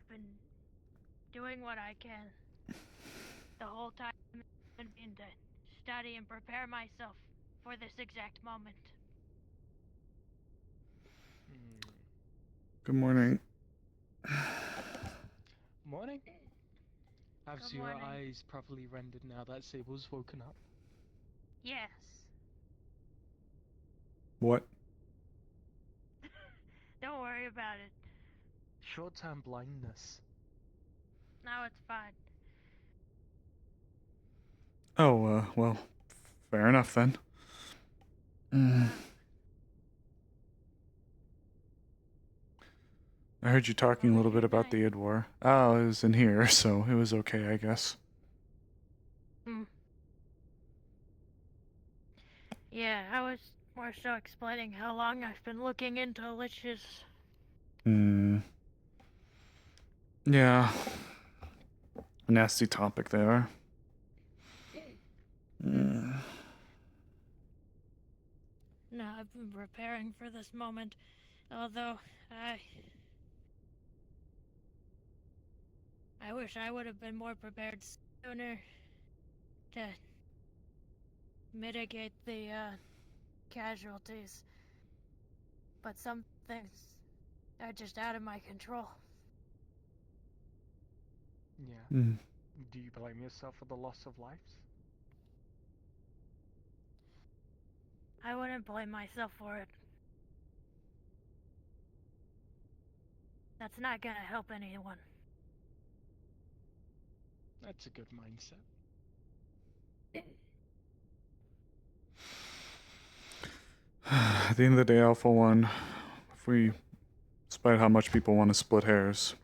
been doing what I can the whole time and been to study and prepare myself for this exact moment. Good morning. Morning. Have Good your morning. eyes properly rendered now that Sable's woken up? Yes. What? Don't worry about it. Short-term blindness. Now it's fine. Oh, well, fair enough then. I heard you talking What a was little your bit about night? the Idwar. Oh, it was in here, so it was okay, I guess. Yeah, I was more so explaining how long I've been looking into liches. Yeah. Nasty topic they are. No, I've been preparing for this moment, although I wish I would have been more prepared sooner to mitigate the casualties. But some things are just out of my control. Yeah. Do you blame yourself for the loss of lives? I wouldn't blame myself for it. That's not gonna help anyone. That's a good mindset. At the end of the day, Alpha 1, despite how much people want to split hairs,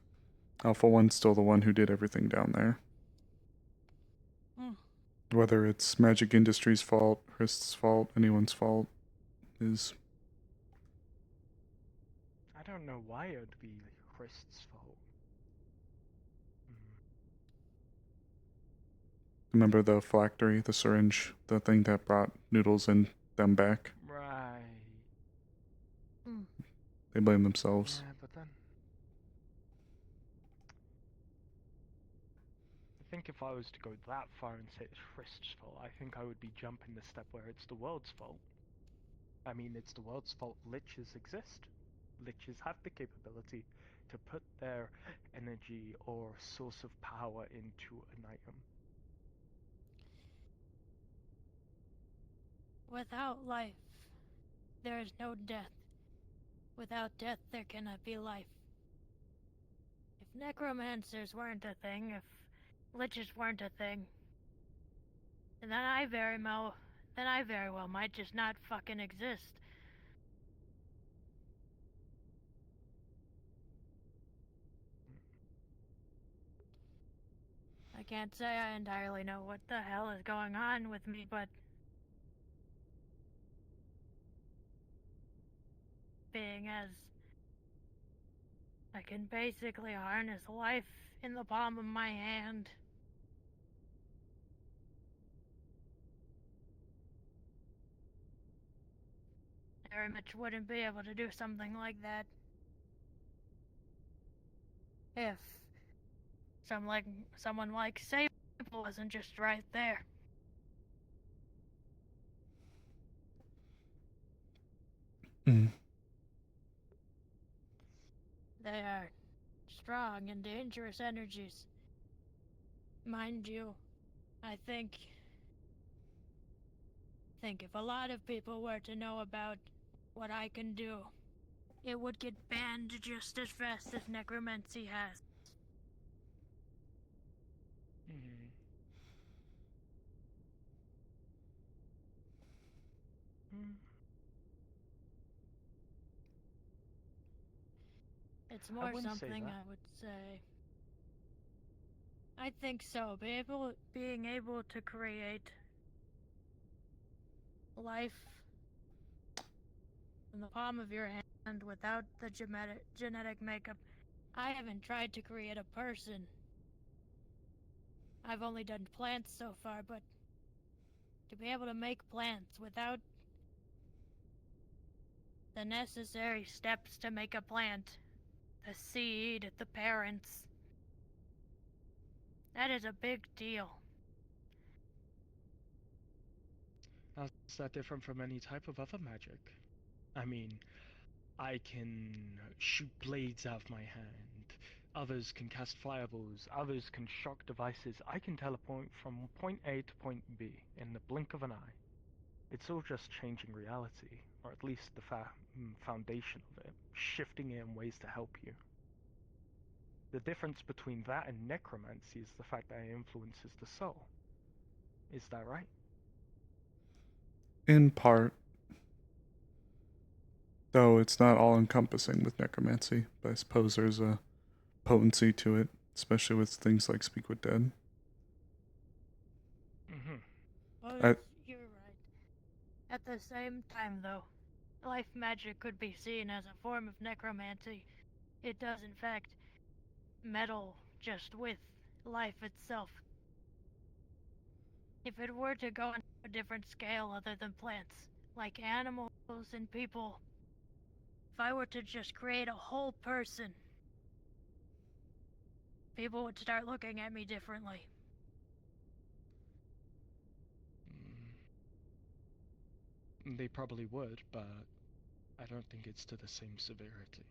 Alpha 1's still the one who did everything down there. Whether it's Magic Industries' fault, Hrist's fault, anyone's fault, is... I don't know why it would be Hrist's fault. Remember the phylactery, the syringe, the thing that brought Noodles and them back? Right. They blame themselves. Yeah, but then... I think if I was to go that far and say it's Hrist's fault, I think I would be jumping the step where it's the world's fault. I mean, it's the world's fault liches exist. Liches have the capability to put their energy or source of power into an item. Without life, there is no death. Without death, there cannot be life. If necromancers weren't a thing, if liches weren't a thing, then I very well might just not fucking exist. I can't say I entirely know what the hell is going on with me, but being as I can basically harness life in the palm of my hand. I very much wouldn't be able to do something like that if someone like Sable wasn't just right there. They are strong and dangerous energies. Mind you, I think if a lot of people were to know about what I can do, it would get banned just as fast as necromancy has. It's I more wouldn't say something that. I would say. I think so. Being able to create life in the palm of your hand without the genetic makeup. I haven't tried to create a person. I've only done plants so far, but to be able to make plants without the necessary steps to make a plant, the seed, the parents, That is a big deal. How's that different from any type of other magic? I mean, I can shoot blades out of my hand. Others can cast fireballs. Others can shock devices. I can teleport from point A to point B in the blink of an eye. It's all just changing reality, or at least the foundation of it, shifting it in ways to help you. The difference between that and necromancy is the fact that it influences the soul. Is that right? In part. Though it's not all encompassing with necromancy, but I suppose there's a potency to it, especially with things like Speak with Dead. Well, you're right. At the same time, though, life magic could be seen as a form of necromancy. It does, in fact, meddle just with life itself. If it were to go on a different scale other than plants, like animals and people, if I were to just create a whole person, people would start looking at me differently. They probably would, but I don't think it's to the same severity.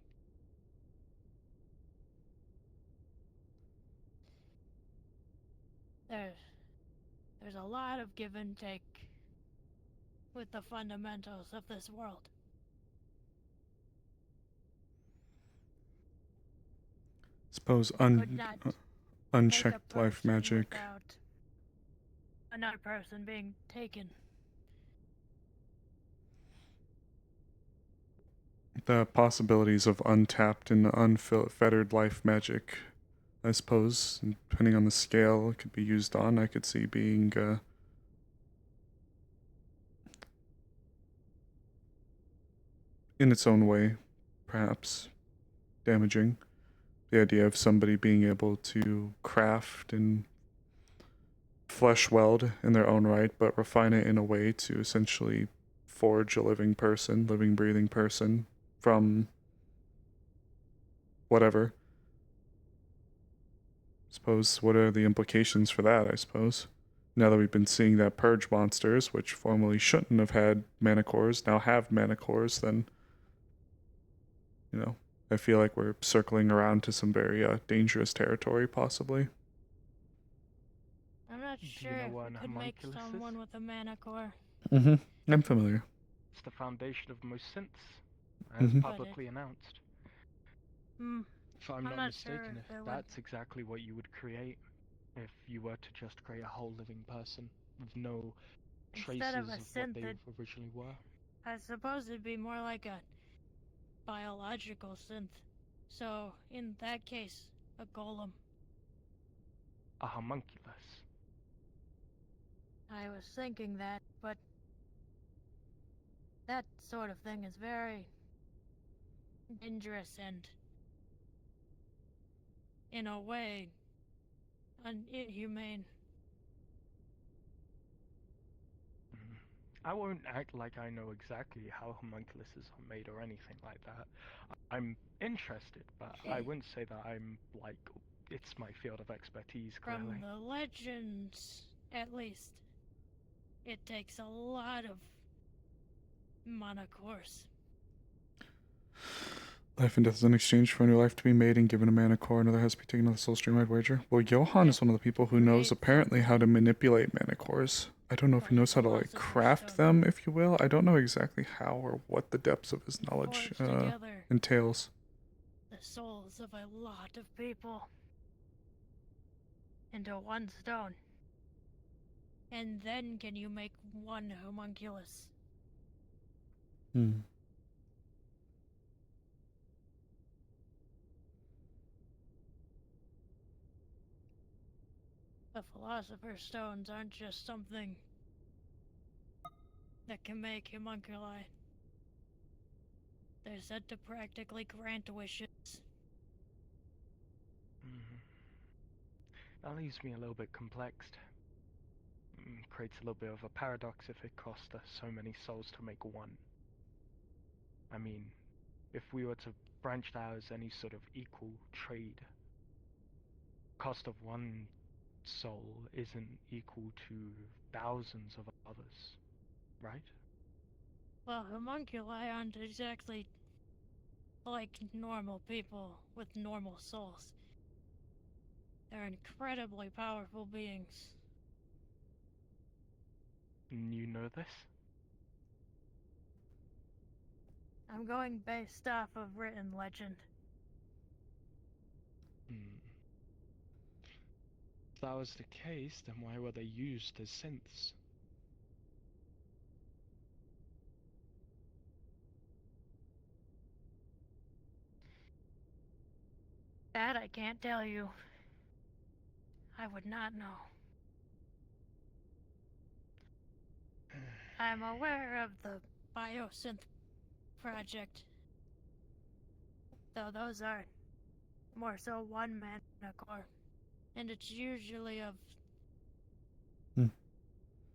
There's a lot of give and take with the fundamentals of this world. Suppose Could not unchecked take a life person magic. without another person being taken. The possibilities of untapped and unfettered life magic, I suppose, depending on the scale it could be used on, I could see being in its own way, perhaps damaging. The idea of somebody being able to craft and flesh weld in their own right, but refine it in a way to essentially forge a living person, living, breathing person from whatever. Suppose, what are the implications for that, I suppose? Now that we've been seeing that purge monsters, which formerly shouldn't have had mana cores, now have mana cores, then, I feel like we're circling around to some very dangerous territory, possibly. I'm not Do sure you know if what we an could make homunculus is? someone with a mana core. Mm-hmm. I'm familiar. It's the foundation of most synths, as Mhm. publicly announced. If I'm not not sure mistaken, if it would. that's exactly what you would create if you were to just create a whole living person with no Instead traces of a of what they synth, originally were. I suppose it'd be more like a biological synth. So, in that case, a golem. A homunculus. I was thinking that, but that sort of thing is very dangerous and, in a way, inhumane. I won't act like I know exactly how homunculuses are made or anything like that. I'm interested, but I wouldn't say that I'm like, it's my field of expertise, From clearly. the legends, at least, it takes a lot of mana cores. Life and death is an exchange for a new life to be made and given a mana core. Another has to be taken to the soul stream, I'd wager. Well, Johan is one of the people who knows Create apparently how to something. manipulate mana cores. I don't know if he Like knows how to Philosopher's craft Stone. them, if you will. I don't know exactly how or what the depths of his knowledge Forge together entails. the souls of a lot of people into one stone. And then can you make one homunculus? Hmm. The Philosopher's Stones aren't just something that can make homunculi. They're said to practically grant wishes. That leaves me a little bit complexed. Creates a little bit of a paradox if it cost us so many souls to make one. I mean, if we were to branch that as any sort of equal trade, cost of one soul isn't equal to thousands of others, right? Well, homunculi aren't exactly like normal people with normal souls. They're incredibly powerful beings. And you know this? I'm going based off of written legend. Hmm. If that was the case, then why were they used as synths? That I can't tell you. I would not know. I'm aware of the biosynth project, though those are more so one-man core, and it's usually of Hmm.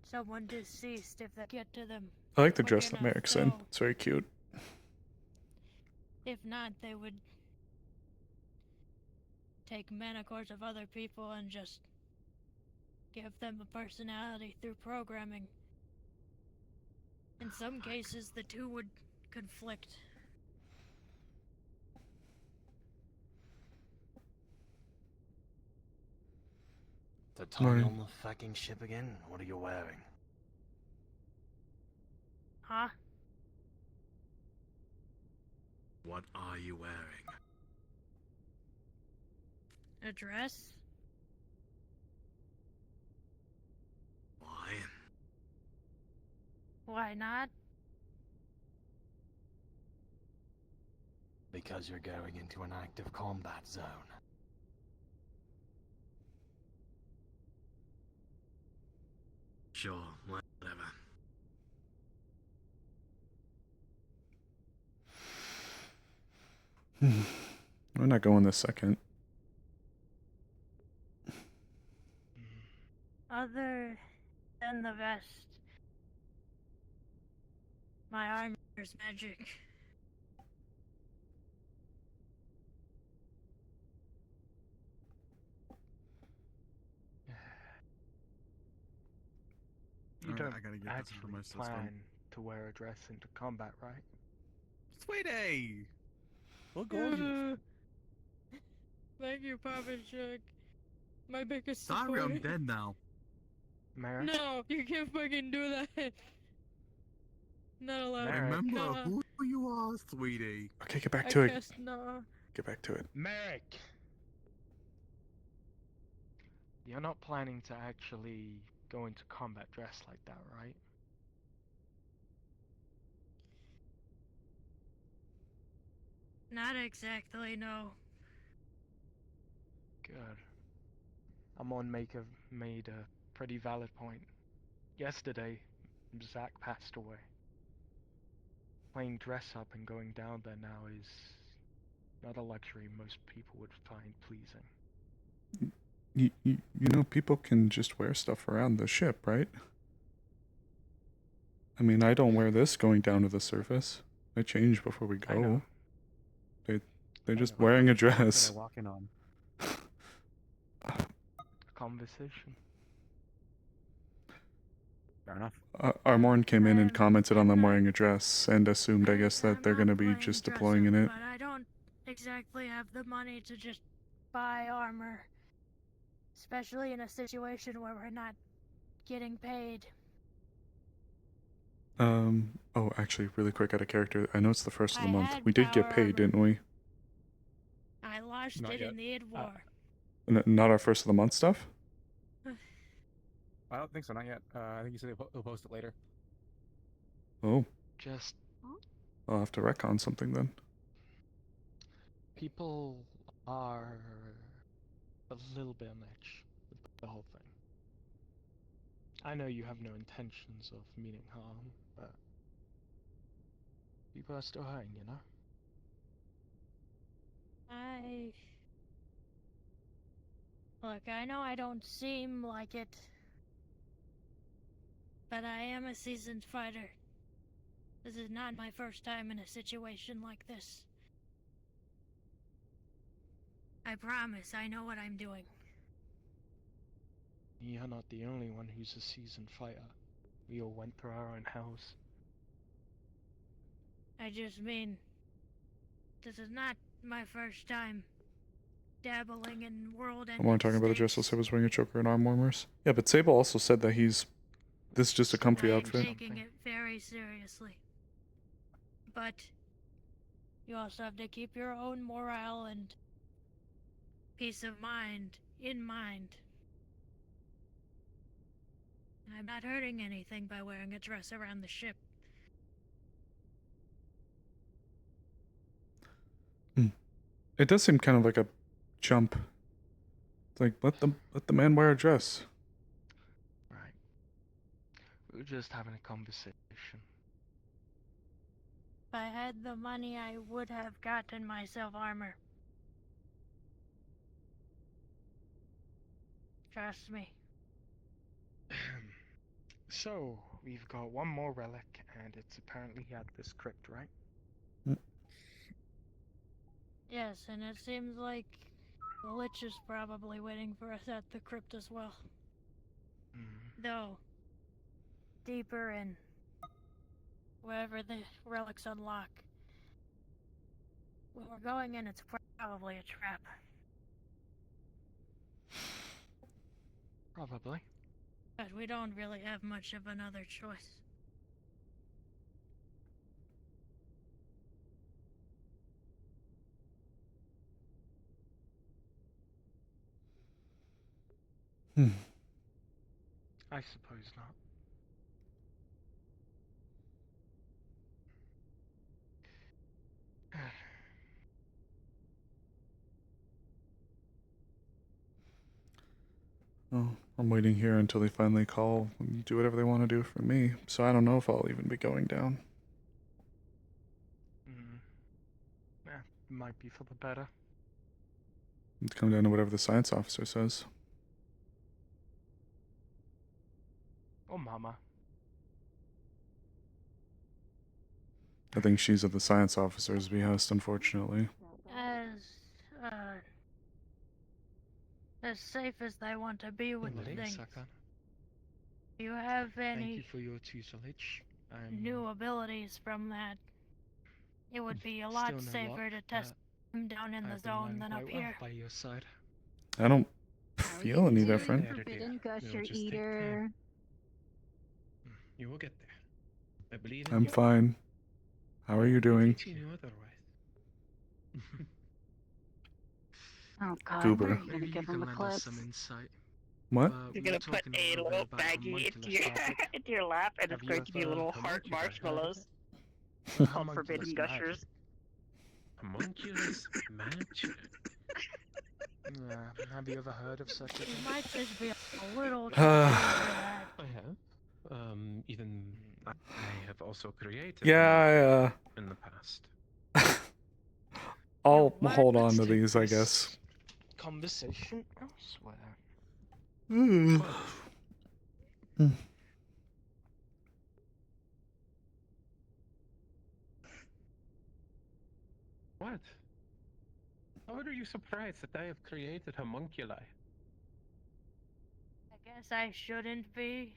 someone deceased if they get to them. I like the quick dress that enough, Merrick's in. though. It's very cute. If not, they would take manacores of other people and just give them a personality through programming. In some cases, the two would conflict. The tongue Right. on the fucking ship again? What are you wearing? Huh? What are you wearing? A dress? Why? Why not? Because you're going into an active combat zone. Sure, whatever. We're not going this second. Other than the vest, my armor's magic. You Alright, don't I gotta get this out of actually my system. plan to wear a dress into combat, right? Sweetie! Look gorgeous. Thank you, Papa Chuck. My biggest Sorry, I'm support. dead now. Merrick? No, you can't fucking do that. Not allowed. Merrick. Remember Nah, who you are, sweetie. Okay, get back I to it. guess not. Get back to it. Merrick! You're not planning to actually go into combat dressed like that, right? Not exactly, no. Good. Amon made a pretty valid point. Yesterday, Zach passed away. Playing dress up and going down there now is not a luxury most people would find pleasing. You know, people can just wear stuff around the ship, right? I mean, I don't wear this going down to the surface. I change before we I know. go. They're I just know. wearing a What are dress. they walking on? A conversation. Fair enough. Armorn came in and commented on them I'm not- wearing a dress and assumed, I guess, that I'm they're not gonna be playing just dress deploying up, in it. But I don't exactly have the money to just buy armor. Especially in a situation where we're not getting paid. Oh, actually, really quick out of character. I know it's the first of the I month. had We did get power paid, armor. didn't we? I lost Not it yet. in the id war. Not our first of the month stuff? I don't think so, not yet. I think you said they'll post it later. Oh, Just I'll have to retcon something then. people are a little bit on edge with the whole thing. I know you have no intentions of meaning harm, but people are still hurting, you know? Look, I know I don't seem like it, but I am a seasoned fighter. This is not my first time in a situation like this. I promise I know what I'm doing. You're not the only one who's a seasoned fighter. We all went through our own hells. I just mean, this is not my first time dabbling in world-ending I'm only talking about the dress stakes. Saber's wearing a choker and arm warmers. Yeah, but Sable also said that this is just a comfy I am outfit. taking it very seriously. But you also have to keep your own morale and peace of mind in mind. I'm not hurting anything by wearing a dress around the ship. It does seem kind of like a jump. It's like let the man wear a dress. Right. We were just having a conversation. If I had the money, I would have gotten myself armor. Trust me. So, we've got one more relic, and it's apparently at this crypt, right? Yes, and it seems like the Lich is probably waiting for us at the crypt as well. Though, deeper in, wherever the relics unlock. When we're going in, it's probably a trap. Probably. But we don't really have much of another choice. I suppose not. Oh, I'm waiting here until they finally call and do whatever they want to do for me. So I don't know if I'll even be going down. Yeah, might be for the better. It's come down to whatever the science officer says. Or Mama. I think she's at the science officer's behest, unfortunately. As safe as they want to be with Lovely, things. Sakan. Do you have Thank any you for your tutelage. new abilities from that? It would be a lot Still no safer luck, to test them down in the I've been zone learning than quite up well here. by your side. I don't How are feel you any doing, different. Forbidden We'll Gusher just take Eater? time. You will get there. I believe in I'm you. fine. How are you doing? If you knew otherwise. Oh God, Goober. when are you gonna Maybe you give him can a lend clip? us some insight. What? We You're were gonna put talking a little little bit about baggie into your homunculus magic. into your lap, and Have it's you going to be ever little heard heart of it? marshmallows Well, called homunculus forbidden magic. gushers. Homunculus magic. Yeah, have you ever heard of such a You thing? might just be a little too young for that. I have. Even I have also created Yeah, in the past. I'll What? hold on Let's to take these, I this guess. Conversation elsewhere. What? How are you surprised that I have created homunculi? I guess I shouldn't be.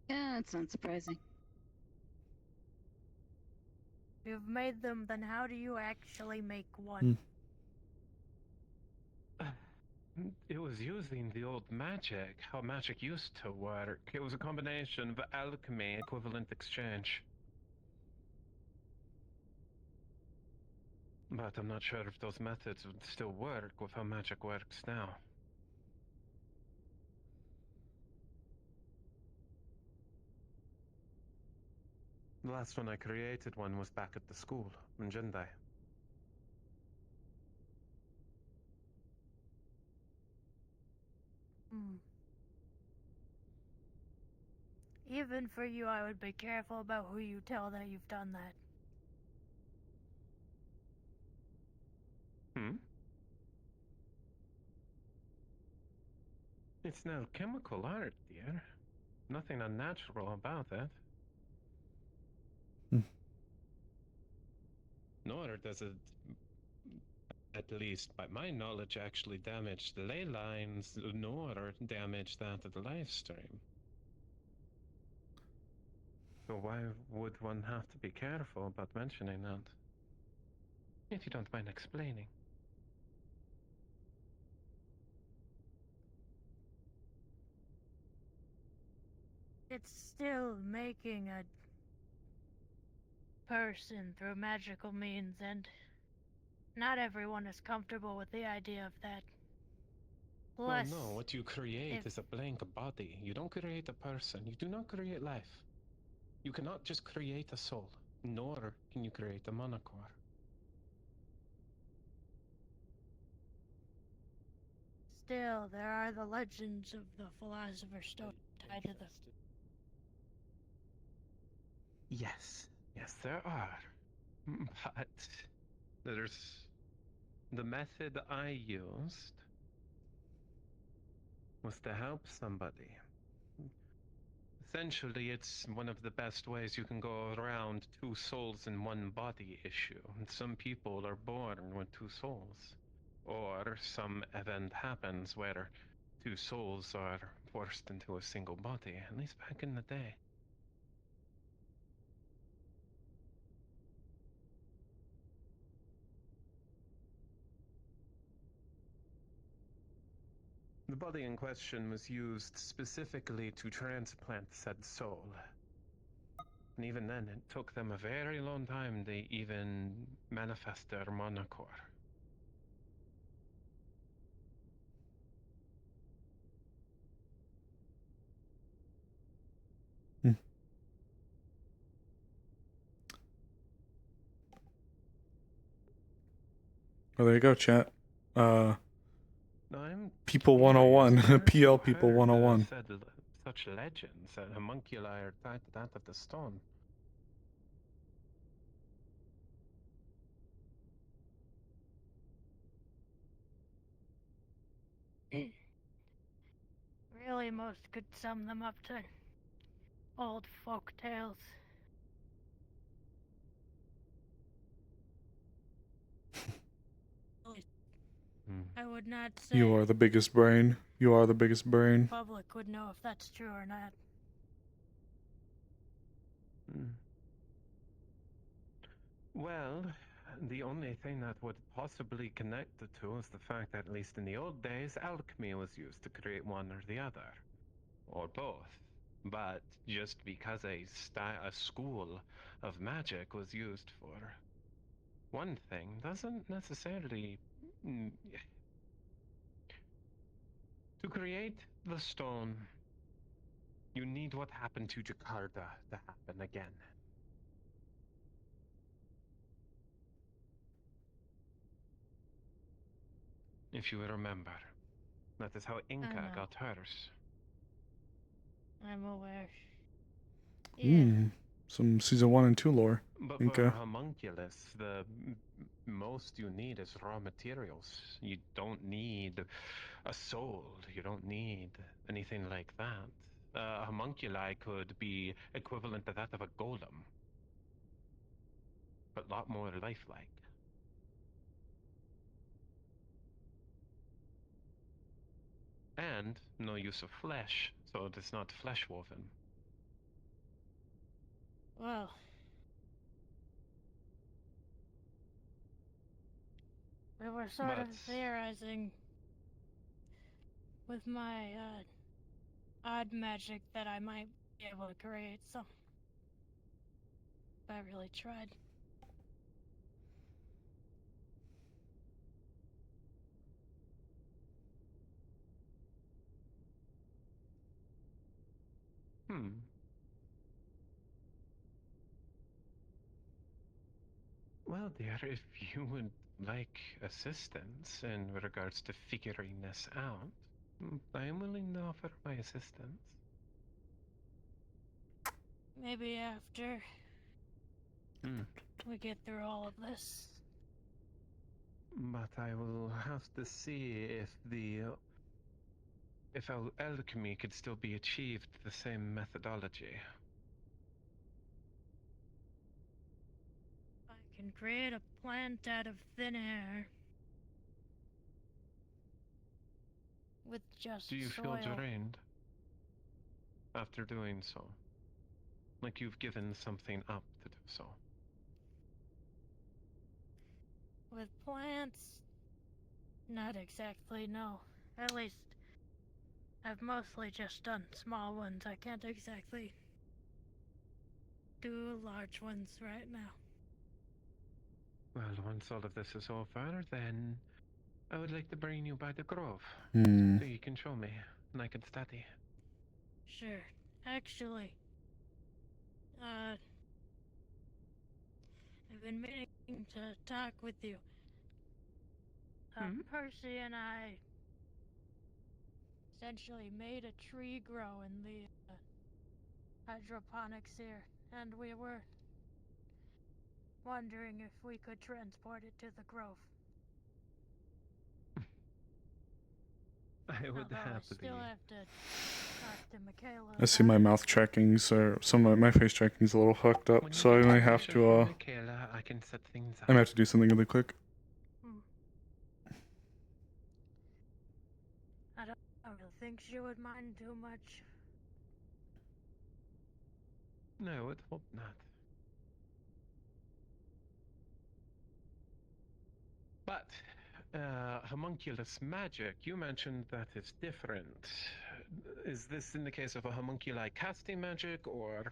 Yeah, it's not surprising. If you've made them, then how do you actually make one? It was using the old magic, how magic used to work. It was a combination of alchemy, equivalent exchange. But I'm not sure if those methods would still work with how magic works now. The last one I created one was back at the school in Jendai. Even for you, I would be careful about who you tell that you've done that. It's no chemical art, dear. Nothing unnatural about it. Nor does it at least by my knowledge, actually damage the ley lines nor damage that of the live stream. So why would one have to be careful about mentioning that? If you don't mind explaining. It's still making a person through magical means, and not everyone is comfortable with the idea of that. Well, Plus, no, what you create if is a blank body. You don't create a person. You do not create life. You cannot just create a soul, nor can you create a monocore. still, there are the legends of the Philosopher's Stone tied to the. Yes, yes, there are. But there's the method I used was to help somebody. Essentially, it's one of the best ways you can go around two souls in one body issue. Some people are born with two souls, or some event happens where two souls are forced into a single body, at least back in the day. The body in question was used specifically to transplant said soul. And even then, it took them a very long time to even manifest their monocore. Well, there you go, chat. I'm People curious, 101. where have PL you People heard 101. such legends that homunculi are tied to that of the stone? Really, most could sum them up to old folk tales. I would not say You are the biggest brain. You are the biggest brain. the public would know if that's true or not. Well, the only thing that would possibly connect the two is the fact that, at least in the old days, alchemy was used to create one or the other, or both. But just because a school of magic was used for one thing doesn't necessarily. mm, To create the stone, you need what happened to Jakarta to happen again. If you remember, that is how Inca know. got hers. I'm aware. Yeah. Hmm. Some season 1 and 2 lore. But for Inca. homunculus, the most you need is raw materials. You don't need a soul. You don't need anything like that. A homunculi could be equivalent to that of a golem, but a lot more lifelike. And no use of flesh, so it is not flesh woven. Well, we were sort of But theorizing with my odd magic that I might be able to create some. If I really tried. Well, dear, if you would like assistance in regards to figuring this out, I am willing to offer my assistance. Maybe after Hmm. we get through all of this. But I will have to see if alchemy could still be achieved the same methodology. I can create a plant out of thin air. with just Do you soil. feel drained after doing so? Like you've given something up to do so? With plants, not exactly, no. At least, I've mostly just done small ones. I can't exactly do large ones right now. Well, once all of this is over, then I would like to bring you by the grove Hmm. so you can show me and I can study. Sure. Actually, I've been meaning to talk with you. Percy and I essentially made a tree grow in the hydroponics here, and we were wondering if we could transport it to the grove. I would Although I happily. still have to talk to Michaela. I see my mouth trackings or some of my face tracking's a little fucked up, When you so I get may your have picture to from Michaela, I can set things up. I may have to do something really quick. I don't really think she would mind too much. No, I would hope not. But homunculus magic, you mentioned that is different. Is this in the case of a homunculi casting magic, or?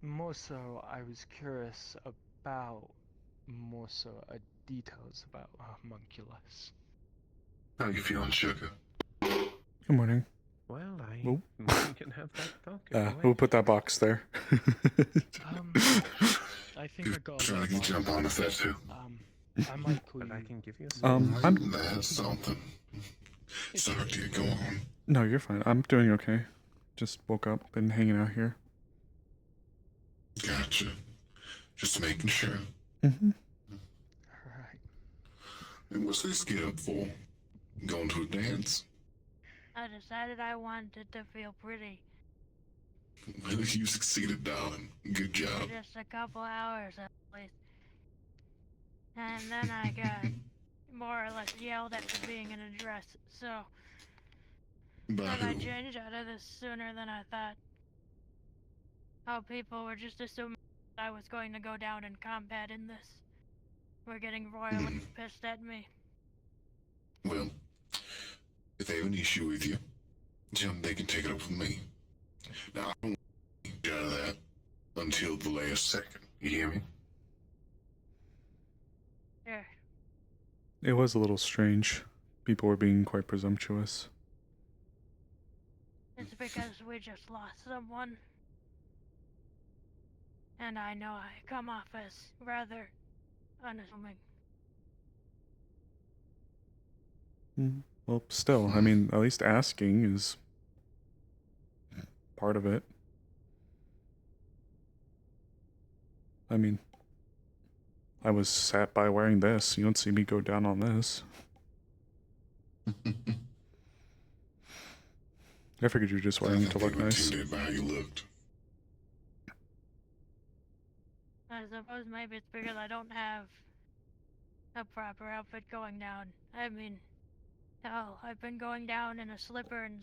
More so, I was curious about more so details about homunculus. How you feeling, sugar? Good morning. Well, Oh. we can have that talk if you Who wish. put that box there? I think I got a Trying lot to of jump on boxes. the that too. I might call But I you. can give you some. That's something. Sorry, dear, go on. No, you're fine. I'm doing okay. Just woke up, been hanging out here. Gotcha. Just making sure. Mm-hmm. Alright. And what's this get up for? Going to a dance? I decided I wanted to feel pretty Well, you succeeded, darling. Good for job. just a couple hours at least. And then I got more or less yelled at for being in a dress, so By I might who? change out of this sooner than I thought. How people were just assuming I was going to go down in combat in this. Were getting royally pissed at me. Well, if they have an issue with you, tell them they can take it up with me. Now, I don't want to get out of that until the last second. You hear me? Sure. It was a little strange. People were being quite presumptuous. It's because we just lost someone. And I know I come off as rather unassuming. Well, still, I mean, at least asking is part of it. I mean, I was sat by wearing this. You don't see me go down on this. I figured you were just wearing it to look nice. Intimidated by how you looked. I suppose maybe it's because I don't have a proper outfit going down. I mean, hell, I've been going down in a slipper and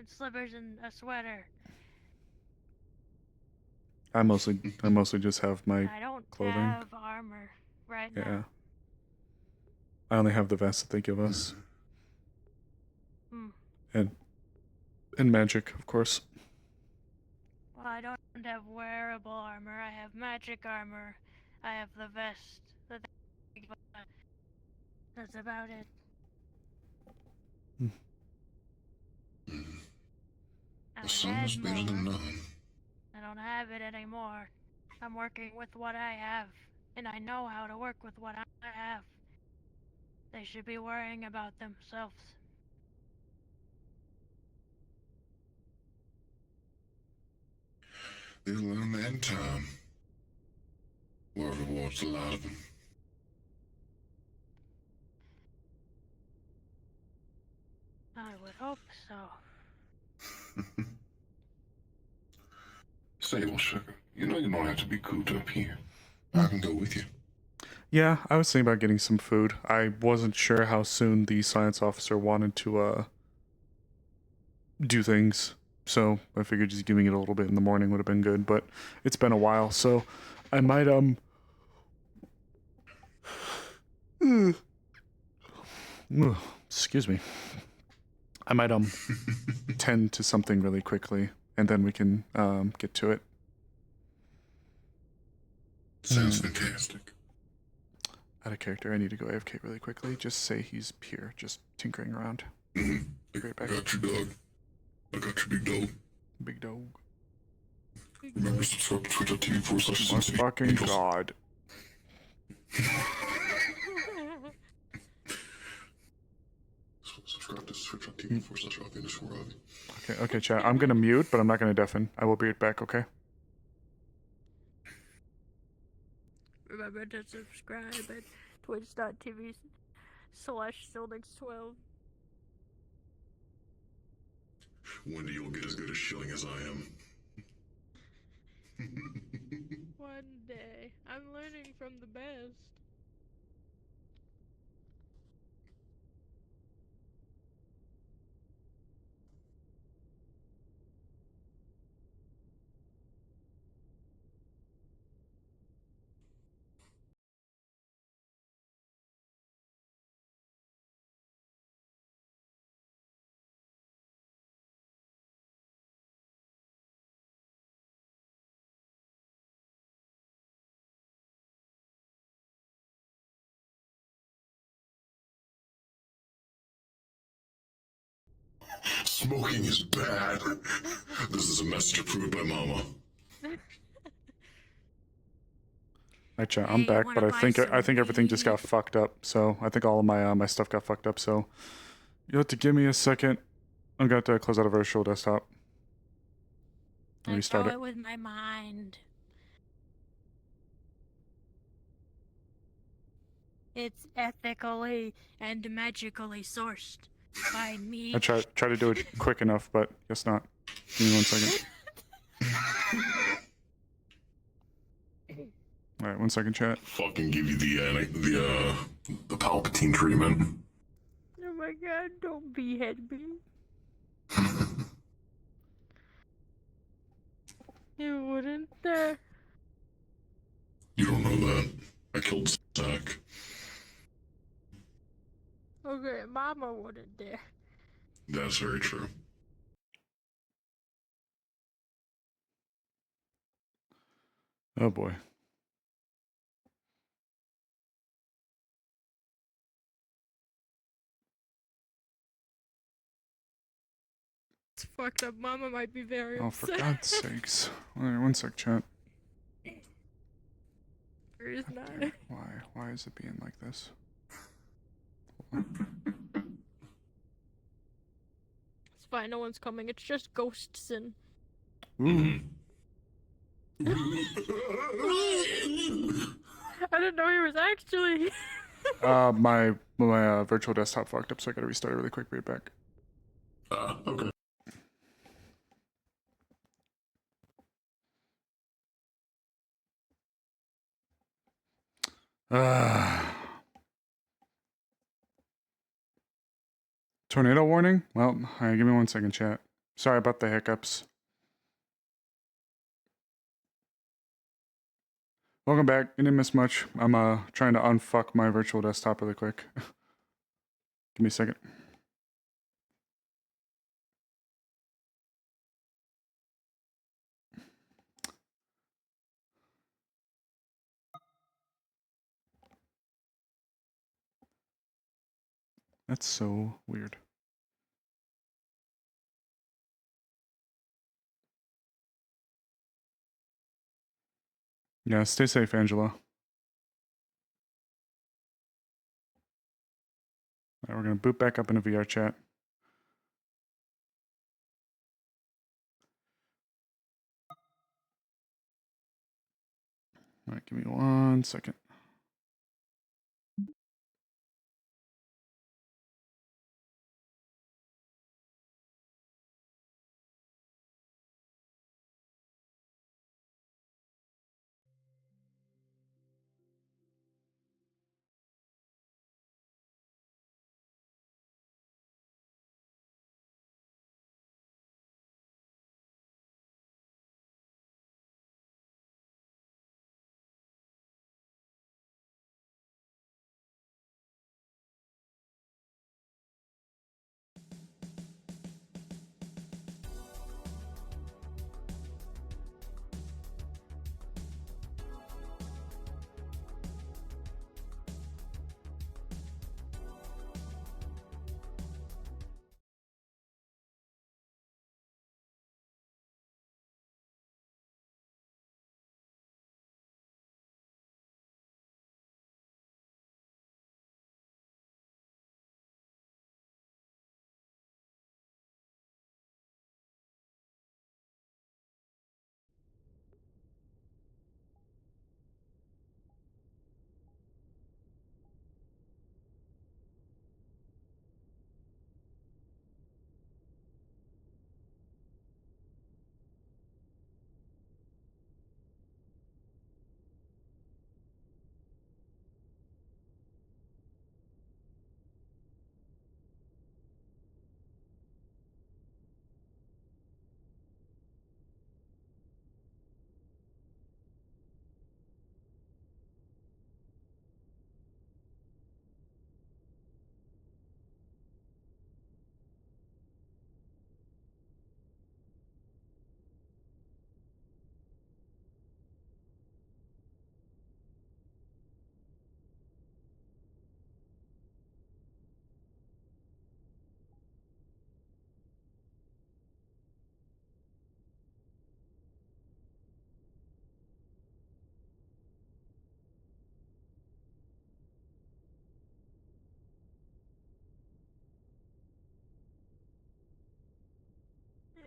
slippers and a sweater. I mostly just have my I don't clothing. have armor right Yeah. now. I only have the vest that they give us. And magic, of course. Well, I don't have wearable armor. I have magic armor. I have the vest that they give us. That's about it. I Some had is better than more. none. I don't have it anymore. I'm working with what I have, and I know how to work with what I have. They should be worrying about themselves. They'll learn that in time. War rewards a lot of them. I would hope so. Sable, sugar. You know you don't have to be cooped up here. I can go with you. Yeah, I was thinking about getting some food. I wasn't sure how soon the science officer wanted to do things, so I figured just giving it a little bit in the morning would have been good. But it's been a while, so I might excuse me. I might tend to something really quickly, and then we can get to it. Sounds fantastic. Out of character, I need to go AFK really quickly. Just say he's here, just tinkering around. Mm-hmm. Be right I back. got you, dog. I got you, big dog. Big dog. Remember, subscribe to twitch.tv/Sincityangels. My fucking god. Subscribe to twitch.tv/Avi_Avi. Okay, chat. I'm gonna mute, but I'm not gonna deafen. I will be right back, okay? Remember to subscribe at twitch.tv/Sildix12. One day you'll get as good a shilling as I am. One day. I'm learning from the best. Smoking is bad. This is a message approved by Mama. Alright, chat. I'm back, but I think everything just got fucked up. So I think all of my my stuff got fucked up. So you have to give me a second. I'm gonna have to close out a virtual desktop. And restart it. with my mind. It's ethically and magically sourced by me. I try to do it quick enough, but guess not. Give me 1 second. All right, 1 second, chat. Fucking give you the Palpatine treatment. Oh my god, don't behead me. You wouldn't dare. You don't know that. I killed Zach. Okay, Mama wouldn't dare. That's very true. Oh boy. It's fucked up. Mama might be very Oh, for upset. God's sakes. All right, 1 sec, chat. Or is not. Damn, why is it being like this? It's fine, no one's coming. It's just ghosts and. Ooh. I didn't know he was actually. My virtual desktop fucked up, so I gotta restart it really quick. Be right back. Okay. Tornado warning? Well, alright, give me 1 second, chat. Sorry about the hiccups. Welcome back. You didn't miss much. I'm trying to unfuck my virtual desktop really quick. Give me a second. That's so weird. Yeah, stay safe, Angela. Alright, we're gonna boot back up into VR chat. Alright, give me 1 second.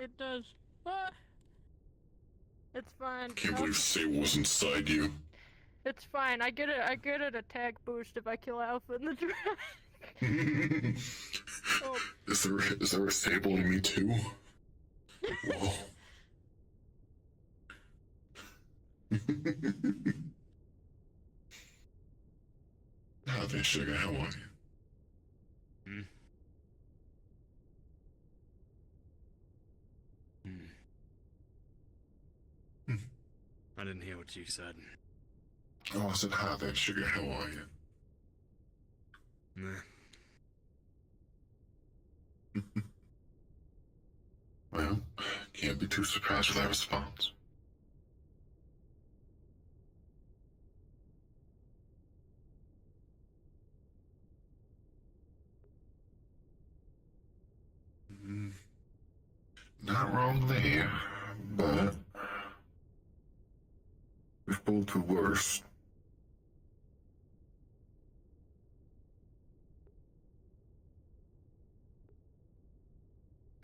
It does. Ah. It's fine. Can't believe Sable was inside you. It's fine. I get an attack boost if I kill Alpha in the draft. Oh. Is there a Sable in me too? Whoa. How there, sugar? How are you? I didn't hear what you said. Oh, I said hi there, sugar. How are you? Nah. Well, can't be too surprised with that response. Not wrong there, but if both were worse.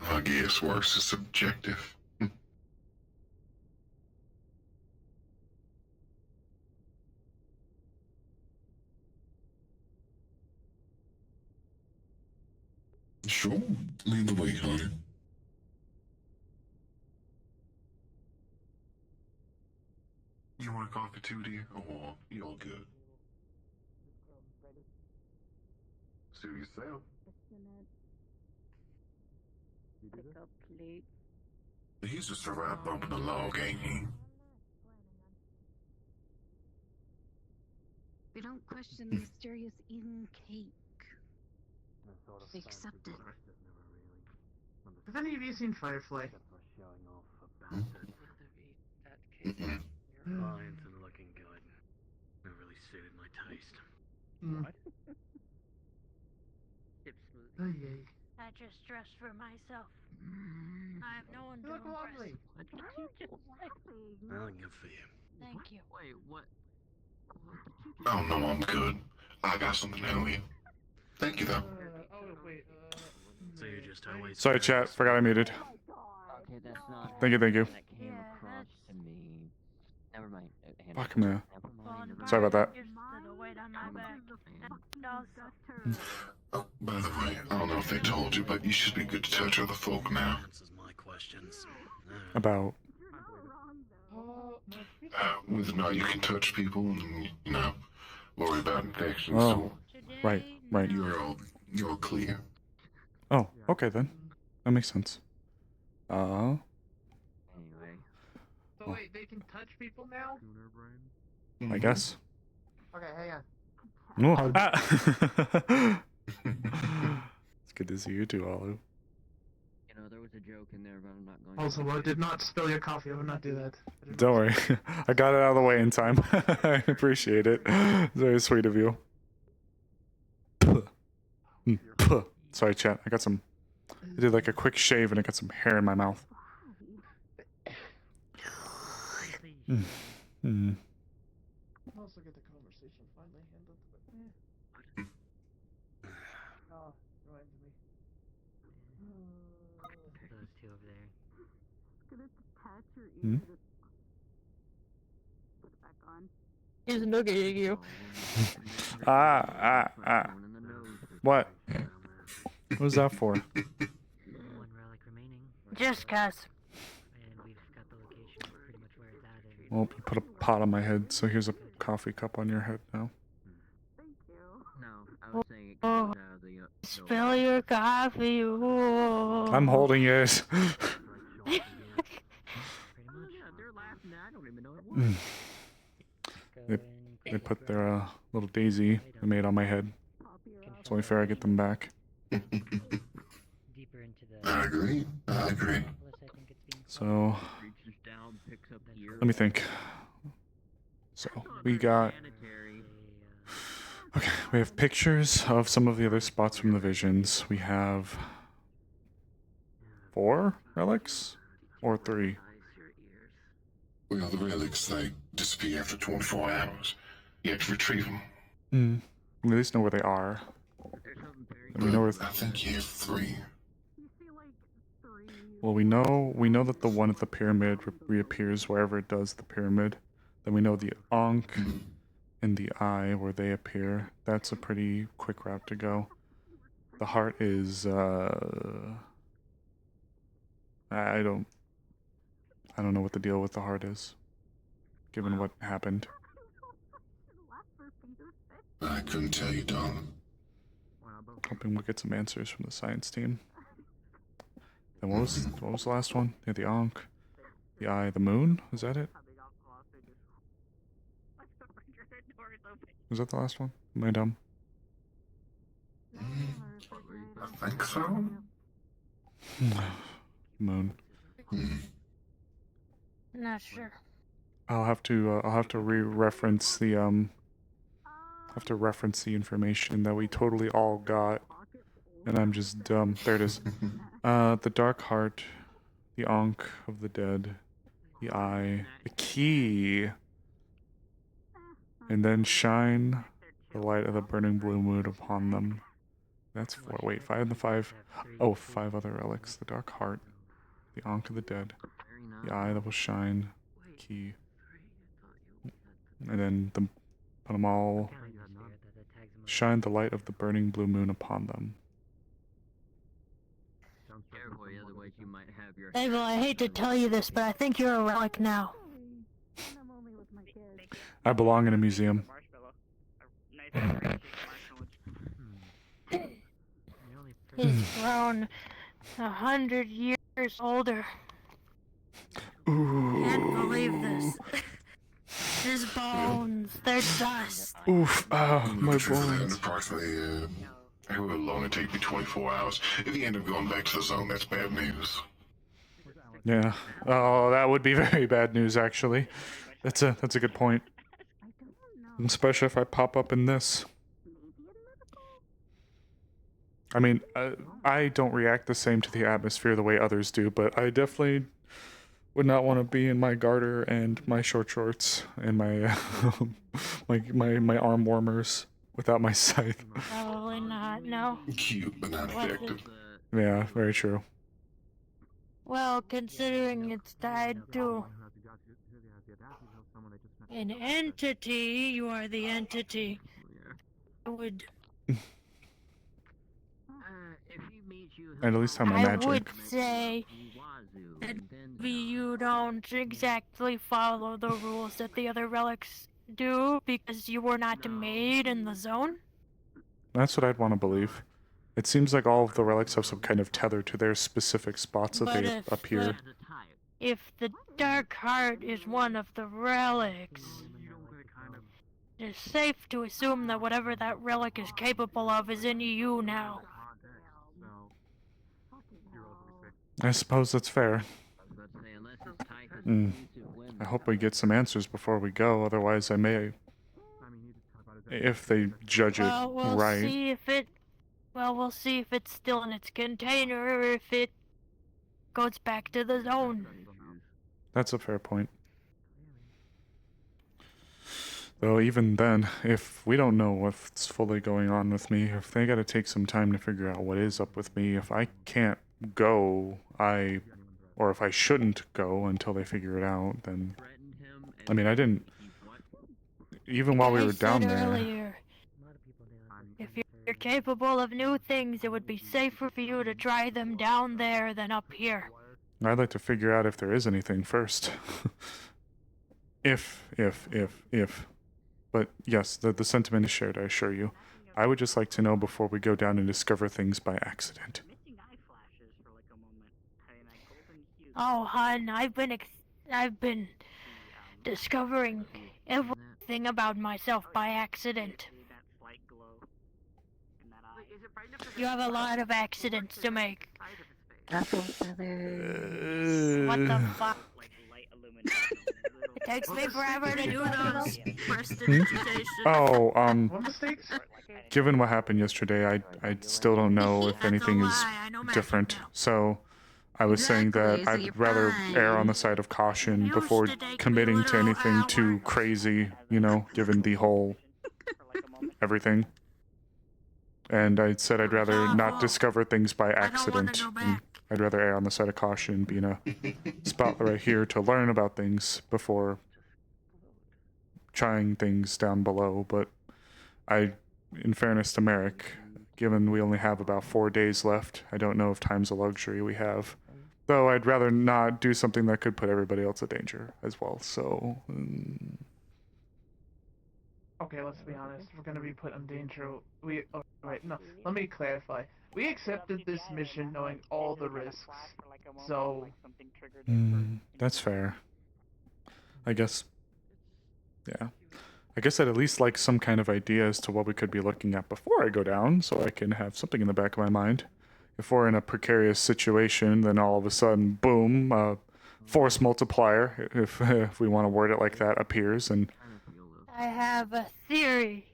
I guess worse is subjective. Sure, lead the way, honey. You want a coffee too, dear? Oh, you all good. Suit yourself. Pick up plate. He's just a right bump in the log, ain't he? We don't question the mysterious Eden cake. We accept it. Have any of you seen Firefly? Mm-mm. Clients and looking good. It really suited my taste. What? Oh yay. I just dressed for myself. I have no one You to look impress. lovely. Well, good for you. Thank you. Wait, what? Oh no, I'm good. I got something to tell you. Thank you though. Oh wait. So you're just always. Sorry, chat. Forgot I muted. Okay, that's not. Thank you, thank you. That came Yeah, across to me. Never mind. Fuck, man. Never Well, mind. Never Sorry mind. about that. Just to the weight on my back. And also, Oh, by the way, I don't know if they told you, but you should be good to touch other folk now. Answers my questions. About. Whether or not you can touch people and, you know, worry about infections. Oh, today, right, right. no. You're clear. Oh, okay then. That makes sense. Anyway. So wait, they can touch people now? I guess. Okay, hang on. Oh, ah. It's good to see you too, Alu. You know, there was a joke in there, but I'm not going Also, to. I did not spill your coffee. I would not do that. I did Don't not- worry. I got it out of the way in time. I appreciate it. It's very sweet of you. Sorry, chat. I did like a quick shave and I got some hair in my mouth. Mm. Mm. I'll also get the conversation finally handled, but oh, reminds me. Those two over there. Gonna detach your ear Hmm? to put it back on. He's nooking you. Ah. What? What was that for? One relic remaining. Just cause. And we've got the location pretty much where it's at. And Well, you put a pot on my head, so here's a coffee cup on your head now. Thank you. no, I was saying it comes out of the. Spill your coffee. Ooh. I'm holding it. Pretty much. Yeah, they're laughing. I don't even know what it was. They put their little daisy they made on my head. It's only fair I get them back. Deeper into the. I agree. I think it's being So, reaches down, picks up the ear. let me think. So, we got... Okay, we have pictures of some of the other spots from the visions. We have 4 relics? Or 3? Well, the relics, they disappear after 24 hours. You have to retrieve them. We at least know where they are. And we know where... I think you have 3. You see like 3 Well, we know that the one at the pyramid reappears wherever it does the pyramid. Then we know the Ankh and the Eye where they appear. That's a pretty quick route to go. The heart is I don't know what the deal with the heart is, given what happened. I couldn't tell you, darling. Hoping we'll get some answers from the science team. Then what was the last one? Yeah, the Ankh, the Eye, the Moon. Is that it? Was that the last one? Am I dumb? I think so. Moon. Not sure. I'll have to reference the reference the information that we totally all got, and I'm just dumb. There it is. The Dark Heart, the Ankh of the Dead, the Eye, the Key, and then shine the light of the burning blue moon upon them. That's 4. Wait, 5 and the 5. Oh, 5 other relics. The Dark Heart, the Ankh of the Dead, the Eye that will shine, Key, and then put them all. Shine the light of the burning blue moon upon them. Sable, I hate to tell you this, but I think you're a relic now. I belong in a museum. He's grown 100 years older. Ooh. Can't believe this. His bones, they're dust. Oof, my bones. bones. Approximately, it will only take me 24 hours. If you end up going back to the zone, that's bad news. Yeah. Oh, that would be very bad news, actually. That's a good point. Especially if I pop up in this. I mean, I don't react the same to the atmosphere the way others do, but I definitely would not want to be in my garter and my short shorts and my my arm warmers without my scythe. Probably not, no. Cute, but not effective. Yeah, very true. Well, considering it's tied to an entity, you are the entity. I would... And at least I'm a magic. I would say that maybe you don't exactly follow the rules that the other relics do because you were not made in the zone. That's what I'd want to believe. It seems like all of the relics have some kind of tether to their specific spots that But they appear. If the Dark Heart is one of the relics, it's safe to assume that whatever that relic is capable of is in you now. I suppose that's fair. I hope we get some answers before we go, otherwise I may... If they judge it We'll right. see if it... Well, we'll see if it's still in its container or if it goes back to the zone. That's a fair point. Though even then, if we don't know what's fully going on with me, if they gotta take some time to figure out what is up with me, if I can't go, or if I shouldn't go until they figure it out, then... I mean, I didn't... Even while we were down there... Earlier, if you're capable of new things, it would be safer for you to try them down there than up here. I'd like to figure out if there is anything first. If. But yes, the sentiment is shared, I assure you. I would just like to know before we go down and discover things by accident. Oh, hon, I've been discovering everything about myself by accident. You have a lot of accidents to make. Ruffle feathers. What the fuck? It takes me forever to do those. Oh, given what happened yesterday, I still don't know if anything is different. So, I was saying that I'd rather err on the side of caution before committing to anything too crazy, you know, given the whole everything. And I said I'd rather not discover things by accident. I'd rather err on the side of caution, be in a spot right here to learn about things before trying things down below. But in fairness to Merrick, given we only have about 4 days left, I don't know if time's a luxury we have. Though I'd rather not do something that could put everybody else in danger as well. So, Okay, let's be honest. We're gonna be put in danger. Oh, wait, no. Let me clarify. We accepted this mission knowing all the risks. So. That's fair. I guess. Yeah. I guess I'd at least like some kind of idea as to what we could be looking at before I go down, so I can have something in the back of my mind. If we're in a precarious situation, then all of a sudden, boom, force multiplier, if we want to word it like that, appears, and... I have a theory.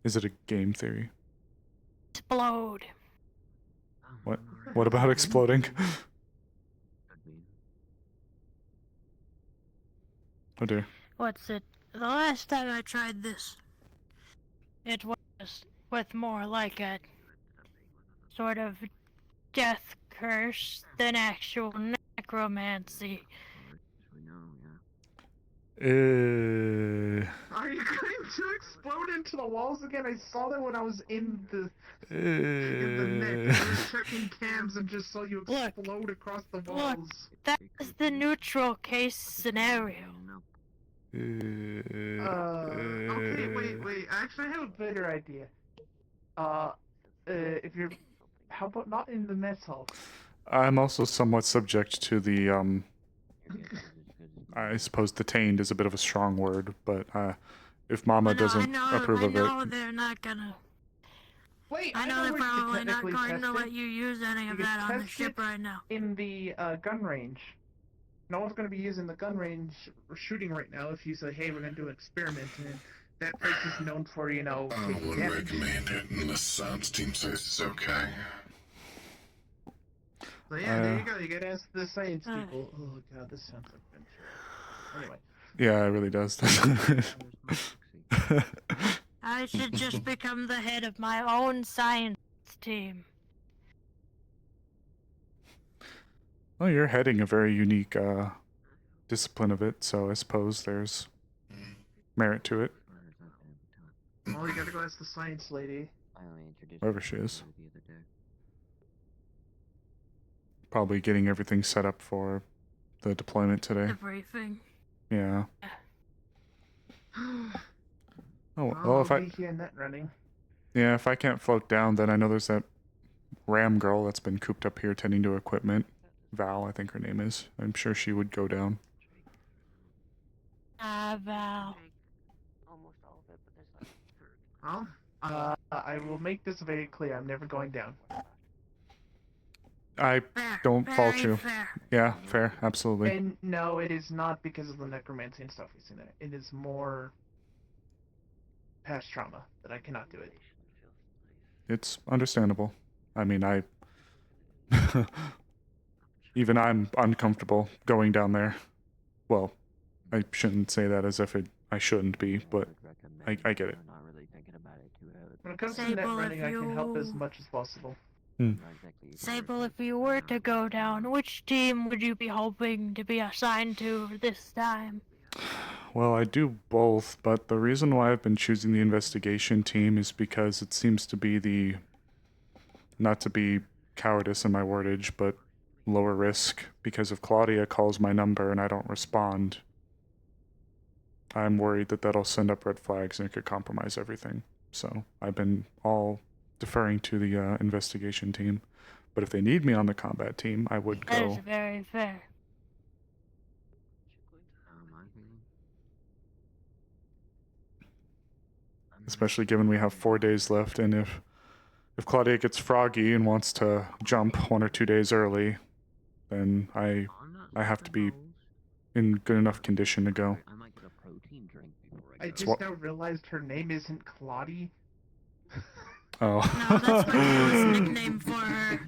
Is it a game theory? Explode. What? What about exploding? Oh dear. What's it? The last time I tried this, it was with more like a sort of death curse than actual necromancy. Are you going to explode into the walls again? I saw that when I was in the net. I was checking cams and just saw you explode across the walls. Look, that is the neutral case scenario. Okay, wait. Actually, I have a better idea. If you're... How about not in the mess hall? I'm also somewhat subject to the, I suppose detained is a bit of a strong word, but, if Mama doesn't approve of it... I know they're not gonna... Wait, I know they're where you could probably not technically going test to it. let you use any of You that could on the test ship it right now. in the gun range. No one's going to be using the gun range or shooting right now if you say, hey, we're going to do an experiment, and that place is known for, you know, I taking wouldn't damage. recommend it unless the science team says it's okay. So yeah, there you go. You got to ask the science people. Oh god, this sounds like Ventura. Anyway. Yeah, it really does. I should just become the head of my own science team. Well, you're heading a very unique discipline of it, so I suppose there's merit to it. Well, you gotta go ask the science lady. Whoever she is. Probably getting everything set up for the deployment today. The briefing. Yeah. Oh, well, I'll if I... be here net running. Yeah, if I can't float down, then I know there's that Ram girl that's been cooped up here tending to equipment. Val, I think her name is. I'm sure she would go down. Val. Well, I will make this very clear. I'm never going down. I Fair, don't fault very you. fair. Yeah, fair, absolutely. And no, it is not because of the necromancy and stuff we've seen there. It is more past trauma that I cannot do it. It's understandable. I mean, even I'm uncomfortable going down there. Well, I shouldn't say that as if I shouldn't be, but I get it. When it comes to net running, I can help as much as possible. Sable, if you were to go down, which team would you be hoping to be assigned to this time? Well, I do both, but the reason why I've been choosing the investigation team is because it seems to be the, not to be cowardice in my wordage, but lower risk, because if Claudia calls my number and I don't respond, I'm worried that that'll send up red flags and it could compromise everything. So I've been all deferring to the investigation team. But if they need me on the combat team, I would That go. is very fair. Especially given we have 4 days left, and if Claudia gets froggy and wants to jump 1 or 2 days early, then I have to be in good enough condition to go. I just now realized her name isn't Claudie. Oh. No, that's my newest nickname for her.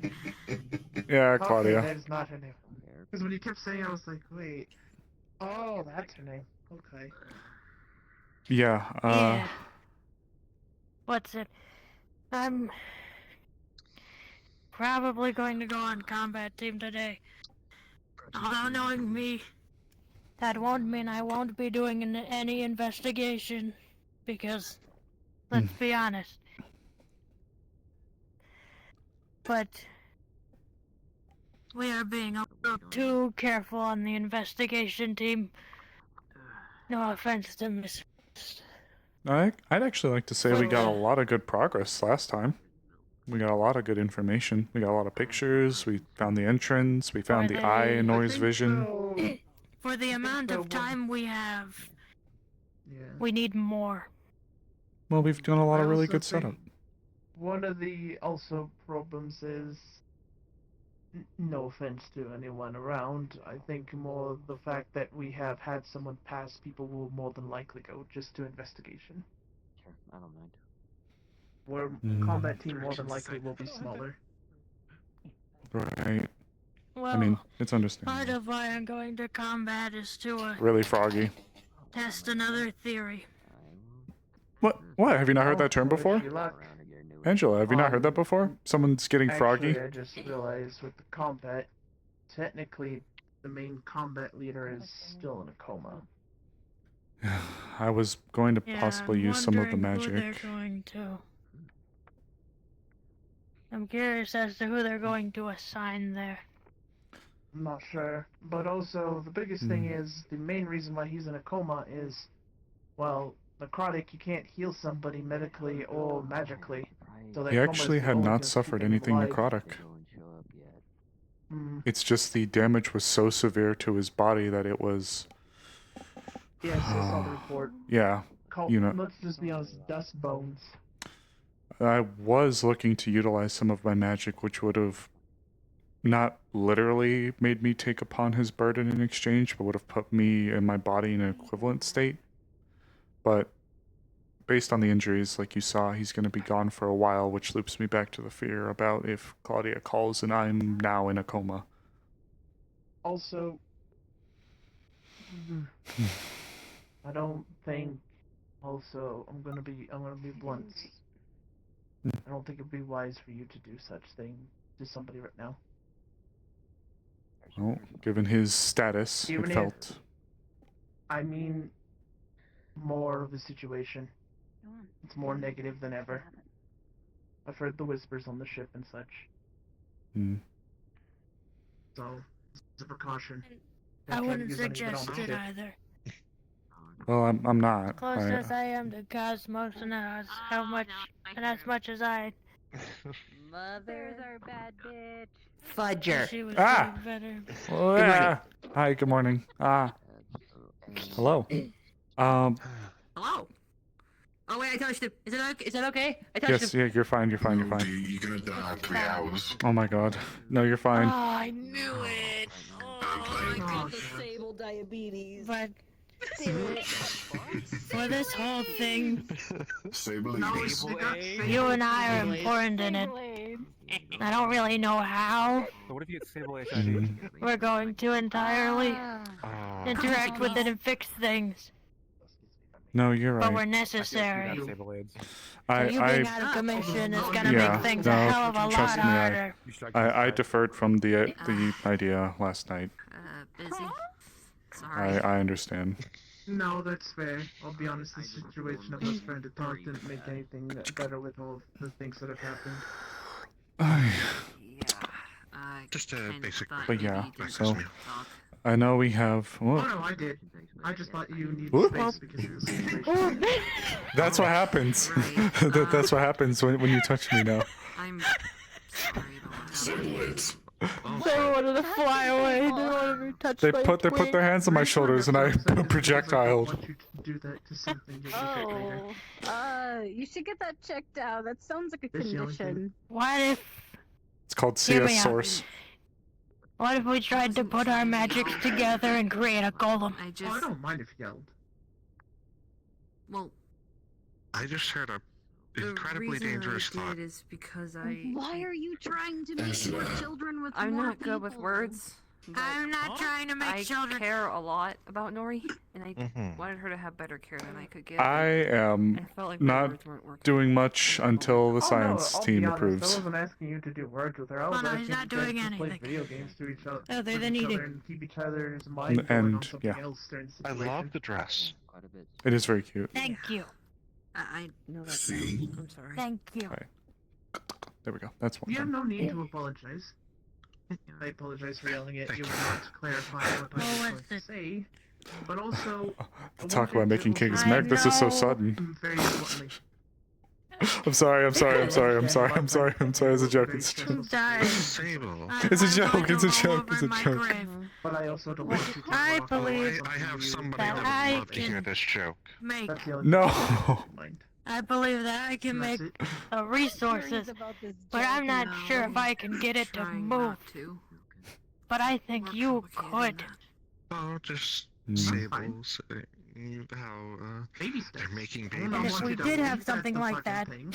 Yeah, Claudia. Okay, that is not her name. Because when you kept saying, I was like, wait. Oh, that's her name. Okay. Yeah. probably going to go on combat team today. Although knowing me, that won't mean I won't be doing any investigation, because, let's be honest. But we are being a little too careful on the investigation team. No offense to Miss. I'd actually like to say we got a lot of good progress last time. We got a lot of good information. We got a lot of pictures. We found the entrance. We found the eye noise vision. For the amount of time we have, Yeah. we need more. Well, we've done a lot I of really also good setup. think One of the also problems is, no offense to anyone around, I think more the fact that we have had someone pass, people will more than likely go just to investigation. Sure, I don't mind. Where combat team more than likely will be smaller. Right. Well, I mean, it's understandable. part of why I'm going to combat is to Really froggy. test another theory. What? What? Have you not heard that term Wish before? you luck. Angela, have you not heard that before? Someone's getting froggy? Actually, I just realized with the combat, technically the main combat leader is still in a coma. I was going to Yeah, possibly I'm use some of the wondering who magic. they're going to. I'm curious as to who they're going to assign there. I'm not sure. But also, the biggest thing is, the main reason why he's in a coma is, well, necrotic, you can't heal somebody medically or magically. So that He coma actually is the had only not thing suffered keeping him anything alive. necrotic. Mm. It's just the damage was so severe to his body that it was... Yes, I saw the report. Yeah, you know. Let's just be honest, dust bones. I was looking to utilize some of my magic, which would have not literally made me take upon his burden in exchange, but would have put me and my body in an equivalent state. But based on the injuries, like you saw, he's going to be gone for a while, which loops me back to the fear about if Claudia calls and I'm now in a coma. Also, I don't think. Also, I'm gonna be blunt. I don't think it'd be wise for you to do such thing to somebody right now. Well, given his status, Even it if- felt... I mean, more of the situation. It's more negative than ever. I've heard the whispers on the ship and such. So, it's a precaution. I Don't try to wouldn't use anything on suggest the it ship. either. Well, I'm not. Close as I am to Cosmos and as much as I... Mother. There's our bad bitch. Fudger. She was Ah! doing better. Well, Good morning. yeah. Hi, good morning. Hello. Hello. Oh wait, I touched it. Is it okay? I touched Yes, him. yeah, you're fine, you're fine, you're No, fine. dude, you're gonna die in 3 hours. Oh my god. No, you're Oh, fine. I knew it! I'm playing. Sable diabetes. But for this whole thing, Sable No, ladies. you got you and I are important in it. I don't really know how But what if you get Sable HIV? Mm. we're going to entirely Ah. interact with it and fix things, No, you're but we're right. necessary. You got Sable AIDS. So you being I out of commission is gonna Yeah, make things no, a hell of a lot trust me, harder. You should I deferred from the idea last night. Busy. Sorry. I understand. No, that's fair. I'll be honest, the situation of us trying to talk didn't make anything better with all the things that have happened. Just a basic. But yeah, breakfast so meal. I know we have. Oh Well, no, I did. I just thought you needed Whoop. space because of the situation. that's what happens. Right, That's what happens when you touch me now. I'm sorry about that. Sable ladies. They wanted to fly away. They wanted to be touched They by put their hands on my shoulders and I projectiled. I want you to do that to something you'll regret later. You should get that checked out. That sounds like a This young condition. What if? It's called Hear me CS out. Source. What if we tried to put our magics together and create a golem? I Oh, I just don't mind if you yelled. well, I just heard a the incredibly reason dangerous I thought. is because I Why are you trying to Yes, make more ma'am. children with I'm more not good with people? words. I'm not trying to make I children. care a lot about Nori, and I Mhm. wanted her to have better care than I could give. I am and I felt like my not words weren't working. doing much until the Oh, science no, I'll team be honest, approves. I wasn't asking you to do words with her. I was Oh, no, asking he's you not guys doing to play anything. video games to each other, Other with than each eating. other and keep each other's mind going And, on something yeah. else during the I situation. love the dress. It is very cute. Thank you. I know that. See? I'm sorry. Thank you. Alright. There we go. That's one You have thing. no need to apologize. I apologize for yelling at you and not clarifying what I was going to say. But also, I Talk wanted about to making also kings I Merrick. This is so know. sudden. very bluntly. I'm sorry. It's a joke. It's a joke. I'm sorry. Sable. It's a I'm joke, going to it's a roll joke, over it's a in my joke. grave. But I also don't What want you to I walk away believe with I have something somebody that that I would love to hear can- this joke. Make. That's the only No. thing I have in mind. I believe that I can That's make it. resources, but I'm not sure if I can get it to Trying move. not to. But I think More you complicated could. Oh, just Mm. fine. Sable saying how Baby steps. they're making I baby don't And if want we you to did have leave something the like fucking that, thing.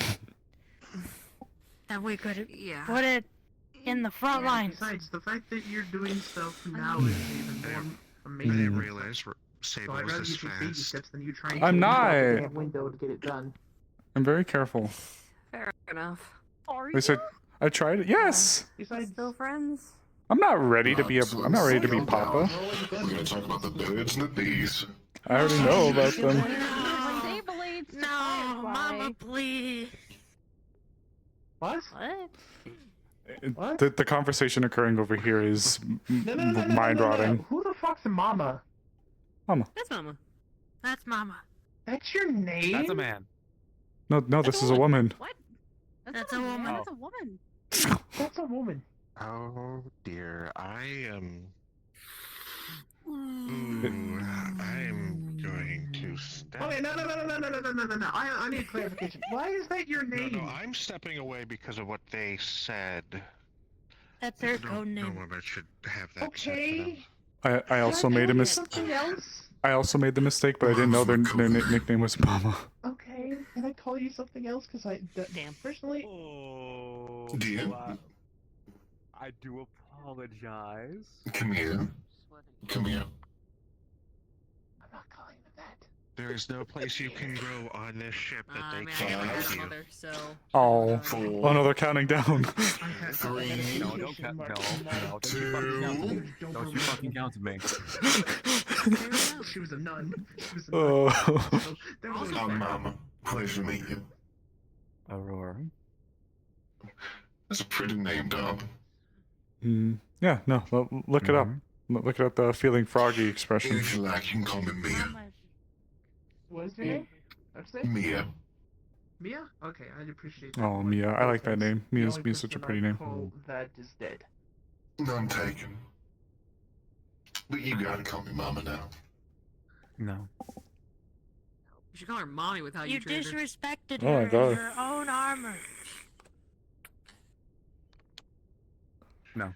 that we could Yeah. put it in the front Yeah, lines. besides, the fact that you're doing stuff now is even more I amazing. didn't realize So Sable I'd was rather this you take baby fast. steps than you trying I'm to not. leave out the window to get it done. I'm very careful. Fair enough. Are I said I tried it. Yes. Besides, Still friends? I'm not ready to be I'm not ready to be Papa. We're gonna talk about the birds and the bees. I already know about them. Sable eats No, Mama, please. what? What? What? The conversation occurring over here is mind rotting. Who the fuck's Mama? That's Mama. That's Mama. That's your name? That's a man. No, this is a woman. What? That's not a woman. That's a woman. That's a woman. Oh dear, I am. Ooh, I'm going to step. Okay, no. I need clarification. Why is that your No, name? I'm stepping away because of what they said. That's her I code don't know name. whether I should have that said to them. Okay. I also made a Can I tell you mistake. something else? I also made the mistake, but I didn't know their nickname was Mama. Okay. Can I call you something else? Because Damn. personally, Oh, Dear. I do apologize. Come here. Come here. I'm not calling them that. There is no place you can grow on this ship that I they mean, I can't never had have a you. mother, so. Oh. Four. Oh no, they're counting down. I had Three. No, don't count. No, don't you fucking count to me. Don't you fucking count to me. She was a nun. She was a nun. Oh. So, that was I'm Mama. Pleasure to meet you. Aurora. That's a pretty name, dog. Yeah, no, look it up. Look at the feeling froggy expression. If you like, you can call me Mia. What is your name? What's your name? Mia. Mia? Okay, I'd appreciate that. Oh, more. Mia, I like that Because name. the Mia's only such a person pretty I name. call that is dead. None taken. But you gotta call me Mama now. No. You should call her Mommy with how you You treated her. disrespected Oh my her God. in your own armor. No.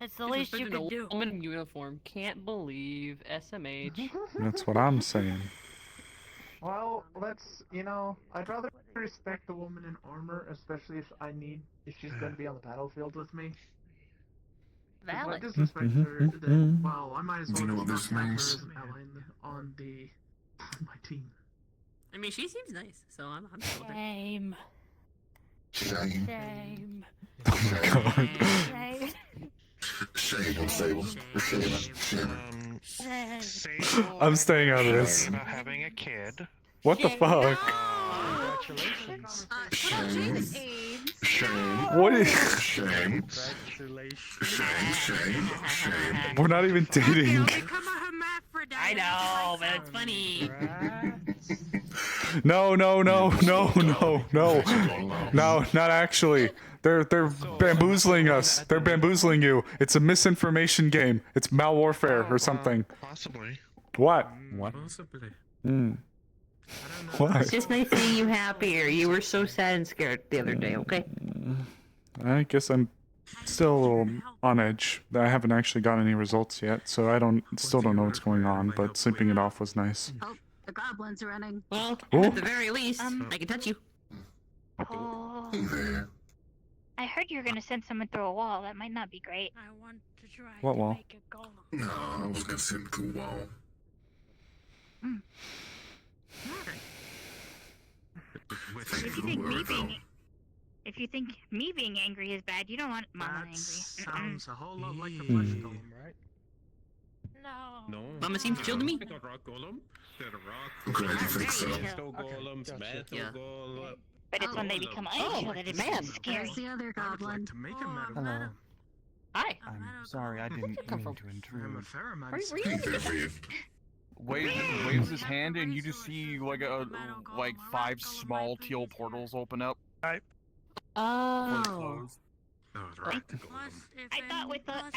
It's the least you Disrespecting could do. a woman in uniform. Can't believe SMH. That's what I'm saying. Well, I'd rather respect a woman in armor, especially if she's going to be on the battlefield with me. If I Valid. disrespect her, then, well, I might as well You know what just this not have her means? as an ally on my team. I mean, she seems nice, so I'm cool with her. Shame. Shame. Shame. Oh my God. Shame. Shame on Sable. Shame. Shame. Sable, I'm staying out of sorry this. About having a kid. What the Shame. fuck? Congratulations. Shame. AIDS. Shame. What is? Shame. Shame. We're not even dating. I'll become a hermaphrodite. I know, but it's funny. No, not actually. They're bamboozling us. They're bamboozling you. It's a misinformation game. It's malwarfare or something. Possibly. What? What? Possibly. What? It's just nice seeing you happier. You were so sad and scared the other day, okay? I guess I'm still a little on edge. I haven't actually got any results yet, so still don't know what's going on, but sleeping it off was nice. Oh, the goblins are running. Well, Ooh. at the very least, I can touch you. Oh. Hey there. I heard you were gonna send someone through a wall. That might not be great. I want to try What to wall? make a golem. No, I was gonna send him through a wall. If you think me being angry is bad, you don't want Mama angry. Sounds a whole lot like the flesh golem, right? No. Mama seems chill to me. The rock golem. The rock. I'm glad you think so. Crystal golems, metal Yeah. golem. But it's when they become ice that it's man. scary. There's the other goblin. To make a metal Hello. golem. Hi. I'm sorry, I didn't come mean from? to I'm a intrude. fair amount Where- of where you- David. Waves his hand, and you just see like like 5 small teal portals open up. Oh. Close. Oh, the rock golem. I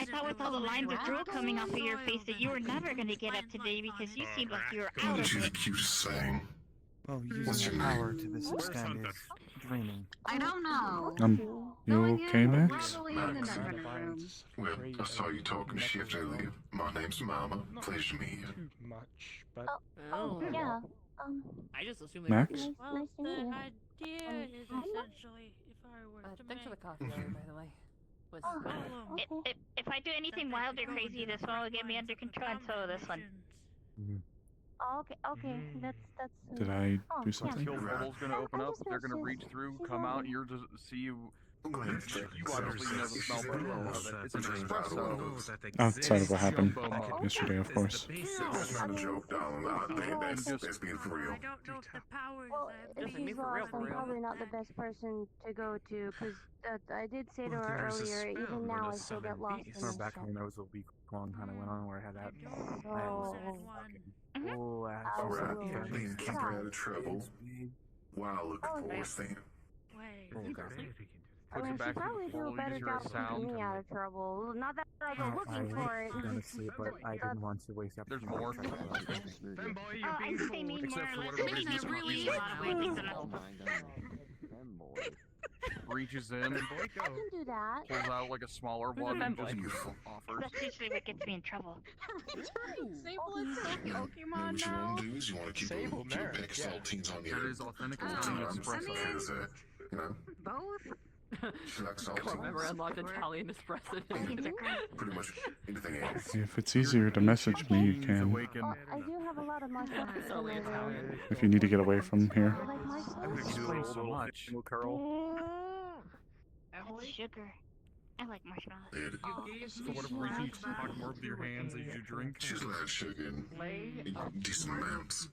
thought with all the lines of drool coming off of your face that you were never gonna get up today because you seemed like you were out What of is you the it. cutest thing? Oh, What's using your power name? to this extent is dreaming. I don't know. You okay, Max? Probably in another room. Well, I saw you talking shit earlier. My name's Mama. Pleasure to meet you. Too much, but Oh, yeah. I just assumed Max? Nice, Well, nice to the meet you. idea is essentially, if I were to Thanks for the make coffee, Larry, by the way. Was Oh, golem, okay. If I do anything wild or crazy, this one will get me under control, and so will this one. Oh, okay, that's. Did I Oh, do yeah. something? Teal portal's gonna open up. They're gonna reach through, come out. You're just see you. I'm glad you You obviously know the smell very well of it. It's an espresso. Outside of what happened Jumbo yesterday, of course. That's not a joke, darling. That's being for real. I don't know if the powers Well, I have if she's lost, I'm probably not the best person to go to, because I did say to Well, her there's a earlier, spell even that now a I still get lost in beast. So this back shit. when I was a week long kind of went on where I had that. So, Oh, I that's was a Alright, little being keep her out of trouble. While looking Oh, for yeah. us then. Wait. I mean, she probably do a better job of keeping me out of trouble. Not that I go looking for it. I was gonna sleep, but I didn't want to waste up. There's more. Femboy, Oh, you're I being think they mean fooled. more Except or for less. whatever They reason mean it's really a lot of weird things than Oh us. my god. Reaches in, Femboy, I go. can do that. pulls out like a smaller one, and just offers. That's usually what gets me in trouble. Sable is so Now, Pokemon what you now. want to do is you want to keep Sable a marriage, pack of yeah. saltines on the That is authentic full Italian time. espresso. As a, you know, Both? she likes Remember saltines. unlocked Italian espresso. Pretty much anything else. If it's easier to message me, you can. Well, I do have a lot of marshmallows in Solely my room. Italian. If you need to get away from here. You like marshmallows? Explain so much. That's sugar. I like marshmallows. For whatever reason, you talk more with your hands as you drink. She's allowed sugar in decent amounts.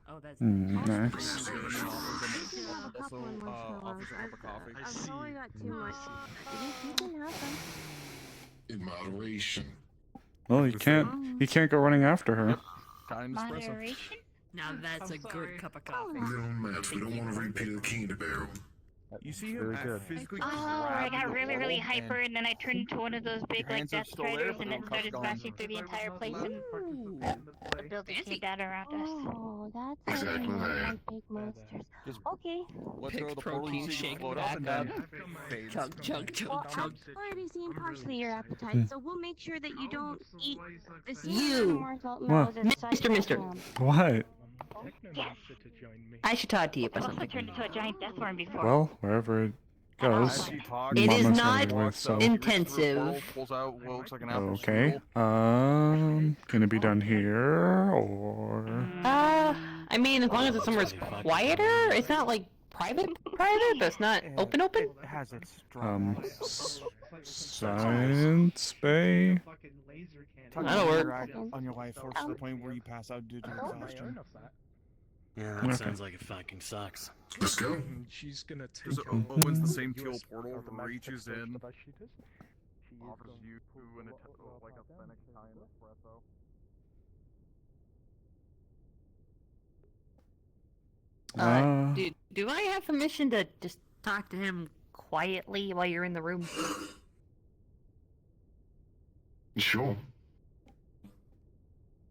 Oh, that's Nice. I do have a couple of marshmallows. offers a cup of coffee. I've only got too much. You can have them. In moderation. Well, he can't go running after her. Time espresso. Moderation? Now that's a good cup of coffee. Little Matt, we don't want to repeat of the candy barrel. You see Very good. physically Oh, I grab got the really, really bottle hyper, and then I turned into one of those big, like, hands are death still there, striders, but and the then cup's started gone. smashing through the entire place, and the building came down around us. Oh, that's Exactly why I right. like big monsters. Just Okay. let Pick go of the portal, protein you see shake it float up, back and up. then fades. Chug, chug, Well, chug, chug. I've already seen partially your appetite, so we'll make sure that you don't eat the You. marshmallows inside Mister. What? Yes. to join me. I should talk to you I've about also something. turned into a giant death worm before. Well, wherever it goes. It is Mama's not gonna be with, so. intensive. Pulls out what looks like an apple Okay. strudel. Can it be done here or? I mean, as long as it's somewhere quieter, it's not like private, but it's not open. It has its drawbacks. Science Bay. That'll work. On your life force to the point where you pass out due to exhaustion. Yeah, Okay. sounds like it fucking sucks. Let's go. She's gonna take Just opens the same teal portal, reaches in, offers you like authentic Italian espresso. Do I have permission to just talk to him quietly while you're in the room? Sure.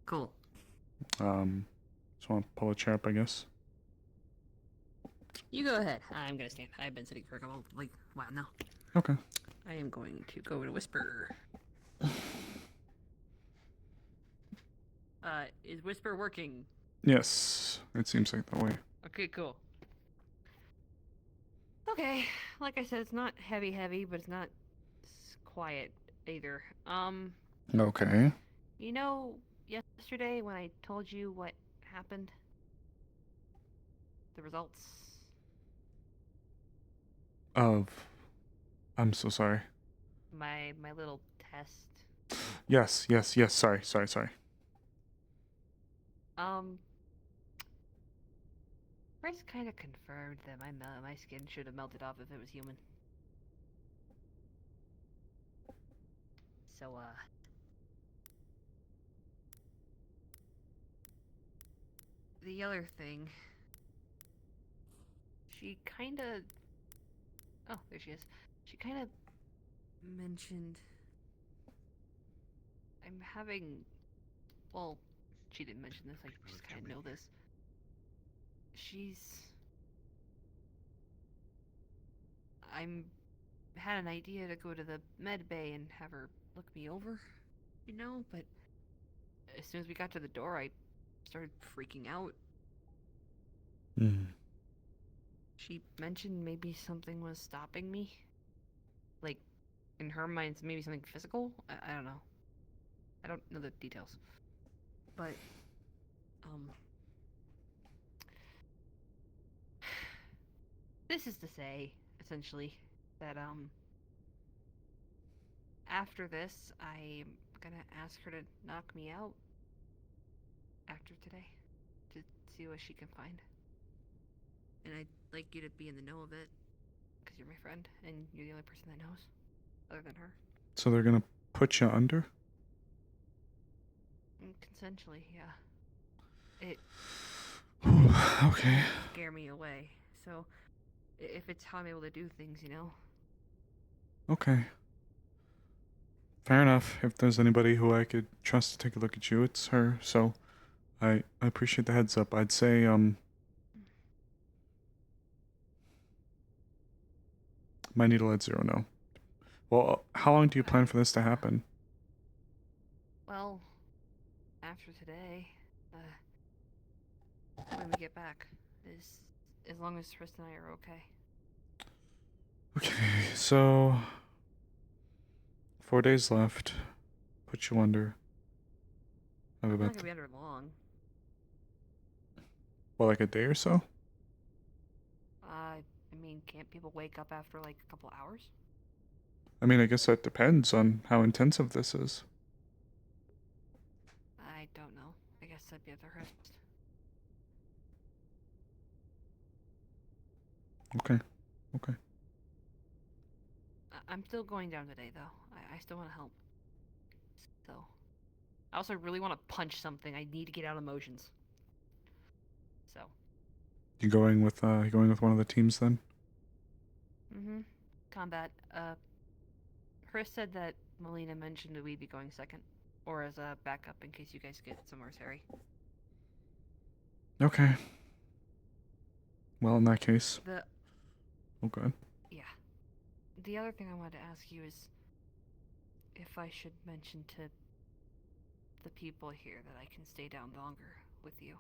Cool. Just want to pull a chair up, I guess. You go ahead. I'm gonna stand. I've been sitting for a couple, while now. Okay. I am going to go to Whisper. Is Whisper working? Yes, it seems like that way. Okay, cool. Okay, like I said, it's not heavy, but it's not quiet either. Okay. You know, yesterday when I told you what happened? The results? Of... I'm so sorry. My little test. Yes. Sorry. Chris kind of confirmed that my skin should have melted off if it was human. So, the other thing, she kind of... Oh, there she is. She kind of mentioned... I'm having... Well, she didn't mention this, I just kind of know this. I'm had an idea to go to the med bay and have her look me over, you know, but as soon as we got to the door, I started freaking out. She mentioned maybe something was stopping me. Like, in her mind, maybe something physical? I don't know. I don't know the details. But, this is to say, essentially, that, after this, I'm gonna ask her to knock me out after today to see what she can find. And I'd like you to be in the know of it, because you're my friend, and you're the only person that knows, other than her. So they're gonna put you under? Consensually, yeah. It... Okay. Scare me away, so if it's how I'm able to do things, you know? Okay. Fair enough. If there's anybody who I could trust to take a look at you, it's her, so I appreciate the heads up. I'd say, my needle at 0 no. Well, how long do you plan for this to happen? Well, after today, when we get back, as long as Tristan and I are okay. Okay, so 4 days left. Put you under. I'm not gonna be under long. Well, like a day or so? I mean, can't people wake up after like a couple hours? I mean, I guess that depends on how intensive this is. I don't know. I guess I'd be at the rest. Okay. I'm still going down today, though. I still want to help. So, I also really want to punch something. I need to get out emotions. So. You going with one of the teams then? Combat. Chris said that Melina mentioned that we'd be going second, or as a backup in case you guys get somewhere hairy. Okay. Well, in that case. Oh, good. Yeah. The other thing I wanted to ask you is if I should mention to the people here that I can stay down longer with you.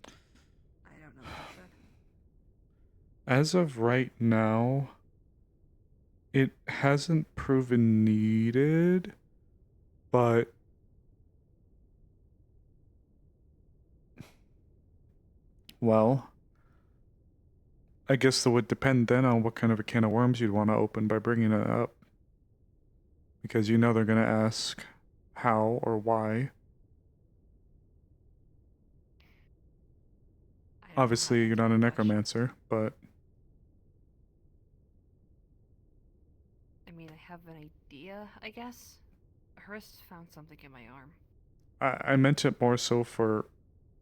I don't know what you said. As of right now, it hasn't proven needed, but well, I guess that would depend then on what kind of a can of worms you'd want to open by bringing it up. Because you know they're going to ask how or why. Obviously, you're not a necromancer, but... I mean, I have an idea, I guess. Hurst found something in my arm. I meant it more so for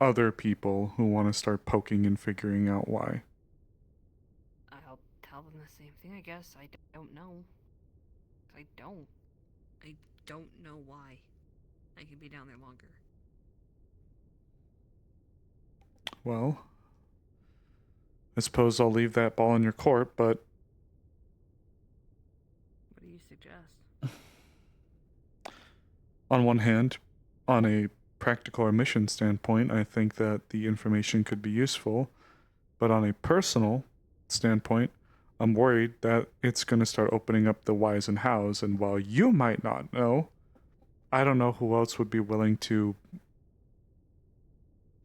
other people who want to start poking and figuring out why. I'll tell them the same thing, I guess. I don't know. I don't know why I can be down there longer. Well, I suppose I'll leave that ball in your court, but... What do you suggest? On one hand, on a practical or mission standpoint, I think that the information could be useful. But on a personal standpoint, I'm worried that it's going to start opening up the whys and hows, and while you might not know, I don't know who else would be willing to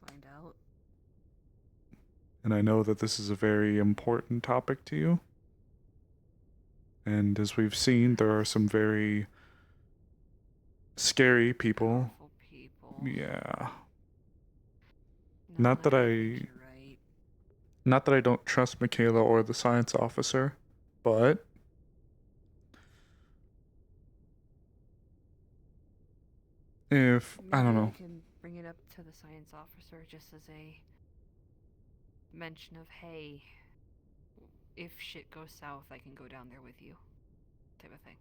Find out. and I know that this is a very important topic to you. And as we've seen, there are some very scary people. Powerful people. Yeah. No, Not that I I think you're right. not that I don't trust Michaela or the science officer, but if I don't Maybe know. I can bring it up to the science officer just as a mention of, hey, if shit goes south, I can go down there with you, type of thing.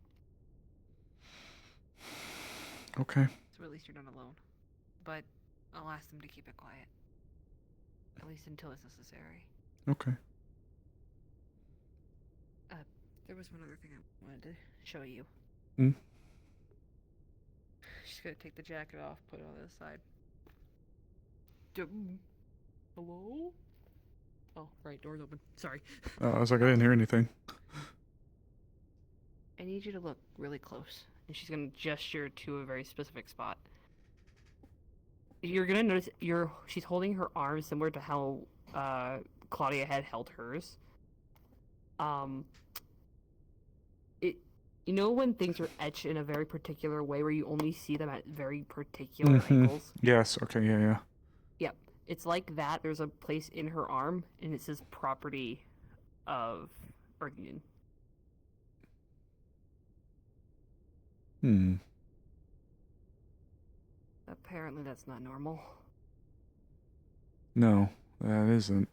Okay. So at least you're not alone. But I'll ask them to keep it quiet. At least until it's necessary. Okay. There was one other thing I wanted to show you. Hmm? She's gonna take the jacket off, put it on the side. Hello? Oh, right, door's open. Sorry. I was like, I didn't hear anything. I need you to look really close. And she's gonna gesture to a very specific spot. You're gonna notice she's holding her arm similar to how Claudia had held hers. You know when things are etched in a very particular way where you only see them at very particular angles? Yes, okay, yeah. Yep. It's like that. There's a place in her arm, and it says property of Union. Apparently that's not normal. No, that isn't.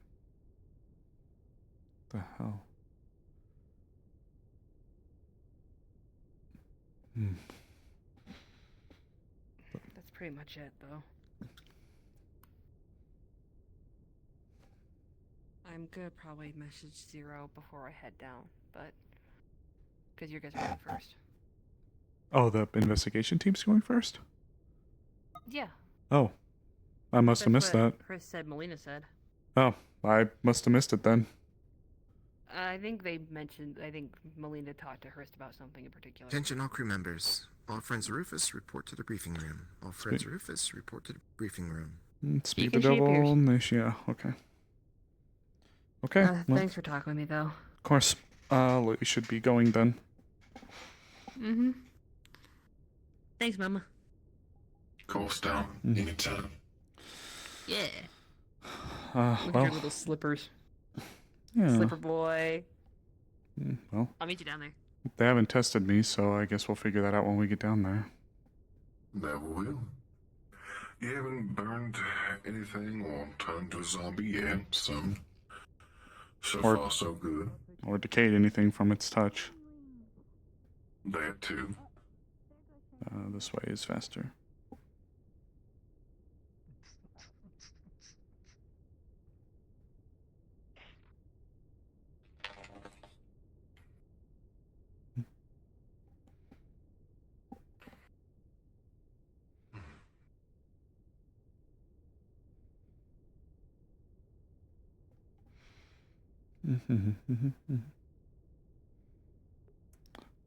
The hell? That's pretty much it, though. I'm gonna probably message Zero before I head down, but because you guys are going first. Oh, the investigation team's going first? Yeah. Oh. I must have missed that. Chris said Melina said. Oh, I must have missed it then. I think Melina talked to Hurst about something in particular. Attention all crew members. All friends of Rufus, report to the briefing room. All friends of Rufus, report to the briefing room. Speak the devil. Yeah, okay. Okay. Thanks for talking with me, though. Of course. We should be going then. Mm-hmm. Thanks, Mama. Course down. Anytime. Yeah. Look Well. at your little slippers. Yeah. Slipper boy. Well. I'll meet you down there. They haven't tested me, so I guess we'll figure that out when we get down there. Never will. You haven't burned anything or turned to a zombie yet, so far so good. Or decayed anything from its touch. That too. This way is faster.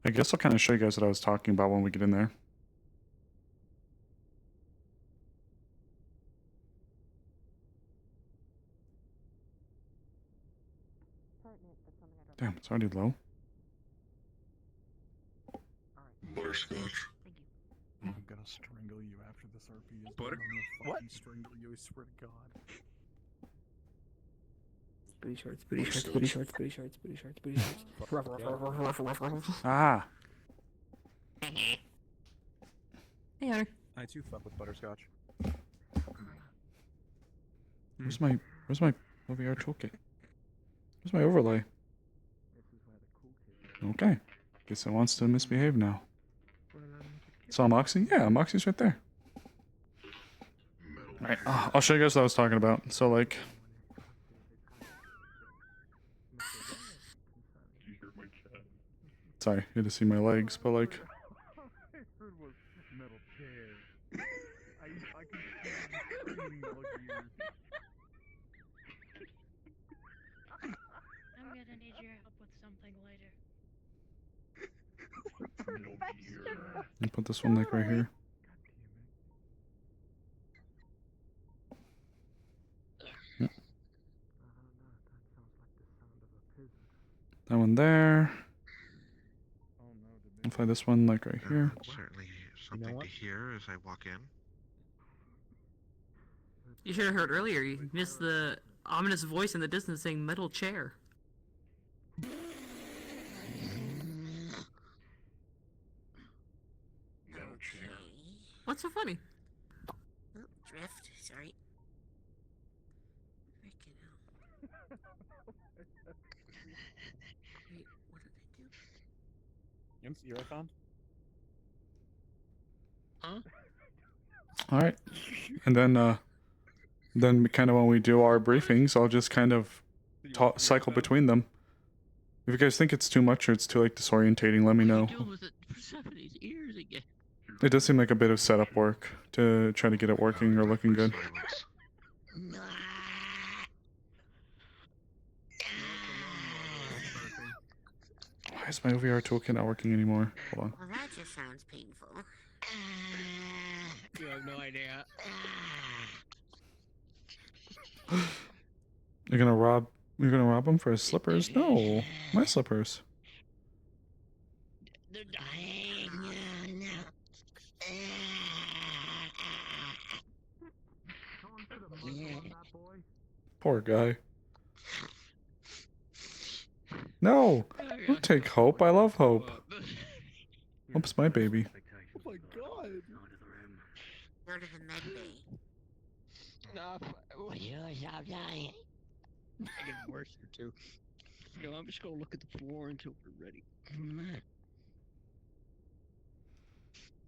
I guess I'll kind of show you guys what I was talking about when we get in there. Damn, it's already low. Butterscotch. I'm gonna strangle you after this RP is Butter? done. I'm gonna What? fucking strangle you, I swear to God. Booty shorts, booty shorts, booty shorts, booty shorts, booty shorts, booty shorts. Ruff, ruff, ruff, ruff, ruff, ruff, ruff. Ah. Hey, Hunter. I too fuck with butterscotch. Where's my OVR toolkit? Where's my overlay? Okay. Guess it wants to misbehave now. Saw Moxie? Yeah, Moxie's right there. Alright, I'll show you guys what I was talking about. So, like... Sorry, you had to see my legs, but like... something later. And put this one like right here. Yep. That one there. I'll find this one like right here. Certainly something to hear as I walk in. You should have heard earlier. You missed the ominous voice in the distance saying "metal chair." What's so funny? Oh, drift. Sorry. Freaking hell. Wait, what did I do? You're found? Huh? All right, and then kind of when we do our briefings, I'll just kind of cycle between them. If you guys think it's too much or it's too like disorientating, let me know. What are you doing with Persephone's ears again? It does seem like a bit of setup work to try to get it working or looking good. Why is my OVR toolkit not working anymore? Hold on. Well, that just sounds painful. You have no idea. You're gonna rob him for his slippers? No, my slippers. They're dying. No. Poor guy. No, don't take Hope. I love Hope. Hope's my baby. Oh my god! Go to the med bay. No, You'll stop dying. I get worse or two. No, I'm just gonna look at the floor until we're ready.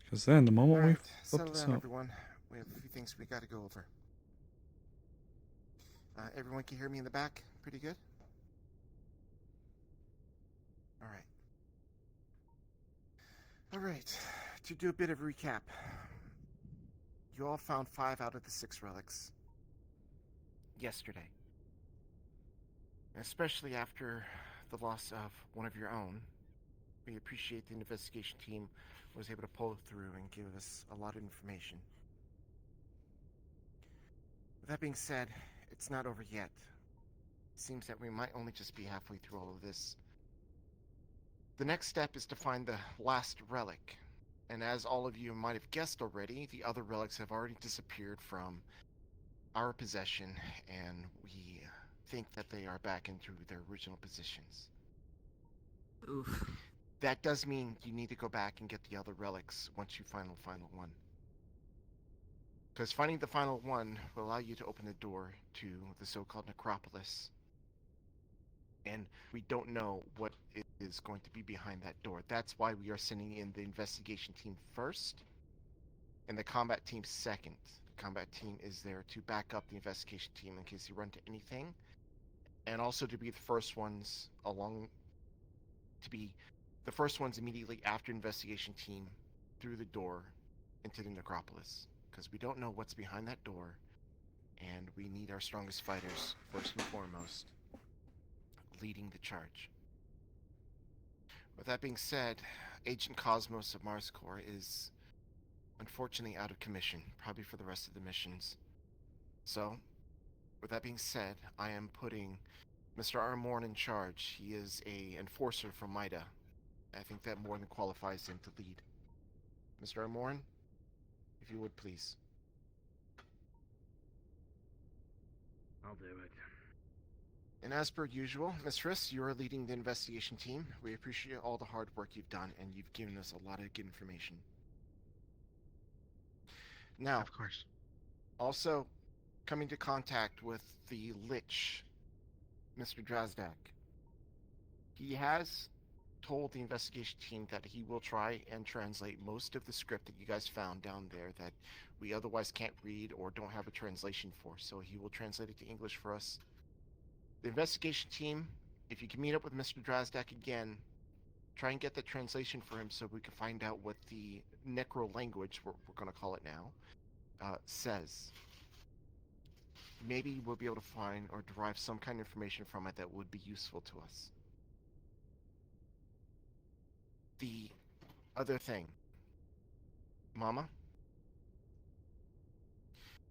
Because then the moment we Alright, flip settle this down, up. everyone. We have a few things we gotta go over. Everyone can hear me in the back? Pretty good? Alright. Alright, to do a bit of a recap. You all found 5 out of the 6 relics yesterday. Especially after the loss of one of your own. We appreciate the investigation team was able to pull through and give us a lot of information. With that being said, it's not over yet. It seems that we might only just be halfway through all of this. The next step is to find the last relic. And as all of you might have guessed already, the other relics have already disappeared from our possession, and we think that they are back into their original positions. Oof. That does mean you need to go back and get the other relics once you find the final one. Because finding the final one will allow you to open the door to the so-called necropolis. And we don't know what is going to be behind that door. That's why we are sending in the investigation team first, and the combat team second. The combat team is there to back up the investigation team in case you run into anything, and also to be the first ones immediately after investigation team through the door into the necropolis. Because we don't know what's behind that door, and we need our strongest fighters, first and foremost, leading the charge. With that being said, Agent Cosmos of Mars Corps is unfortunately out of commission, probably for the rest of the missions. So, with that being said, I am putting Mr. Armorn in charge. He is an enforcer from MIDA. I think that more than qualifies him to lead. Mr. Armorn, if you would please. I'll do it. And as per usual, Mistress, you are leading the investigation team. We appreciate all the hard work you've done, and you've given us a lot of good information. Now, Of course. also coming to contact with the Lich, Mr. Drazdak. He has told the investigation team that he will try and translate most of the script that you guys found down there that we otherwise can't read or don't have a translation for, so he will translate it to English for us. The investigation team, if you can meet up with Mr. Drazdak again, try and get the translation for him so we can find out what the necro language, we're going to call it now, says. Maybe we'll be able to find or derive some kind of information from it that would be useful to us. other thing. Mama?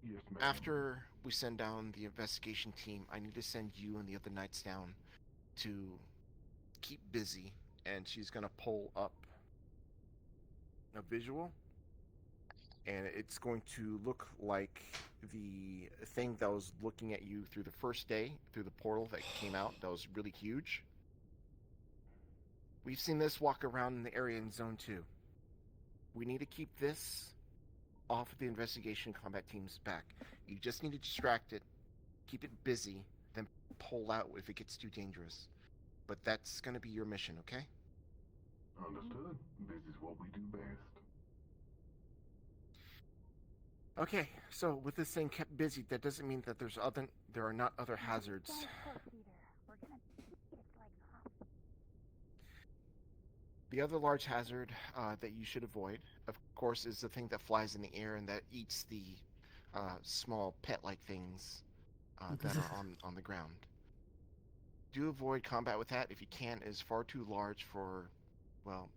Yes, ma'am. After we send down the investigation team, I need to send you and the other knights down to keep busy, and she's gonna pull up a visual, and it's going to look like the thing that was looking at you through the first day, through the portal that came out, that was really huge. We've seen this walk around in the area in Zone 2. We need to keep this off of the investigation combat team's back. You just need to distract it, keep it busy, then pull out if it gets too dangerous. But that's going to be your mission, okay? Understood. This is what we do best. Okay, so with this thing kept busy, that doesn't mean that there are not other hazards. The other large hazard that you should avoid, of course, is the thing that flies in the air and that eats the small pet-like things that are on the ground. Do avoid combat with that if you can. It is far too large for, well,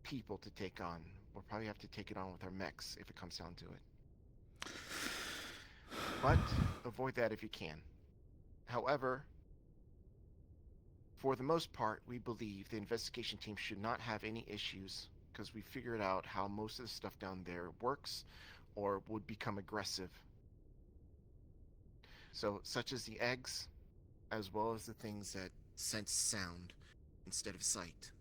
people to take on. We'll probably have to take it on with our mechs if it comes down to it. But avoid that if you can. However, for the most part, we believe the investigation team should not have any issues because we figured out how most of the stuff down there works or would become aggressive. So, such as the eggs, as well as the things that sense sound instead of sight.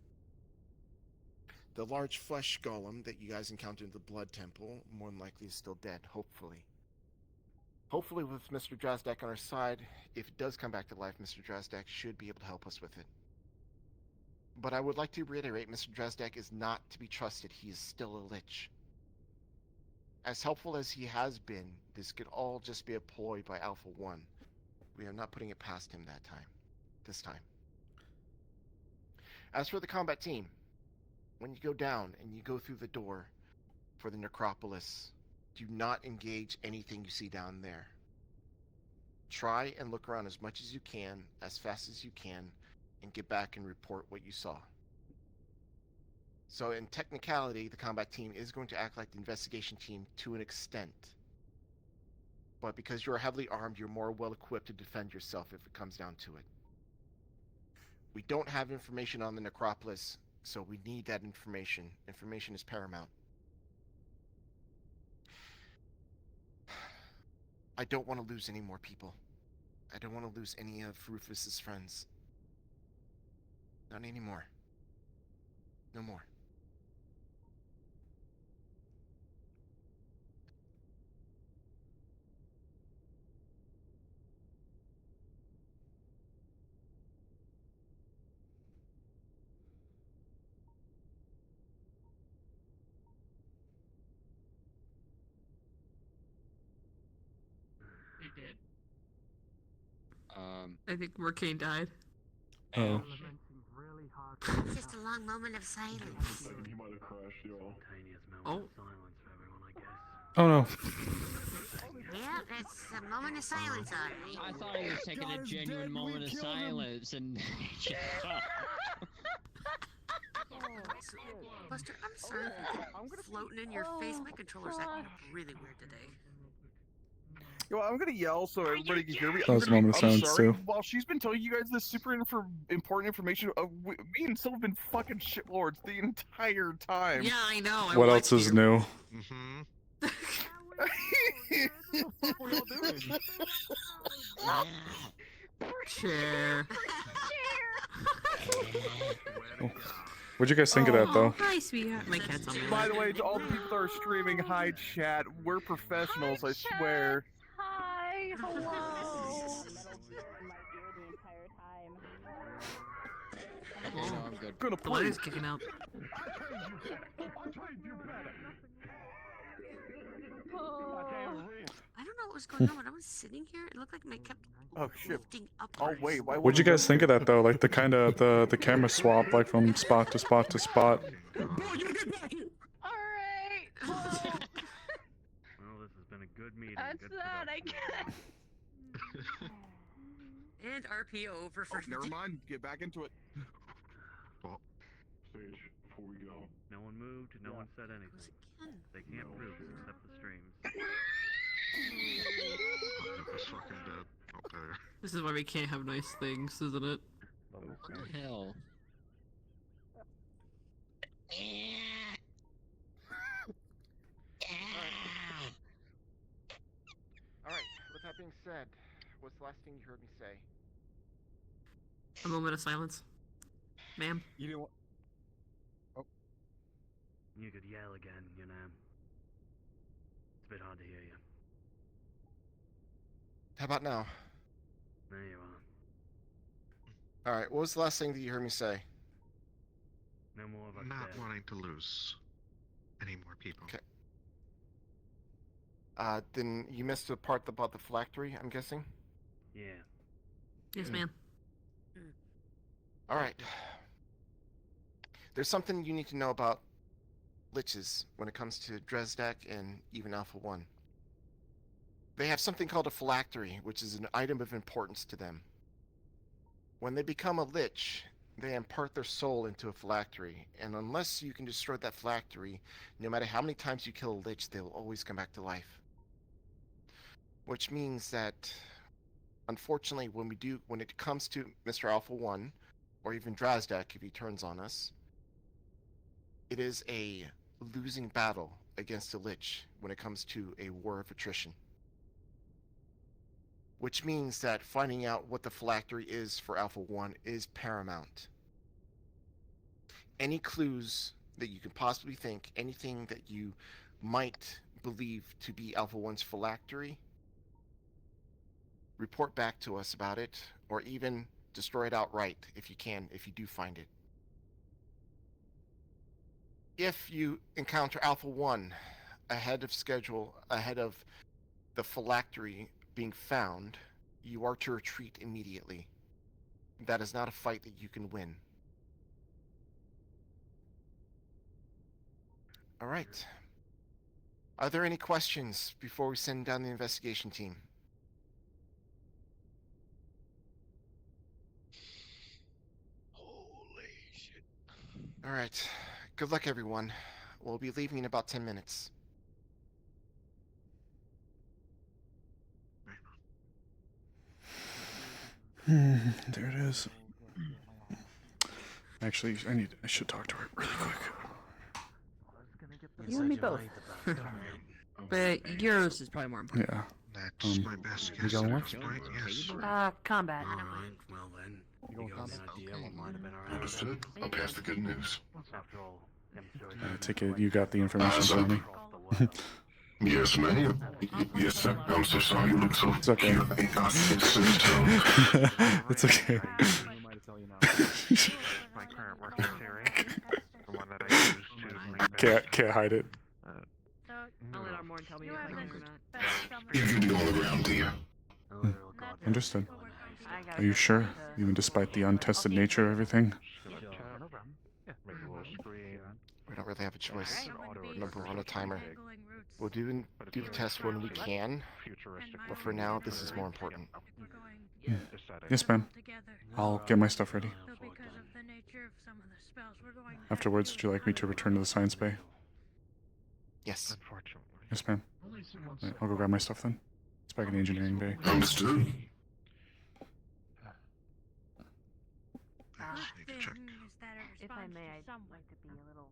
The large flesh golem that you guys encountered in the blood temple, more than likely is still dead, hopefully. Hopefully with Mr. Drasdak on our side, if it does come back to life, Mr. Drasdak should be able to help us with it. But I would like to reiterate, Mr. Drasdak is not to be trusted. He is still a lich. As helpful as he has been, this could all just be a ploy by Alpha 1. We are not putting it past him this time. As for the combat team, when you go down and you go through the door for the necropolis, do not engage anything you see down there. Try and look around as much as you can, as fast as you can, and get back and report what you saw. So in technicality, the combat team is going to act like the investigation team to an extent. But because you're heavily armed, you're more well equipped to defend yourself if it comes down to it. We don't have information on the necropolis, so we need that information. Information is paramount. I don't want to lose any more people. I don't want to lose any of Rufus's friends. Not anymore. No more. It did. I think Mercane died. Oh. It's just a long moment of silence. He might have crashed, y'all. Oh. Silence for everyone, I guess. Oh no. Yeah, that's a moment of silence, alright. I thought he was taking a genuine moment of silence and shut up. Buster, I'm sorry for floating in your face. My controller's acting really weird today. Yo, I'm gonna yell so everybody can hear me. That was a moment of silence, sorry. too. While she's been telling you guys this super important information, me and Syl have been fucking shitlords the entire time. Yeah, I know. What else is new? Mm-hmm. What are y'all doing? Chair. What'd you guys think of that, though? Hi, sweetheart. My cat's on me. By the way, to all the people that are streaming, hi chat. We're professionals, I swear. Hi, hello. No, I'm good. Gonna The play. light is kicking out. I don't know what was going on when I was sitting here. It looked like my kept Oh shit. lifting up. Oh wait, why? What'd you guys think of that, though? Like the kind of the camera swap, like from spot to spot to spot. Alright. Well, this has been a good meeting. That's good that, I guess. And RPO over for. Never mind. Get back into it. Sage, before we go. No one one moved, no one said anything. They can't prove it except the streams. It's fucking dead. Okay. This is why we can't have nice things, isn't it? What the hell? Alright, with that being said, what's the last thing you heard me say? A moment of silence. Ma'am? You didn't want... You could yell again, you know. It's a bit hard to hear you. How about now? There you are. Alright, what was the last thing that you heard me say? No more of us Not dead. wanting to lose any more people. Okay. Then you missed the part about the phylactery, I'm guessing? Yeah. Yes, ma'am. Alright. There's something you need to know about liches when it comes to Dresdak and even Alpha 1. They have something called a phylactery, which is an item of importance to them. When they become a lich, they impart their soul into a phylactery, and unless you can destroy that phylactery, no matter how many times you kill a lich, they will always come back to life. Which means that, unfortunately, when it comes to Mr. Alpha 1, or even Drazdak if he turns on us, it is a losing battle against a lich when it comes to a war of attrition. Which means that finding out what the phylactery is for Alpha 1 is paramount. Any clues that you can possibly think, anything that you might believe to be Alpha 1's phylactery, report back to us about it, or even destroy it outright if you can, if you do find it. If you encounter Alpha 1 ahead of schedule, ahead of the phylactery being found, you are to retreat immediately. That is not a fight that you can win. Alright. Are there any questions before we send down the investigation team? Holy shit. Alright. Good luck, everyone. We'll be leaving in about 10 minutes. There it is. Actually, I should talk to her really quick. You and me both. But yours is probably more important. Yeah. That's my best you guess going at with? this point, yes. Combat. Alright, well then. You got an idea what might have been our Understood. I'll pass the good news. After all, I take it you got the information for me. Yes, ma'am. Yes, sir. I'm so sorry you look so It's okay. cute. It's okay. My current working theory, the one that I use to link Can't hide it. I'll let Armorn tell me if I can or not. You can go around here. Understood. Are you sure? Even despite the untested nature of everything? We don't really have a choice. Remember, we're on a timer. We'll do the test when we can, but for now, this is more important. Yes, ma'am. I'll get my stuff ready. Afterwards, would you like me to return to the science bay? Yes. Yes, ma'am. Right, I'll go grab my stuff then. It's back in the engineering bay. Understood. If I may, I'd like to be a little.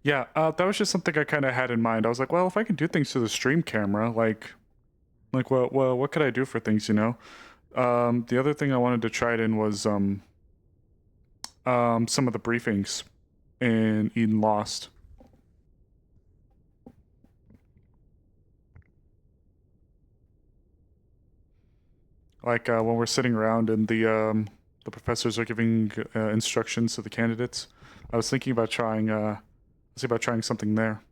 Yeah, that was just something I kind of had in mind. I was like, well, if I can do things to the stream camera, like what could I do for things, you know? The other thing I wanted to try it in was some of the briefings in Eden Lost. Like when we're sitting around and the professors are giving instructions to the candidates. I was thinking about trying something there.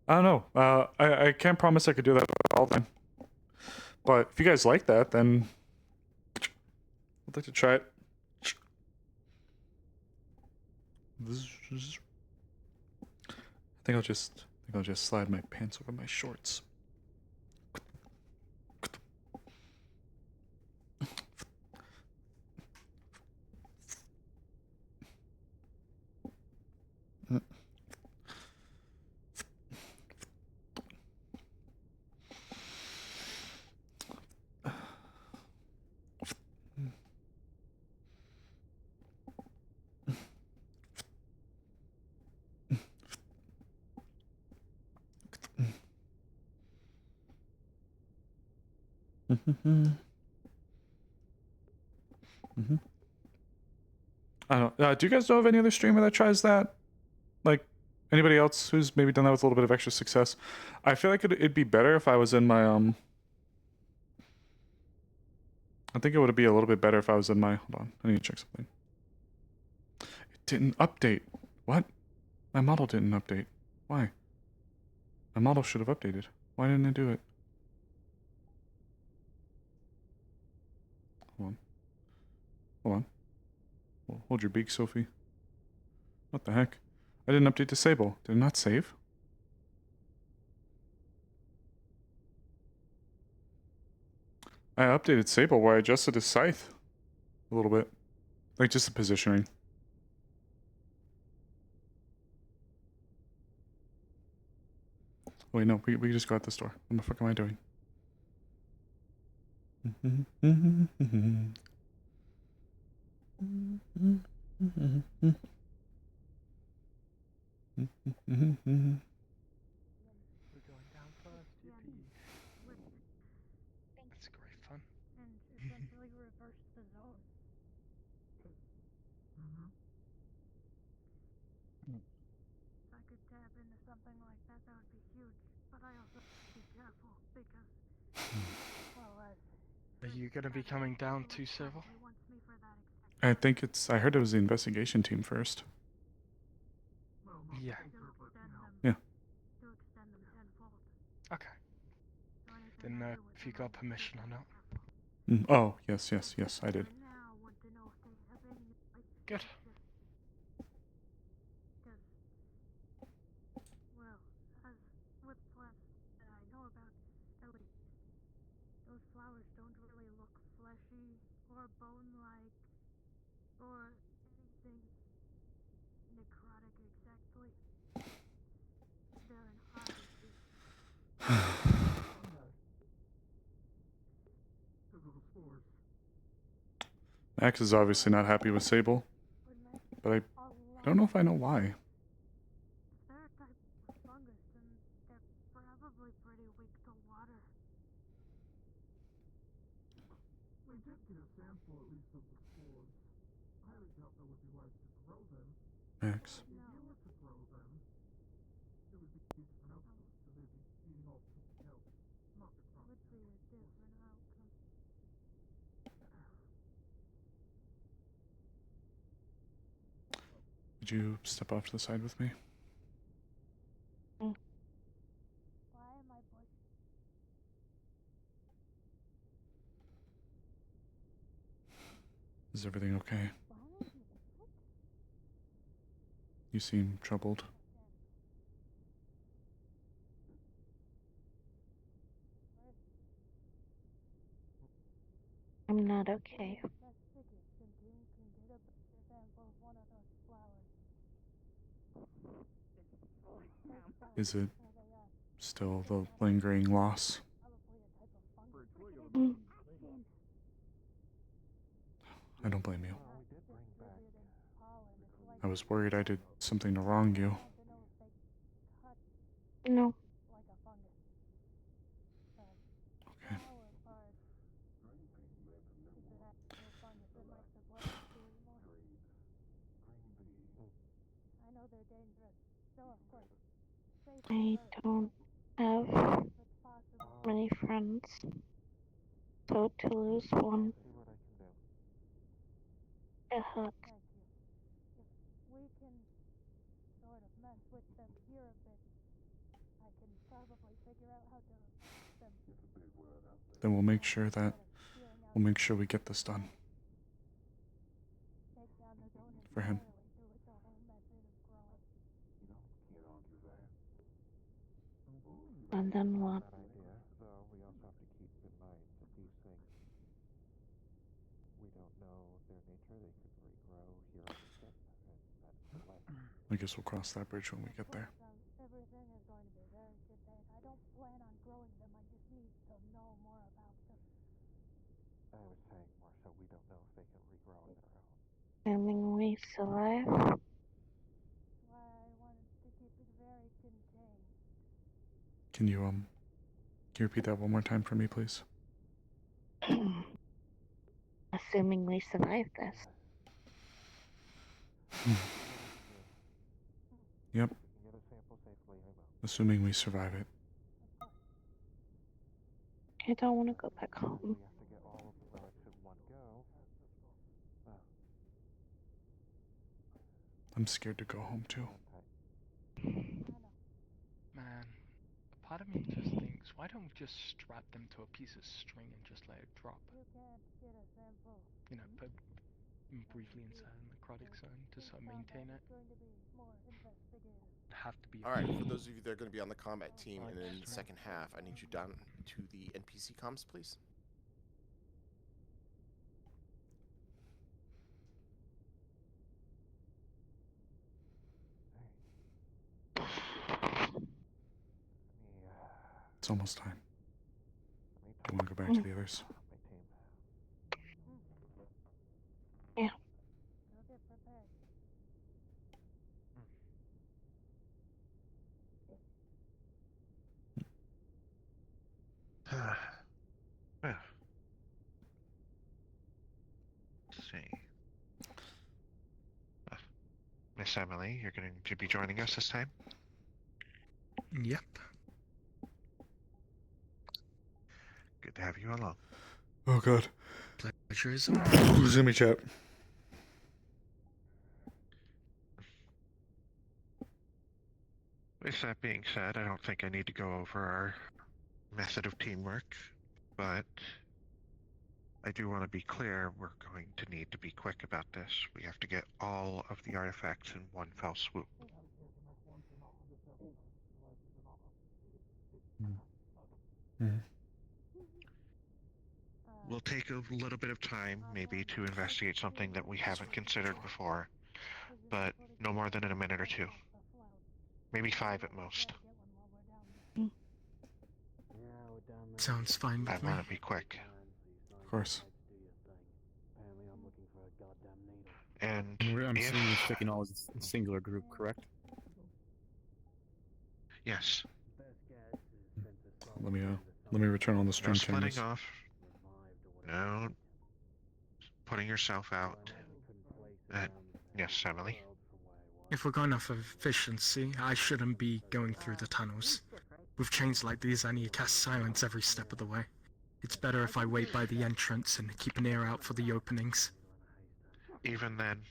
I don't know. I can't promise I could do that all the time. But if you guys like that, then I'd like to try it. I think I'll just slide my pants over my shorts. I don't. Do you guys know of any other streamer that tries that? Like anybody else who's maybe done that with a little bit of extra success? I feel like it'd be better if I was in my I think it would be a little bit better if I was in my. Hold on, I need to check something. It didn't update. What? My model didn't update. Why? My model should have updated. Why didn't it do it? Hold on. Hold on. Hold your beak, Sophie. What the heck? I didn't update to Sable. Did it not save? I updated Sable where I adjusted his scythe a little bit. Like just the positioning. Wait, no, we just got this door. What the fuck am I doing? We're going down first, yippee. That's great fun. And essentially reverse the zone. If I could tap into something like that, that would be huge. But I also have to be careful because, well, Are you gonna be coming down too, Sable? I think it's. I heard it was the investigation team first. Yeah. Yeah. Okay. Didn't know if you got permission or not. Oh, yes, I did. Good. Well, as with plants that I know about, Ellie, those flowers don't really look fleshy or bone-like or anything necrotic exactly. They're an oddity. Max is obviously not happy with Sable, but I don't know if I know why. They're a type of fungus, and they're probably pretty weak to water. We did get a sample at least of the spores. I highly doubt that would be wise to grow them. Max. If you were to grow them, it would be a different outcome. So they'd be eating all something else. Not the crop. Would be a different outcome. Would you step off to the side with me? Why am I boy? Is everything okay? You seem troubled. I'm not okay. Is it still the lingering loss? I don't blame you. I was worried I did something to wrong you. No. Okay. I know they're dangerous, so of course. I don't have many friends. So to lose one, it hurts. We can sort of mess with them here a bit. I can probably then we'll make sure we get this done. For him. And then what? We also have to keep in mind that these things, we don't know their nature. They could regrow here on the ship, and that's life. I guess we'll cross that bridge when we get there. Everything is going to be very good, Dave. I don't plan on growing them. I just need to know more about them. I was saying more so we don't know if they can regrow on their own. Assuming we survive. Why I wanted to keep it very contained. Can you repeat that one more time for me, please? Assuming we survive this. Yep. Assuming we survive it. I don't want to go back home. We have to get all of the relics in one go. I'm scared to go home too. Man, a part of me just thinks, why don't we just strap them to a piece of string and just let it drop? You can't get a sample. You know, put briefly inside the necrotic zone to sort of maintain it. Have to be. Alright, for those of you that are going to be on the combat team and in the second half, I need you down to the NPC comms, please. It's almost time. Do you want to go back to the others? Yeah. Well, let's see. Miss Emily, you're going to be joining us this time? Yep. Good to have you along. Oh god. Pleasure is all. Zoom me chat. With that being said, I don't think I need to go over our method of teamwork, but I do want to be clear, we're going to need to be quick about this. We have to get all of the artifacts in one fell swoop. We'll take a little bit of time, maybe, to investigate something that we haven't considered before, but no more than in a minute or two. Maybe 5 at most. Sounds fine with I me. want to be quick. Of course. And I'm if... assuming we're sticking all as a singular group, correct? Yes. Let me return on the stream No splitting cameras. off. No. Putting yourself out. Yes, Emily. If we're going off of efficiency, I shouldn't be going through the tunnels. With chains like these, I need to cast silence every step of the way. It's better if I wait by the entrance and keep an ear out for the openings. Even then,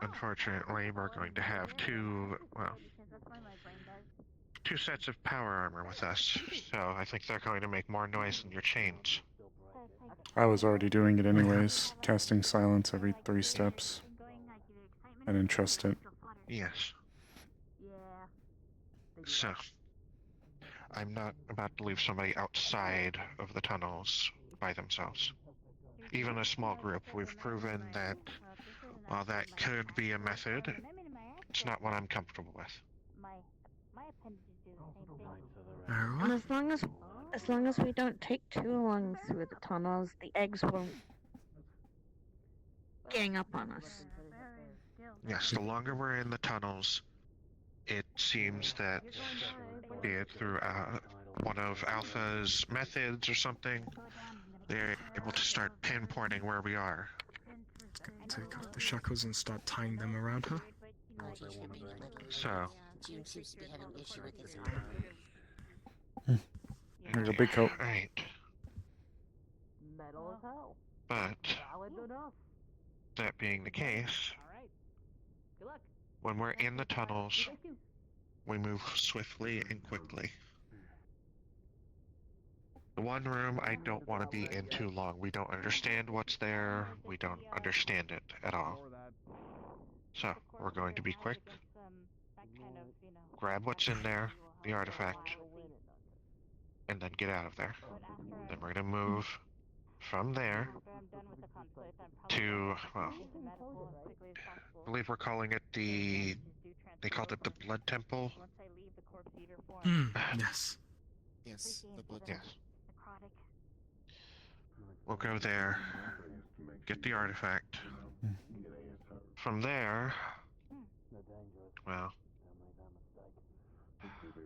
unfortunately, we're going to have two sets of power armor with us, so I think they're going to make more noise than your chains. I was already doing it anyways, casting silence every 3 steps. I didn't trust it. Yes. So, I'm not about to leave somebody outside of the tunnels by themselves. Even a small group, we've proven that while that could be a method, it's not what I'm comfortable with. And as long as we don't take too long through the tunnels, the eggs won't gang up on us. Yes, the longer we're in the tunnels, it seems that, be it through one of Alpha's methods or something, they're able to start pinpointing where we are. Take off the shackles and start tying them around her. So. June seems to be having an issue with his Here you go, big coat. Right. Metal as hell. But, Solid enough. that being the case, Alright. Good luck. when we're in the tunnels, we move swiftly and quickly. one room I don't want to be in too long. We don't understand what's there. We don't understand it at all. So, we're going to be quick. Grab what's in there, the artifact, and then get out of there. Then we're going to move from there to, well, I believe we're calling it they called it the Blood Temple. Yes. Yes, the blood. Yes. We'll go there, get the artifact. From there, well,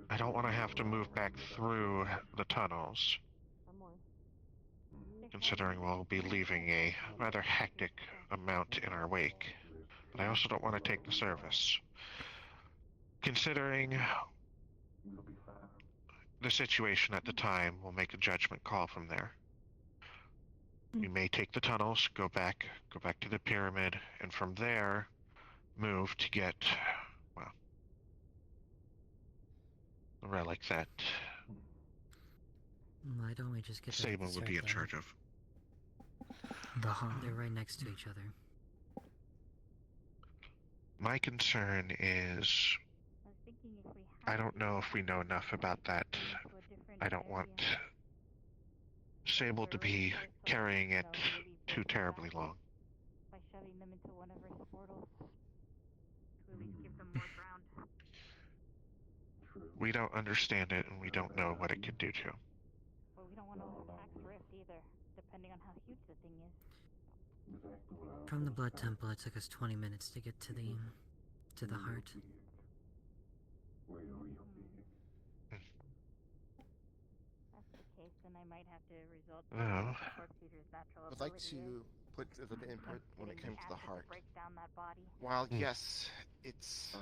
I don't want to have to move back through the tunnels, considering we'll be leaving a rather hectic amount in our wake. But I also don't want to take the service. Considering the situation at the time, we'll make a judgment call from there. We may take the tunnels, go back to the pyramid, and from there, move to get, well, the relic that Why don't we just get that Sable would be in charge of. They're right next to each other. My concern is, I don't know if we know enough about that. I don't want Sable to be carrying it too terribly long. By shoving them into one of her portals. To at least give them more ground. We don't understand it, and we don't know what it could do to. But we don't want to tax Rift either, depending on how huge the thing is. From the Blood Temple, it took us 20 minutes to get to the heart. That's the case, then I might have to resort to Oh. the corpse eater's natural I'd like ability to put a bit of input when it comes to the heart. break down that body. While yes, its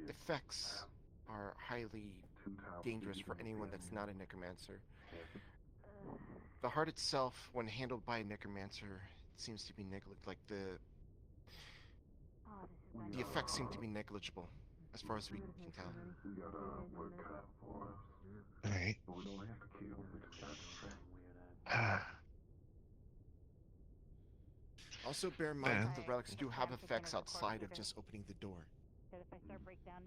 effects are highly dangerous for anyone that's not a necromancer, the heart itself, when handled by a necromancer, seems to be like the effects seem to be negligible, as far as we can tell. Alright. Also bear in mind that the relics do have effects outside of just opening the door. Because if I start breaking down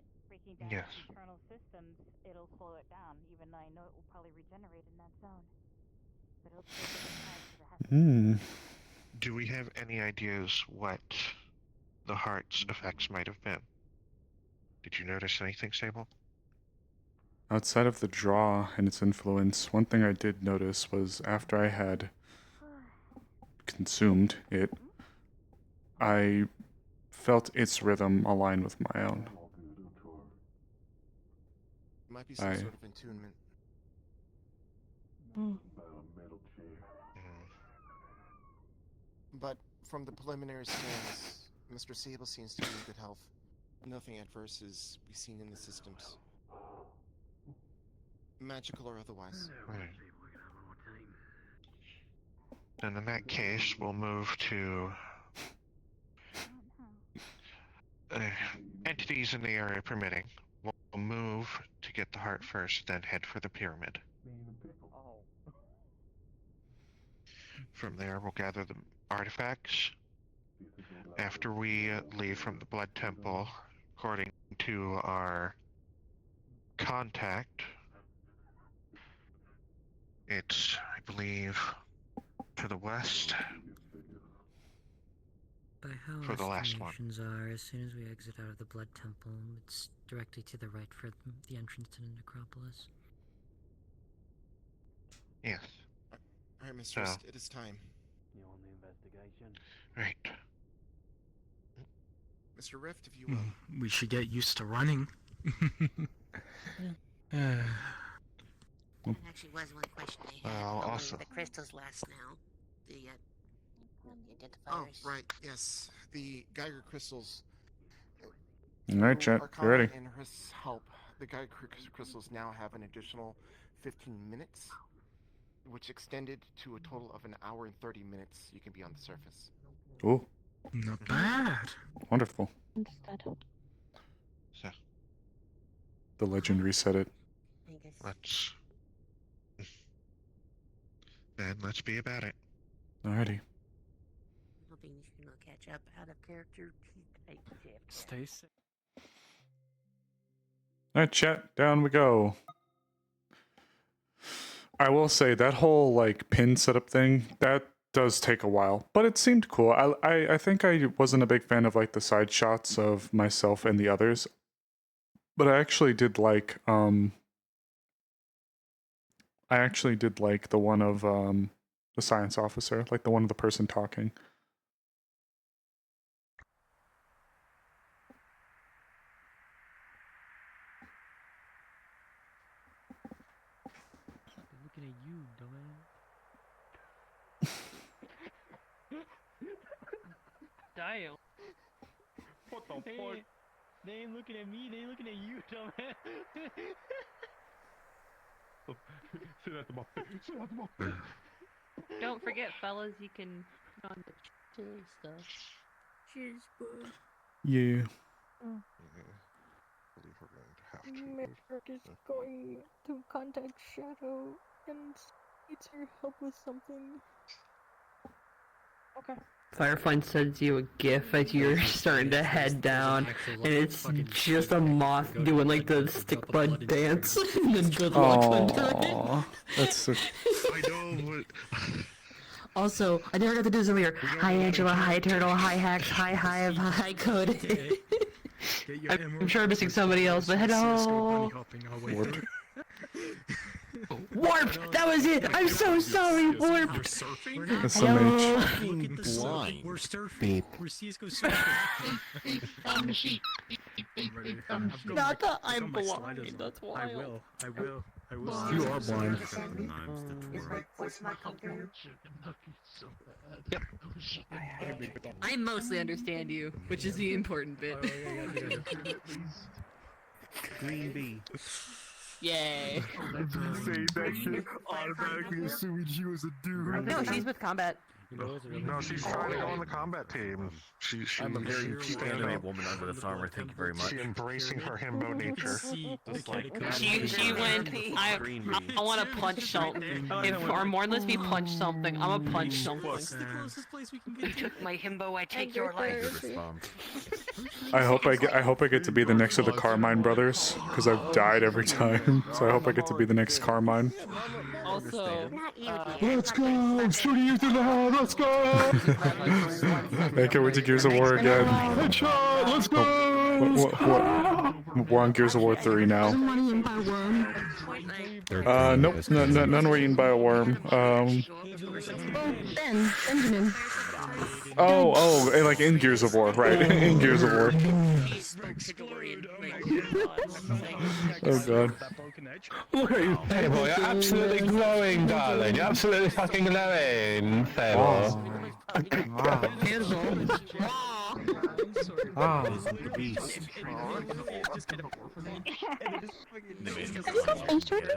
Yes. its internal systems, it'll slow it down, even though I know it will probably regenerate in that zone. But it'll take a bit of time because it has to Do we have any ideas what the heart's effects might have been? Did you notice anything, Sable? Outside of the draw and its influence, one thing I did notice was after I had consumed it, I felt its rhythm align with my own. Might be some sort of attunement. But from the preliminary scans, Mr. Sable seems to be in good health. Nothing adverse is be seen in the systems. Magical or otherwise. Right. And in that case, we'll move to entities in the area permitting. We'll move to get the heart first, then head for the pyramid. From there, we'll gather the artifacts. After we leave from the Blood Temple, according to our contact, it's, I believe, to the west. By how For the last one. estimations are, as soon as we exit out of the Blood Temple, it's directly to the right for the entrance to the necropolis. Yes. Alright, Mr. Risk, it is time. You on the investigation? Right. Mr. Rift, if you will. We should get used to running. That actually was one question I had. Well, How also- long the crystals last now? The Oh, identifiers. right, yes. The Geiger crystals. Alright, chat, you ready? And her help, the Geiger crystals now have an additional 15 minutes, which extended to a total of an hour and 30 minutes you can be on the surface. Ooh, Not bad. wonderful. So, The legend reset it. let's... Then let's be about it. Alrighty. Hoping you can catch up out of character. Stay safe. Alright, chat, down we go. I will say that whole like pin setup thing, that does take a while, but it seemed cool. I think I wasn't a big fan of like the side shots of myself and the others, but I actually did like the one of the science officer, like the one of the person talking. Looking at you, dumbass. Damn. What the They fuck? They ain't looking at me, they ain't looking at you, dumbass. Say that to my face. Say that to my face. Don't forget, fellas, you can put on the chili stuff. Cheers, bud. Yeah. I believe we're going to have to. Merrick is going to contact Shadow and needs her help with something. Okay. Firefly sends you a gif as you're starting to head down, and it's just a moth doing like the stick bud dance, and then good luck under it. Aww, that's so... I know, but... Also, I never got to do this earlier. Hi Angela, hi Turtle, hi Hacks, hi Hive, hi Code. I'm sure I'm missing somebody else, but hello! Warp. Warp! That was it! I'm so sorry, Warp! SMH. Blind. We're surfing. Beep. We're Cisco surfing. Not that I'm blind, that's why. I will. You are blind. Yep. I mostly understand you, which is the important bit. Green bee. Yay. I've been saying that shit, automatically assuming she was a dude. No, she's with combat. No, she's trying to go on the combat team. I'm a very she's anime standing up. woman under the farmer. Thank you very much. She's embracing her himbo nature. She went, I want to punch something. If Armornless me punch something, I'm gonna punch something. You took my himbo, I take your life. I hope I get to be the next of the Carmine brothers, because I've died every time. So I hope I get to be the next Carmine. Also, let's go! Shooting you through the head! Let's go! I can't wait to Gears of War again. Headshot! Let's go! What? We're on Gears of War 3 now. Nope, none were eaten by a worm. Benjamin. Oh, and like in Gears of War, right? In Gears of War. Oh god. Look at you, Sable, you're absolutely glowing, darling. You're absolutely fucking glowing, Sable. Ah, the beast.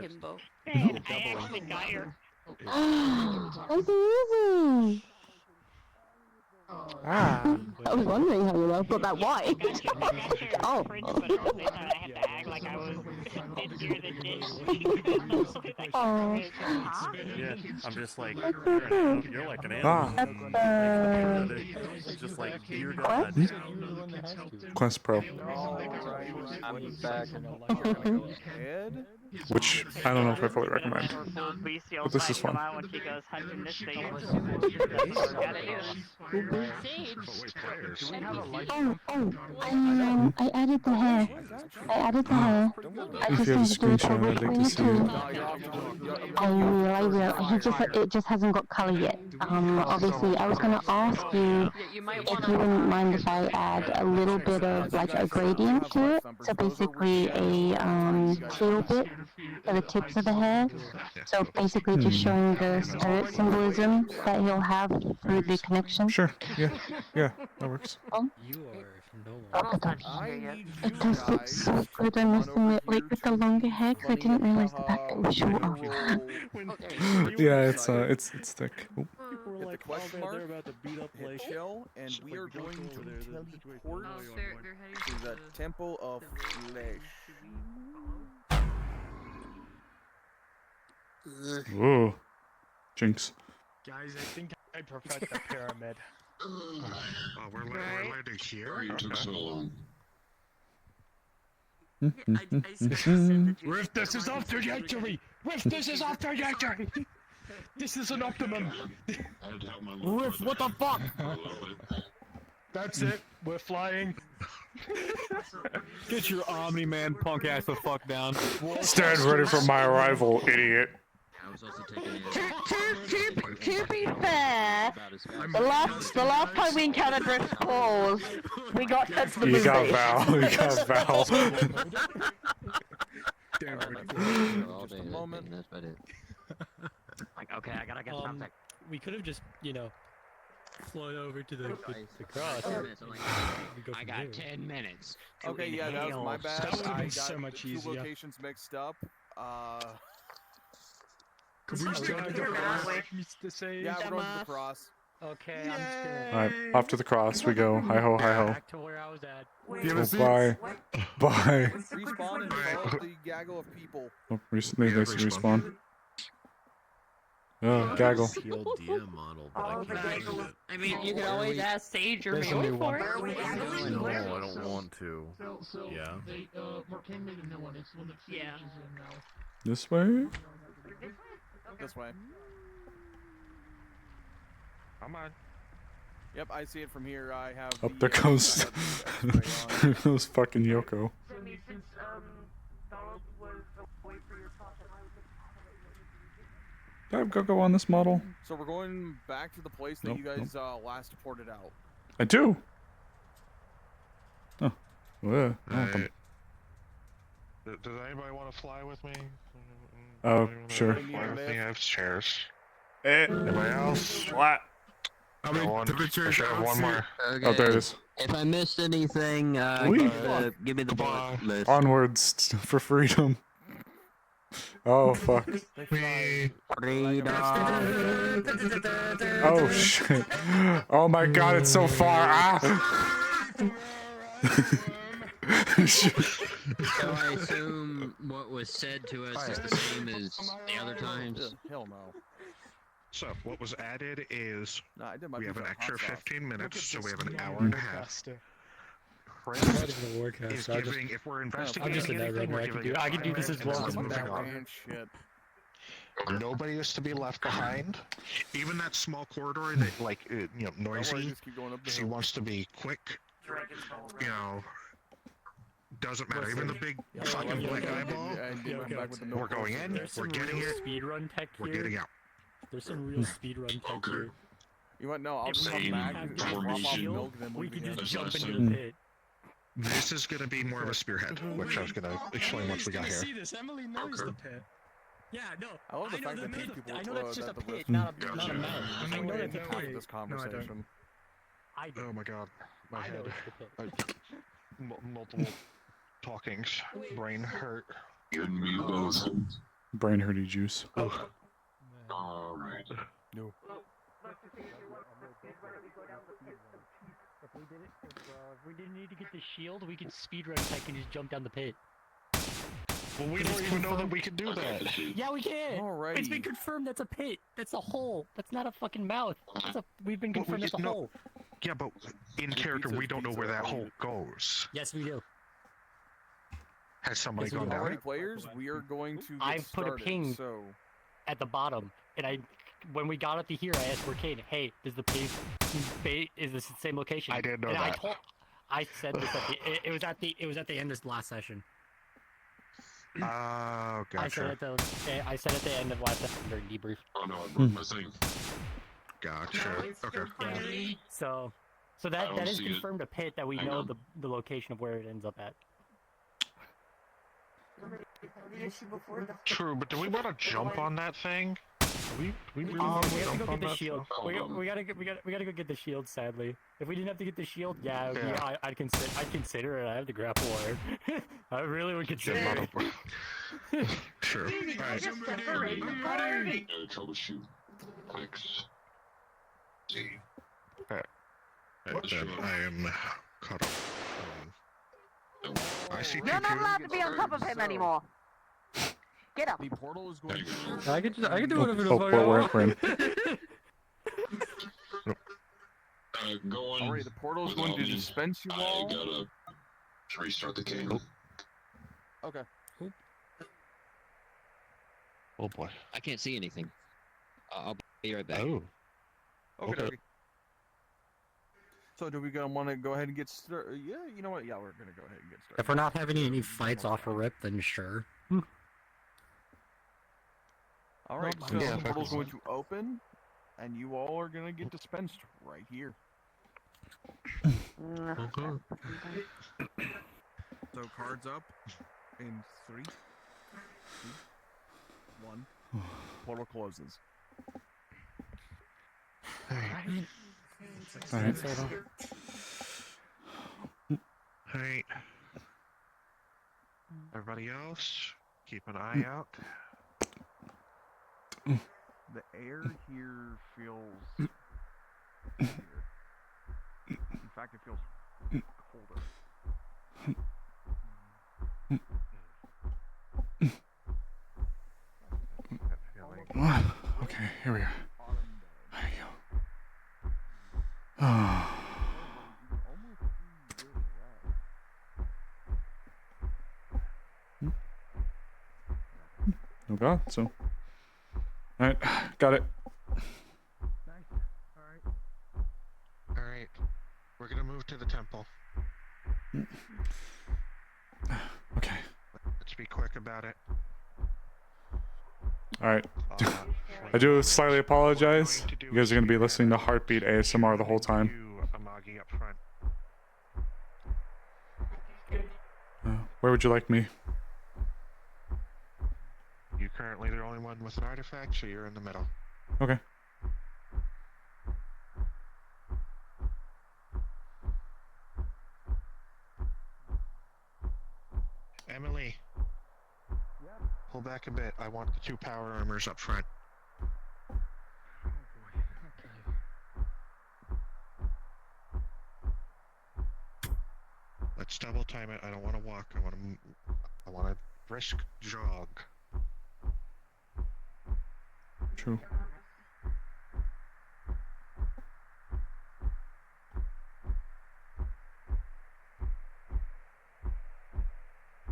Himbo. I actually got her. That's amazing! I was wondering how you know, but that why? Oh. Oh. Yeah, I'm just like, you're like an animal. Just like, dear God. Quest Pro. I'm back. Which I don't know if I fully recommend. But this is fun. When she goes hunting this thing. I added the hair. I If just you have a need to do it screenshot, I'd like to see it. I will. It just hasn't got color yet. Obviously, I was gonna ask you if you wouldn't mind if I add a little bit of like a gradient to it. So basically a teal bit for the tips of the hair. So basically just showing the spirit symbolism that he'll have through the connection. Sure. Yeah, that works. It does look so good, I must admit, like with the longer hair, because I didn't realize that it was shorter. Yeah, it's thick. Oop. Hit the question mark, hit chill, and we are going to teleport to the Temple of Flesh. Ooh. Jinx. Guys, I think I prefer the pyramid. We're landing here. Riff, this is off trajectory! Riff, this is off trajectory! This is an optimum! Riff, what the fuck? That's it, we're flying. Get your Omni-Man punk ass the fuck down. Stand ready for my arrival, idiot. To be fair, the last time we encountered Rift's claws, we got sent to the movie. You got Val. You got Val. Just a moment. That's about it. Like, okay, I gotta get something. We could have just, flown over to the cross. I got 10 minutes. Okay, yeah, that was my bad. That would have I been got so much two easier. locations mixed up. Could we just go to the cross? Yeah, we're going to the cross. Okay, I'm just gonna... Alright, off to the cross we go. Hi ho, hi ho. Back to where I was at. Oh, bye. Bye. Respawn and follow the gaggle of people. Oh, recently they respawn. Oh, gaggle. I mean, you can always ask Sage or There's a me new for one. it. No, I don't want to. Yeah. Marquette made a new one. It's one that Yeah. is in now. This way? This way. Come on. Yep, I see it from here. I have. Up there goes. There goes fucking Yoko. Do I have Go-Go on this model? So we're going back to the place that Nope, you guys last ported out. I do! Oh. Well, welcome. Does anybody want to fly with me? Oh, sure. Fly with me, I have chairs. Anybody Anybody else? What? I should have one more. Okay. Oh, there it is. If I missed anything, give me the bullet list. Onwards for freedom. Oh, fuck. Oh, shit. Oh my god, it's so far. Ah! So I assume what was said to us is the same as the other times? Hell no. So, what was added is I did my we have an pizza extra hot sauce. 15 minutes, so we have an hour and a half. Not even a Warcast. Is giving, if we're I'm investigating just a anything, we're giving I can do this as well. Man, shit. Nobody is to be left behind. Even that small corridor that, like, noisy. Just keep going up the She hill. wants to be quick. Doesn't matter. Even the big fucking black eyeball. We're going in. We're getting it. Speedrun tech We're here. getting out. There's some real speedrun tech here. You want no? I'll If just we come back have and the drop off shield, milk, then we leave could again. just jump into the pit. This is going to be more of a spearhead, which I was going to explain once we got here. See this? Emily knows the pit. Yeah, no. I love the know fact the that these pit. people. I know that's just a that the pit, rest- not a mouth. I know that's a part of pit. this conversation. Oh my god, my I know head. it's the pit. Multiple talkings. Brain hurt. Brain hurty juice. Alright. No. If we didn't need to get the shield, we could speedrun tech and just jump down the pit. Well, we don't even know that we can do that. Yeah, we can. Alrighty. It's been confirmed that's a pit. That's a hole. That's not a fucking mouth. We've been Well, confirmed that's a no. hole. Yeah, but in character, we don't know where that hole goes. Yes, we do. Has somebody Yes, we gone do. down Alrighty, it? players, we are going to. Get I've put a started, ping So. at the bottom, and when we got up to here, I asked Arcane, "Hey, does the pit is this the same location?" I didn't know and that. I said this it was at the end of this last session. Oh, I gotcha. said at the end of last session during debrief. Oh no, I broke my thing. Gotcha. Okay. Yeah. So I that don't is see it. confirmed a pit that we Hang know on. the location of where it ends up at. True, but do we want to jump on that thing? We really We want to have to jump go on get the that shield. stuff? We gotta go get the shield. Sadly, if we didn't have to get the shield, yeah. I'd consider it. I have the grapple wire. I really would consider it. Sure. Alright. Troubleshoot. Fix. See. Alright, then I am caught up. I see You're not allowed to be on top of him anymore. Get up. The portal is going to... I can do Oh, whatever the oh, fuck we're I in. Going. Alright, the portal is going to dispense you all. I gotta restart the game. Okay. Oh boy. I can't see anything. I'll be right back. Oh. Okay. So do we want to go ahead and get started? Yeah, you know what? Yeah, we're gonna go ahead and get started. If we're not having any fights off a rip, then sure. Alright, Well, so yeah, the portal's focus. going to open, and you all are gonna get dispensed right here. So cards up in 3, 2, 1. Portal closes. Alright. Alright. Everybody else, keep an eye out. The air here feels weird. In fact, it feels colder. Okay, here we are. There you go. Oh. No god, so. Alright, got it. Alright. We're gonna move to the temple. Okay. Let's be quick about it. Alright. I do slightly apologize. You guys are going to be listening to Heartbeat ASMR the whole time. Amagi up front. Where would you like me? You're currently the only one with an artifact, so you're in the middle. Okay. Emily. Pull back a bit. I want the 2 power armors up front. Let's double time it. I don't want to walk. I want to brisk jog. True.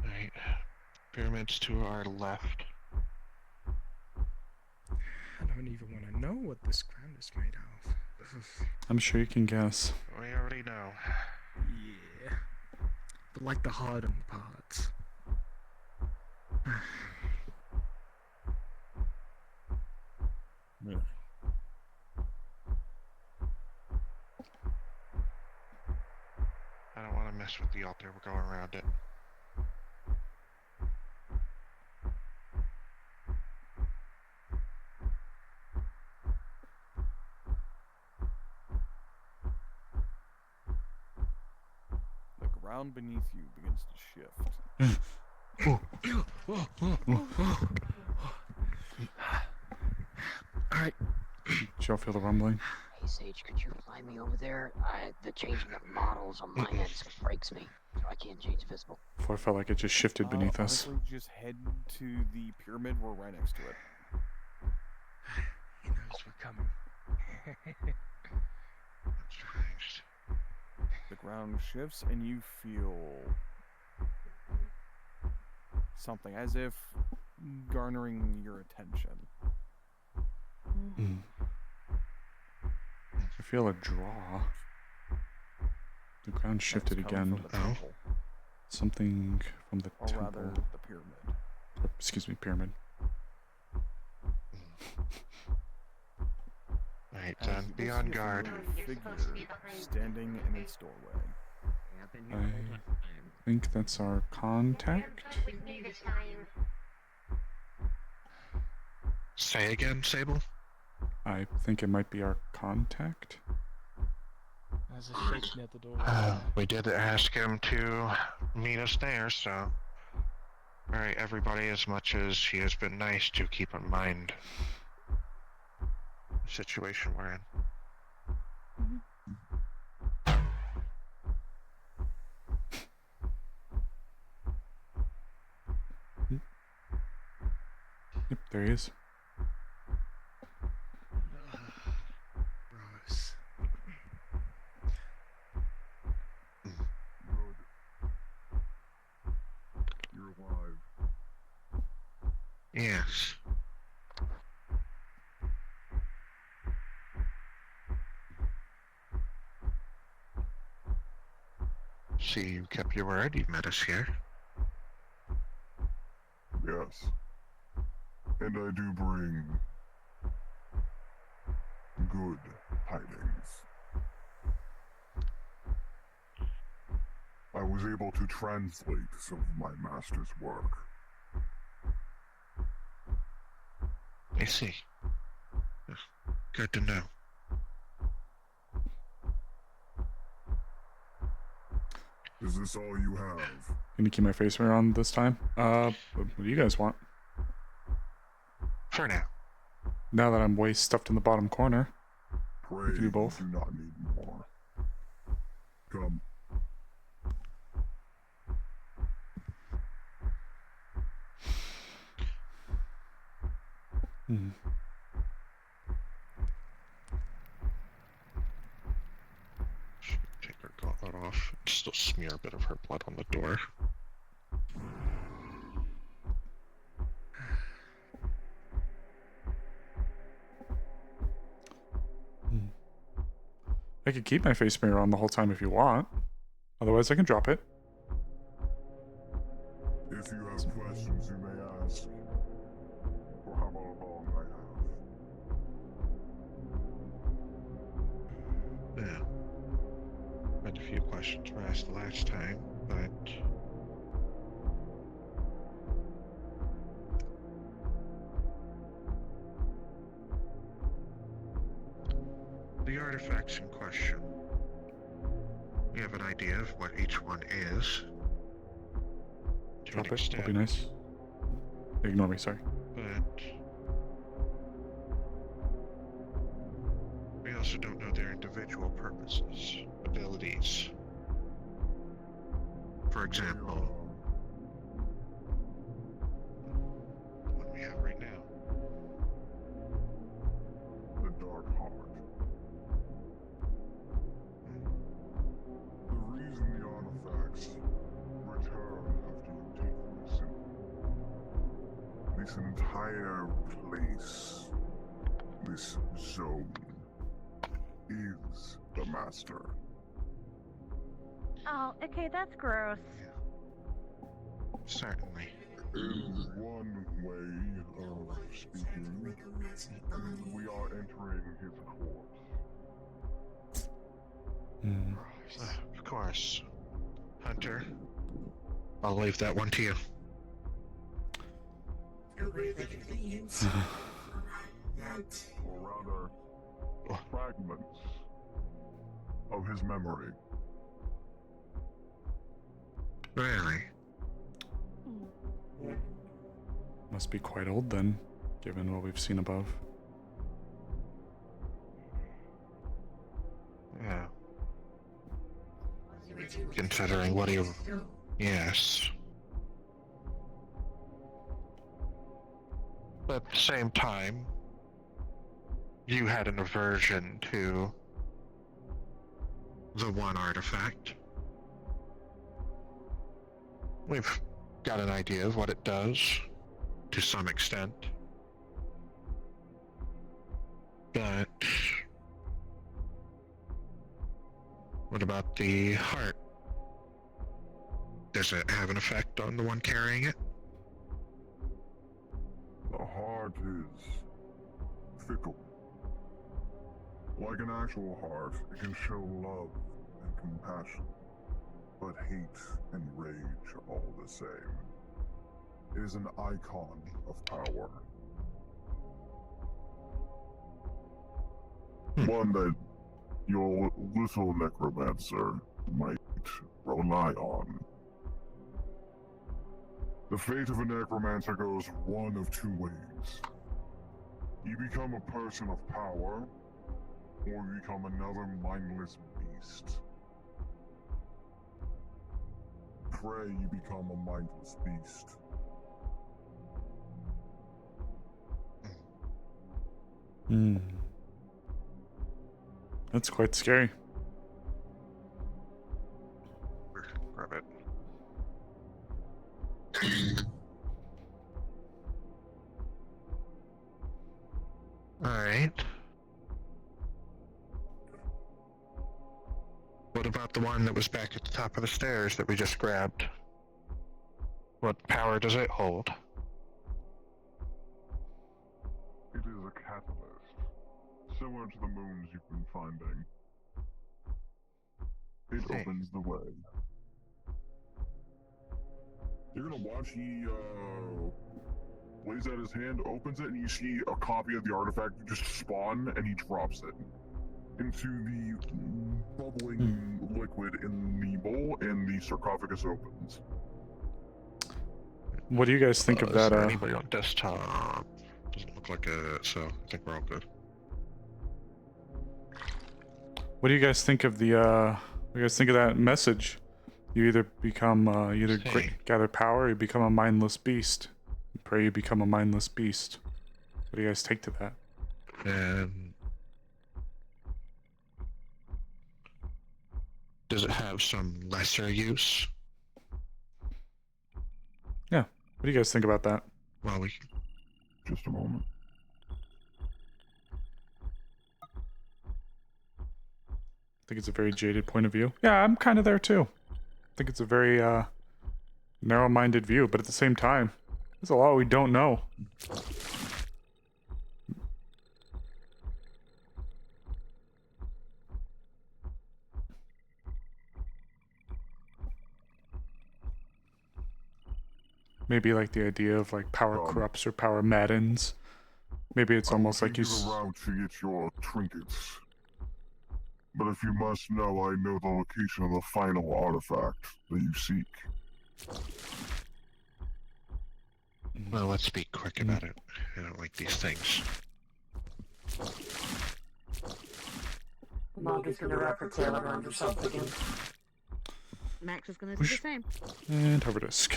Right. Pyramids to our left. I don't even want to know what this ground is made of. I'm sure you can guess. We already know. Yeah. But like the hardened parts. I don't want to mess with the altar. We're going around it. The ground beneath you begins to shift. Alright. Did y'all feel the rumbling? Hey Sage, could you fly me over there? The changing of models on my end breaks me, so I can't change visible. Before I felt like it just shifted beneath us. Honestly, just head to the pyramid. We're right next to it. He knows we're coming. The ground shifts and you feel something as if garnering your attention. I feel a draw. The ground shifted again. Something from the temple. Rather, the pyramid. Excuse me, pyramid. Right, then be on guard. Figure standing in its doorway. I think that's our contact. Say again, Sable? I think it might be our contact. There's a shaking at the door. We did ask him to meet us there, so... Alright, everybody, as much as he has been nice, to keep in mind the situation we're in. There he is. Gross. You're alive. Yes. See, you kept your word. You met us here. Yes. And I do bring good tidings. I was able to translate some of my master's work. I see. Good to know. Is this all you have? Gonna keep my face mirror on this time. What do you guys want? For now. Now that I'm way stuffed in the bottom corner. Pray we can do both. you do not need more. Come. Hmm. Take her gauntlet off. Still smear a bit of her blood on the door. I could keep my face mirror on the whole time if you want. Otherwise, I can drop it. If you have questions, you may ask. For how long I have. Yeah. Had a few questions were asked last time, but the artifacts in question. We have an idea of what each one is. Drop it. That'll be nice. Ignore me, sorry. But we also don't know their individual purposes, abilities. For example, the one we have right now. The Dark Heart. The reason the artifacts return after you take them is simple. This entire place, this zone, is the master. Oh, okay, that's gross. Certainly. In one way of speaking, we are entering his court. Of course. Hunter, I'll leave that one to you. Or rather, fragments of his memory. Really? Must be quite old then, given what we've seen above. Yeah. Considering what he... Yes. But at the same time, you had an aversion to the one artifact. We've got an idea of what it does, to some extent. But what about the heart? Does it have an effect on the one carrying it? The heart is fickle. Like an actual heart, it can show love and compassion, but hate and rage are all the same. It is an icon of power. One that your little necromancer might rely on. The fate of a necromancer goes one of two ways. You become a person of power, or you become another mindless beast. Pray you become a mindless beast. Hmm. That's quite scary. Grab it. Alright. What about the one that was back at the top of the stairs that we just grabbed? What power does it hold? It is a catalyst, similar to the moons you've been finding. It opens the way. You're gonna watch, he lays out his hand, opens it, and you see a copy of the artifact just spawn, and he drops it into the bubbling liquid in the bowl, and the sarcophagus opens. What do you guys think of Is that? there anybody on desktop? Doesn't look like it, so I think we're all good. What do you guys think of the? What do you guys think of that message? You either become, gather power, or you become a mindless beast. Pray you become a mindless beast. What do you guys take to that? And does it have some lesser use? Yeah. What do you guys think about that? Well, we... Just a moment. I think it's a very jaded point of view. Yeah, I'm kind of there too. I think it's a very narrow-minded view, but at the same time, there's a lot we don't know. Maybe like the idea of like power corrupts or power maddens. Maybe it's almost like you. Around to get your trinkets. But if you must know, I know the location of the final artifact that you seek. Well, let's be quick about it. I don't like these things. Margaret's gonna wrap her tail around herself again. Max is gonna do the same. And hover disk.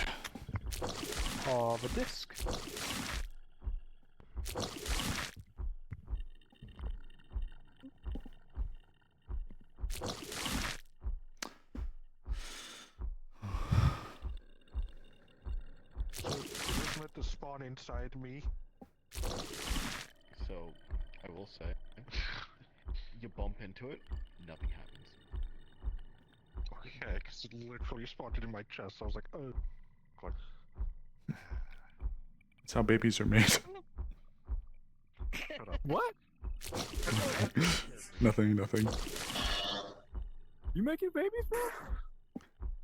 Hover disk. So, isn't it to spawn inside me? So, I will say, you bump into it, nothing happens. Yeah, because it literally spawned in my chest. I was like, oh. Like... That's how babies are made. Shut up. What? Nothing. You making babies, bro?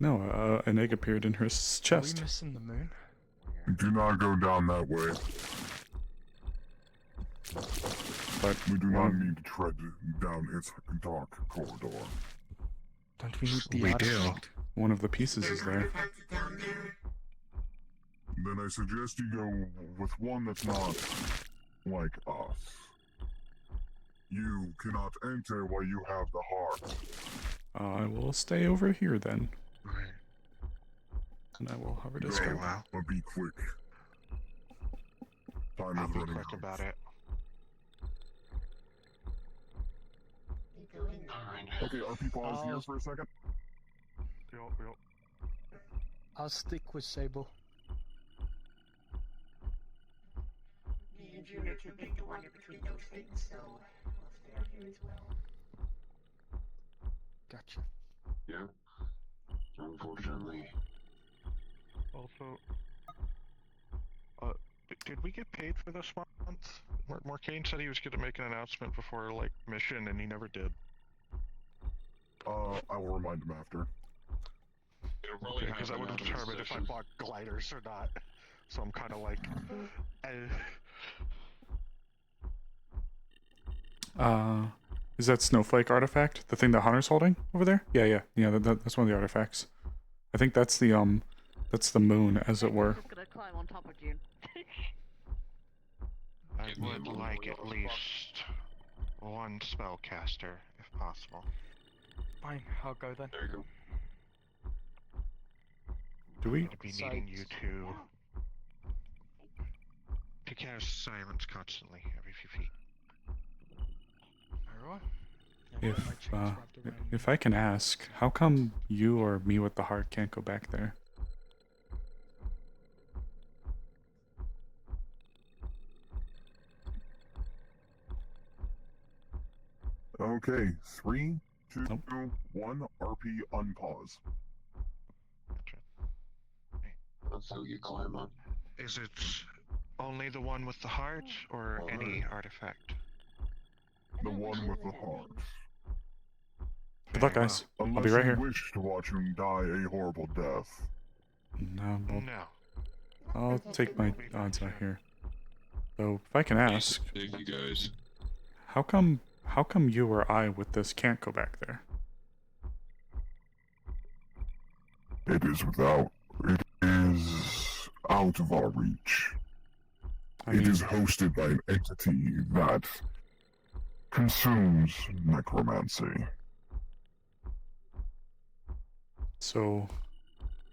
No, an egg appeared in her chest. Are we missing the moon? Do not go down that way. But we do not need to tread down its dark corridor. Don't we need the We artifact? do. One of the pieces is there. Then I suggest you go with one that's not like us. You cannot enter while you have the heart. I will stay over here then. And I will hover disk. Go, but be quick. Time I'll is be running quick out. about it. Okay, RP pause here for a second. Yep. I'll stick with Sable. Me and June are too big to wander between those things, so we'll stay out here as well. Gotcha. Yeah. Unfortunately. Also, did we get paid for this month? Morcane said he was going to make an announcement before, like, mission, and he never did. I will remind him after. Okay, because I would have determined if I bought gliders or not. So I'm kind of like, Is that snowflake artifact the thing that Hunter's holding over there? Yeah. That's one of the artifacts. I think that's the moon, as it were. I'm just gonna climb on top of June. I would like at least one spellcaster, if possible. Fine, I'll go then. There you go. Do we? I'm going to be needing you to cast silence constantly every few feet. If I can ask, how come you or me with the heart can't go back there? Okay, 3, 2, 1, RP unpause. That's how you climb up. Is it only the one with the heart, or any artifact? The one with the heart. Good luck, guys. I'll be right here. Unless you wish to watch him die a horrible death. No, well, No. I'll take my odds out here. So, if I can ask, Thank you guys. how come you or I with this can't go back there? It is out of our reach. It is hosted by an entity that consumes necromancy. So,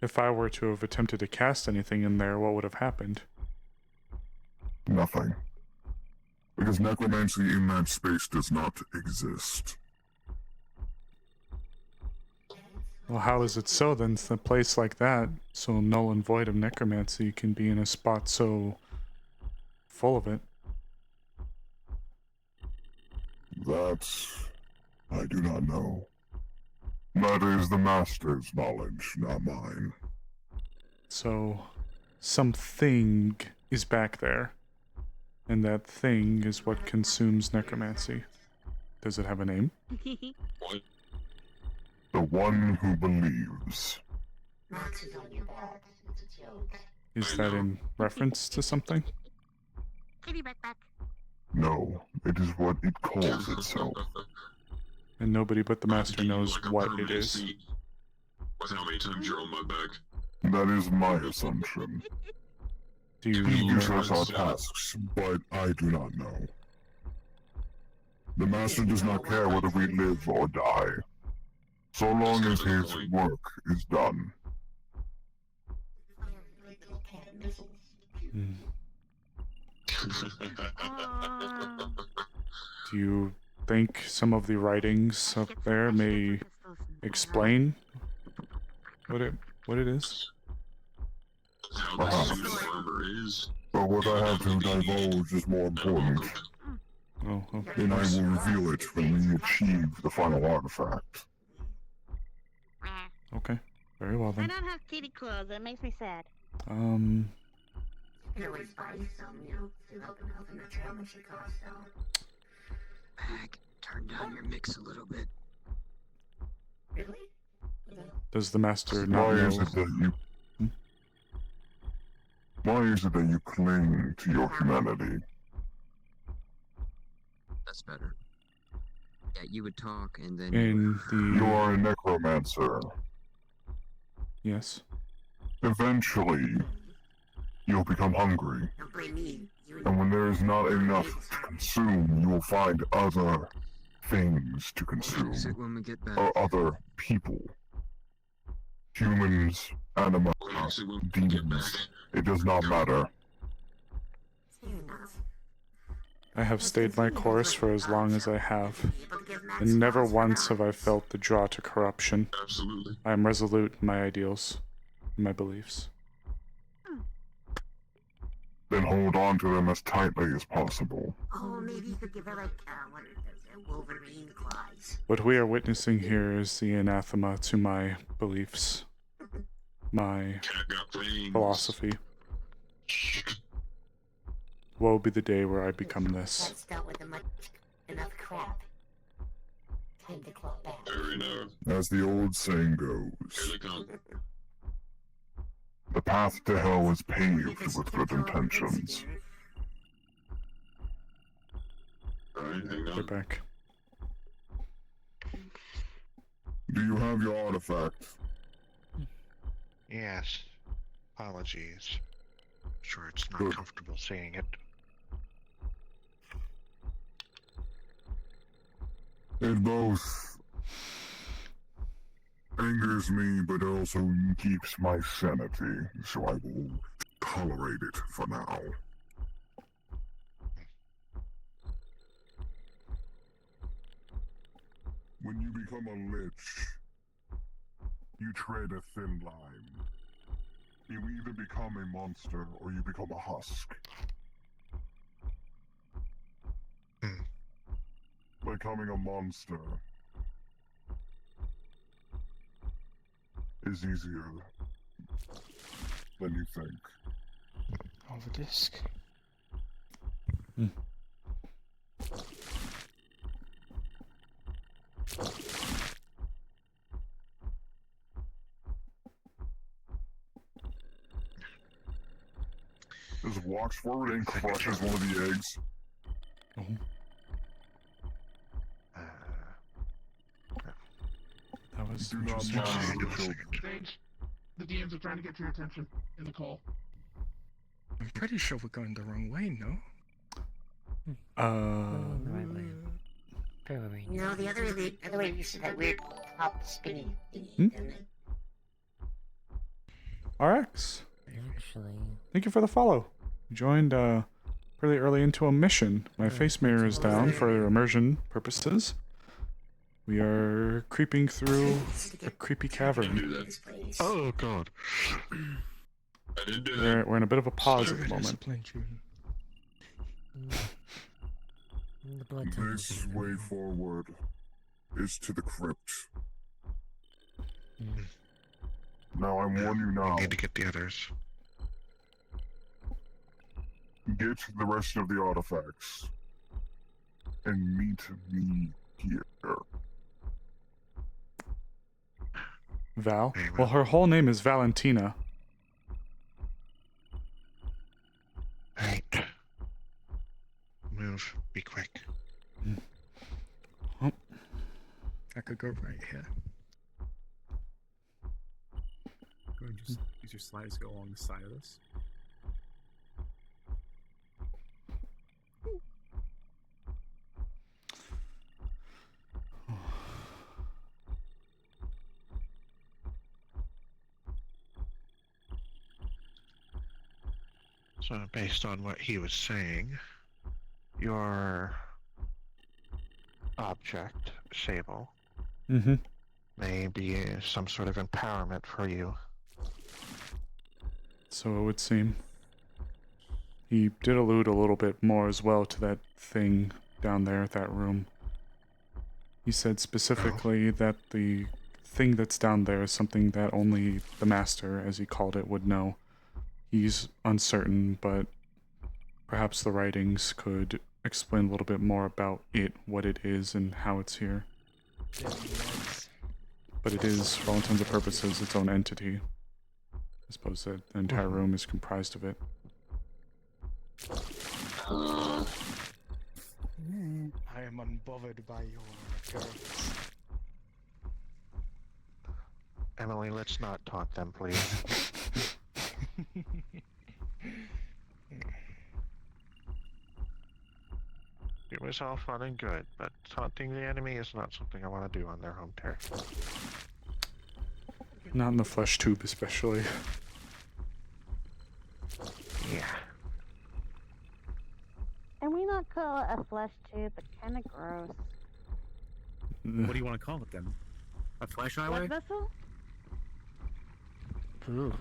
if I were to have attempted to cast anything in there, what would have happened? Nothing. Because necromancy in that space does not exist. Well, how is it so then? It's a place like that, so null and void of necromancy, can be in a spot so full of it. That I do not know. That is the Master's knowledge, not mine. So, something is back there, and that thing is what consumes necromancy. Does it have a name? What? The one who believes. Is that in reference to something? No, it is what it calls itself. And nobody but the Master knows what it is. How many times you're on my back? That is my assumption. Do you He gives us our tasks, but I do not know. The Master does not care whether we live or die, so long as his work is done. Do you think some of the writings up there may explain what it is? Perhaps. But what I have to divulge is more important. Oh, okay. And I will reveal it when we achieve the final artifact. Okay, very well I then. don't have kitty claws. That makes me sad. Um, You can always buy some, you know, to help and help, and that's how much it costs, so. Mag, turn down your mix a little bit. Really? does the Master not Why know? is it that you... Why is it that you cling to your humanity? That's better. Yeah, you would talk and then... In the... You are a necromancer. Yes. Eventually, you'll become hungry. Don't blame me. And when there is not enough to consume, you will find other things to consume. When we get back. Or other people. Humans, animals, demons. It does not matter. I have stayed my course for as long as I have, and never once have I felt the draw to corruption. Absolutely. I am resolute in my ideals, in my beliefs. Then hold on to them as tightly as possible. Oh, maybe you could give her like, what is it, Wolverine claws. What we are witnessing here is the anathema to my beliefs, my philosophy. Woe be the day where I become this. That's dealt with enough crap. Time to claw back. As the old saying goes, the path to hell is paved with good intentions. We're back. Do you have your artifact? Yes. Apologies. Sure, it's not comfortable seeing it. It both angers me, but also keeps my sanity, so I will tolerate it for now. When you become a lich, you tread a thin line. You either become a monster or you become a husk. Becoming a monster is easier than you think. On the disc. Just walks forward and crushes one of the eggs. That was Do not interesting. mind the children. Sage, the DMs are trying to get your attention in the call. I'm pretty sure we're going the wrong way, no? No, the other way you see that weird top spinning thingy. RX. Actually. Thank you for the follow. You joined pretty early into a mission. My face mirror is down for immersion purposes. We are creeping through a creepy cavern. Oh god. We're in a bit of a pause at the moment. This way forward is to the crypt. Now I warn you now. We need to get the others. Get the rest of the artifacts and meet me here. Val? Well, her whole name is Valentina. Right. Move. Be quick. I could go right here. Go and just use your slides to go along the side of this. So, based on what he was saying, your object, Sable, may be some sort of empowerment for you. So it would seem. He did allude a little bit more as well to that thing down there, that room. He said specifically that the thing that's down there is something that only the Master, as he called it, would know. He's uncertain, but perhaps the writings could explain a little bit more about it, what it is, and how it's here. But it is, for all intents and purposes, its own entity. I suppose that the entire room is comprised of it. I am unbothered by your appearance. Emily, let's not taunt them, please. It was all fun and good, but taunting the enemy is not something I want to do on their home turf. Not in the flesh tube, especially. Yeah. Can we not call it a flesh tube? It's kind of gross. What do you want to call it then? A flesh highway? Blood vessel? Ooh.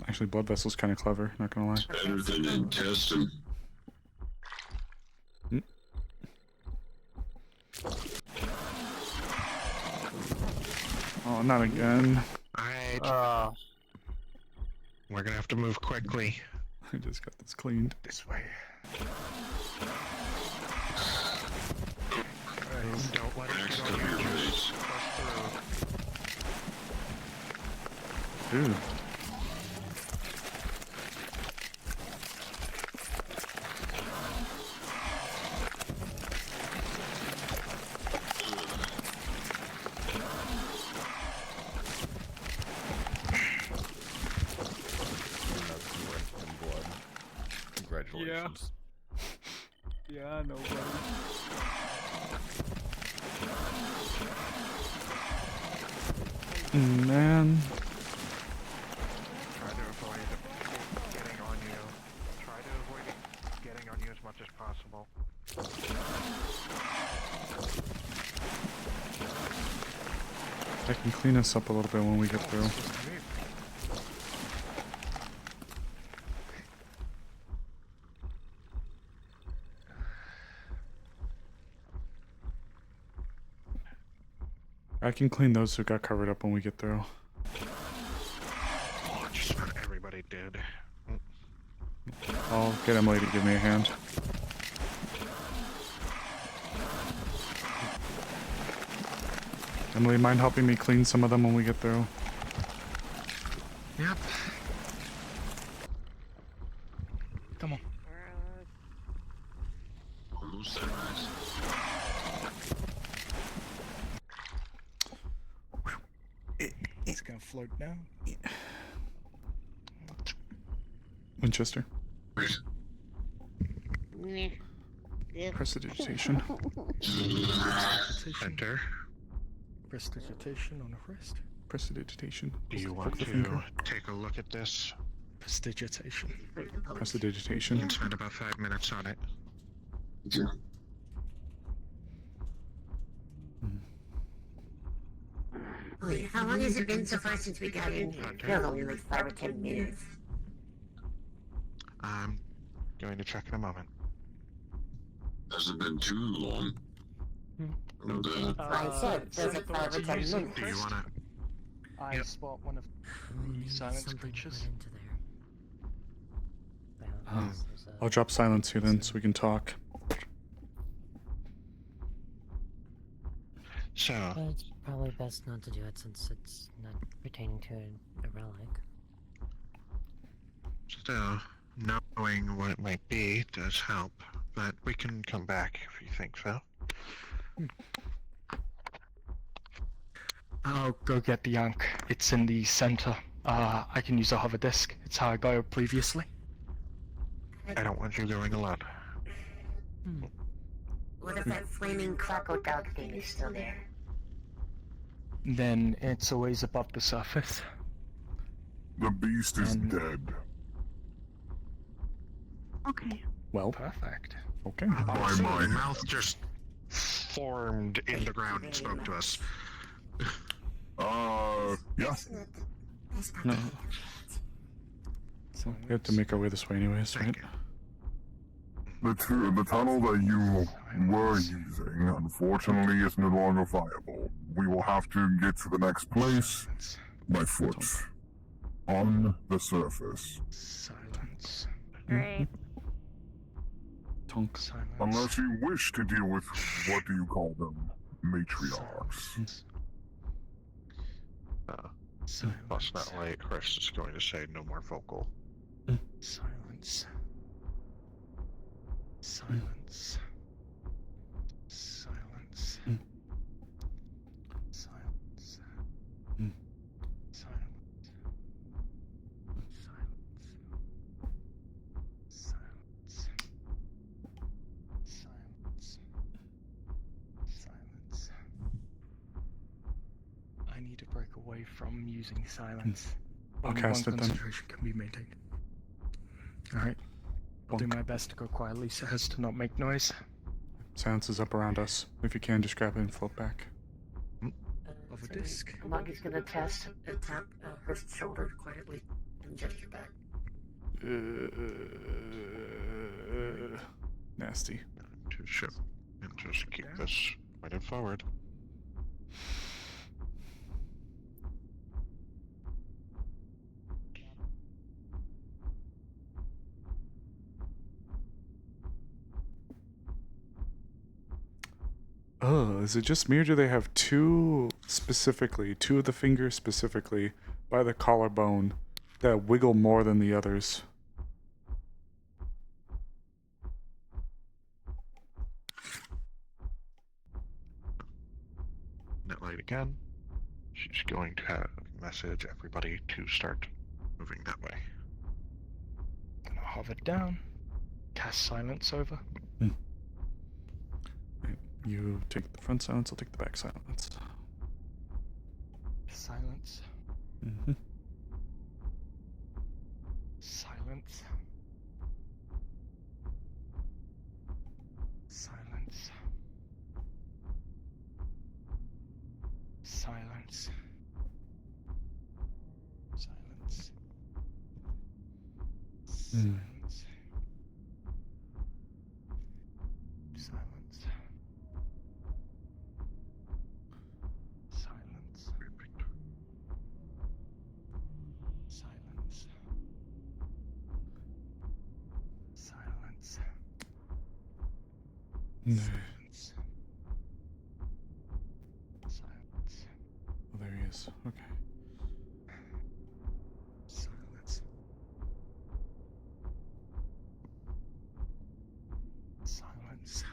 Actually, blood vessel's kind of clever, not gonna lie. Better than intestine. Oh, not again. Alright. We're gonna have to move quickly. I just got this cleaned. This way. Don't let it get on your face. Dude. Congratulations. Yeah, no buddy. Man. Try to avoid getting on you. Try to avoid it getting on you as much as possible. I can clean us up a little bit when we get through. I can clean those who got covered up when we get through. Oh, just about everybody did. I'll get Emily to give me a hand. Emily, mind helping me clean some of them when we get through? Yep. Come on. Almost sunrise. It's gonna float now. Winchester. Prestidigitation. Enter. Prestidigitation on the wrist. Prestidigitation. Do you want Poke the to finger. take a look at this? Prestidigitation. Prestidigitation. You can spend about 5 minutes on it. Wait, how long has it been so far since we got in here? It feels only like 5 or 10 minutes. I'm going to check in a moment. Hasn't been too long. No, I said it feels like 5 or 10 minutes. Do you want to? I spot one of the silence creatures. I'll drop silence here then so we can talk. So. It's probably best not to do it since it's not pertaining to a relic. Still, knowing what it might be does help, but we can come back if you think so. I'll go get the Yank. It's in the center. I can use a hover disc. It's how I got it previously. I don't want you going alone. What if that flaming crackle dog thing is still there? Then it's always above the surface. The beast is dead. Okay. Well. Perfect. Okay. Oh, my mouth just formed in the ground and spoke to us. Yeah. No. So we have to make our way this way anyways, right? The tunnel that you were using, unfortunately, is no longer viable. We will have to get to the next place by foot. On the surface. Silence. Great. Tonk. Silence. Unless you wish to deal with, what do you call them? Matriarchs. Plus that way, Chris is going to say no more vocal. Silence. Silence. Silence. Silence. Silence. Silence. Silence. Silence. I need to break away from using silence. I'll Only cast one it then. concentration can be maintained. Alright. I'll do my best to go quietly so as to not make noise. Silence is up around us. If you can, just grab it and float back. Of a disc. Monkey's gonna tap her shoulder quietly and gesture back. Nasty. To ship and just keep this pointed forward. Oh, is it just me or do they have two of the fingers specifically by the collarbone that wiggle more than the others? Net light again. She's going to have message everybody to start moving that way. Gonna hover down. Cast silence over. You take the front silence, I'll take the back silence. Silence. Mm-hmm. Silence. Silence. Silence. Silence. Silence. Hmm. Silence. Silence. Silence. Silence. No. Silence. Silence. Oh, there he is. Okay. Silence. Silence.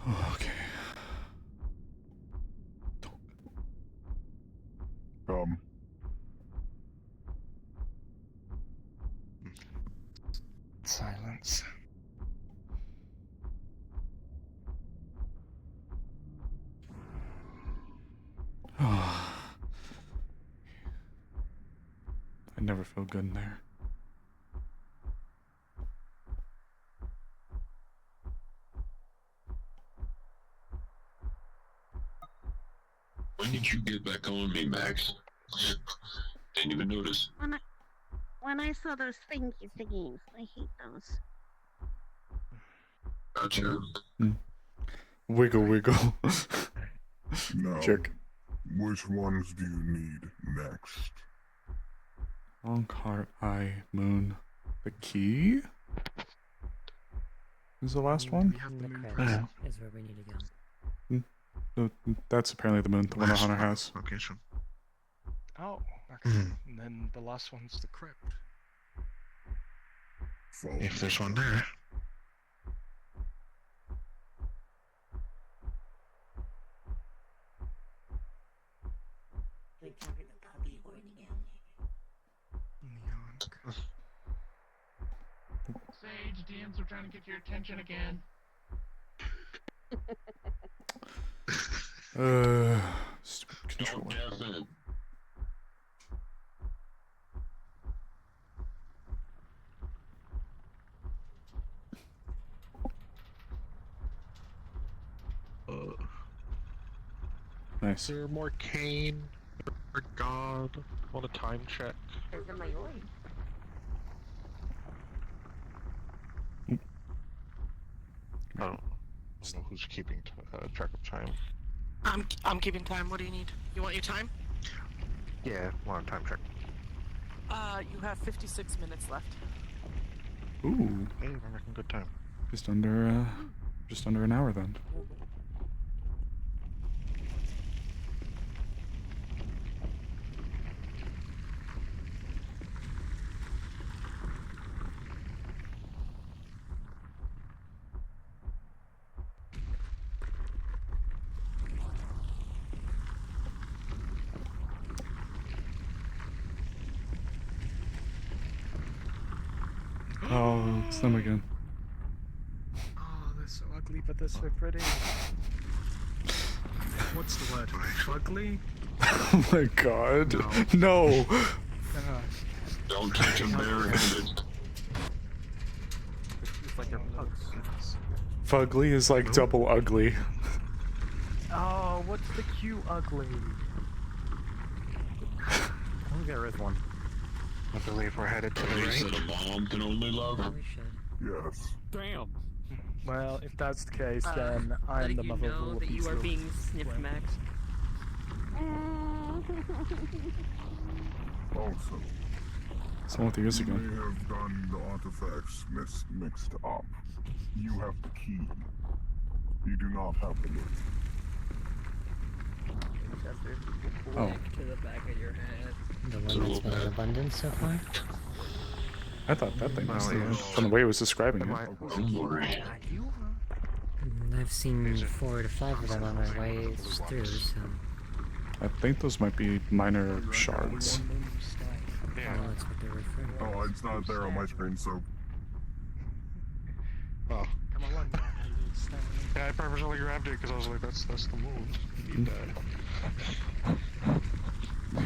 Okay. Silence. I never feel good in there. When did you get back on me, Max? Didn't even notice. When I saw those thingies, I hate those. Gotcha. Wiggle, wiggle. Now, Check. which ones do you need next? Long heart, eye, moon. The key? Is the last one? The crypt is where we need to go. No, that's apparently the moon, the one that Hunter has. Location. Oh, okay. And then the last one's the crypt. If there's one there. Sage, DMs are trying to get your attention again. Stupid controller. Nice. Is there more Kane or God? Want a time check? There's a Maori. I don't know who's keeping track of time. I'm keeping time. What do you need? You want your time? Yeah, want a time check. You have 56 minutes left. Ooh. Hey, we're making good time. Just under an hour then. Oh, it's them again. Oh, they're so ugly, but they're so pretty. What's the word? Fugly? Oh my god. No. Don't catch him barehanded. It's like they're pugs. Fugly is like double ugly. Oh, what's the cute ugly? I think there is one. I believe we're headed to the He right. said a bomb can only love. Yes. Damn. Well, if that's the case, then I'm the mother of all that you are peace. being sniffed, Max. Also, Someone with the ears you again. may have gotten the artifacts mixed up. You have the key. You do not have the loot. Oh. To the back of your head. The one that's been in abundance so far? I thought that thing was Well, the yeah. from the way it was describing it. I've seen 4 to 5 of them on my way through, so... I think those might be minor shards. Yeah. Well, that's what they're referring to. Oh, it's not there on my screen, so. Oh. Come along, Yeah, I purposely grabbed it because I was like, that's the move. Need that.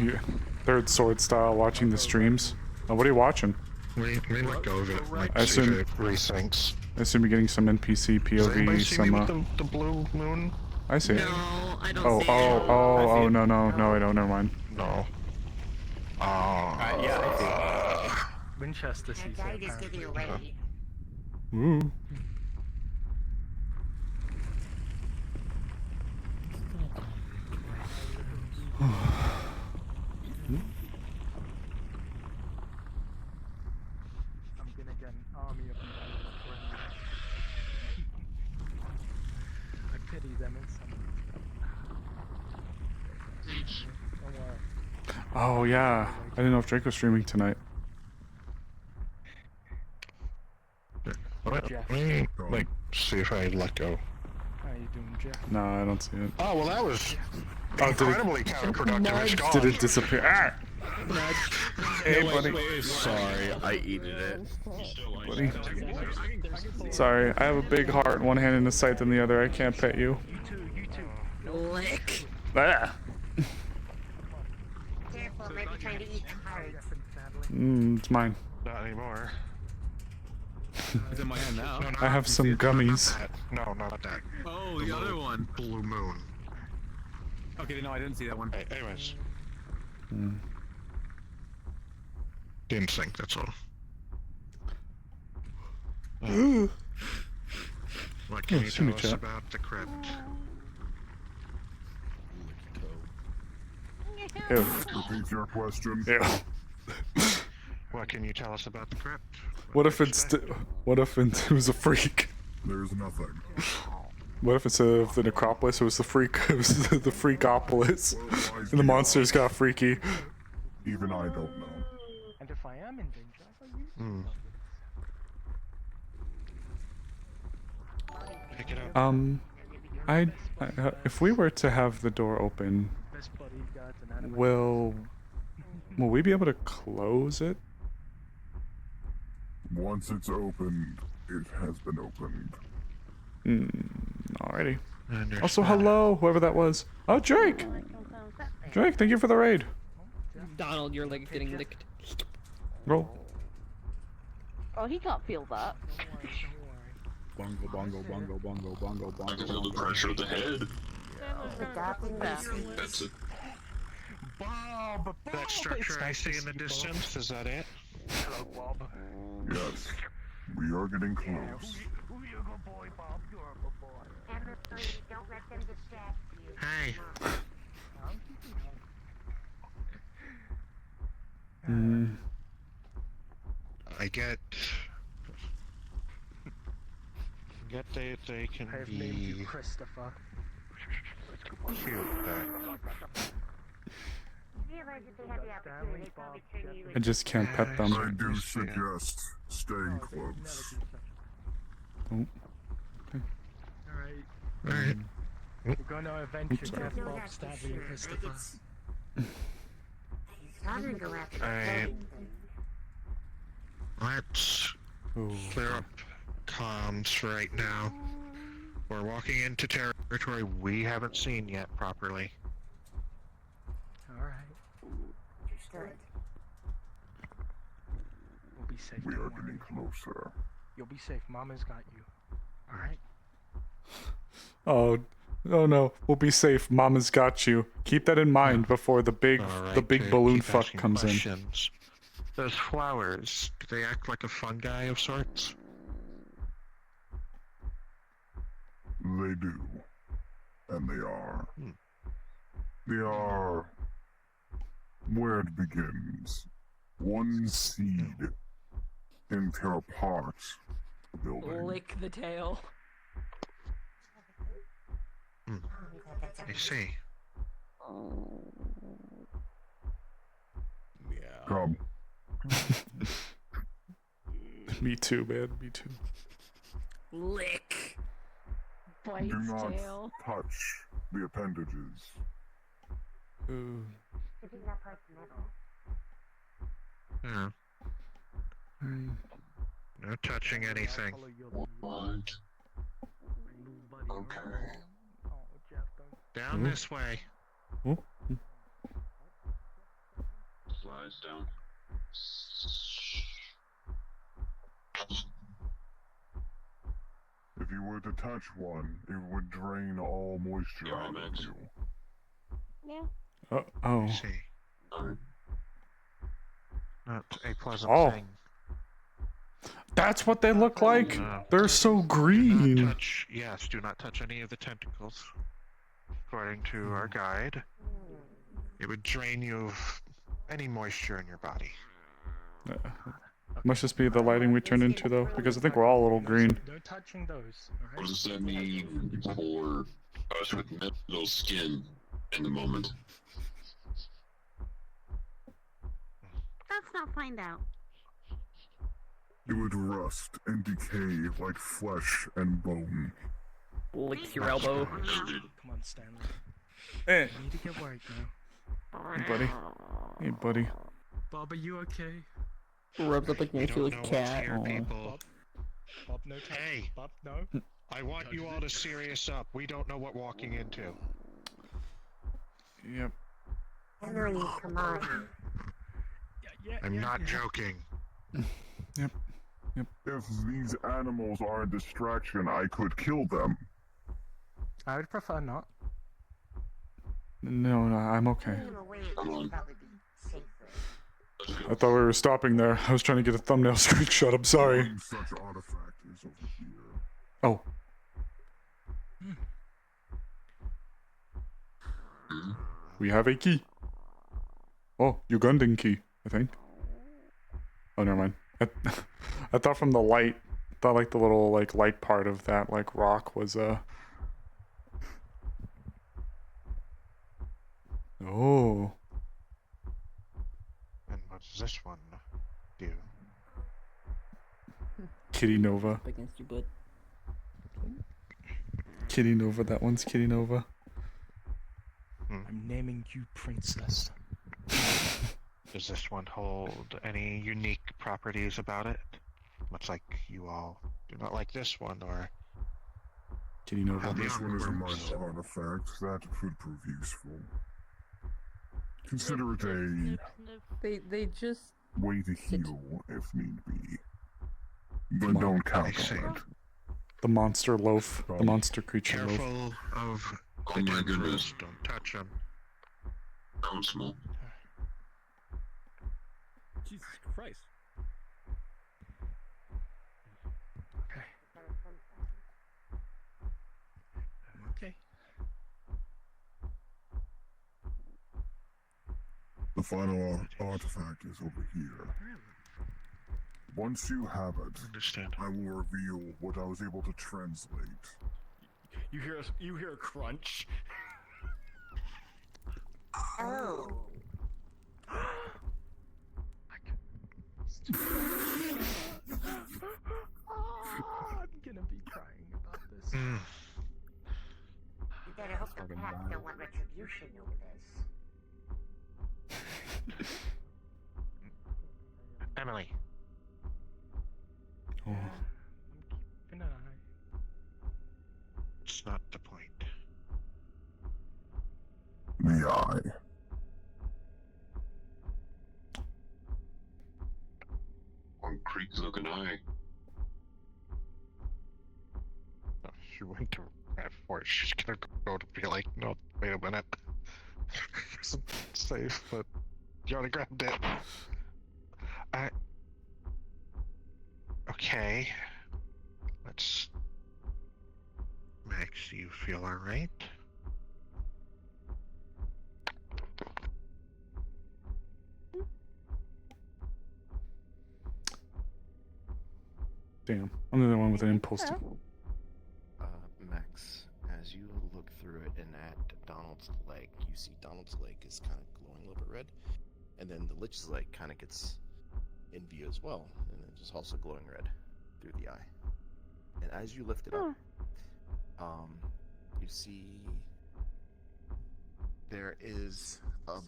Yeah. Third sword style watching the streams. Oh, what are you watching? We let go of it. I See if assume. it rethinks. I assume you're getting some NPC Does anybody POV, see some. me with the blue moon? I see it. No, I don't Oh, see oh, it. oh, no, no, no, I don't. Never mind. No. Yeah, I see. Winchester sees it. Guide is getting away. Ooh. I'm gonna get an army of you guys. I pity them in some Don't worry. Oh yeah, I didn't know if Drake was streaming tonight. Like, see if I let go. How you doing, Jeff? No, I don't see it. Oh, well, that was Oh, incredibly counterproductive. It's gone. Did it disappear? Ah! Hey, No, buddy. Sorry, I eated it. Buddy. Sorry, I have a big heart, one hand in the sight than the other. I can't pet you. Lick. Ah! Careful, I might be trying to eat cards. It's mine. Not anymore. It's in my hand now. No, I have some gummies. No, not that. Oh, the other one. Blue moon. Okay, no, I didn't see that one. Anyways. Hmm. Didn't think, that's all. What can you tell us about the crypt? Ew. Repeat your question. Ew. What can you tell us about the crypt? What if it's it was a freak? There's nothing. What if it's the necropolis? It was the freak. It was the freakopolis, and the monsters got freaky. Even I don't know. And if I am in danger, I use Pick it up. If we were to have the door open, best bodyguards and animals. will we be able to close it? Once it's opened, it has been opened. Alrighty. Also, hello, whoever that was. Oh, Drake! Drake, thank you for the raid. Donald, your leg's getting licked. Roll. Oh, he can't feel that. Bongo, bongo, bongo, bongo, bongo, bongo. I can feel the pressure of the head. That's it. Bob! That structure I see in the distance, is that it? Hello, Bob. Yes, we are getting close. You're a good boy, Bob. You're a good boy. Emily, don't let them distract you. Hey. I get they can I have named you be Christopher. cute, I just can't pet them. I do suggest staying close. Oh. Alright. We're gonna adventure Jeff, Bob, Stabby, and Christopher. Alright. Let's clear up comms right now. We're walking into territory we haven't seen yet properly. Alright. We'll be safe. We don't are worry. getting closer. You'll be safe. Mama's got you. Alright? Oh no, we'll be safe. Mama's got you. Keep that in mind before the big Alright, balloon keep fuck asking comes in. questions. Those flowers, do they act like a fungi of sorts? They do. And they are. They are where it begins. One seed can tear apart a building. Lick the tail. I see. Come. Me too, man. Me too. Lick. Bite Do not tail. touch the appendages. Yeah. No touching anything. What? Okay. Down this way. Slides down. If you were to touch one, it would drain all moisture out of you. Yeah. Oh. I see. Not a pleasant Oh. thing. That's what they look like? They're so green. Do not touch, yes, do not touch any of the tentacles. According to our guide, it would drain you of any moisture in your body. Must just be the lighting we turned into, though, because I think we're all a little green. No touching those. What does that mean for us with metal skin in the moment? Let's not find out. It would rust and decay like flesh and bone. Lick your elbow. Come on, Stanley. Eh. You need to get work now. Hey, buddy. Hey, buddy. Bob, are you okay? Rubs up against you like a cat. Bob, no touch. Hey! Bob, no. I want you all to serious up. We don't know what walking into. Yep. Henry, come on. I'm not joking. Yep. If these animals are a distraction, I could kill them. I would prefer not. No, I'm okay. Come on. I thought we were stopping there. I was trying to get a thumbnail screenshot. I'm sorry. Such artifact is over here. Oh. We have a key. Oh, Ugandan key, I think. Oh, never mind. I thought from the light, like the little light part of that rock was Oh. And what does this one do? Kitty Nova. Against your butt. Kitty Nova, that one's Kitty Nova. I'm naming you Princess. Does this one hold any unique properties about it? Much like you all do not like this one, or... Kitty Nova. This one is a minor artifact that could prove useful. Consider it a They just way to heal if need be. But don't count on it. The monster loaf. The monster creature loaf. Careful of Oh my goodness. Don't touch them. Don't smoke. Jesus Christ. Okay. I'm okay. The final artifact is over here. Once you have it, I will reveal what I was able to translate. You hear a crunch. Oh. I'm gonna be crying about this. You better hope the pack don't want retribution over this. Emily. Oh. Keeping an eye. It's not the point. The eye. One creek looking eye. Oh, she went to that for it. She's gonna go to be like, no, wait a minute. It's safe, but you already grabbed it. Okay. Let's... Max, do you feel alright? Damn. I'm the only one with an impulse to... Max, as you look through it and at Donald's leg, you see Donald's leg is kind of glowing a little bit red, and then the Lich's leg kind of gets in view as well, and it's just also glowing red through the eye. And as you lift it up, you see there is a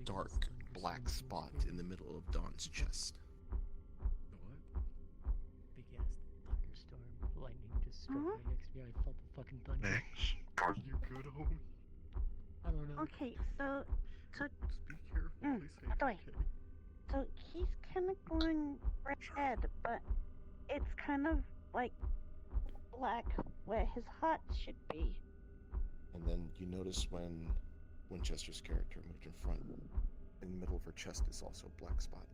dark black spot in the middle of Don's chest. Big ass thunderstorm, lightning just struck right next to me. I felt the fucking thunder. Max? Are you good, homie? I don't know. Okay, so Be careful, please say okay. So he's kind of glowing red, but it's kind of like black where his heart should be. And then you notice when Winchester's character moved in front, in the middle of her chest is also a black spot.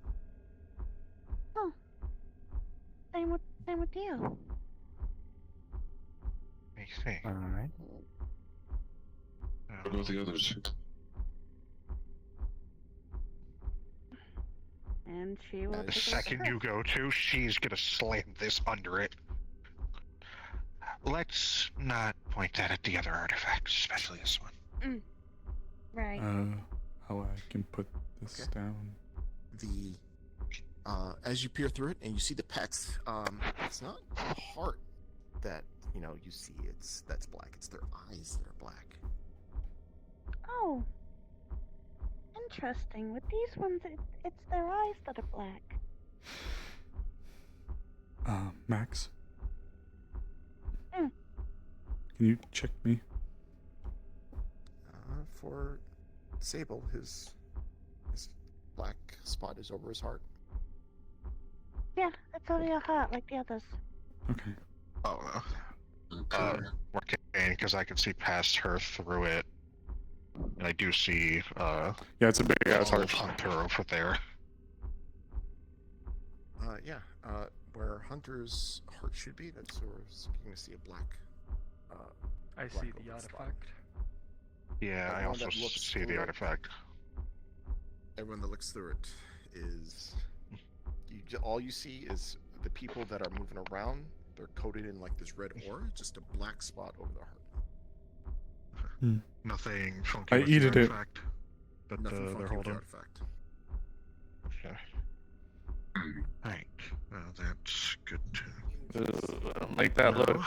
Oh. Same with you. I see. Alright. What about the others? And she will. The second you go to, she's gonna slam this under it. Let's not point that at the other artifacts, especially this one. Right. How I can put this down. As you peer through it and you see the pets, it's not a heart that you see. That's black. It's their eyes that are black. Oh. Interesting. With these ones, it's their eyes that are black. Max? Mm. Can you check me? For Sable, his black spot is over his heart. Yeah, it's over your heart like the others. Okay. Oh, working because I can see past her through it, and I do see. Yeah, it's a big ass heart. Hunter over there. Yeah. Where Hunter's heart should be, that's where we're going to see a black. I see the artifact. Yeah, I also see the artifact. Everyone that looks through it is, all you see is the people that are moving around. They're coated in like this red ore, just a black spot over their heart. Nothing funky. I with eated the it. artifact that Nothing funky they're with the holding. artifact. Okay. Right. Well, that's good too. I don't like that look.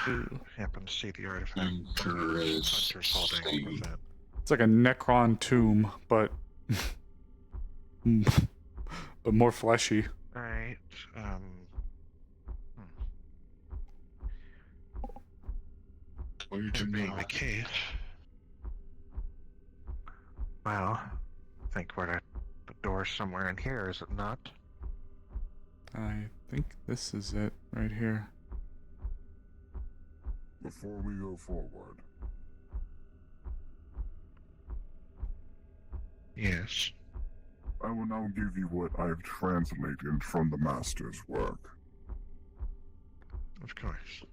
Happen to see the artifact. Hunter's holding with it. It's like a Necron tomb, but more fleshy. Alright, That being the case, well, I think we're at the door somewhere in here, is it not? I think this is it right here. Before we go forward, Yes. I will now give you what I have translated from the Master's work. Of course.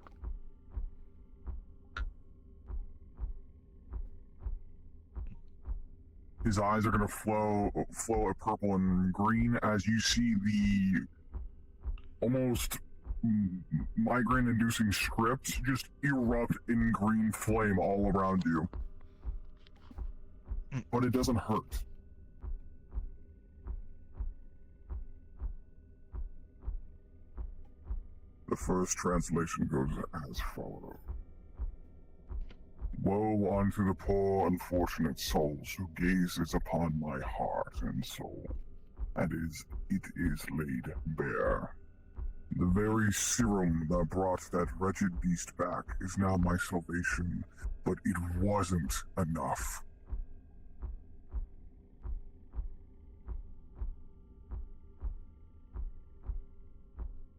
His eyes are going to flow a purple and green as you see the almost migraine-inducing script just erupt in green flame all around you. But it doesn't hurt. The first translation goes as follows. Woe unto the poor unfortunate souls who gazes upon my heart and soul, and it is laid bare. The very serum that brought that wretched beast back is now my salvation, but it wasn't enough.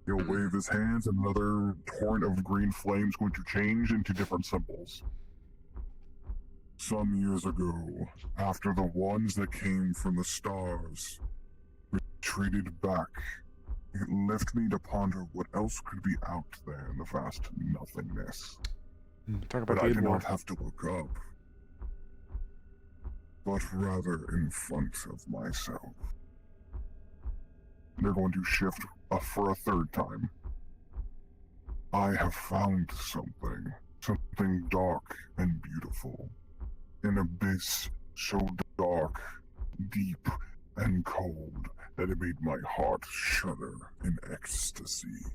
He'll wave his hands and another torrent of green flames going to change into different symbols. Some years ago, after the ones that came from the stars retreated back, it left me to ponder what else could be out there in the vast nothingness. Talk about But I the did war. not have to look up, but rather in front of myself. They're going to shift for a third time. I have found something dark and beautiful. An abyss so dark, deep, and cold that it made my heart shudder in ecstasy.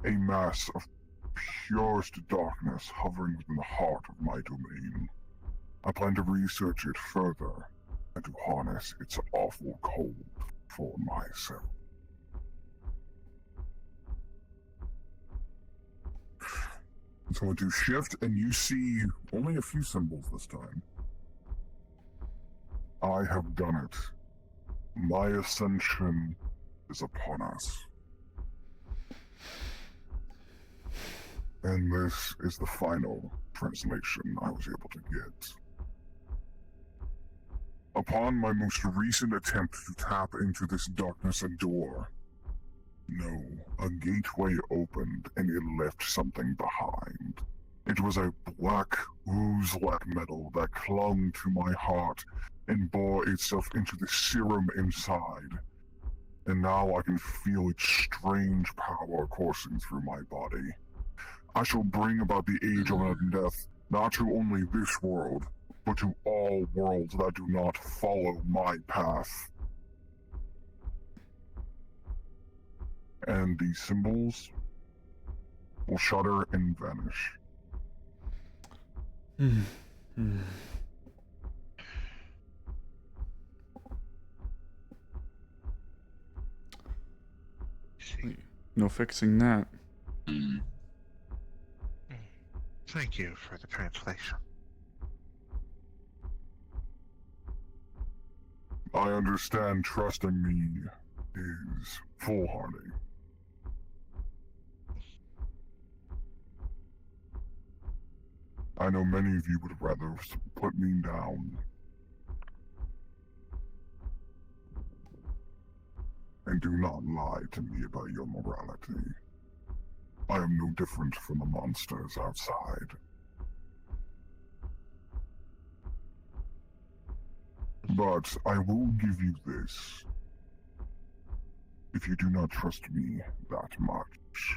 A mass of purest darkness hovering within the heart of my domain. I plan to research it further and to harness its awful cold for myself. It's going to shift, and you see only a few symbols this time. I have done it. My ascension is upon us. And this is the final translation I was able to get. Upon my most recent attempt to tap into this darkness and door, no, a gateway opened and it left something behind. It was a black, ooze-like metal that clung to my heart and bore itself into the serum inside. And now I can feel its strange power coursing through my body. I shall bring about the age of death, not to only this world, but to all worlds that do not follow my path. And these symbols will shudder and vanish. No fixing that. Thank you for the translation. I understand trusting me is foolhardy. I know many of you would rather put me down. And do not lie to me about your morality. I am no different from the monsters outside. But I will give you this. If you do not trust me that much.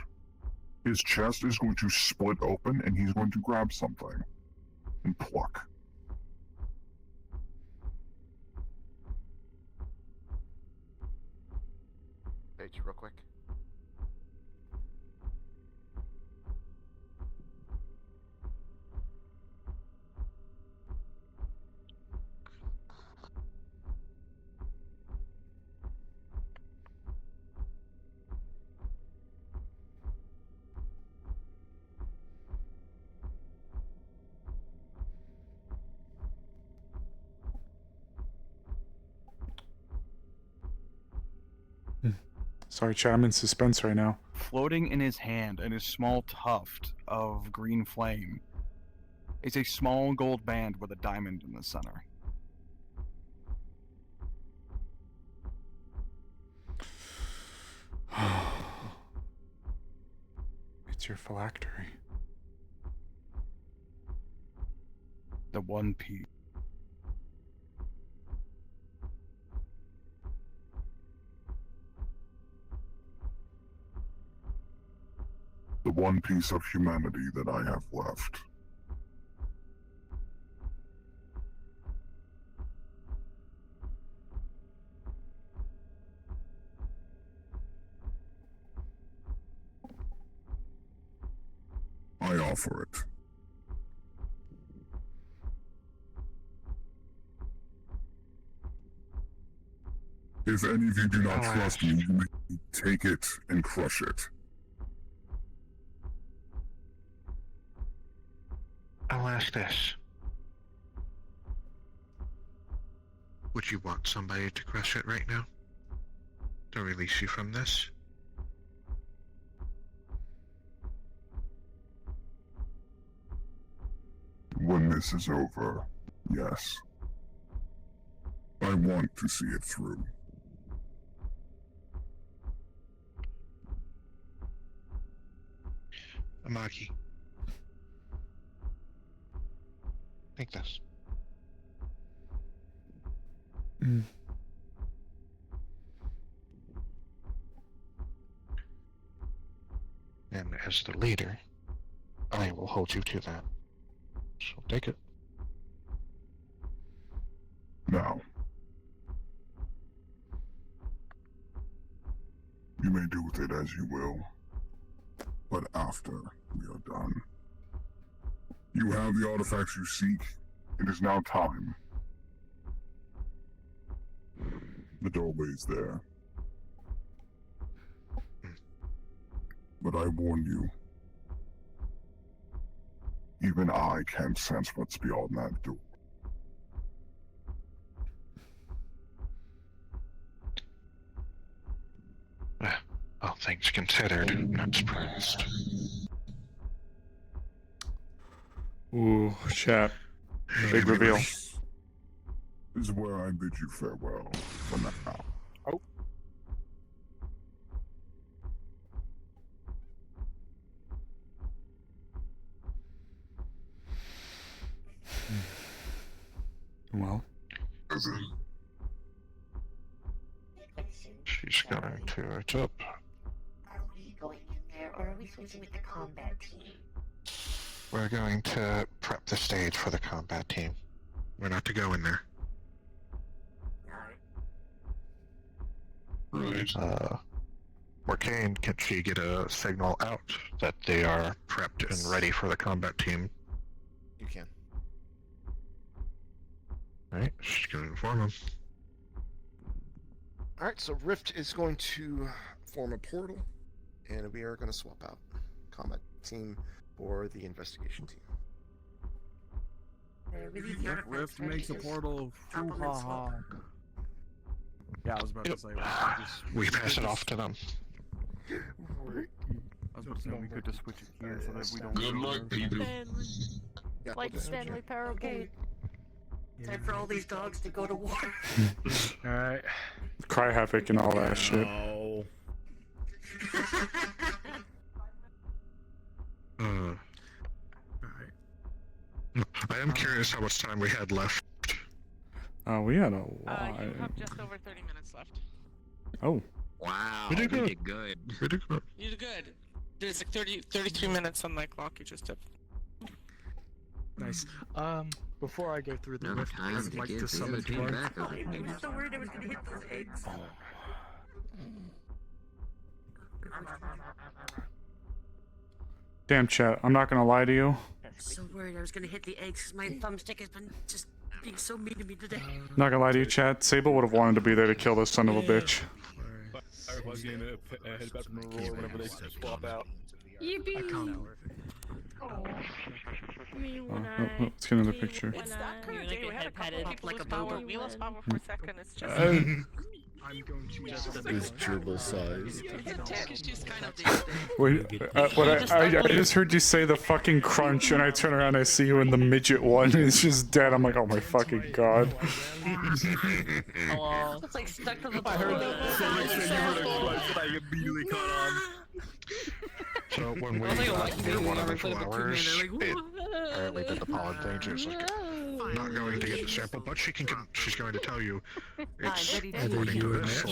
His chest is going to split open and he's going to grab something and pluck. Page, real quick. Sorry, chat, I'm in suspense right now. Floating in his hand in a small tuft of green flame is a small gold band with a diamond in the center. It's your phylactery. The one piece. The one piece of humanity that I have left. I offer it. If any of you do not trust me, you may take it and crush it. I'll ask this. Would you want somebody to crush it right now? To release you from this? When this is over, yes. I want to see it through. Amagi. Take this. And as the leader, I will hold you to that. So take it. Now, you may do with it as you will, but after we are done. You have the artifacts you seek. It is now time. The doorway is there. But I warn you, even I can't sense what's beyond that door. All things considered, I'm not surprised. Ooh, chat. Big reveal. This is where I bid you farewell for now. Oh. Well. She's going to it up. Are we going in there, or are we switching with the combat team? We're going to prep the stage for the combat team. We're not to go in there. Right. Morcane, can she get a signal out that they are prepped and ready for the combat team? You can. Alright, she's going to inform them. Alright, so Rift is going to form a portal, and we are going to swap out combat team for the investigation team. Rift makes a portal. Haha. Yeah, I was about to say. We pass it off to them. I was about to say we could just switch it here so that we don't. Good luck, people. Like Stanley Parrot. Time for all these dogs to go to war. Alright. Cry havoc and all that shit. I am curious how much time we had left. We had a You lot. have just over 30 minutes left. Oh. Wow, We did good. good. We did good. You did good. There's like 33 minutes on my clock you just did. Nice. Before I go through the No rift, time I'd to like get to the summon other team Torn. back over here. I'm so worried I was gonna hit those eggs. Damn, chat. I'm not gonna lie to you. I'm so worried I was gonna hit the eggs because my thumbstick has been just being so mean to me today. Not gonna lie to you, chat. Sable would have wanted to be there to kill this son of a bitch. I was going to head back from Aurora whenever they swap out. Yippee! I can't. Me when Let's get another picture. It's that kind of You're day. like We a had a couple head-patted people like lose a power. booger. We lost power for a second. It's just... I'm going to just This gerbil size. It's just kind of day. Wait, I just heard you say the fucking crunch, and I turn around and I see you in the midget one, and it's just dead. I'm like, oh my fucking god. Hello. It's like stuck to the I heard that. So you heard a crunch and I immediately caught on. So when we do one of the flowers, it apparently did the pollen thing. She was like, not going to get the sample, but she's going to tell you it's according to this,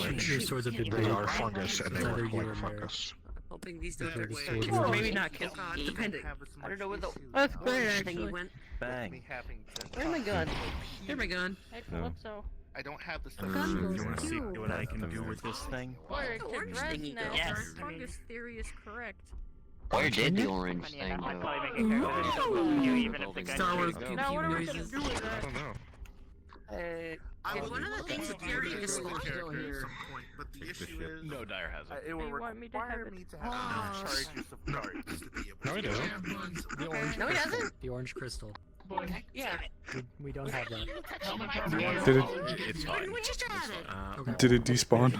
like, they are fungus and they look like fungus. Hoping these don't get away. Or Maybe not kill. Depending. I don't know where the That's great, thing actually. went. Bang. Where's my gun? Here's my gun. I thought so. I don't have the stuff. You want to see what I can do with this thing? Or it could red now. Yes. Our fungus theory is correct. Where did the orange thing go? Star Wars Now what are we gonna noises. do with I that? don't know. One of the things that Jerry is still here. But the issue is no dire has it. It will want me to have it. No, he doesn't. No, he doesn't. The orange crystal. Yeah. We don't have that. Did it? It's fine. We just had it. Did it despawn?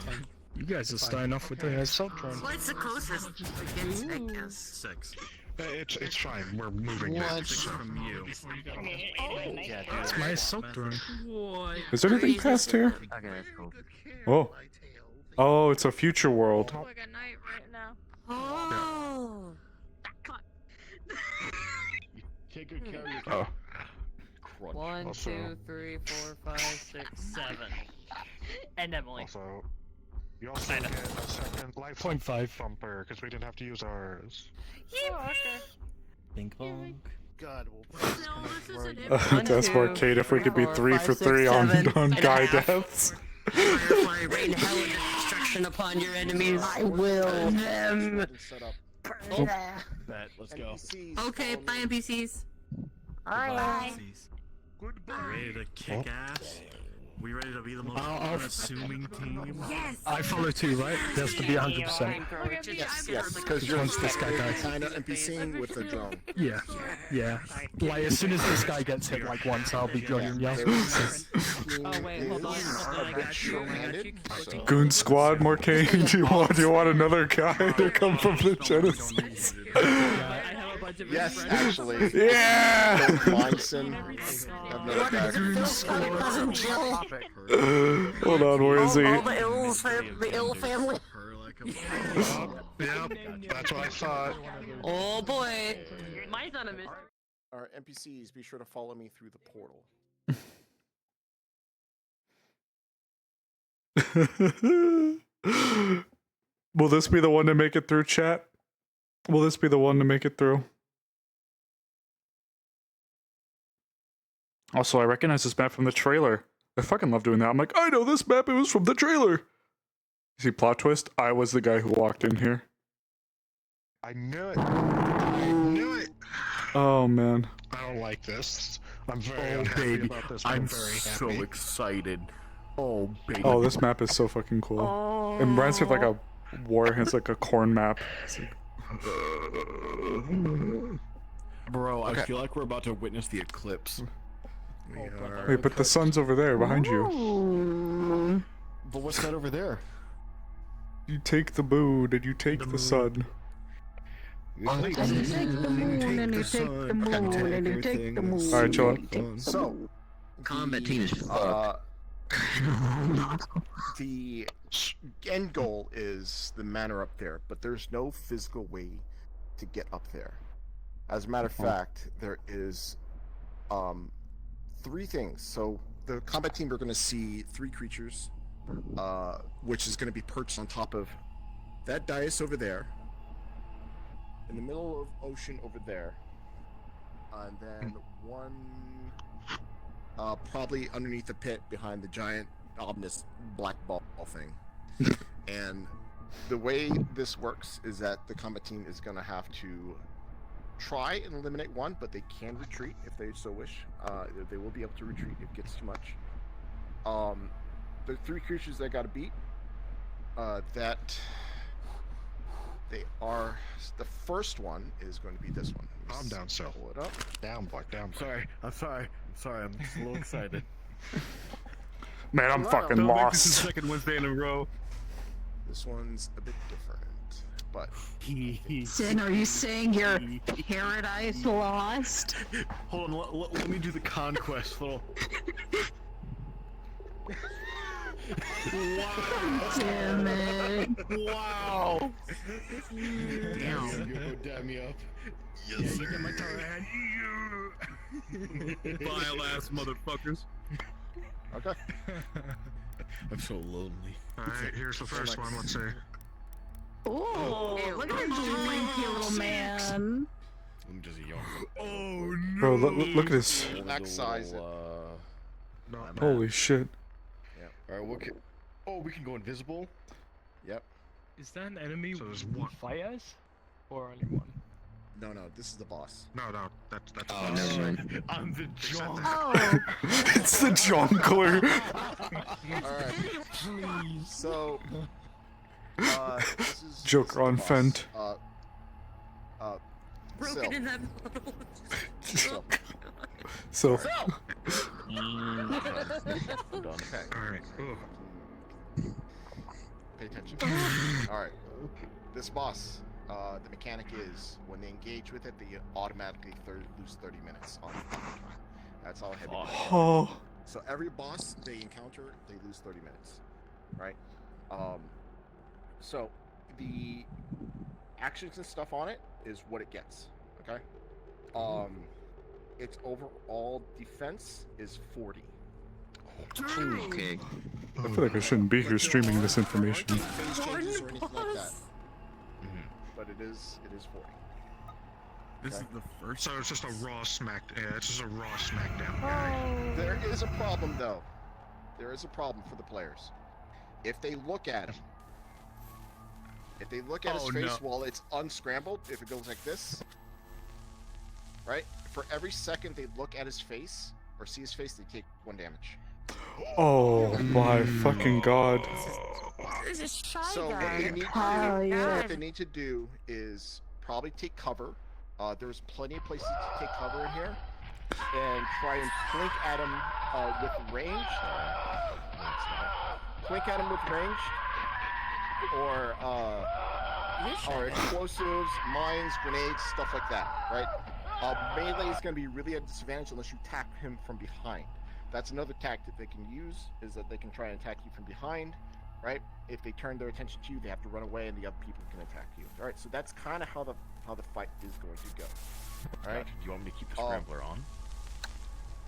You guys are starting off with the assault drone. Well, it's the closest against, I guess. 6. It's fine. We're moving What? next. From you. It's my assault drone. What? Is there anything past here? Okay, that's cool. Oh. Oh, it's a future world. Like a night right now. Oh. Take good care of your Oh. crunch. 1, Also- 2, 3, 4, 5, 6, 7. And Emily. Also, you also get a second life 0.5. bumper because we didn't have to use ours. Oh, okay. Ping pong. God, we'll That's more Kate if we could be 3 for 3 on guy deaths. Firefly, rain hell and destruction upon your enemies. I will them. Bet, let's go. Okay, bye NPCs. Alright. Ready to kick ass? We ready to be the most I'll- unassuming team? Yes. I follow too, right? It has to be 100%. Yes, because you're Once this guy dies. kind of NPCing with the drone. Yeah. Yeah. Like, as soon as this guy gets hit, like, once, I'll be joining you. Oh wait, hold on. I got you. Goon Squad, Morcane. Do you want another guy to come from the Genesis? I have a bunch Yes, actually. Yeah! Mindson. Hold on, where is he? All the ill family. Yep, that's what I thought. Oh boy. Mine's on a mission. Our NPCs, be sure to follow me through the portal. Will this be the one to make it through, chat? Will this be the one to make it through? Also, I recognize this map from the trailer. I fucking love doing that. I'm like, I know this map, it was from the trailer. You see, plot twist, I was the guy who walked in here. I knew it. I knew it. Oh, man. I don't like this. I'm very unhappy about this. I'm very so happy. excited. Oh, baby. Oh, this map is so fucking cool. It reminds me of like a war, it's like a corn map. It's like... Bro, I feel like we're about to witness the eclipse. Wait, but the sun's over there behind you. But what's that over there? You take the moon and you take the sun. And you take the moon, and you take the moon, and you take the moon. Alright, chill out. So, combat team is fucked. The end goal is the manor up there, but there's no physical way to get up there. As a matter of fact, there is 3 things. So the combat team are going to see 3 creatures, which is going to be perched on top of that dais over there, in the middle of ocean over there, and then one probably underneath the pit behind the giant ominous black ball thing. And the way this works is that the combat team is going to have to try and eliminate one, but they can retreat if they so wish. They will be able to retreat if it gets too much. The 3 creatures that got to beat, that they are, the first one is going to be this one. Calm down, so. Pull it up. Down, Black, down. Sorry, I'm sorry. I'm just a little excited. Man, I'm fucking This is lost. the second Wednesday in a row. This one's a bit different, but... Sin, are you saying you're paradise lost? Hold on, let me do the conquest little. Wow! Damn it! Wow! Damn, you dab me up. Yes, you get my turret. Vile ass motherfuckers. Okay. I'm so lonely. Alright, here's the first one, let's see. Oh, look at this lanky little man. I'm just a young. Oh no! Bro, look at this. Max size it. Holy shit. Alright, what can... Oh, we can go invisible? Yep. Is that an enemy So there's we one. fight as? Or only one? No, this is the boss. No, that's Oh, never mind. I'm the John. Oh, It's the jungler. Alright. So, this is Joker on boss. Fent. Broken Sil. in that Sil. So, I'm done. Okay. Alright. Pay attention. Alright. This boss, the mechanic is when they engage with it, they automatically lose 30 minutes on the time. That's how heavy. oh, So every boss they encounter, they lose 30 minutes. Right? So the actions and stuff on it is what it gets. Okay? Its overall defense is 40. Okay. I feel like I shouldn't be here streaming this information. Phase changes or anything like that. But it is 40. This is the first. So it's just a raw it's just a raw smackdown guy. There is a problem though. There is a problem for the players. If they look at him, if they look at his face while it's unscrambled, if it goes like this, right? For every second they look at his face or see his face, they take 1 damage. Oh my fucking god. This is shy So what guy. they need to do, what they need to do is probably take cover. There's plenty of places to take cover in here, and try and blink at him with range. Blink at him with range, or are explosives, mines, grenades, stuff like that, right? Melee is going to be really at a disadvantage unless you attack him from behind. That's another tactic they can use, is that they can try and attack you from behind, right? If they turn their attention to you, they have to run away and the other people can attack you. All right, so that's kind of how the fight is going to go. All right? Gotcha. Do you want me to keep the scrambler on?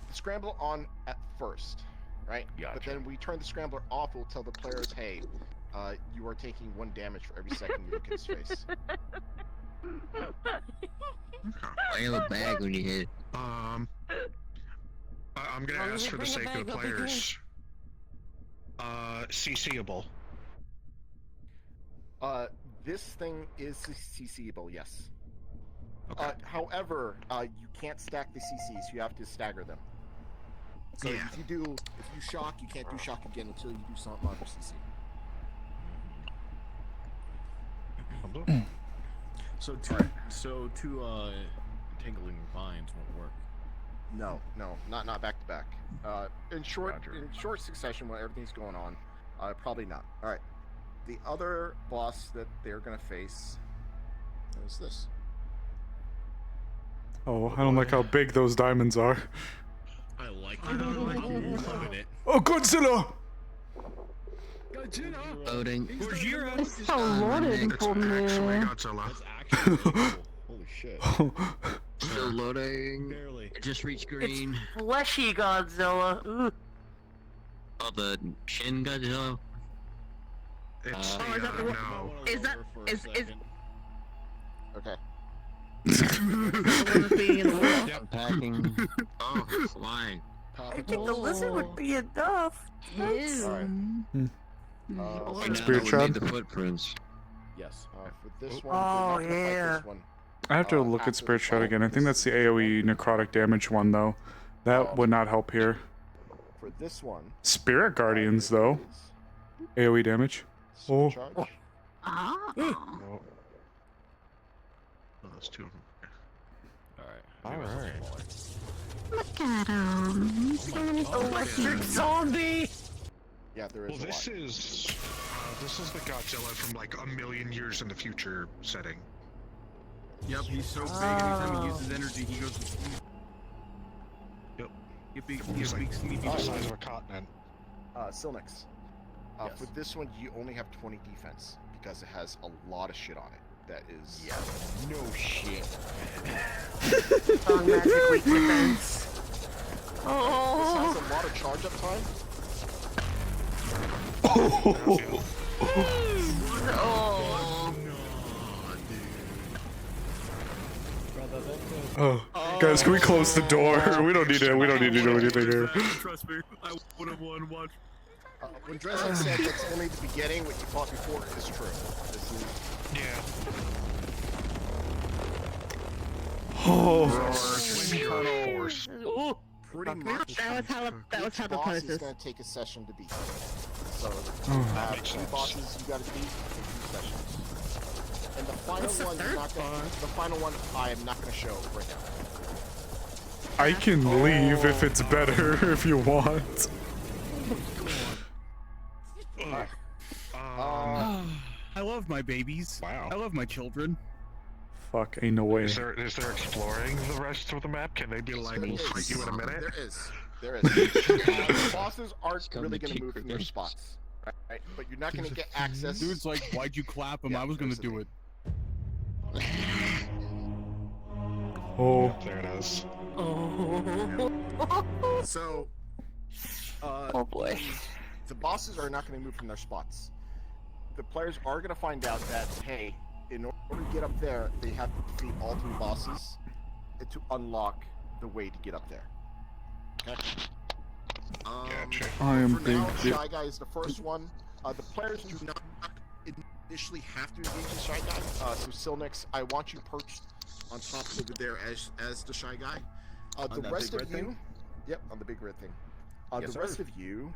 The scrambler on at first, right? Gotcha. But then we turn the scrambler off, we'll tell the players, hey, you are taking 1 damage for every second you look at his face. I have a bag when you hit it. I'm gonna ask for the sake of the players. CCable. This thing is CCable, yes. Okay. However, you can't stack the CCs, you have to stagger them. So Yeah. if you shock, you can't do shock again until you do some other CC. So two entangling vines won't work. No, not back to back. In short succession when everything's going on, probably not. All right. The other boss that they're gonna face is this. Oh, I don't like how big those diamonds are. I like it. I'm loving it. Oh, Godzilla! Loading. It's so loaded for me. Godzilla. Holy shit. Still loading. Barely. It just reached green. Fleshy Godzilla. Ooh. Oh, the Shin Godzilla. It's is that the one? no. Is that is Okay. Packing. Oh, flying. I think the lizard would be enough. Nice. Alright. Spirit we Shroud? made the footprints. Yes. For this one, Oh, they're not gonna fight yeah. this one. I have to look after at Spirit the Shroud fight. again. I think that's the AoE necrotic damage one, though. That would not help here. For this one, Spirit Guardians, though. AoE damage. Oh. charge. Oh, there's two of them. Alright. Look at him. He's Electric zombie. Yeah, there is Well, a this lot. is the Godzilla from like a million years in the future setting. Yep, he's so big. Anytime he uses energy, he goes to sleep. Yep. He's a big sleepy The boy. size of a continent. Silnix. For this one, you only have 20 defense because it has a lot of shit on it. That is no shit. Strong magic weak defense. This Oh. has a lot of charge up time. Oh, guys, can we close the door? We don't need to. We don't need to do anything here. Trust me, I would have won. Watch. When Dresden said that's only the beginning, what you thought before is true. This is Oh. pretty much. That was how the boss pose is is. going to take a session to beat. So Oh. two bosses you got to beat in 2 sessions. And the final What's the one, third the final one, I am not going to show right now. I can leave if it's better if you want. I love my babies. Wow. I love my children. Fuck, ain't no way. Is there exploring the rest of the map? Can they be like, we'll fight you in a minute? There is. The bosses aren't really going to move from their spots, right? But you're not going to get access. Dude's like, why'd you clap him? Yeah, I was gonna there's the do it. Oh. There it is. So, Oh boy. the bosses are not going to move from their spots. The players are going to find out that, hey, in order to get up there, they have to defeat all 3 bosses to unlock the way to get up there. Okay? I am for now, big. Shy Guy is the first one. The players do not initially have to engage the Shy Guy. So Silnix, I want you perched on top over there as the Shy Guy. The that rest big of red you, thing? yep, on the big red thing. Yes, The rest sir. of you,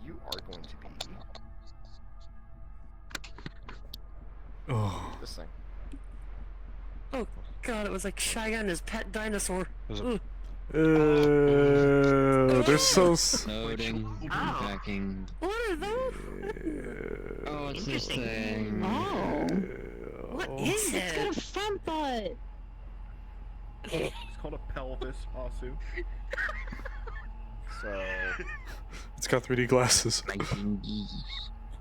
you are going to be Oh. this thing. Oh god, it was like Shy Guy and his pet dinosaur. Ooh. They're so. Loading. Packing. What are those? Oh, it's this thing. Oh. What is It's got a front butt. It's called a pelvis, Asu. So It's got 3D glasses. My fingies.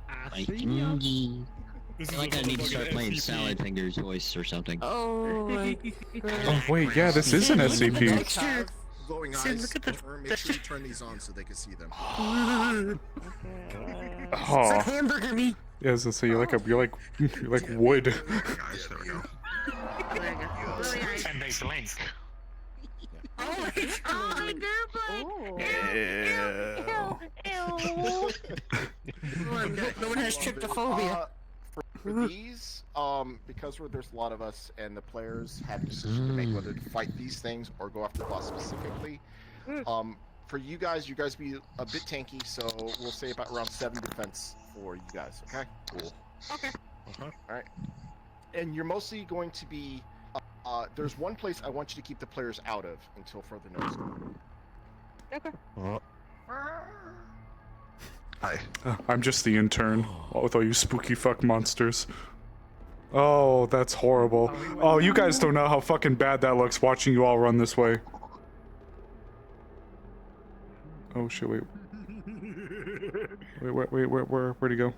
I feel like I need to start playing Salad Fingers voice or something. Oh my Oh wait, yeah, this is an SCP. glowing See, eyes. look at the Make sure you turn these on so they can see them. It's like hamburger meat. Yeah, so you're like wood. Guys, there we go. And they blink. Oh, I do No one has tryptophobia. For these, because there's a lot of us and the players have a decision to make whether to fight these things or go after the boss specifically. For you guys be a bit tanky, so we'll say about around 7 defense for you guys. Okay. Cool. Okay. All right. And you're mostly going to be. There's one place I want you to keep the players out of until further notice. Okay. Hi. I'm just the intern with all you spooky fuck monsters. Oh, that's horrible. Oh, you guys don't know how fucking bad that looks watching you all run this way. Oh shit, wait. Where'd he go?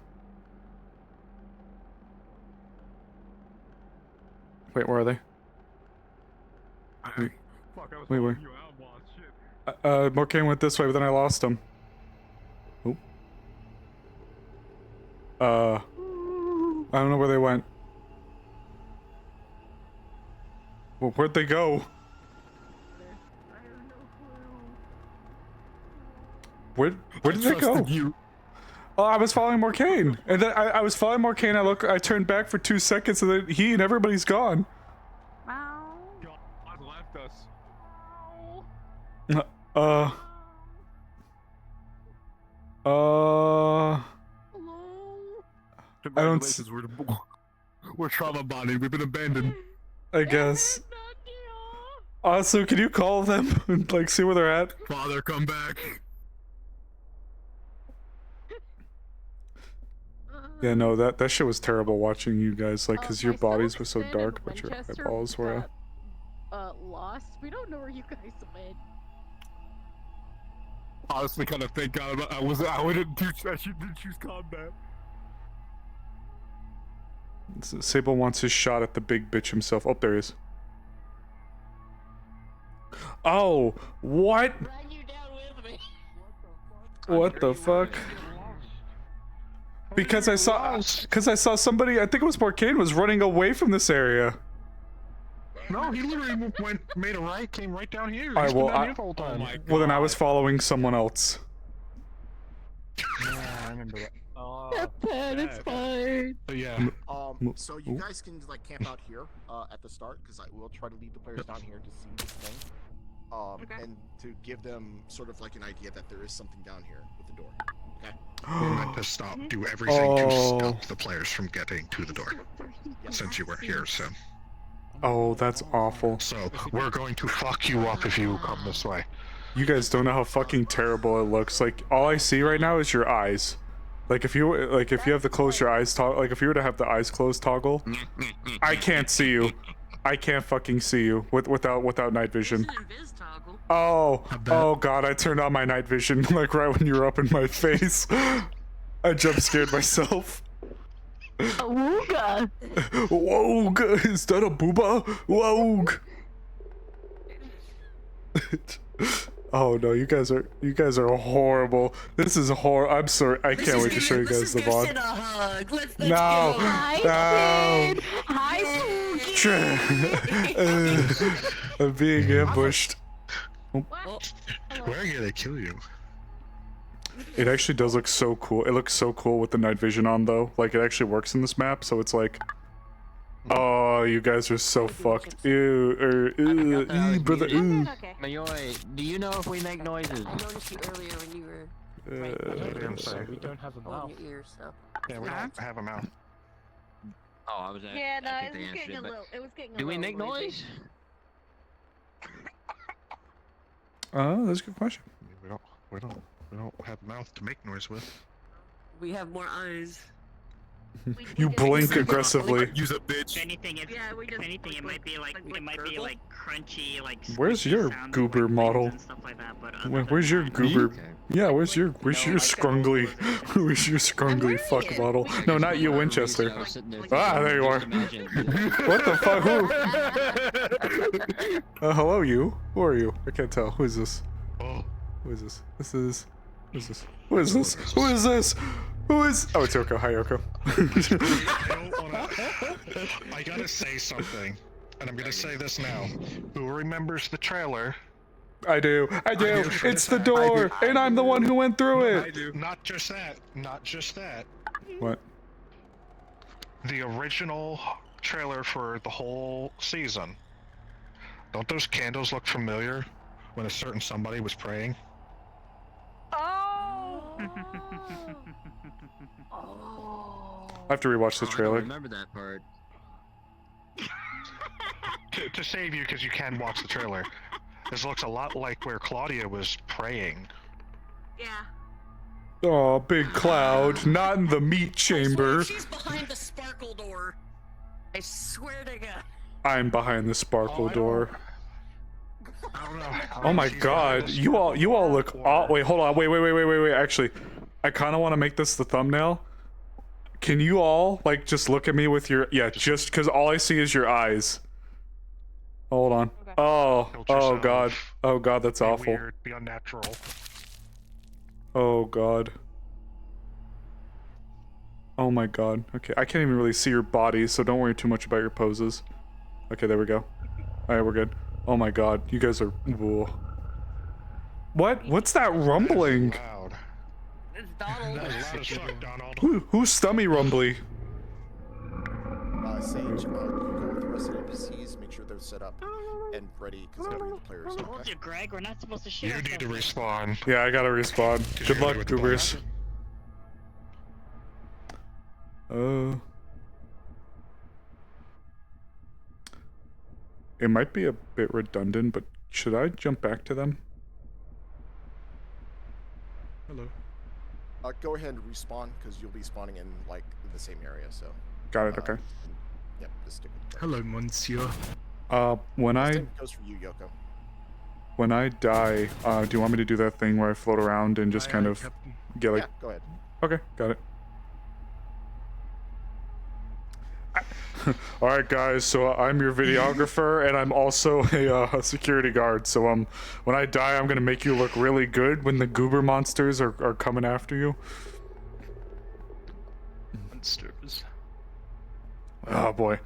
Wait, where are they? Wait. Morcane went this way, but then I lost him. Oh. I don't know where they went. Well, where'd they go? Where did they go? Oh, I was following Morcane, and then I was following Morcane. I turned back for 2 seconds, and then he and everybody's gone. God left us. I don't. We're trauma bonded. We've been abandoned. I guess. Also, can you call them and like see where they're at? Father, come back. Yeah, no, that shit was terrible watching you guys, like, cause your bodies were so dark, but your eyeballs were. Lost. We don't know where you guys went. Honestly, kind of thank God I didn't choose combat. Sable wants his shot at the big bitch himself. Oh, there he is. Oh, what? What the fuck? Because I saw somebody, I think it was Morcane, was running away from this area. No, he literally made a right, came right down here. Alright, well, He's been down here the whole time. well then I was following someone else. Yeah, I remember that. It's fine. So yeah. So you guys can like camp out here at the start, because I will try to lead the players down here to see this thing, and to give them sort of like an idea that there is something down here with the door. Okay. We're meant to do everything to stop the players from getting to the door, since you weren't here, so. Oh, that's awful. So we're going to fuck you up if you come this way. You guys don't know how fucking terrible it looks. Like, all I see right now is your eyes. Like, if you have to close your eyes, like, if you were to have the eyes closed toggle, I can't see you. I can't fucking see you without night vision. Oh god, I turned on my night vision, like, right when you were up in my face. I jump scared myself. Wooga! Whoa, is that a booba? Whoa! Oh no, you guys are horrible. This is horrible. I'm sorry. I can't wait to show you guys the VOD. No, no. Hi, I'm being ambushed. We're gonna kill you. It actually does look so cool. It looks so cool with the night vision on, though. Like, it actually works in this map, so it's like... Oh, you guys are so fucked. Ew, brother, ew. Mayoy, do you know if we make noises? I noticed you earlier when you were I'm sorry. We don't have a mouth. your ears, so. Yeah, we don't have a mouth. Oh, I was at. Yeah, no, I it think was they getting a answered, little. It was getting. do we make noise? That's a good question. We don't have a mouth to make noise with. We have more eyes. You blink aggressively. Use a bitch. If anything, it might be like crunchy, like Where's your sounds goober model? and stuff like that. But Where's your goober? Yeah, where's your scrungly? Where's your scrungly fuck model? No, not you, Winchester. Ah, there you are. What the fuck? Who? Hello, you. Who are you? I can't tell. Who is this? Who is this? This is. Who is this? Who is this? Who is this? Who is? Oh, it's Yoko. Hi, Yoko. I gotta say something, and I'm gonna say this now. Who remembers the trailer? I do. It's the door, and I'm the one who went through it. I do. Not just that. Not just that. What? The original trailer for the whole season. Don't those candles look familiar when a certain somebody was praying? I have to rewatch the I trailer. remember that part. To save you, because you can watch the trailer. This looks a lot like where Claudia was praying. Yeah. Oh, big cloud, not in the meat chamber. She's behind the sparkle door. I swear to God. I'm behind the sparkle door. I don't know. Oh my god, you all look. Oh, wait, hold on. Wait. Actually, I kind of want to make this the thumbnail. Can you all like just look at me with your just because all I see is your eyes. Hold on. Oh god. Oh god, that's awful. Weird, be unnatural. Oh god. Oh my god. Okay, I can't even really see your body, so don't worry too much about your poses. Okay, there we go. Alright, we're good. Oh my god, you guys are... Whoa. What? What's that rumbling? It's Donald. That's loud as fuck, Donald. Who's stummy rumbly? Sage, you go with the rest of the NPCs, make sure they're set up and ready, because the players. I told you, Greg, we're not supposed to shoot. You need to respawn. Yeah, I gotta respawn. Good luck, goobers. It might be a bit redundant, but should I jump back to them? Hello. Go ahead and respawn, because you'll be spawning in like the same area. So. Got it. Okay. Yep. Just stick with the Hello, Monsieur. Same goes for you, Yoko. When I die, do you want me to do that thing where I float around and just kind of get like? Yeah, go ahead. Okay, got it. All right, guys. So I'm your videographer, and I'm also a security guard. So when I die, I'm gonna make you look really good when the goober monsters are coming after you. Monsters. Oh boy.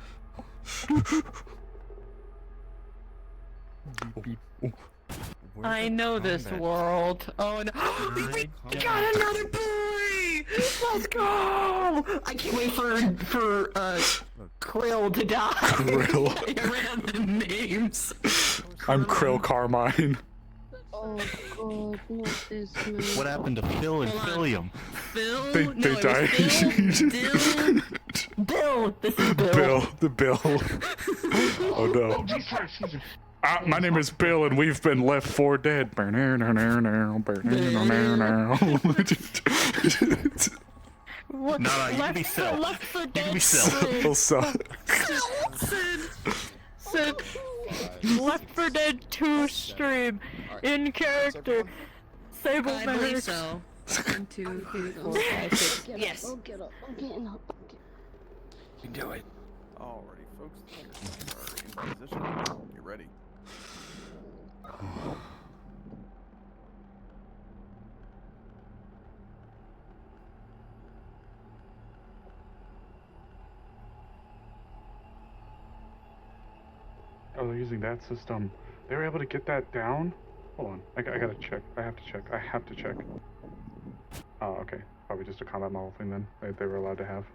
I know this world. Oh no. We got another boy! Let's go! I can't wait for Krill to die. Krill. I ran the names. I'm Krill Carmine. Oh god, not this man. What happened to Phil and Philium? Phil? They no, died. Bill. This is Bill. Bill. Oh no. My name is Bill, and we've been left for dead. What? No, you can be Phil. You can be Phil. Sid. Left 4 Dead 2 stream. In character. Sable I believe so. 1, 2, 3, 4, 5, 6. Yes. I'll get up. I'm getting up. You can do it. Alrighty, folks. Are in position. Get ready. Oh, they're using that system. They were able to get that down? Hold on. I gotta check. I have to check. Oh, okay. Probably just a combat model thing then. They were allowed to have.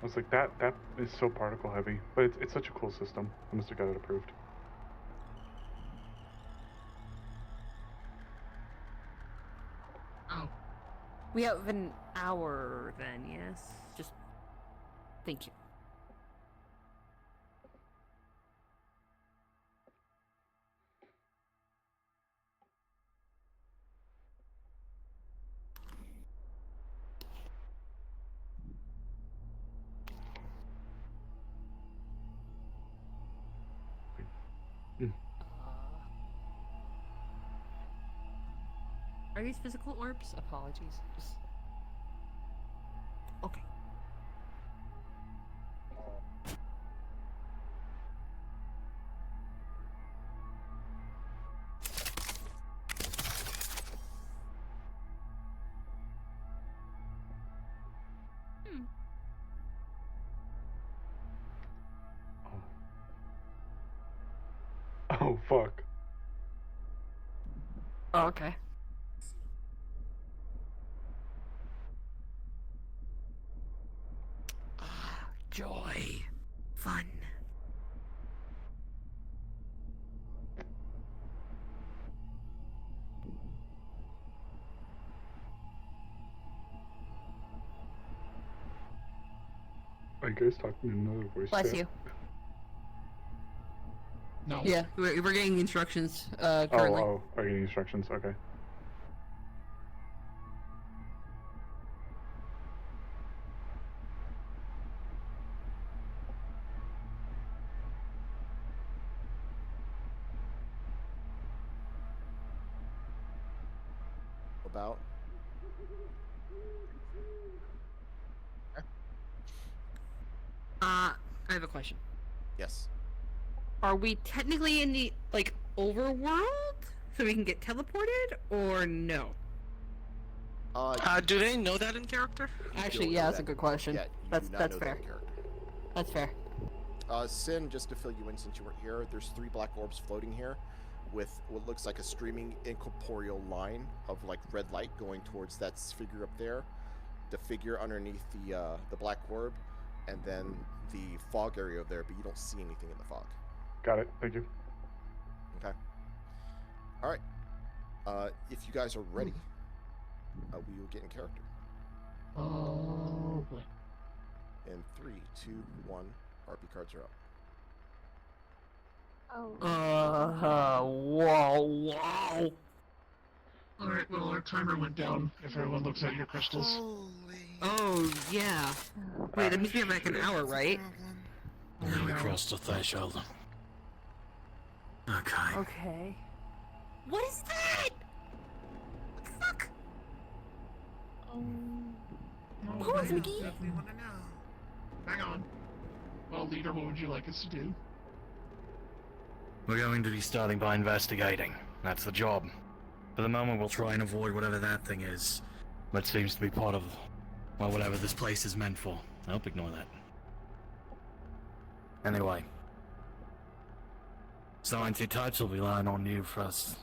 I was like, that is so particle heavy. But it's such a cool system. I must have got it approved. Oh. We have an hour then, yes? Just... Thank you. Are these physical orbs? Apologies. Just... Okay. Oh fuck. Oh, okay. Joy. Fun. Are you guys talking in another voice Bless chat? you. No. Yeah, we're getting instructions currently. Oh, are you getting instructions? Okay. About. I have a question. Yes. Are we technically in the, like, overworld? So we can get teleported, or no? Do they know that in character? Actually, yeah, that's a good question. That's fair. That's fair. Sin, just to fill you in since you weren't here, there's 3 black orbs floating here with what looks like a streaming incorporeal line of like red light going towards that figure up there, the figure underneath the black orb, and then the fog area over there, but you don't see anything in the fog. Got it. Thank you. Okay. All right. If you guys are ready, we will get in character. Oh boy. In 3, 2, 1, RP cards are up. Whoa. Alright, well, our timer went down if everyone looks at your crystals. Oh, yeah. Wait, that means we have like an hour, right? Now we crossed the threshold. Okay. Okay. What is that? What the fuck? Who is Mickey? Definitely want to know. Hang on. Well, leader, what would you like us to do? We're going to be starting by investigating. That's the job. For the moment, we'll try and avoid whatever that thing is. That seems to be part of, well, whatever this place is meant for. Nope, ignore that. Anyway. Sciencey types will be relying on you for us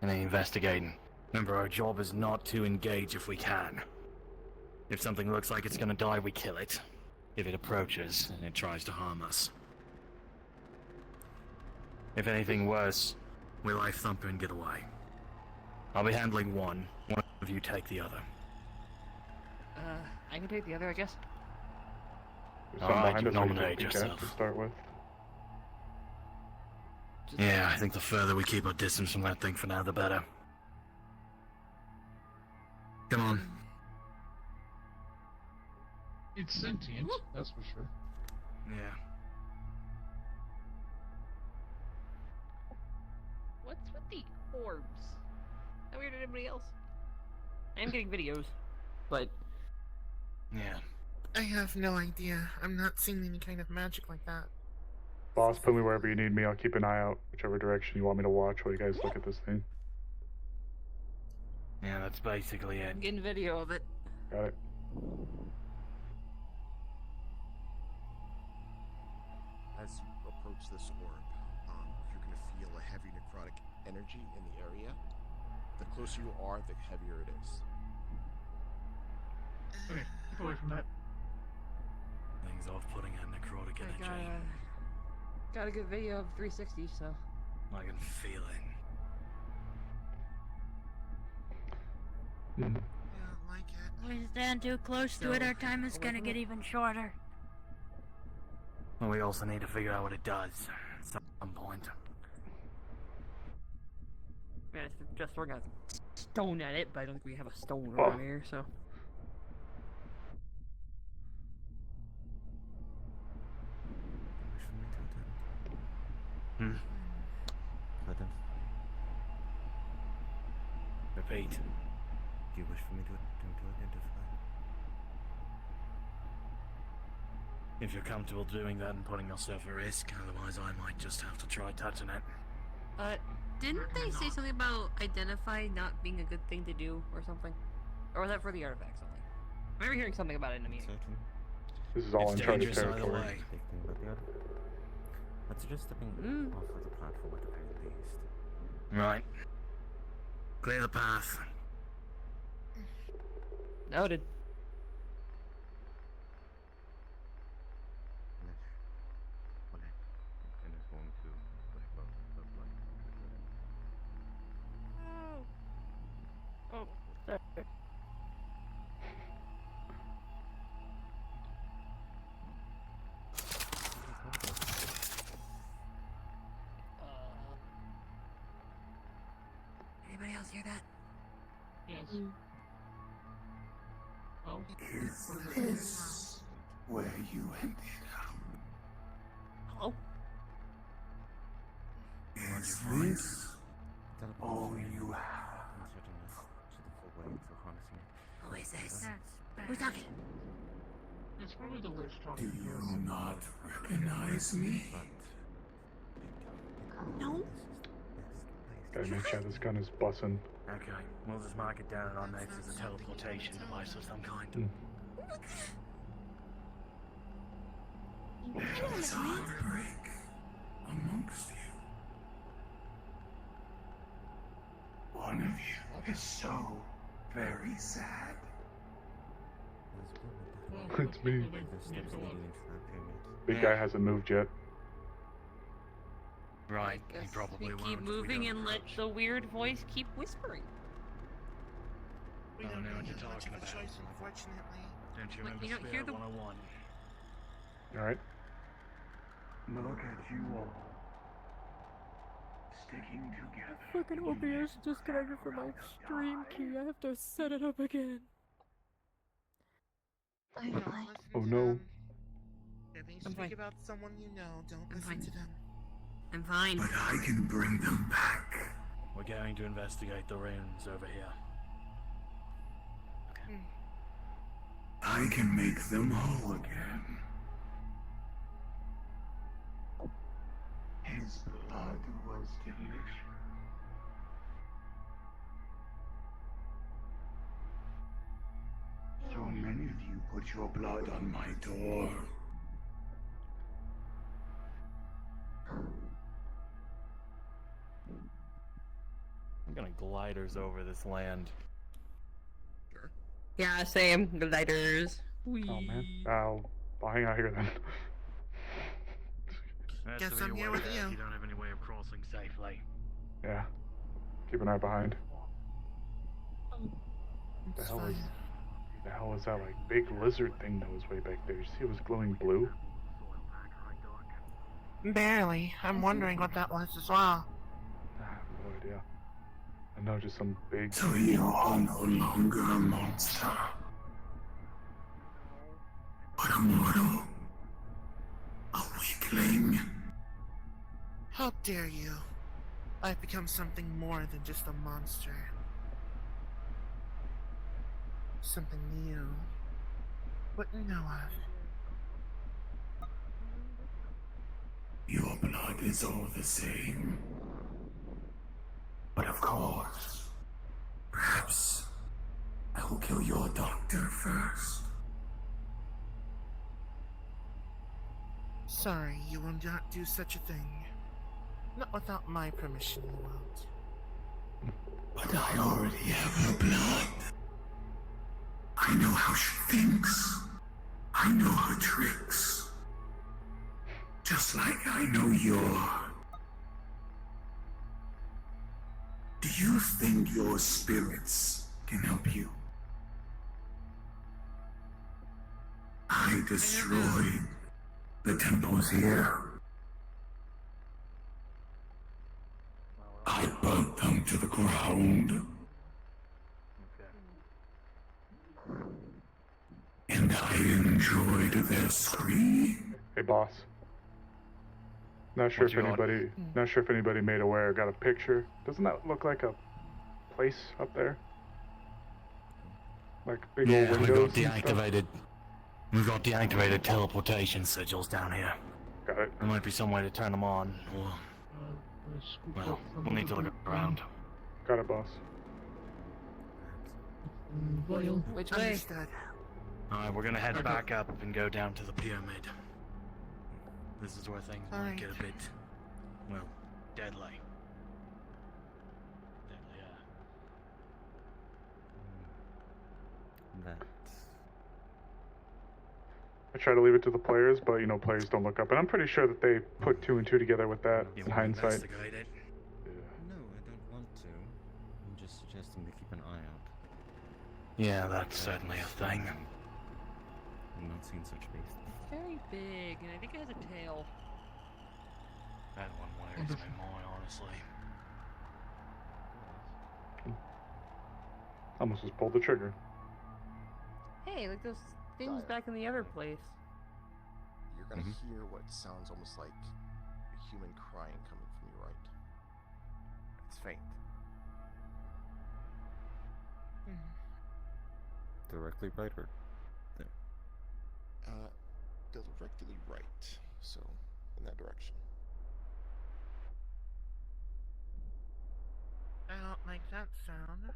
in the investigating. Remember, our job is not to engage if we can. If something looks like it's gonna die, we kill it. If it approaches and it tries to harm us. If anything worse, we life thump and get away. I'll be handling one of you take the other. I can take the other, I guess. There's I'll something make behind you us we can nominate peek at yourself. to start with. Yeah, I think the further we keep our distance from that thing for now, the better. Come on. It's sentient, that's for sure. Yeah. What's with the orbs? How weird than anybody else? I am getting videos, but... Yeah. I have no idea. I'm not seeing any kind of magic like that. Boss, put me wherever you need me. I'll keep an eye out, whichever direction you want me to watch while you guys look at this thing. Yeah, that's basically it. I'm getting video of it. Got it. As you approach this orb, you're going to feel a heavy necrotic energy in the area. The closer you are, the heavier it is. Okay, keep away from that. Things off-putting and necrotic energy. Got a good video of 360, so... I can feel it. I don't like it. We stand too close to it, our time is gonna get even shorter. Well, we also need to figure out what it does at some point. Yeah, it's just throwing a stone at it, but I don't think we have a stone around here, so... repeat. Do you wish for me to identify? If you're comfortable doing that and putting yourself at risk, otherwise I might just have to try touching it. Didn't they say something about identify not being a good thing to do or something? Or was that for the artifacts only? I remember hearing something about it in a meeting. This is all It's uncharted dangerous either territory. way. Big thing about the artifact. Let's suggest stepping off of the platform at the very least. Right. Clear the path. Noted. And it's going to like up like Oh, sorry. Anybody else hear that? Yes. Oh. Is this where you ended up? Hello? Is this all you have? Who is this? Who's talking? It's probably the witch talking. Do you not recognize me? No. Gotta make sure this gun is bussin'. Okay, we'll just mark it down in our notes as a teleportation device of some kind. There's heartbreak amongst you. One of you is so very sad. It's me. Big guy hasn't moved yet. Right, he Guess probably we won't. keep if we moving don't and let approach. the weird voice keep whispering. We I don't know what really you're have much talking of a about. choice, unfortunately. Don't you Like, remember you don't hear Spirit the- 101? Alright. Look at you all. Sticking together. Fucking OBS disconnected from my stream key. I have to set it up again. Don't listen Oh to no. them. If they I'm speak fine. about someone you know, don't listen fine. to them. I'm fine. But I can bring them back. We're going to investigate the runes over here. I can make them whole again. His blood was delicious. So many of you put your blood on my door. I'm gonna gliders over this land. Yeah, same. Gliders. Oh man. I'll hang out here then. That's Guess to be I'm here aware with of, you. You don't have any way of crossing safely. Yeah. Keep an eye behind. The hell is that like big lizard thing that was way back there? You see it was glowing blue? Barely. I'm wondering what that was as well. I have no idea. I know just some big. So you are no longer a monster, but a mortal, a weakling. How dare you? I've become something more than just a monster. Something you wouldn't know of. Your blood is all the same. But of course, perhaps I will kill your doctor first. Sorry, you will not do such a thing. Not without my permission, you won't. But I already have her blood. I know how she thinks. I know her tricks. Just like I know your. Do you think your spirits can help you? I destroyed the temples here. I burnt them to the ground. And I enjoyed their scream. Hey boss. Not sure What if you want? anybody made aware. Got a picture. Doesn't that look like a place up there? Like big Yeah, old we've windows got and stuff? deactivated. We've got deactivated teleportation sigils down here. Got it. There might be some way to turn them on, or well, we'll need to look around. Got it, boss. Which way? Alright, we're gonna head back up and go down to the pyramid. This is where things might get a bit, well, deadly. I try to leave it to the players, but you know, players don't look up. And I'm pretty sure that they put 2 and 2 together with that in hindsight. Investigate it. No, I don't want to. I'm just suggesting to keep an eye out. Yeah, that's certainly a thing. I've not seen such beasts. It's very big, and I think it has a tail. That one worries me more, honestly. Almost just pulled the trigger. Hey, like those things back in the other place. You're gonna hear what sounds almost like a human crying coming from your right. It's faint. Directly right or there? Directly right. So, in that direction. I don't like that sound.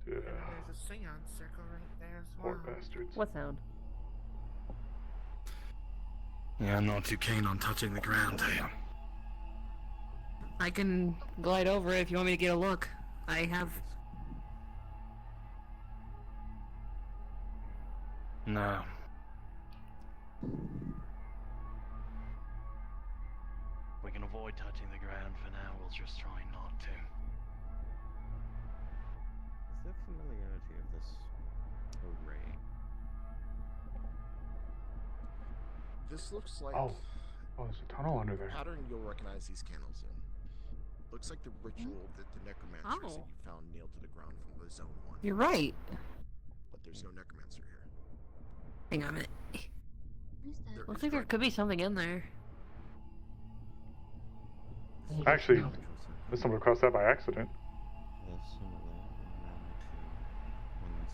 Yeah. And then there's a seance circle right there as Poor well. bastards. What sound? Yeah, I'm not too keen on touching the ground here. I can glide over it if you want me to get a look. I have. No. We can avoid touching the ground for now, we'll just try not to. Is there familiarity of this array? This looks like Oh, there's a tunnel under there. pattern you'll recognize these candles in. Looks like the ritual that the necromancers that you found nailed to the ground from the Zone 1. You're right. But there's no necromancer here. Hang on a minute. There Looks is like there Dragon. could be something in there. Actually, I stumbled across that by accident. They're similar in manner to ones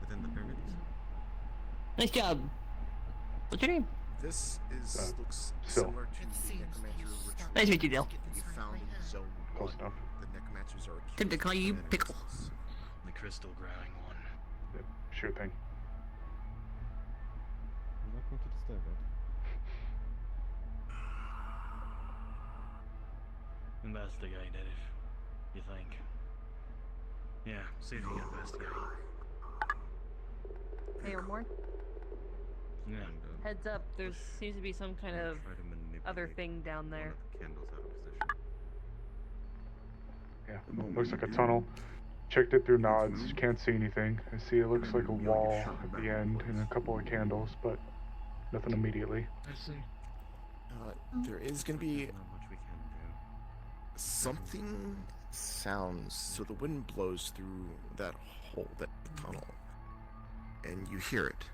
within the pyramid. Nice job. What's your name? This is looks Syl. similar to the necromancer ritual Nice to meet you, Dale. you found in Zone 1. Close enough. The necromancers are Good to call you accused of Pickle. innocence. The crystal growing one. Yep, sure thing. I'm not going to disturb it. Investigate it if you think. Yeah, see if you can investigate. Hey, Ormore. Yeah. Heads up, there seems to be some kind of other thing down there. Candles out of position. Yeah, looks like a tunnel. Checked it through nods. Can't see anything. I see it looks like a wall at the end and a couple of candles, but nothing immediately. I see. There is going to be Not much we can do. something sounds. So the wind blows through that hole, that tunnel, and you hear it.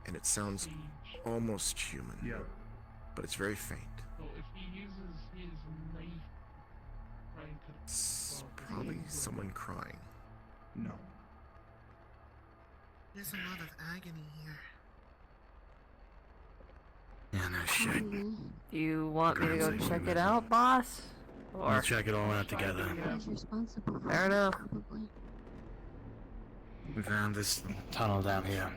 And it sounds almost human. Yeah. But it's very faint. So if he uses his knife, trying to. It's probably someone crying. No. There's a lot of agony here. Yeah, no shit. Do you want me to go check it out, boss? Or We'll check it all out together. fair enough. We found this tunnel down here.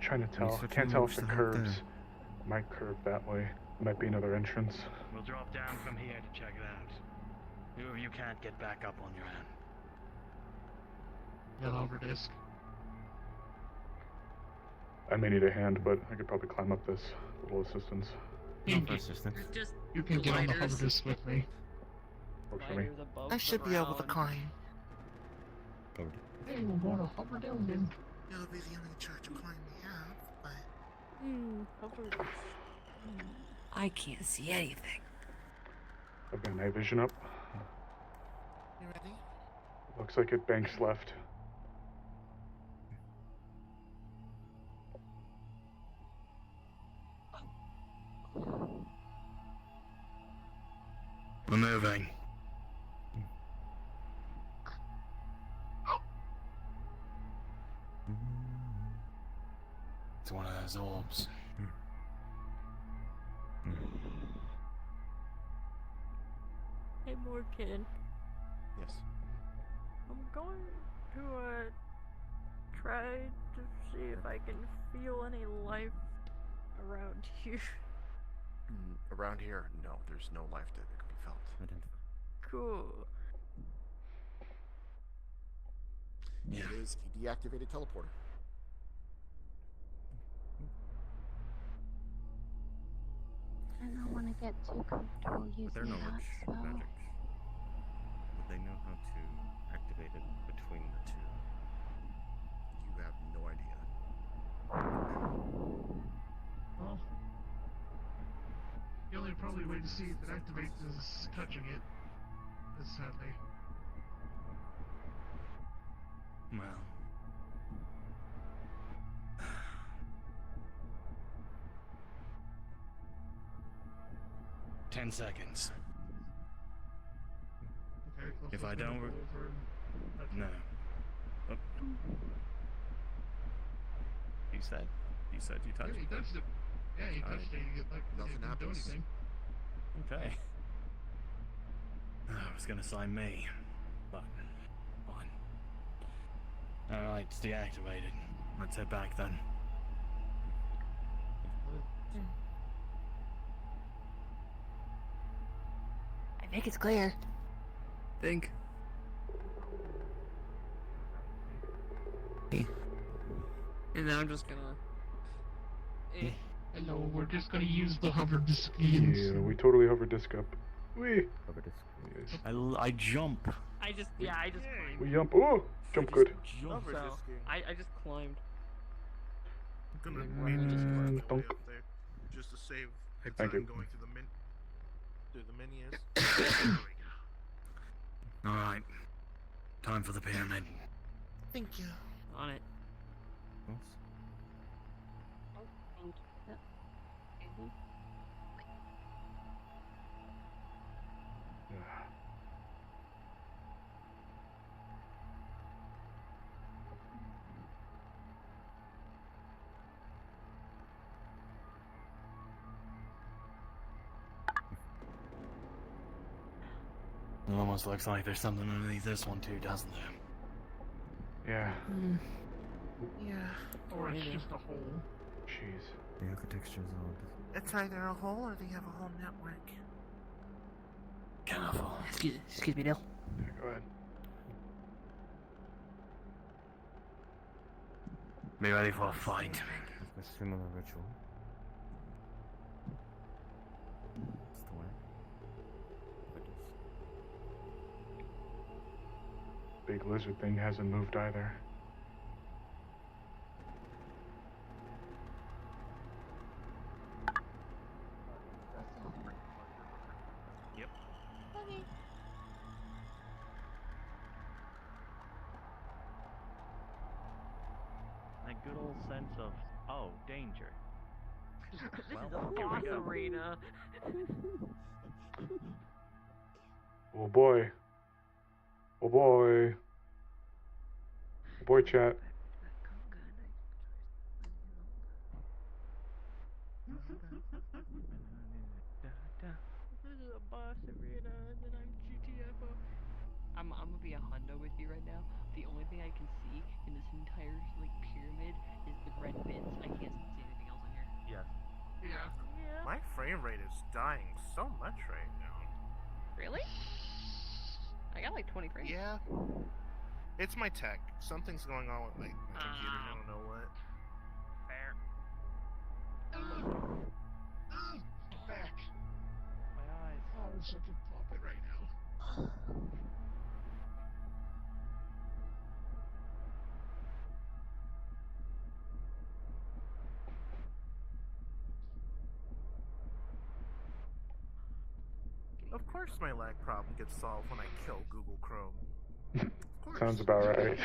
Trying to tell. Can't tell if the curves might curve that way. Might be another entrance. We'll drop down from here to check it out. You of you can't get back up on your own. Yellow over disc. I may need a hand, but I could probably climb up this. Little assistance. You can get on the hover disc with me. Works for me. I should be able to climb. Hey, we're going to hover down then. It'll be the only charge of climb we have, but... I can't see anything. I've got night vision up. You ready? Looks like it banks left. We're moving. It's one of those orbs. Hey, Morgan. Yes. I'm going to try to see if I can feel any life around here. Around here, no, there's no life that can be felt. Cool. Yeah. It is a deactivated teleporter. I don't want to get too comfortable using With their that, knowledge so... of magic, would they know how to activate it between the two? You have no idea. Well, the only probably way to see if it activates is touching it. Sadly. Well. 10 seconds. Okay, If I don't... No. Oh. You said you touched Yeah, he touched it. Yeah, he touched it. Nothing happens. Anything. Okay. I was gonna sign me, but fine. Alright, it's deactivated. Let's head back then. I think it's clear. Think. And then I'm just gonna. Hello, we're just gonna use the hover disc again. Yeah, we totally hover disc up. We. Hover disc. Yes. I jump. I just climbed. We jump. Oh, jump good. Jump. So, I just climbed. I'm gonna Mm, just dunk. up there just to save the Thank time you. going through the menus. Alright. Time for the pyramid. Thank you. On it. It almost looks like there's something underneath this one too, doesn't there? Yeah. Yeah. Or it's just a hole. Jeez. The architecture's odd. It's either a hole or they have a whole network. Careful. Excuse me, Neil. Yeah, go ahead. Be ready for a fight. A similar ritual. That's the way. Big lizard thing hasn't moved either. Yep. Okay. That good old sense of, oh, danger. This Well, is a here we boss go. arena. Oh boy. Oh boy. Oh boy, chat. This is a boss arena, and then I'm GTFO. I'm gonna be a hundo with you right now. The only thing I can see in this entire pyramid is the red bits. I can't see anything else in here. Yes. Yeah. My frame rate is dying so much right now. Really? I got like 20 frames. Yeah. It's my tech. Something's going on with my computer. I don't know what. Fair. Back. My eyes. Oh, I wish I could pop it right now. Of course my lag problem gets solved when I kill Google Chrome. Of course. Sounds about right.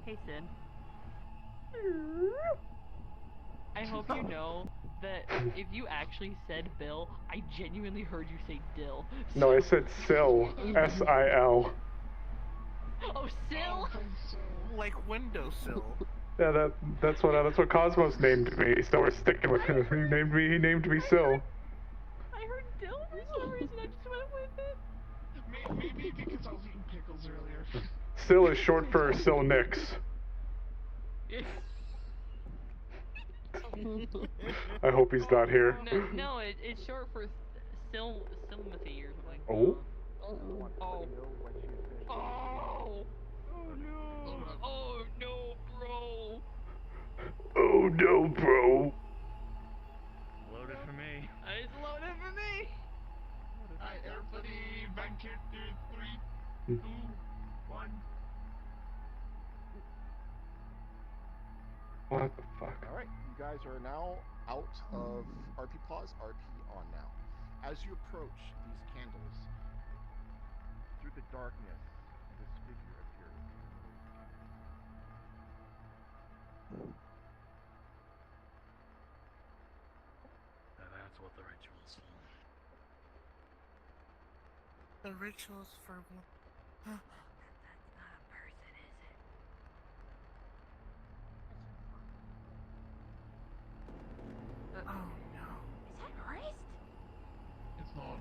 Hey, Sin. I hope you know that if you actually said Bill, I genuinely heard you say Dill. No, I said Sill. S-I-L. Oh, Sill? Like windowsill. Yeah, that's what Cosmos named me, so we're sticking with him. He named me Sill. I heard Dill for some reason, I just went with it. Maybe because I was eating pickles earlier. Sill is short for Sill Nix. I hope he's not here. No, it's short for Silmathy or something. Oh? Oh. Oh no! Oh no, bro! Oh no, bro. Loaded for me. It's loaded for me! Alright, everybody, back here to 3, 2, 1. What the fuck? Alright, you guys are now out of RP pause, RP on now. As you approach these candles, through the darkness, this figure appears. That's what the ritual's for. The rituals for what? That's not a person, is it? Oh no. Is that Christ? It's not.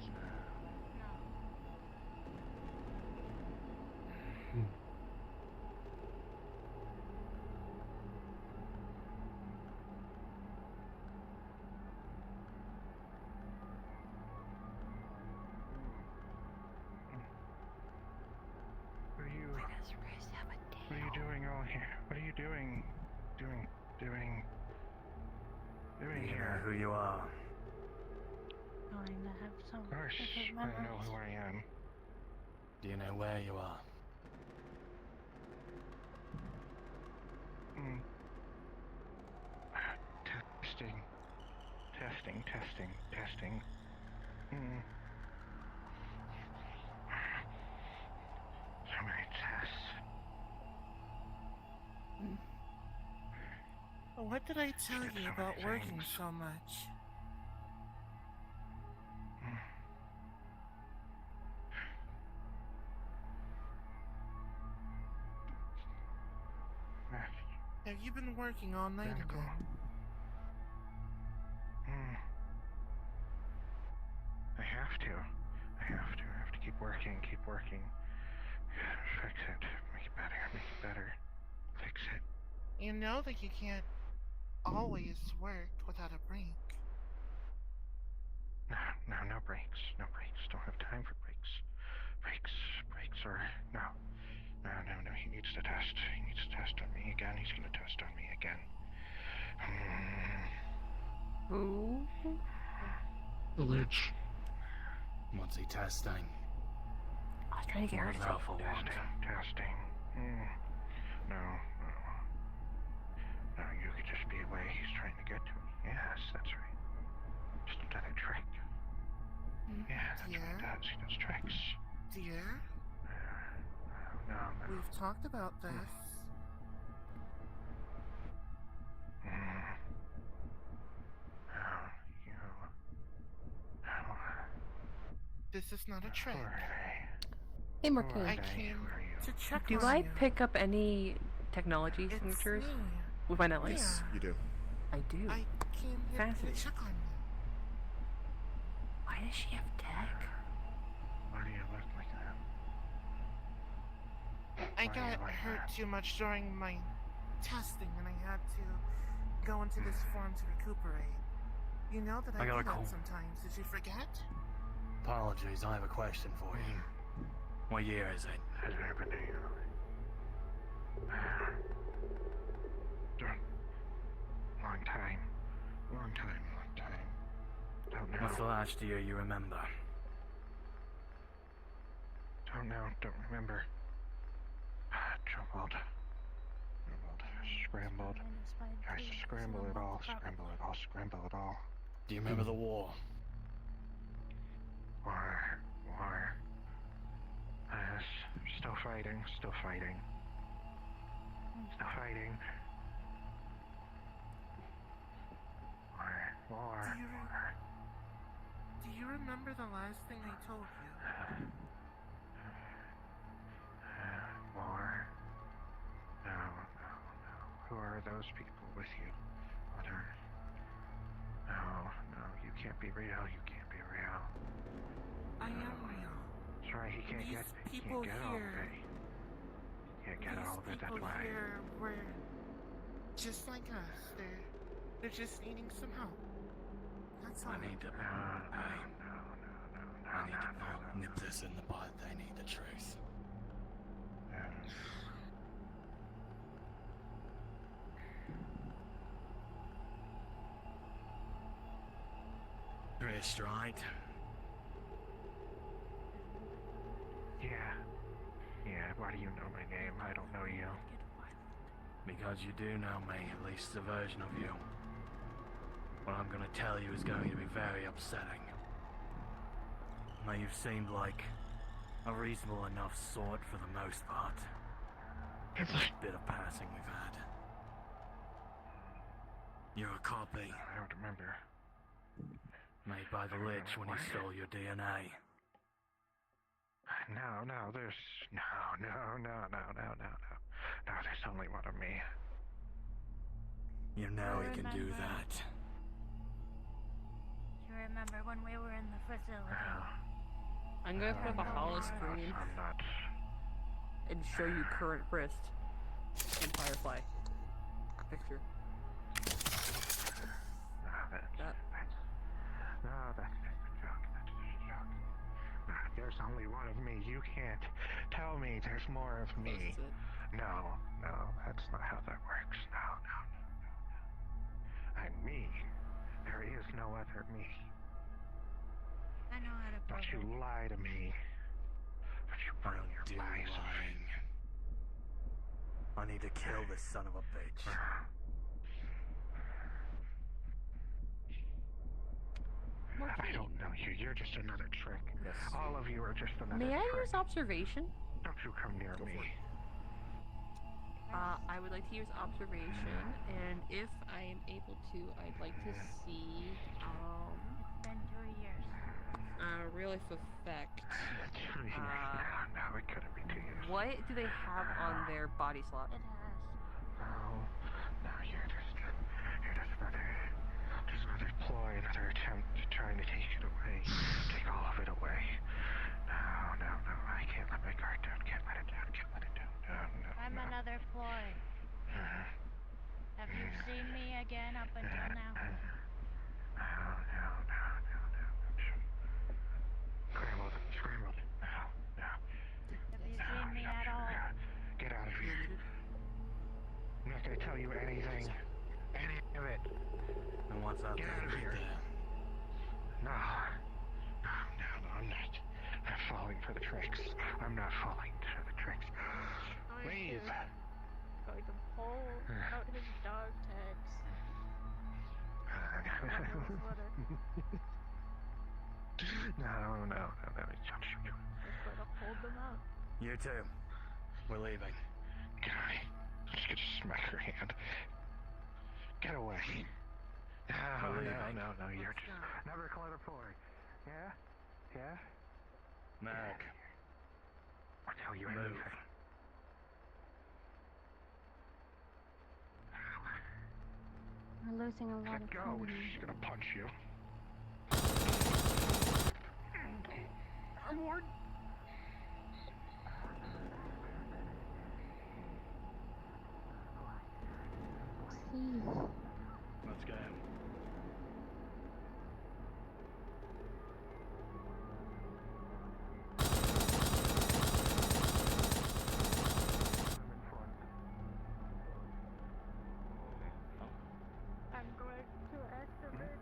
What are you doing all here? What are you doing? Doing You here? know who you are. Going to have some Of course, I know who I am. Do you know where you are? Testing. So many tests. What did I tell you about working so much? Have you been working all night again? I have to keep working. Fix it. Make it better. Fix it. You know that you can't always work without a break. No breaks. Don't have time for breaks. Breaks are no. He needs to test. He needs to test on me again. He's gonna test on me again. Who? The lich. What's he testing? I was trying to get her to More for Testing. No, you could just be away. He's trying to get to me. Yes, that's right. Just another trick. Yeah, that's what he does. He does tricks. Dear? No. We've talked about this. This is not a trick. Hey, Mercury. I came to check Do on I you. pick up any technology signatures me. with my knowledge? Yes, you do. I do. I came here Fascinating. to check on you. Why does she have tech? Why do you look like that? I got hurt too much during my testing and I had to go into this form to recuperate. You know that I I got do a that call. sometimes. Did you forget? Apologies, I have a question for you. What year is it? Has it happened to you? Long time. Don't know. What's the last year you remember? Don't know. Don't remember. Troubled. Scrambled. Tries to scramble it all. Do you remember the war? War. Still fighting. More. Do you remember the last thing I told you? More. No. Who are those people with you? Mother. No, you can't be real. You can't be real. I am real. That's right, he can't get People all of here. it. He can't get all of it, that's why. Here were just like us. They're just needing some help. That's all. I need to. I need to nip this in the bud. They need the truth. Chris, right? Yeah, why do you know my name? I don't know you. Because you do know me, at least a version of you. What I'm gonna tell you is going to be very upsetting. Now, you've seemed like a reasonable enough sort for the most part. It's a bit of passing we've had. You're a copy. I don't remember. Made by the Lich when he stole your DNA. No, there's only one of me. You know he can do that. You remember when we were in the facility? I'm gonna put up a hollow screen I'm not. and show you current wrist and Firefly picture. That's just a joke. There's only one of me. You can't tell me there's more of me. No, that's not how that works. No. I'm me. There is no other me. I know how to prove Don't you lie to me. Don't you bring your lies. Lying. I need to kill this son of a bitch. I don't know you. You're just another trick. Yes. All of you are just another May I trick. use observation? Don't you come near me. I would like to use observation, and if I am able to, I'd like to see, It's been 2 years. real life effect. 2 years now. No, it couldn't be 2 years. What do they have on their body slot? It has. No, you're just another ploy, another attempt trying to take it away. Take all of it away. No, I can't let my guard down. Can't let it down. No. I'm another ploy. Have you seen me again up until now? No. Scrambled. No. Have you seen me at all? Get out of here. I'm not gonna tell you anything. Any of it. And what's out Get there? out of here. No, I'm not. I'm falling for the tricks. I'm not falling for the tricks. Leave. Going to pull out his dog tags. No. Just going to hold them out. You too. We're leaving. Guy, I'm just gonna smack her hand. Get away. No, you're just another clever ploy. Yeah? Mac. I'll tell you anything. We're losing a lot Let of go. time. She's gonna punch you. Ward. Please. Let's go. I'm going to activate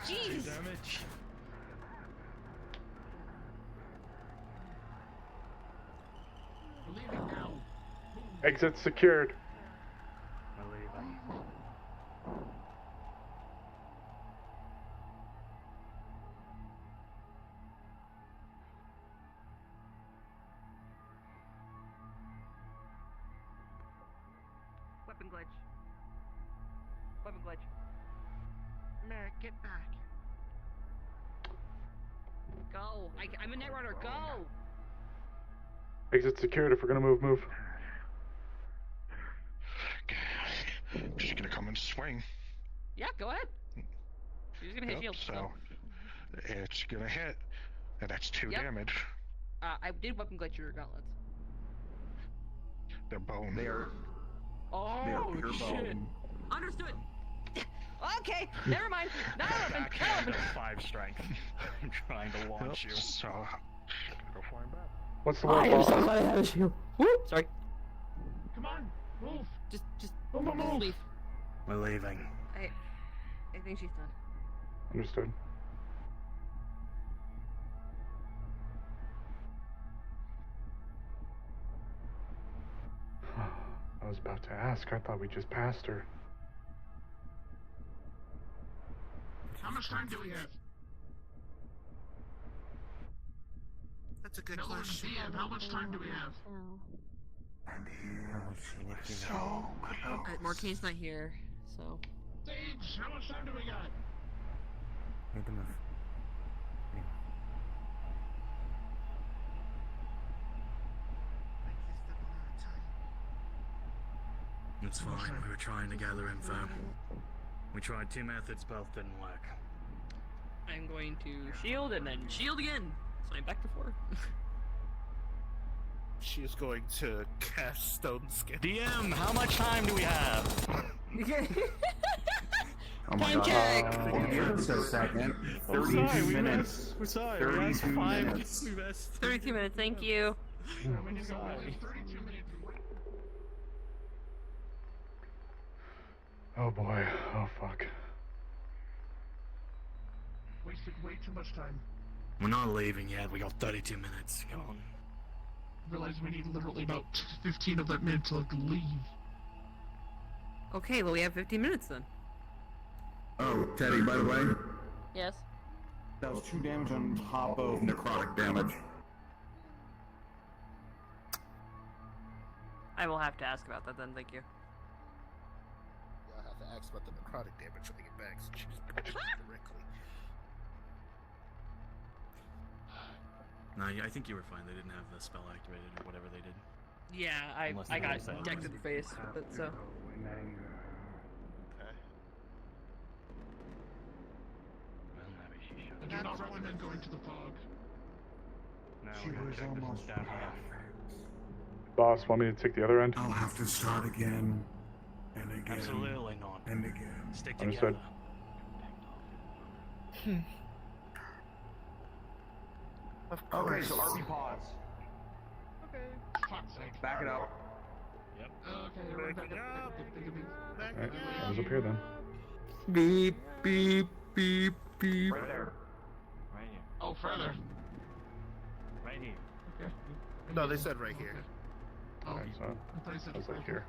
Jeez. Damage. Exit secured. We're leaving. Weapon glitch. Weapon glitch. Merrick, get back. Go. I'm a netrunner. Go. Exit secured. If we're gonna move. Just gonna come and swing. Yeah, go ahead. She's gonna hit Yep, shield. so it's gonna hit, and that's 2 damage. I did weapon glitch your gauntlets. They're bone. Oh pure shit. bone. Understood. Okay, never mind. Not a weapon. Backhand of 5 strength. I'm trying to launch you. So, go flying back. What's the I word, am so boss? glad I have a shield. Whoop! Sorry. Come on, move. Just Move. leave. We're leaving. I think she's done. Understood. I was about to ask. I thought we just passed her. How much time do we have? That's a good question. How much time do we have? And here so close. Morcane's not here, so. Sage, how much time do we got? Need to move. It's fine. We were trying to gather info. We tried 2 methods, both didn't work. I'm going to shield and then shield again. So I'm back to 4. She is going to cast Stone Skin. DM, how much time do we have? Oh my Time check. Give us a second. 32 minutes. We're sorry. 32 minutes. 32 minutes, thank you. Oh boy. Oh fuck. Wasted way too much time. We're not leaving yet. We got 32 minutes. Come on. Realize we need literally about 15 of that minute to leave. Okay, well we have 15 minutes then. Oh, Teddy, by the way, Yes. that was 2 damage on top of necrotic damage. I will have to ask about that then, thank you. I'll have to ask about the necrotic damage when I get back, since she's punching me directly. No, I think you were fine. They didn't have the spell activated or whatever they did. Yeah, Unless I they got reset. decked in the face, but so. Okay. Well, maybe she should. I do not recommend going to the fog. Now She we're gonna was check this almost down perfect. Boss, want me to take the other end? I'll have to start again and again Absolutely not. and again. Stick Understood. together. Okay, so RP pause. Okay. Fuck's sake. Back it up. Yep. Okay, we're back up. Alright, I was up here then. Beep, beep, beep, beep. Right there. Right here. Oh, further. Right here. Okay. No, they said right here. Oh, Alright, so I thought you said I was like here.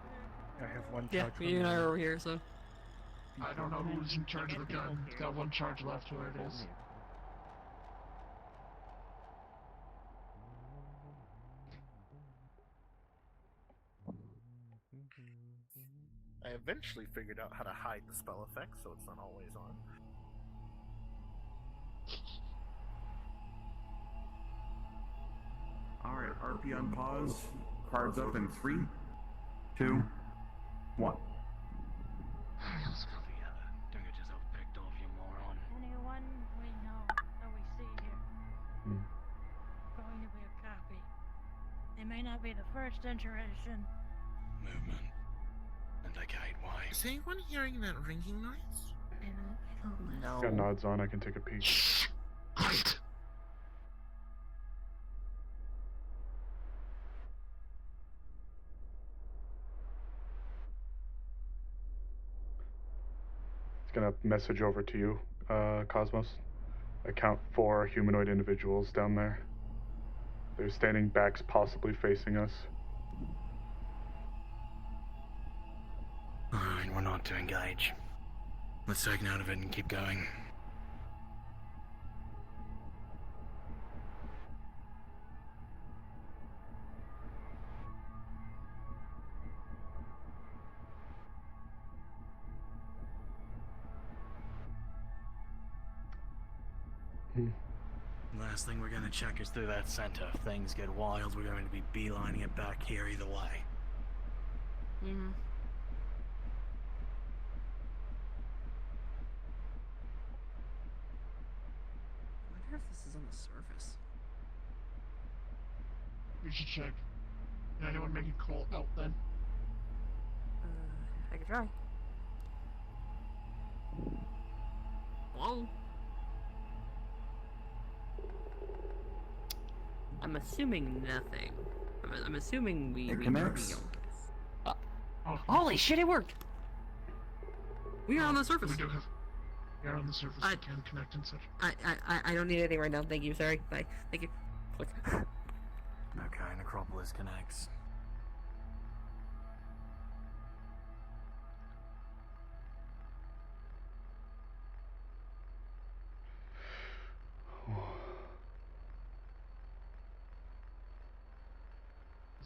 I have 1 Yeah, charge. you and I are over here, so. I don't know who's in charge of the gun. It's got 1 charge left, where it is. I eventually figured out how to hide the spell effect, so it's not always on. Alright, RP on pause. Cards up in 3, 2, 1. Let's go together. Don't get yourself picked off, you moron. Anyone we know that we see here going to be a copy. They may not be the first iteration. Movement. Indicate why. Is anyone hearing that ringing noise? No. Got nods on, I can take a peek. Quiet. It's gonna message over to you, Cosmos. Account 4 humanoid individuals down there. They're standing backs, possibly facing us. Alright, we're not to engage. Let's take note of it and keep going. Last thing we're gonna check is through that center. If things get wild, we're going to be beelining it back here either way. Mm-hmm. I wonder if this is on the surface. We should check. Can anyone make a call out then? I could try. Hello? I'm assuming nothing. I'm assuming we connects. Holy shit, it worked! We are on the surface. We are on the surface. We can connect and such. I don't need anything right now. Thank you. Sorry. Bye. Thank you. Click. Okay, Necropolis connects.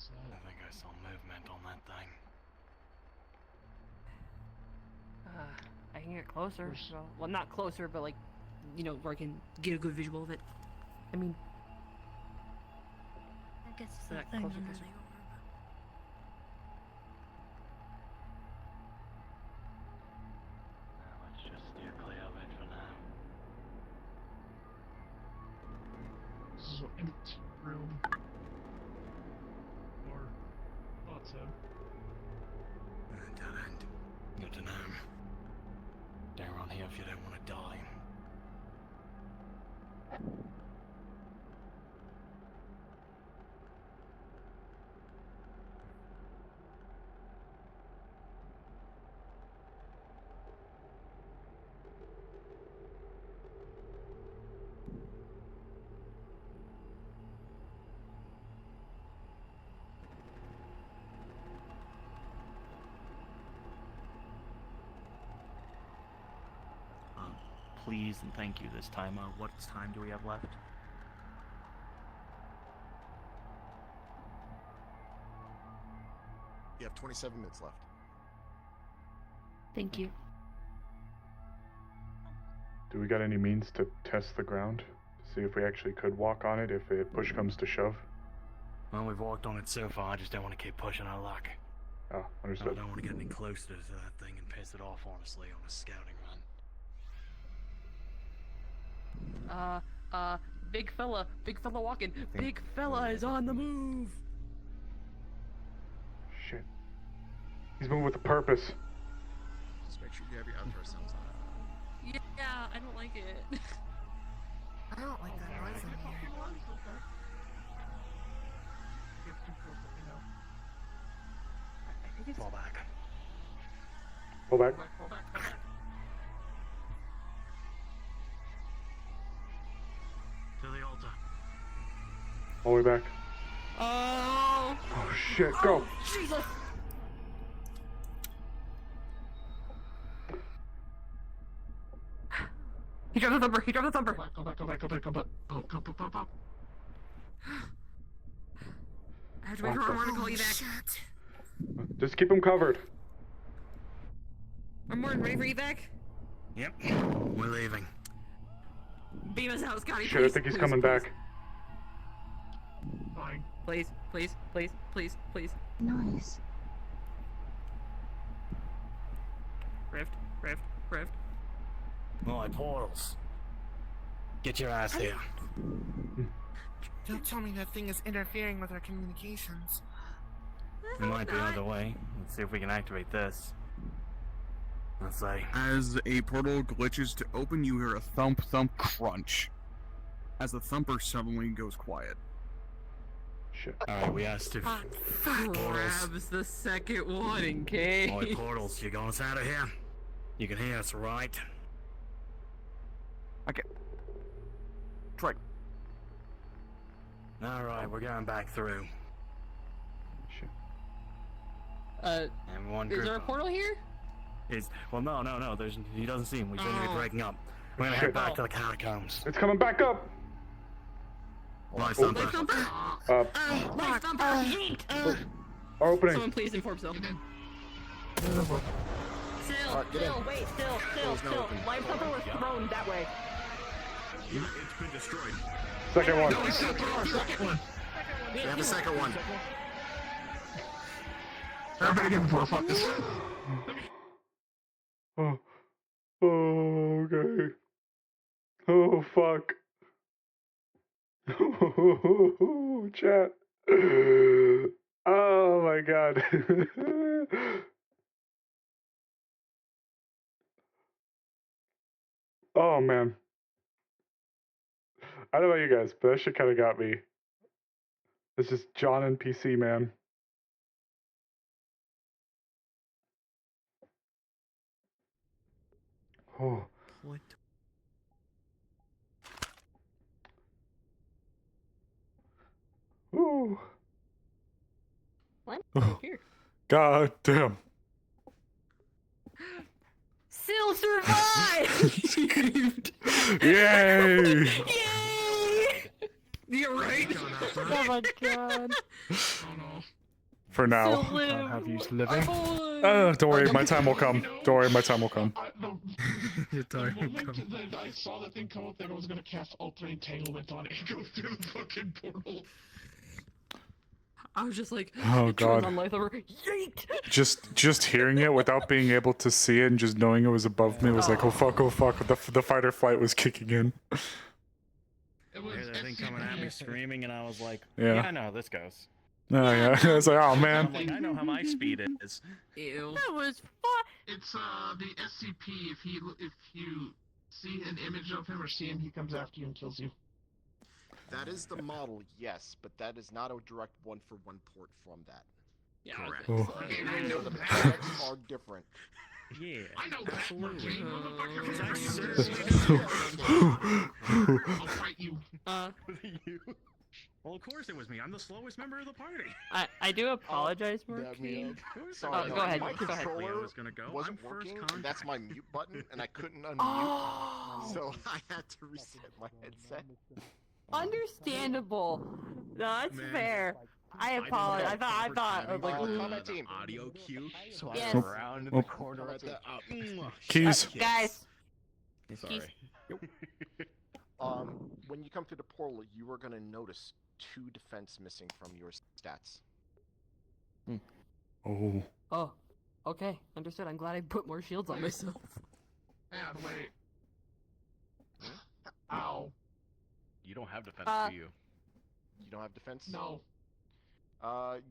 I think I saw movement on that thing. I can get closer. Well, not closer, but like, you know, where I can get a good visual of it. I mean, I guess it's that that thing closer, under closer. the orb. Let's just steer clear of it for now. This is an empty room. Or thought so. Dead end. Good to know. Stay around here if you don't want to die. Please and thank you this time. What time do we have left? You have 27 minutes left. Thank you. Do we got any means to test the ground? To see if we actually could walk on it if push comes to shove? Well, we've walked on it so far, I just don't want to keep pushing our luck. Oh, understood. I don't want to get any closer to that thing and piss it off, honestly, on a scouting run. Big fella walking. Big fella is on the move. Shit. He's moving with a purpose. Just make sure you have your outdoor sounds on. Yeah, I don't like it. I don't like that noise in here. I think it's... Fall back. Pull back. Pull back. To the altar. All the way back. Oh! Oh shit, go! Jesus! He dropped the thumper! He dropped the thumper! Go back. Go. I have to wait for Armor to call you back. Just keep him covered. Armor, ready for you back? Yep. We're leaving. Beam us out, Scotty, Shit, please, I think he's please, coming please. back. Fine. Please. Nice. Rift. Alright, portals. Get your ass here. Don't tell me that thing is interfering with our communications. It might be either way. Let's see if we can activate this. Let's say. As a portal glitches to open, you hear a thump crunch. As the thumper suddenly goes quiet. Shit. Alright, we asked if portals. Grabs the second one in case. Alright, portals, you got us out of here? You can hear us, right? Okay. Try. Alright, we're going back through. Shit. Everyone Is group there a up. portal here? Well, no. He doesn't see him. We seem to be Oh. breaking up. We're gonna head back to the catacombs. It's coming back up! Light Light thumper. thumper! Light thumper! Yeet! Our opening. Someone please inform Sil. Get in. Still. Light thumper was thrown that way. It's been destroyed. Second one. No, we still throw our second one. We have a second one. Everybody get before fuck this. Oh. Oh, okay. Oh, fuck. Oh, chat. Oh my god. Oh man. I don't know about you guys, but that shit kind of got me. It's just John and PC, man. Oh. What? Ooh. What? Oh. Here. God damn. Still survived! Yay! Yay! You're right. Oh my god. For now. Still live. Have you living? Don't worry, my time will come. Don't worry, my time will come. Your time will The come. moment that I saw that thing come up there, I was gonna cast Ultimate Entanglement on it and go through the fucking portal. I was just like, Oh, it turns God. on light over. Yeet! Just hearing it without being able to see it and just knowing it was above me was like, oh fuck, oh fuck. The fight or flight was kicking in. There's that thing coming at me screaming, and I was like, Yeah. yeah, I know how this goes. Oh yeah, I was like, oh I'm man. like, I know how my speed is. Ew. That was fun. It's the SCP. If you see an image of him or see him, he comes after you and kills you. That is the model, yes, but that is not a direct one-for-one port from that. Yeah, Correct. Oh. So the mechanics are different. Yeah, I know absolutely. I'll fight you. Well, of course it was me. I'm the slowest member of the party. I do apologize, Dab me Marquis. up. Sorry, go no, ahead, my go ahead. controller was gonna go. wasn't I'm first working, and that's my mute button, and I couldn't unmute, Oh. so I had to reset my headset. Understandable. No, that's Man. fair. I apologize. I thought I was like, combat team. Audio cue, so Yes. I was around in the corner at the Keys. guys. Sorry. When you come to the portal, you are going to notice 2 defense missing from your stats. Oh. Oh, okay, understood. I'm glad I put more shields on myself. And wait. Ow. You don't have defense, do you? You don't have defense? No.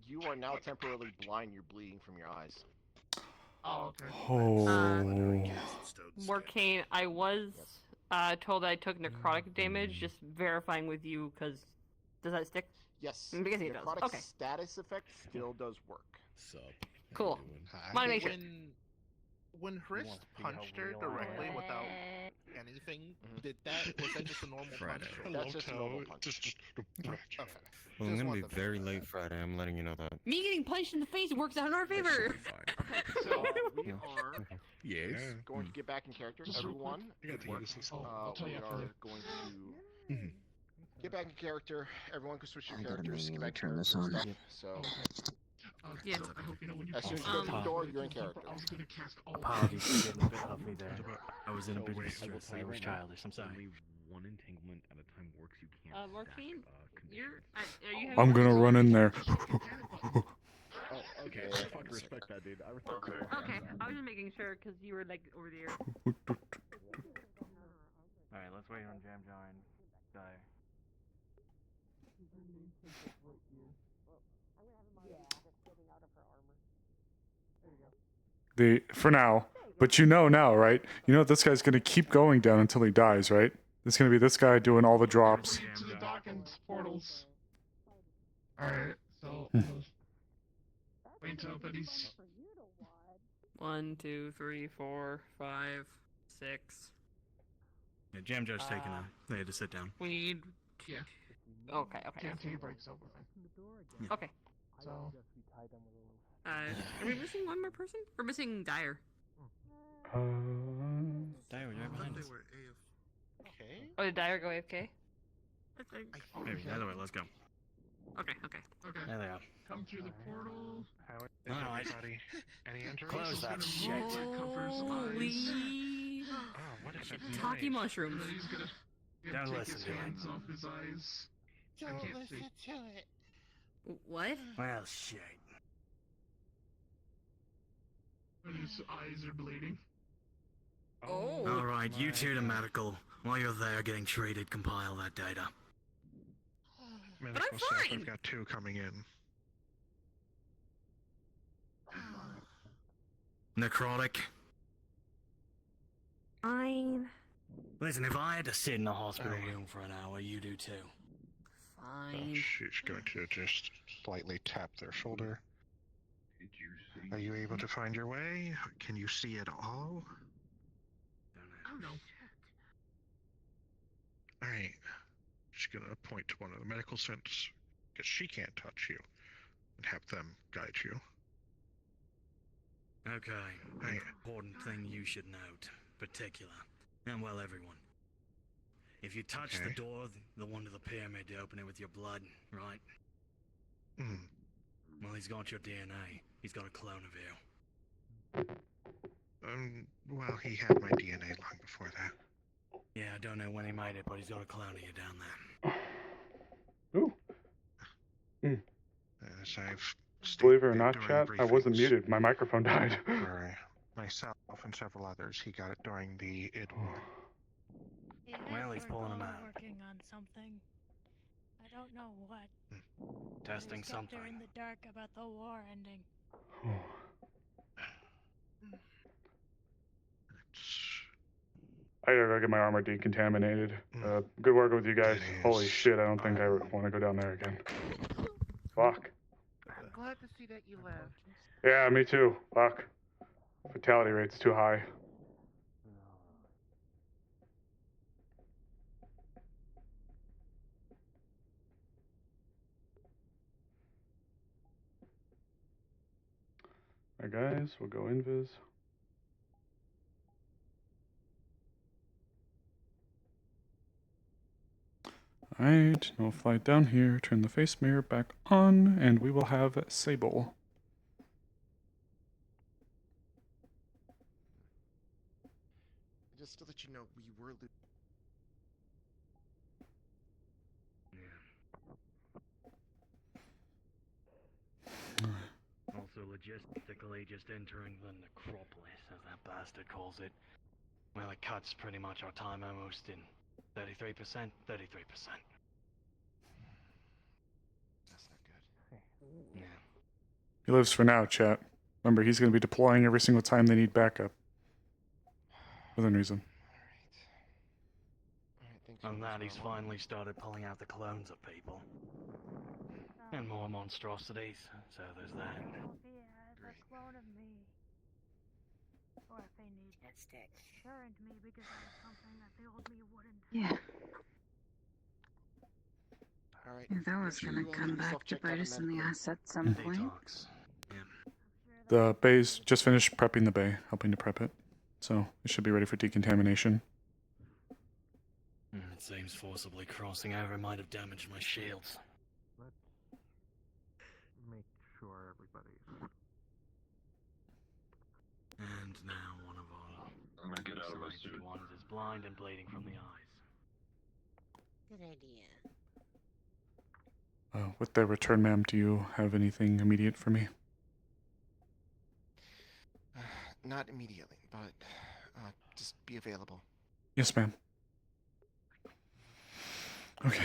You are now temporarily blind. You're bleeding from your eyes. Oh, okay. Oh. Morcane, I was told I took necrotic damage. Just verifying with you, because does that stick? Yes. I'm guessing it does. Necrotic Okay. status effect still does work. Sup? Cool. Want to make sure. When Hrish punched her directly without anything, was that just a normal punch? That's just a normal punch. Well, I'm gonna be very late Friday. I'm letting you know that. Me getting punched in the face works out in our favor. So we are Yes. going to get back in character. Everyone, we are going to get back in character. Everyone can switch your characters. Get back in turn this character. on. So Yeah. I hope you know when you as soon as you go through the door, you're in character. I was gonna cast all Apologies for getting a bit huffy there. I was in a bit of distress. I was childish. I'm sorry. Only one entanglement at a time works. You can't. Morcane, you're. Are you? I'm gonna run in there. Okay, I fucking respect that, dude. I respect that. Okay, I was just making sure because you were like over there. Alright, let's wait on Jam Jar and Dire. For now. But you know now, right? You know this guy's gonna keep going down until he dies, right? It's gonna be this guy doing all the drops. to the dock and portals. Alright, so wait till everybody's 1, 2, 3, 4, 5, 6. Yeah, Jam Jar's taking a. They had to sit down. We need. Yeah. Okay. Yeah, till your break's over. Okay. So Are we missing one more person? We're missing Dire. Dire, you're right behind us. Okay. Oh, did Dire go AFK? Maybe. Either way, let's go. Okay. There they are. come through the portal. How is No, I- everybody? Any injuries? Close that shit. Holy. Oh, what is it? Taki mushrooms. Don't take listen his to him. hands off his eyes. I Don't can't listen see. to it. What? Well, shit. When his eyes are bleeding. Oh. Alright, you two to medical. While you're there getting treated, compile that data. Medical staff, I've got 2 coming in. Necrotic. Fine. Listen, if I had to sit in a hospital room for an hour, you do too. Fine. She's going to just slightly tap their shoulder. Are you able to find your way? Can you see at all? I don't know. Alright. Just gonna point to one of the medical centers, because she can't touch you, and have them guide you. Okay, Hey. important thing you should note. Particular. And well, everyone. If you touch the door, the one to the pyramid, to open it with your blood, right? Well, he's got your DNA. He's got a clone of you. Well, he had my DNA long before that. Yeah, I don't know when he made it, but he's got a clone of you down there. Ooh. As I've Believe it or stated not, during chat, I wasn't briefings, muted. My microphone died. For myself and several others, he got it during the id War. You guys Well, he's were pulling him all out. working on something. I don't know what. Testing I just kept her something. in the dark about the war ending. I gotta go get my armor decontaminated. Good work with you guys. Holy shit, I don't think I want to go down there again. Fuck. I'm glad to see that you left. Yeah, me too. Fuck. Fatality rate's too high. Alright guys, we'll go invis. Alright, we'll fly down here, turn the face mirror back on, and we will have Sable. Just to let you know, we were losing. Also, logistically, just entering the necropolis, as that bastard calls it. Well, it cuts pretty much our time almost in 33%, 33%. That's not good. Yeah. He lives for now, chat. Remember, he's going to be deploying every single time they need backup. Within reason. And that he's finally started pulling out the clones of people. And more monstrosities, so there's that. A clone of me. Or if they need turned me because I was something that the old me wouldn't. Yeah. All right. Yeah, that was gonna come back to bite us in the ass at some point. The bay's just finished prepping the bay, helping to prep it. So it should be ready for decontamination. It seems forcibly crossing over might have damaged my shields. Let's make sure everybody's... And now one of our I'm gonna get out of my isolated suit. ones is blind and bleeding from the eyes. Good idea. With their return, ma'am, do you have anything immediate for me? Not immediately, but just be available. Yes, ma'am. Okay.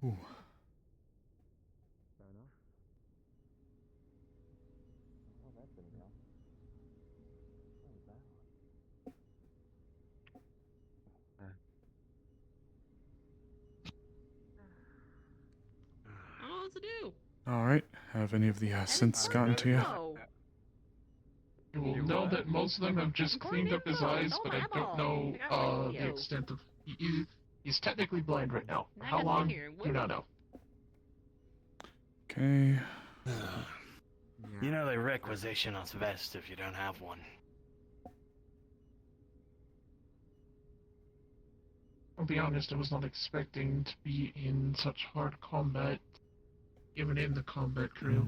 Ooh. I don't know what to do. Alright, have any of the synths gotten to you? No. You will know that most of them have just cleaned up his eyes, but I don't know the extent of... He's technically blind right now. For how long? Do not know. Okay. You know they requisition us vests if you don't have one. I'll be honest, I was not expecting to be in such hard combat, even in the combat crew.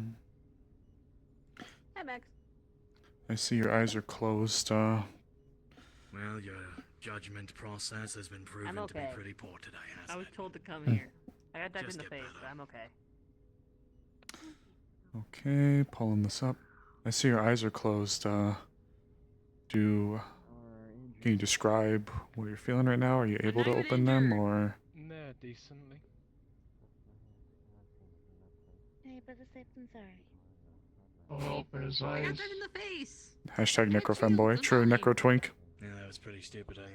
Hi, Max. I see your eyes are closed. Well, your judgment process has been proven I'm to be okay. pretty poor today, I hasn't was it? told to come here. I got dipped Just in the get face, but I'm okay. Okay, pulling this up. I see your eyes are closed. Can you describe what you're feeling right now? Are you able to open them, or? No, decently. Hey, but the I'm sorry. Oh, open his I got eyes. that in the face. Hashtag necrofemboy. True, necro twink. Yeah, that was pretty stupid, I I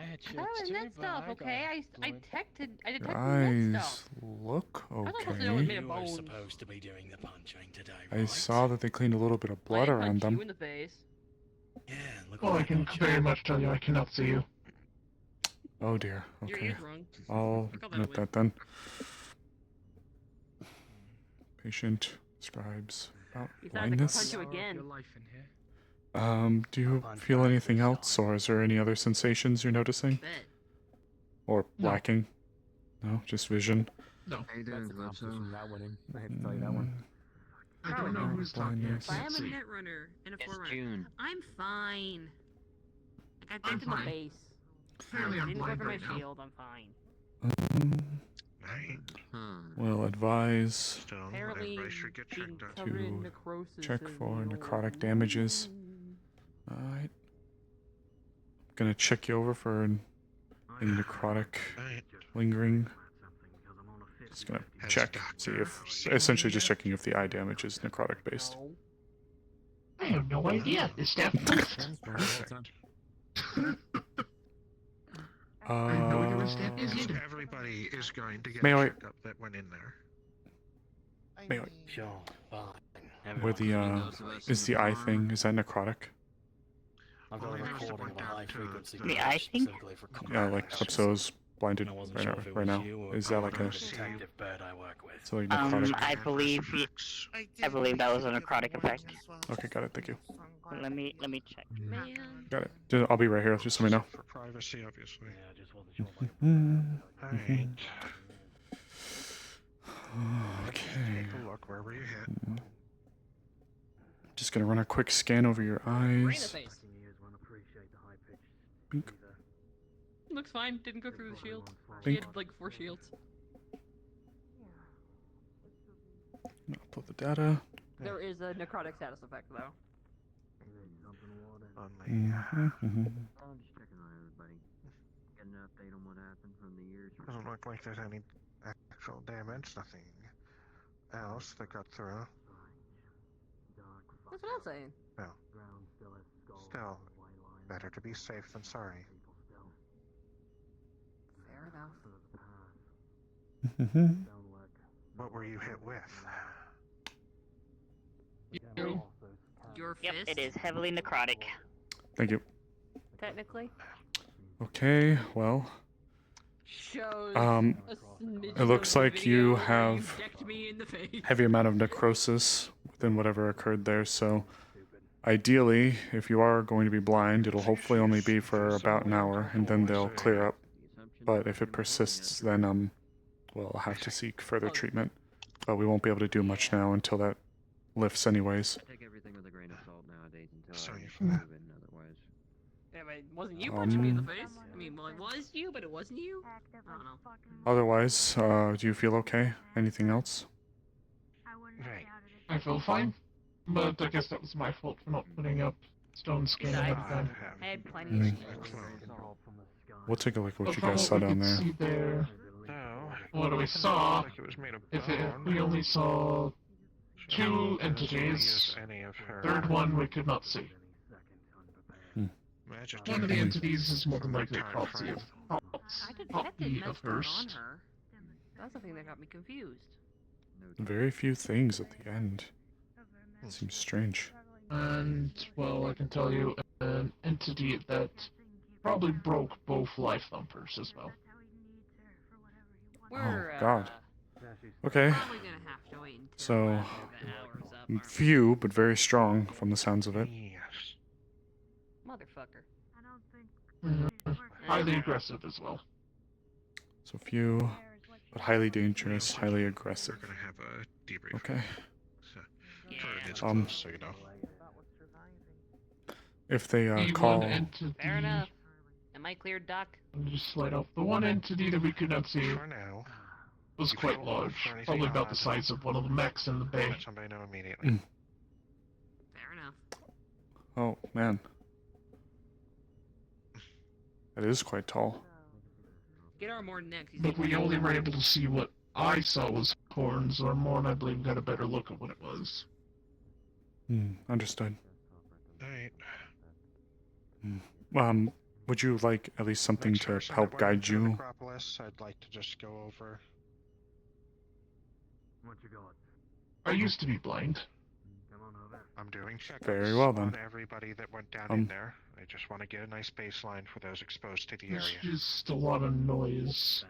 had I shields too, that but stuff, I okay? got I blind. detected Your that eyes stuff. look I thought it was made okay. of You were bones. supposed to be doing the punching today, I right? saw that they cleaned a little bit of I blood didn't around punch you them. in the face. Yeah, look Oh, what I can got you. very much tell you I cannot see you. Oh dear. Your Okay. ear's wrong. I'll I call that a note win. that then. Patient describes about You thought I could punch blindness. you again. Your life in here. Do you feel anything else, or is there any other sensations you're noticing? Bet. Or No. lacking? No, just vision. No. How you doing, Calypso? That one in. I hate to tell you that one. I don't know who's talking. I If I can't am a see. net runner and a It's forerunner, June. I'm fine. I got I'm dipped in the fine. face. Apparently I'm Didn't go blind for my right now. shield. I'm fine. Right. Well, advise Still, Apparently, everybody should get being checked out. covered in to necrosis check is for the necrotic old- damages. Alright. Gonna check you over for any necrotic lingering. Just gonna check, see if, essentially just checking if the eye damage is necrotic based. I have no idea. Is that I have no idea what step is either. Everybody is going to get May I- checked up that went in there. Wait, Sure, fine. where the is the eye thing? Is that necrotic? I've got a recording of a high frequency The eye thing? specifically for Yeah, like Calypso's blinded I wasn't right sure now. if it Right was now. you or Is that like a? the detective bird I work with. So like necrotic. I believe that was a necrotic effect. Okay, got it. Thank you. Let me check. Man. Got it. I'll be right here. Just let me know. For privacy, obviously. Yeah, I just wasn't sure. Alright. Okay. Take a look wherever you hit. Just gonna run a quick scan over your Right in the eyes. face. Bink. Looks fine. Didn't go through the shield. She Think. had like 4 shields. Upload the data. There is a necrotic status effect though. Mhm. I'm just checking on everybody. Get an update on what happened from the years. Doesn't look like there's any actual damage. Nothing else that got through. That's what I'm saying. No. Still, better to be safe than sorry. Fair enough. What were you hit with? Your Yep, fist, it is heavily necrotic. Thank you. technically, Okay, well, shows it a smidgen looks of the like video you where have decked me in the face. heavy amount of necrosis within whatever occurred there. So, ideally, if you are going to be blind, it'll hopefully only be for about an hour, and then they'll clear up. But if it persists, then we'll have to seek further treatment. But we won't be able to do much now until that lifts, anyways. I take everything with a grain of salt nowadays until Sorry I for prove that. it otherwise. Yeah, but it wasn't you punching me in the face. I mean, well, it was you, but it wasn't you. I don't know. Otherwise, do you feel okay? Anything else? Right. I feel fine, but I guess that was my fault for not putting up stone skin ahead of time. I had plenty of shields. We'll take a look at what But you from guys what saw we down could there. see there, No. what we It saw, like it was made of if bone. we only saw two Doesn't really entities, use any of her. third one we could not see. Magic. One of the entities is more than likely a Time proxy frame. of I detected copy of messed up on Hearst. her. That's the thing that got me confused. Very few things at the end. It seems strange. And, well, I can tell you an entity that probably broke both life thumpers as well. We're, Oh, God. Okay. probably gonna have to wait until So, after the hour's up. aren't we? few, but very strong from the sounds of it. Yes. Motherfucker. Mhm. highly aggressive as well. So few, but highly dangerous, highly aggressive. We're gonna have a debrief. Okay. Curtain is close, so you know. If they The call, one entity, Fair enough. Am I cleared, Doc? let me just slide off. The one entity that we could not see For now, was keep quite it large, for anything probably about the odd. size of one of the mechs in the bay. Let somebody know immediately. Fair enough. oh man, that is quite tall. Get our more next. But we only were able to see what I saw was horns, or more, and I believe got a better look at what it was. Understood. Alright. Would you like at least something Next to person help that went guide to you? Necropolis, I'd like to just go over. What you got? I used to be blind. Come on over. I'm doing checkups Very well, then. on everybody that went down in there. I just want to get a nice baseline for those exposed to the There's area. just a lot of noise.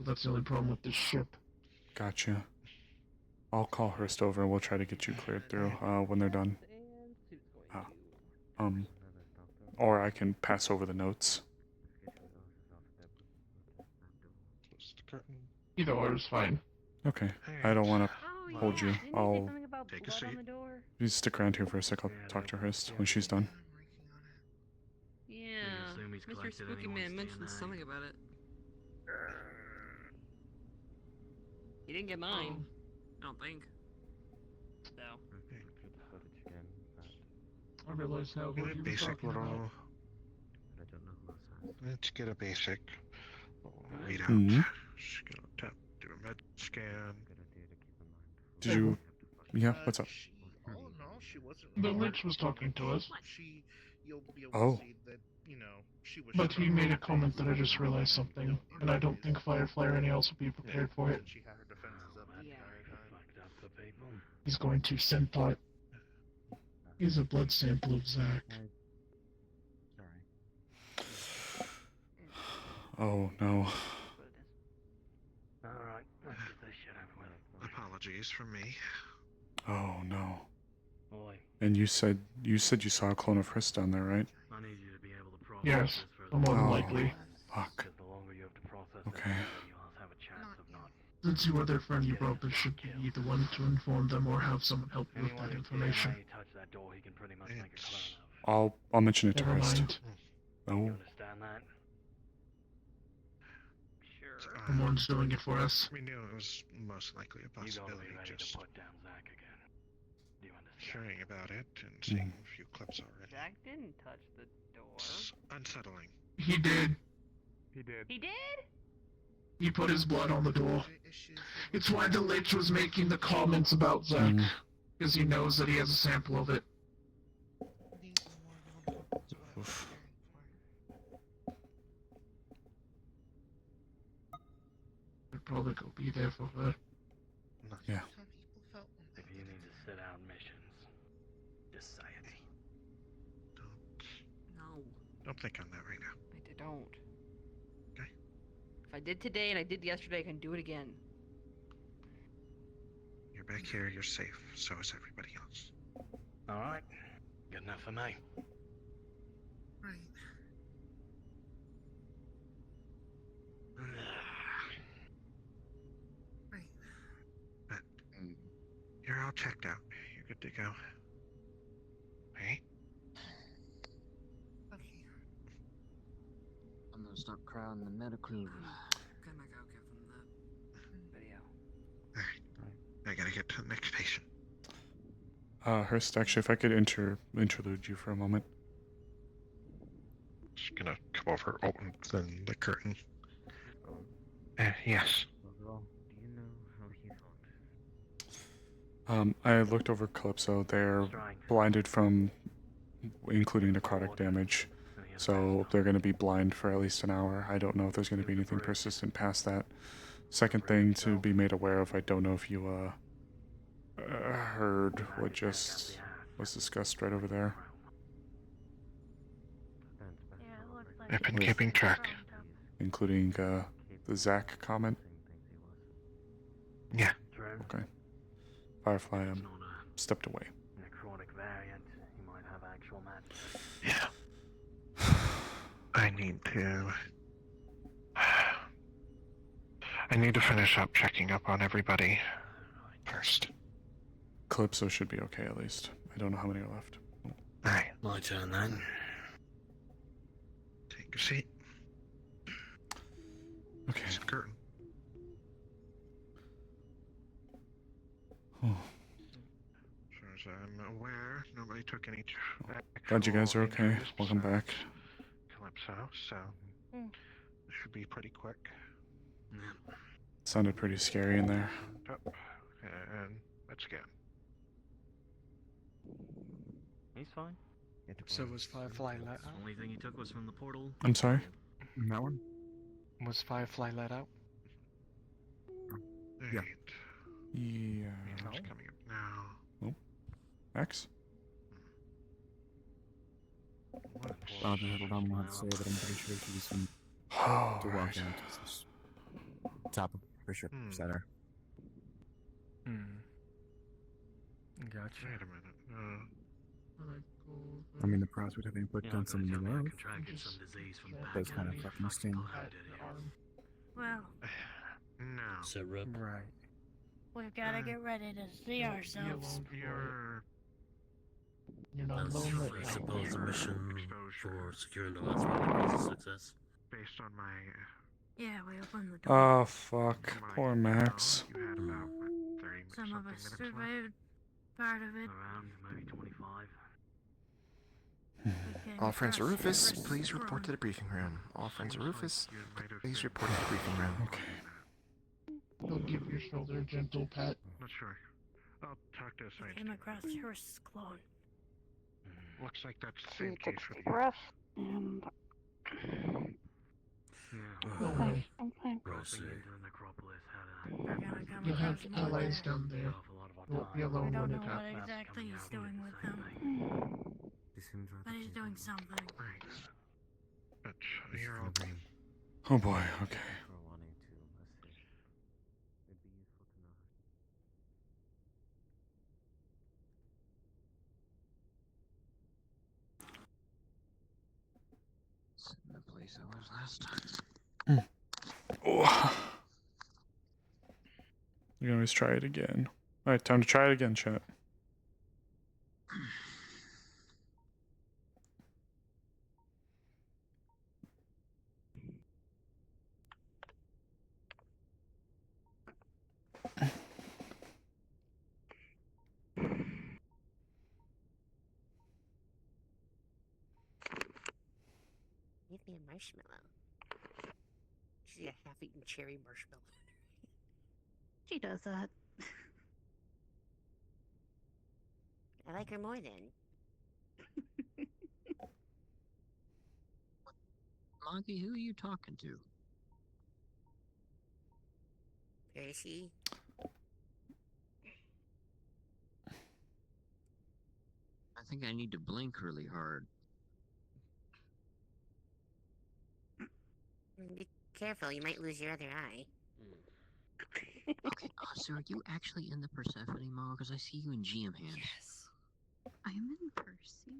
That's the only problem with this ship. Gotcha. I'll call Hurst over and we'll try to get you cleared through when they're done. Or I can pass over the notes. Close the curtain. Either or is fine. Okay. I don't want to hold you. I'll Take a seat. you stick around here for a sec. I'll talk to Hurst when she's done. Yeah. assume he's Mr. collected Spooky anyone's Man mentioned DNA. something about it. He didn't get mine. I don't think. So. I realize now what Get a you were basic talking little. about. Let's get a basic readout. Just gonna tap, do a med scan. Did you? Yeah. What's up? Oh no, she wasn't. The Lich was talking to us. You'll be able Oh. to see that, she was. But he made a comment that I just realized something, and I don't think Firefly or anyone else would be prepared for it. She had her defenses up the entire time. He's going to send thought. He's a blood sample of Zach. Oh no. Alright, let's get this shit over with. Apologies from me. Oh no. Oi, And you said you saw a clone of Hurst down there, right? I need you to be able to process Yes, this for more than Oh. likely. Fuck. Because the longer you have to process it, Okay. the more you'll have a chance of not. Since you are their friend, you probably should be the one to inform them or have someone help you with Anyone that who information. DNA touch that door, he can pretty much make a clone of. I'll mention it to Never Hurst. mind. Oh. You understand that? Sure. Someone's doing it for us. We knew it was most likely a You gotta possibility. be ready Just to put down Zach again. Do you understand? hearing about it and seeing a few clips already. Jack didn't touch the door. It's unsettling. He did. He did. He did? He put his blood on the door. It's why the Lich was making the comments about Zach. Because he knows that he has a sample of it. Oof. I'd probably go be there for her. Yeah. If you need to sit out missions, just say it. No, Don't think on that right now. I don't. Okay. If I did today and I did yesterday, I can do it again. You're back here, you're safe. So is everybody else. Alright. Good enough for me. Right. But you're all checked out. You're good to go. Right? I'm gonna start crowding the medical. Gonna go give them the video. I gotta get to the next patient. Hurst, actually, if I could interlude you for a moment. Just gonna come over, open the curtain. Yes. Do you know how he thought? I looked over Calypso. They're blinded from including necrotic damage. So they're going to be blind for at least an hour. I don't know if there's going to be anything persistent past that. Second thing to be made aware of, I don't know if you heard what just was discussed right over there. I've been keeping track. Including the Zach comment? Yeah. Okay. Firefly stepped away. Necrotic variant, you might have actual magic. Yeah. I need to I need to finish up checking up on everybody first. Calypso should be okay at least. I don't know how many are left. Alright. My turn then. Take a seat. Okay. Curtain. Oh. As far as I'm aware, nobody took any. Glad you guys are okay. injuries Welcome back. besides Calypso, so Hmm. this should be pretty quick. Sounded pretty scary in there. Up, and let's go. He's fine. So was Firefly let The out? only thing he took was from the portal. I'm sorry? That one? Was Firefly let out? Yeah. Meeting's coming up now. Nope. X? I'll just hold on one say that I'm pretty sure she's from to walk right. out to this top of Bishop Center. Gotcha. Wait a minute. I mean, the pros would have been put on some new love. Contracted some disease from the back Those end kind of of me. fucking sting. Well, No. So, Rip. Right. we've got to get ready to see ourselves. You're not I alone right now. suppose the mission for securing the last relic was a success. Based on my. Yeah, we opened the door. Oh, fuck. Poor Max. You had about 30 Some of us minutes left. survived part of it. Around maybe 25. All friends of Rufus, please report to the briefing room. All friends of Rufus, please report to the briefing room. Okay. Don't give your shoulder a gentle pat. Not sure. I'll talk to a science Came team. across Hearst's clone. Looks like that's the same Take case for a the breath and Don't worry. I'm fine. Crossing into the necropolis had We're gonna come You'll have across more allies there. down there. a lot of our You won't be time. alone We don't when know it what happens. exactly he's doing with them, He seems rather but he's doing something. Right. But you're all green. Oh boy, okay. For wanting to assist. It'd be useful to know. The place I was last time. Oh. You can always try it again. Alright, time to try it again, chat. Give me a marshmallow. She's a half-eaten cherry marshmallow. She does that. I like her more then. Monkey, who are you talking to? Percy? I think I need to blink really hard. Be careful, you might lose your other eye. Okay, so are you actually in the Persephone mall? Because I see you in GM hands. Yes. I'm in Percy.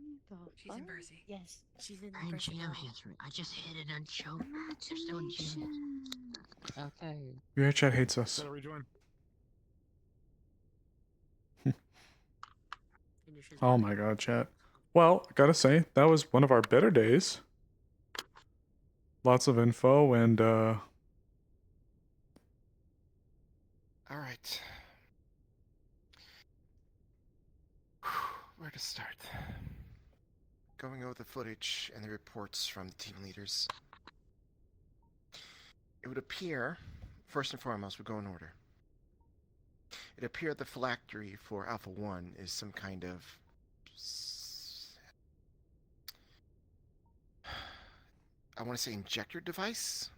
She's in Percy. Yes, she's in I'm in the GM hands. I just hit it on show. They're still in GM hands. Okay. Your chat hates us. Gotta rejoin. Oh my god, chat. Well, I gotta say, that was one of our better days. Lots of info and, Alright. Where to start? Going over the footage and the reports from the team leaders. It would appear, first and foremost, we'll go in order. It appeared the phylactery for Alpha 1 is some kind of... I want to say injector device?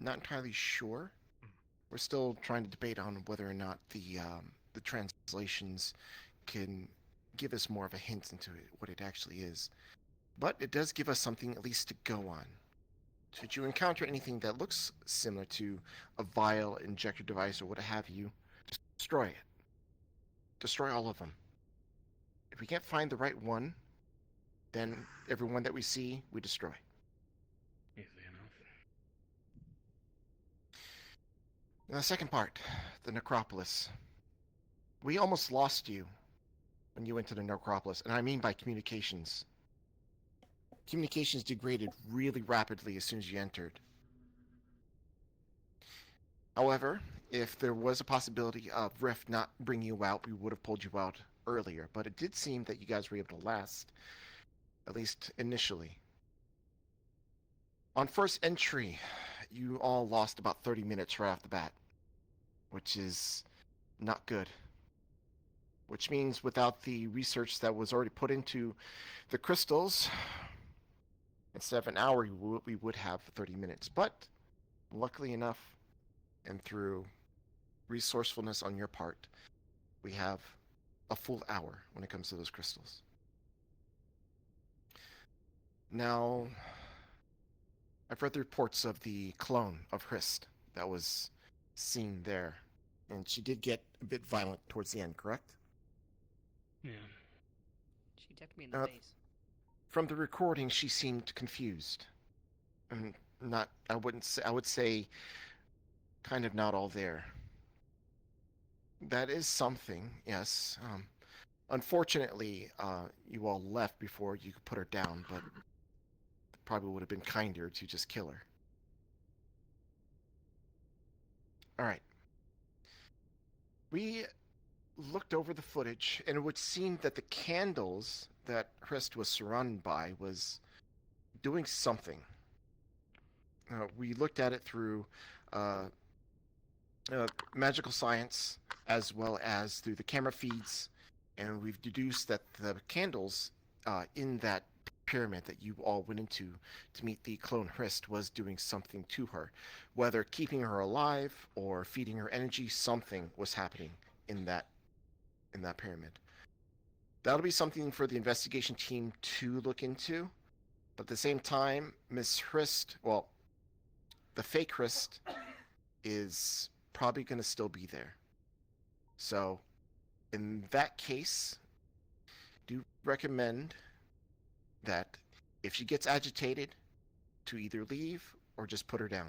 Not entirely sure. We're still trying to debate on whether or not the translations can give us more of a hint into what it actually is. But it does give us something at least to go on. Should you encounter anything that looks similar to a vial, injector device, or what have you, destroy it. Destroy all of them. If we can't find the right one, then every one that we see, we destroy. Easy enough. Now, the second part, the necropolis. We almost lost you when you went to the necropolis, and I mean by communications. Communications degraded really rapidly as soon as you entered. However, if there was a possibility of Rift not bringing you out, we would have pulled you out earlier, but it did seem that you guys were able to last, at least initially. On first entry, you all lost about 30 minutes right off the bat, which is not good. Which means without the research that was already put into the crystals, instead of an hour, we would have 30 minutes. But luckily enough, and through resourcefulness on your part, we have a full hour when it comes to those crystals. Now, I've read the reports of the clone of Hrist that was seen there, and she did get a bit violent towards the end, correct? Yeah. She decked me in the face. From the recording, she seemed confused. And I would say kind of not all there. That is something, yes. Unfortunately, you all left before you could put her down, but it probably would have been kinder to just kill her. Alright. We looked over the footage, and it would seem that the candles that Hrist was surrounded by was doing something. We looked at it through magical science as well as through the camera feeds, and we've deduced that the candles in that pyramid that you all went into to meet the clone Hrist was doing something to her. Whether keeping her alive or feeding her energy, something was happening in that pyramid. That'll be something for the investigation team to look into. But at the same time, Miss Hrist, well, the fake Hrist is probably going to still be there. So, in that case, do recommend that if she gets agitated, to either leave or just put her down.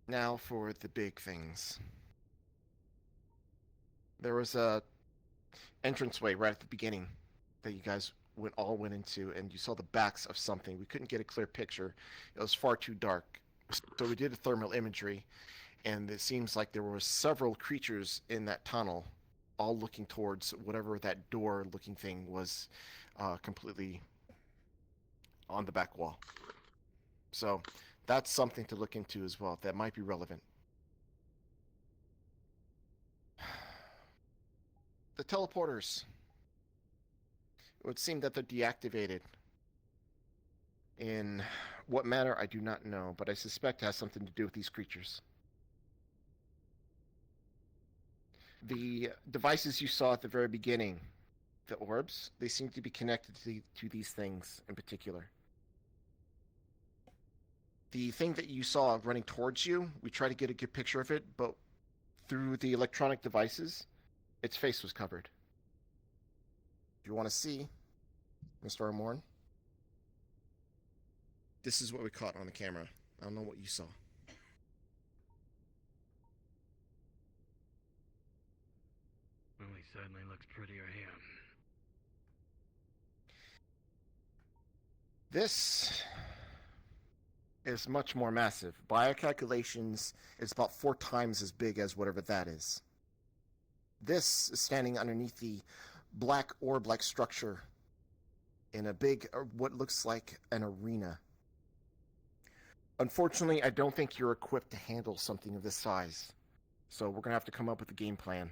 Now for the big things. There was a entranceway right at the beginning that you guys all went into, and you saw the backs of something. We couldn't get a clear picture. It was far too dark. So we did a thermal imagery, and it seems like there were several creatures in that tunnel, all looking towards whatever that door-looking thing was, completely on the back wall. So that's something to look into as well. That might be relevant. The teleporters. It would seem that they're deactivated. In what manner, I do not know, but I suspect it has something to do with these creatures. The devices you saw at the very beginning, the orbs, they seem to be connected to these things in particular. The thing that you saw running towards you, we tried to get a good picture of it, but through the electronic devices, its face was covered. If you want to see, Mr. Armorn, this is what we caught on the camera. I don't know what you saw. Well, he certainly looks prettier here. This is much more massive. By our calculations, it's about 4 times as big as whatever that is. This is standing underneath the black orb-like structure in a big, what looks like an arena. Unfortunately, I don't think you're equipped to handle something of this size. So we're going to have to come up with a game plan.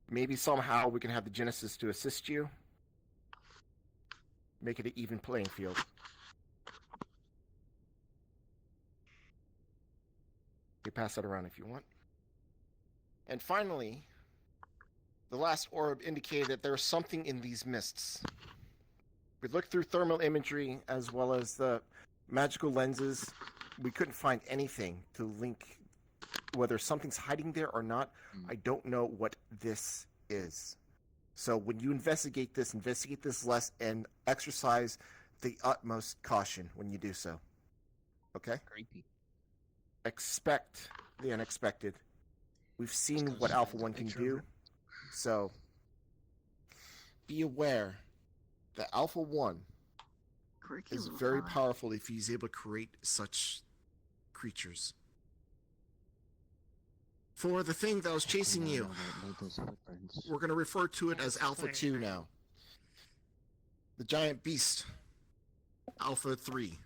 Maybe somehow we can have the Genesis to assist you. Make it an even playing field. You pass that around if you want. And finally, the last orb indicated that there was something in these mists. We looked through thermal imagery as well as the magical lenses. We couldn't find anything to link whether something's hiding there or not. I don't know what this is. So when you investigate this less and exercise the utmost caution when you do so. Okay? Creepy. Expect the unexpected. We've seen what Alpha 1 can do, so be aware that Alpha 1 is very powerful if he's able to create such creatures. For the thing that was chasing you, we're going to refer to it as Alpha 2 now. The giant beast, Alpha 3.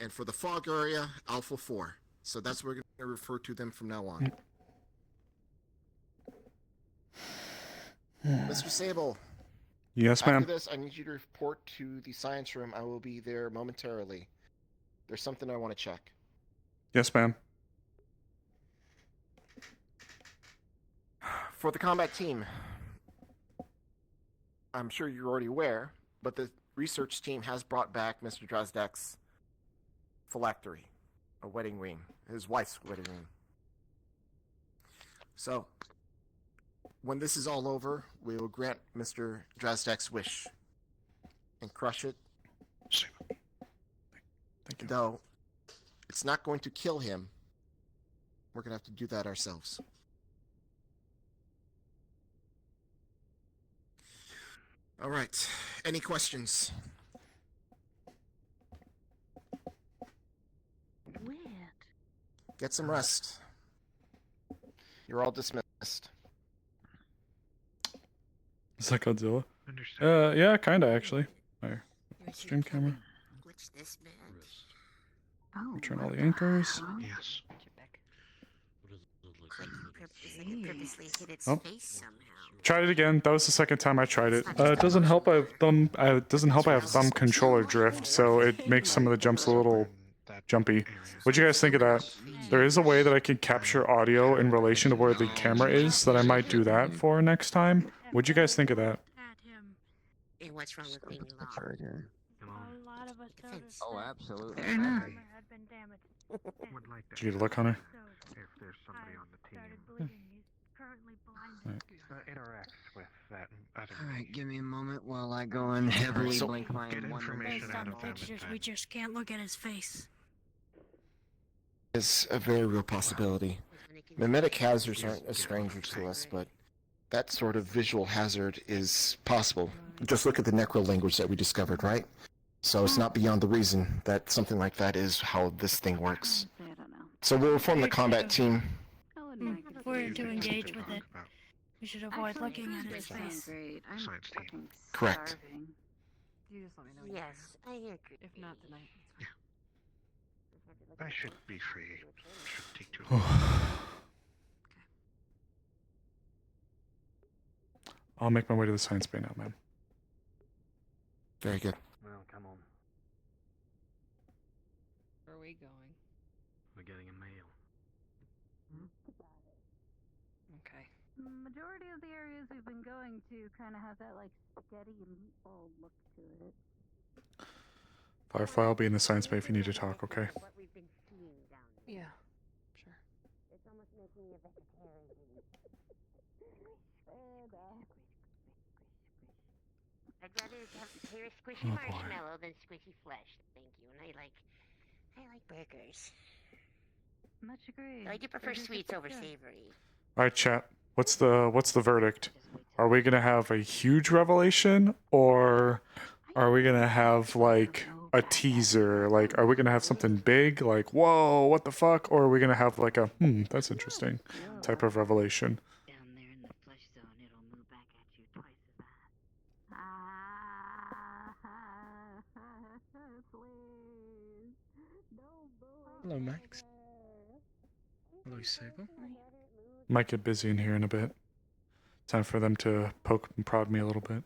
And for the fog area, Alpha 4. So that's what we're going to refer to them from now on. Mr. Sable. Yes, ma'am. After this, I need you to report to the science room. I will be there momentarily. There's something I want to check. Yes, ma'am. For the combat team, I'm sure you're already aware, but the research team has brought back Mr. Drozdek's phylactery, a wedding ring, his wife's wedding ring. So, when this is all over, we will grant Mr. Drozdek's wish and crush it. Thank you. Though, it's not going to kill him. We're going to have to do that ourselves. All right. Any questions? Weird. Get some rest. You're all dismissed. Is that Godzilla? Yeah, kinda actually. Fire. Stream camera. What's this, man? Oh. Turn all the anchors. Yes. Purposely hit its Oh. face somehow. Tried it again. That was the second time I tried it. It doesn't help. I have thumb. It doesn't help. I have thumb controller drift, so it makes some of the jumps a little jumpy. What'd you guys think of that? There is a way that I can capture audio in relation to where the camera is. That I might do that for next time. What'd you guys think of that? Hey, what's wrong with being lost? A lot of us noticed Oh, that absolutely. the camera had been damaged. Would like Did you get a look on her? if there's somebody on the team Started bleeding. He's currently blinded. interacts with that other. Alright, give me a moment while I go and heavily So- blink my Get one information Based out on of them. pictures, we just can't look at his face. It's a very real possibility. Mimetic hazards aren't a stranger to us, but that sort of visual hazard is possible. Just look at the necro language that we discovered, right? So it's not beyond the reason that something like that is how this thing works. So we'll form the combat team. If we're to engage with it, we should avoid looking at his face. Science team. Correct. You just let me know. when Yes, I agree. If not tonight, it's fine. I should be free. Shouldn't take too long. I'll make my way to the science bay now, man. Very good. Well, come on. Where are we going? We're getting a mail. Okay. Majority of the areas we've been going to kind of have that like spaghetti and meatball look to it. Firefly, I'll be in the science bay if you need to talk, okay? What we've been seeing down there. Yeah. Sure. It's almost making me a vegetarian. I'd rather hear a squishy Oh, boy. marshmallow than squishy flesh. Thank you. And I like burgers. Much agreed. I do prefer sweets over savory. Alright, chat. What's the verdict? Are we gonna have a huge revelation, or are we gonna have like a teaser? Like, are we gonna have something big, like whoa, what the fuck, or are we gonna have like a that's interesting type of revelation? Down there in the flesh zone, it'll move back at you twice as fast. Hello, Max. Hello, Sable. Might get busy in here in a bit. Time for them to poke and prod me a little bit.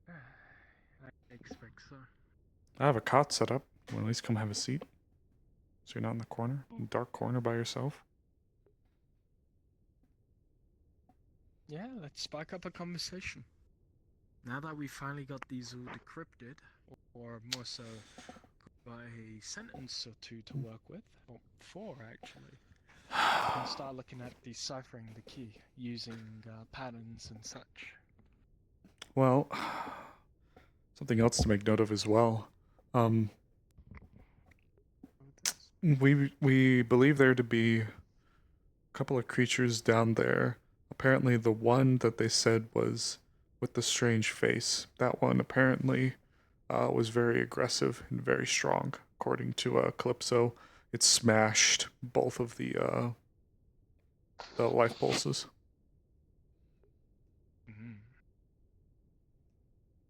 I expect so. I have a cot set up. Well, at least come have a seat. So you're not in the corner, in the dark corner by yourself. Yeah, let's spark up a conversation. Now that we've finally got these all decrypted, or more so, got a sentence or two to work with, or 4 actually, we can start looking at deciphering the key using patterns and such. Well, something else to make note of as well. We believe there to be a couple of creatures down there. Apparently the one that they said was with the strange face, that one apparently was very aggressive and very strong. According to Calypso, it smashed both of the life pulses.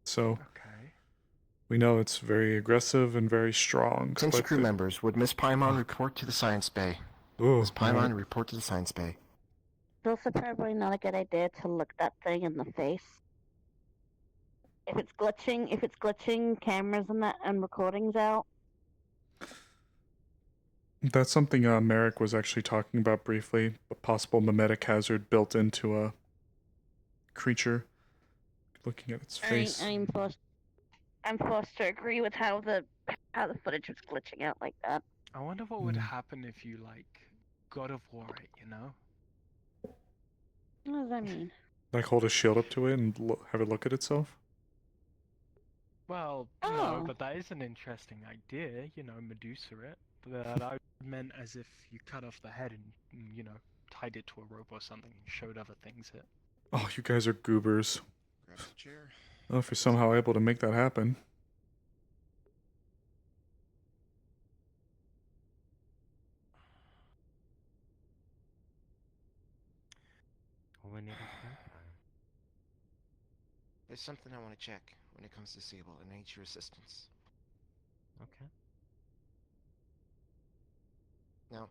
So we know it's very aggressive and very strong. Attention crew members, would Miss Paimon report to the science bay? Miss Paimon, report to the science bay. It's also probably not a good idea to look that thing in the face. If it's glitching, cameras and recordings out. That's something Merrick was actually talking about briefly. A possible mimetic hazard built into a creature. Looking at its face. I'm forced to agree with how the footage was glitching out like that. I wonder what would happen if you, like, God of War it, you know? What does that mean? Like hold a shield up to it and have it look at itself? Well, no, but that is an interesting idea, you know, Medusa it. But I meant as if you cut off the head and, you know, tied it to a rope or something and showed other things it. Oh, you guys are goobers. Grab the chair. Well, if you're somehow able to make that happen. All we need is gunfire. There's something I want to check when it comes to Sable, and I need your assistance. Okay. Now,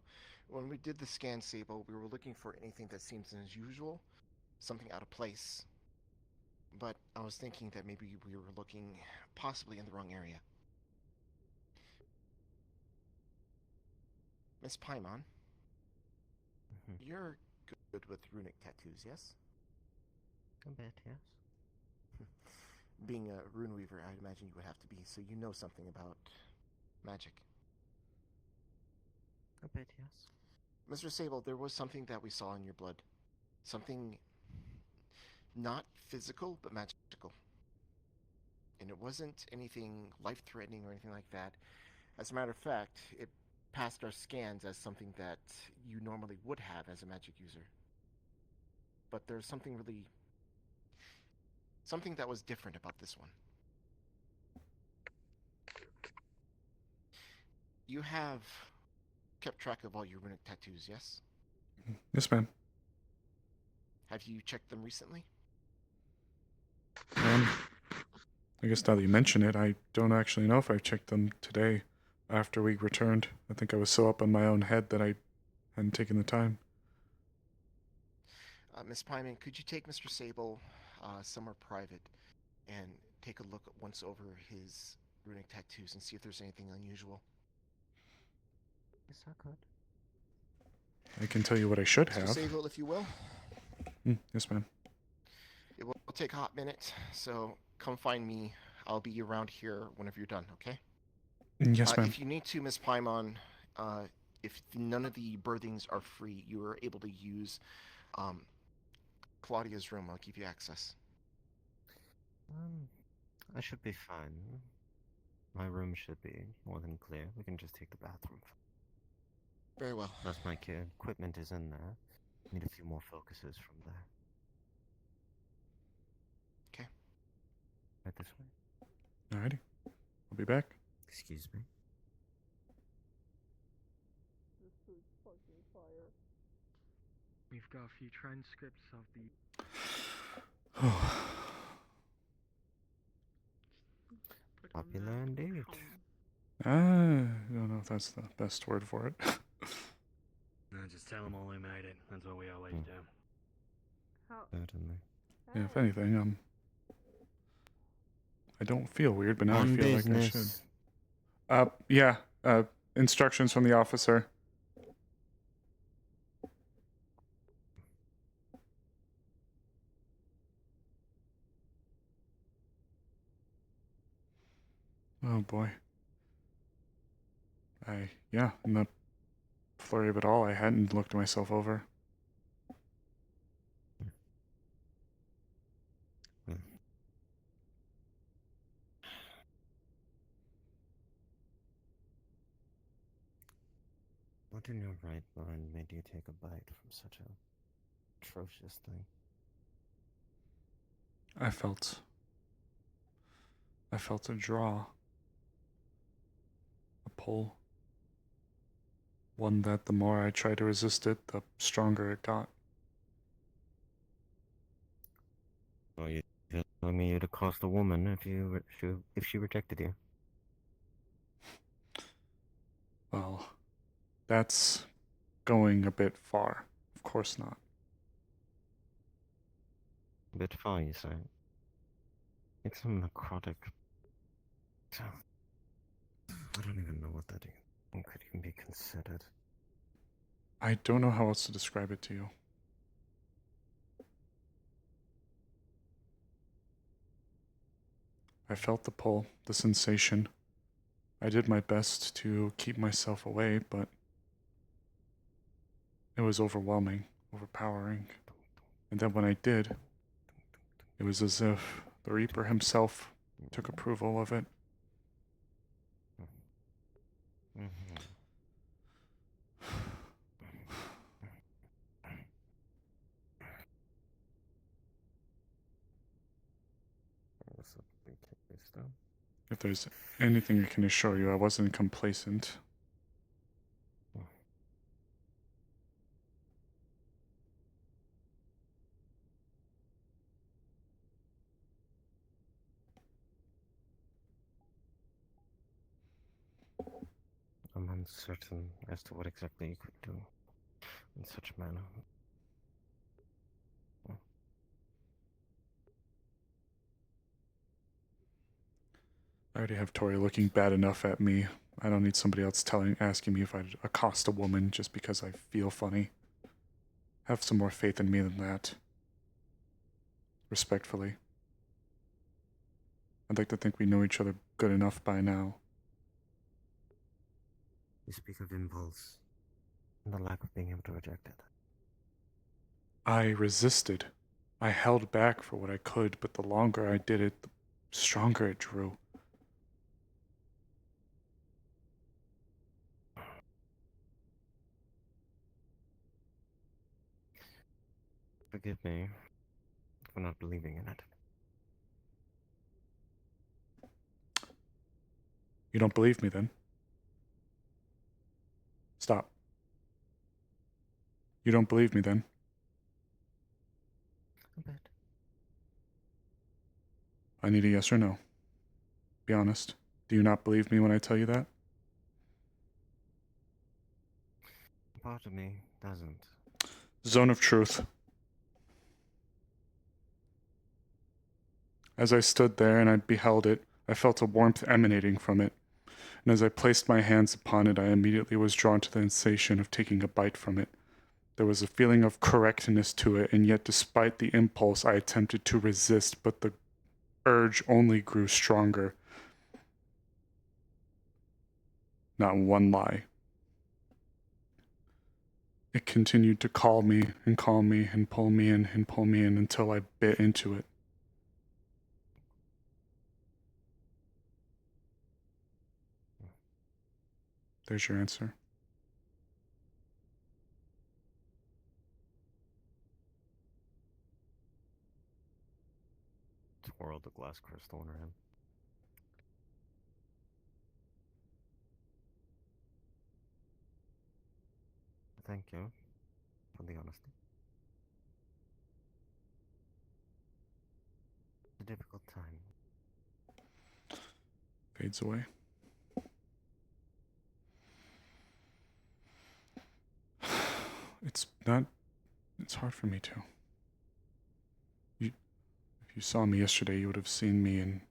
when we did the scan Sable, we were looking for anything that seems unusual, something out of place. But I was thinking that maybe we were looking possibly in the wrong area. Miss Paimon, you're good with runic tattoos, yes? A bit, yes. Being a rune weaver, I'd imagine you would have to be, so you know something about magic. A bit, yes. Mr. Sable, there was something that we saw in your blood. Something not physical, but magical. And it wasn't anything life-threatening or anything like that. As a matter of fact, it passed our scans as something that you normally would have as a magic user. But there's something that was different about this one. You have kept track of all your runic tattoos, yes? Yes, ma'am. Have you checked them recently? I guess now that you mention it, I don't actually know if I checked them today after we returned. I think I was so up on my own head that I hadn't taken the time. Miss Pyman, could you take Mr. Sable somewhere private and take a look once over his runic tattoos and see if there's anything unusual? Yes, I could. I can tell you what I should have. Mr. Sable, if you will. Yes, ma'am. It will take a hot minute, so come find me. I'll be around here whenever you're done, okay? Yes, ma'am. If you need to, Miss Paimon, if none of the birthings are free, you are able to use Claudia's room. I'll give you access. I should be fine. My room should be more than clear. We can just take the bathroom. Very well. That's my kid. Equipment is in there. Need a few more focuses from there. Okay. Right this way. Alrighty. I'll be back. Excuse me. We've got a few transcripts of the... Popular indeed. I don't know if that's the best word for it. No, just tell them all who made it. That's what we always do. Certainly. Yeah, if anything, I don't feel weird, but now On I feel business. like I should. Instructions from the officer. Oh boy. In the flurry of it all, I hadn't looked myself over. What in your right mind made you take a bite from such a atrocious thing? I felt a draw, a pull. One that the more I tried to resist it, the stronger it got. Well, you telling me you'd have cost a woman if she rejected you? Well, that's going a bit far. Of course not. A bit far, you say? It's a necrotic. I don't even know what that could even be considered. I don't know how else to describe it to you. I felt the pull, the sensation. I did my best to keep myself away, but it was overwhelming, overpowering. And then when I did, it was as if the Reaper himself took approval of it. If there's anything I can assure you, I wasn't complacent. I'm uncertain as to what exactly you could do in such a manner. I already have Tori looking bad enough at me. I don't need somebody else asking me if I'd accost a woman just because I feel funny. Have some more faith in me than that. Respectfully. I'd like to think we know each other good enough by now. You speak of impulse and the lack of being able to reject it. I resisted. I held back for what I could, but the longer I did it, the stronger it drew. Forgive me for not believing in it. You don't believe me then? Stop. You don't believe me then? A bit. I need a yes or no. Be honest. Do you not believe me when I tell you that? Part of me doesn't. Zone of truth. As I stood there and I beheld it, I felt a warmth emanating from it. And as I placed my hands upon it, I immediately was drawn to the sensation of taking a bite from it. There was a feeling of correctness to it, and yet despite the impulse, I attempted to resist, but the urge only grew stronger. Not one lie. It continued to call me and pull me in and pull me in until I bit into it. There's your answer. Twirled the glass crystal in her hand. Thank you for the honesty. A difficult time. Fades away. It's hard for me to. If you saw me yesterday, you would have seen me in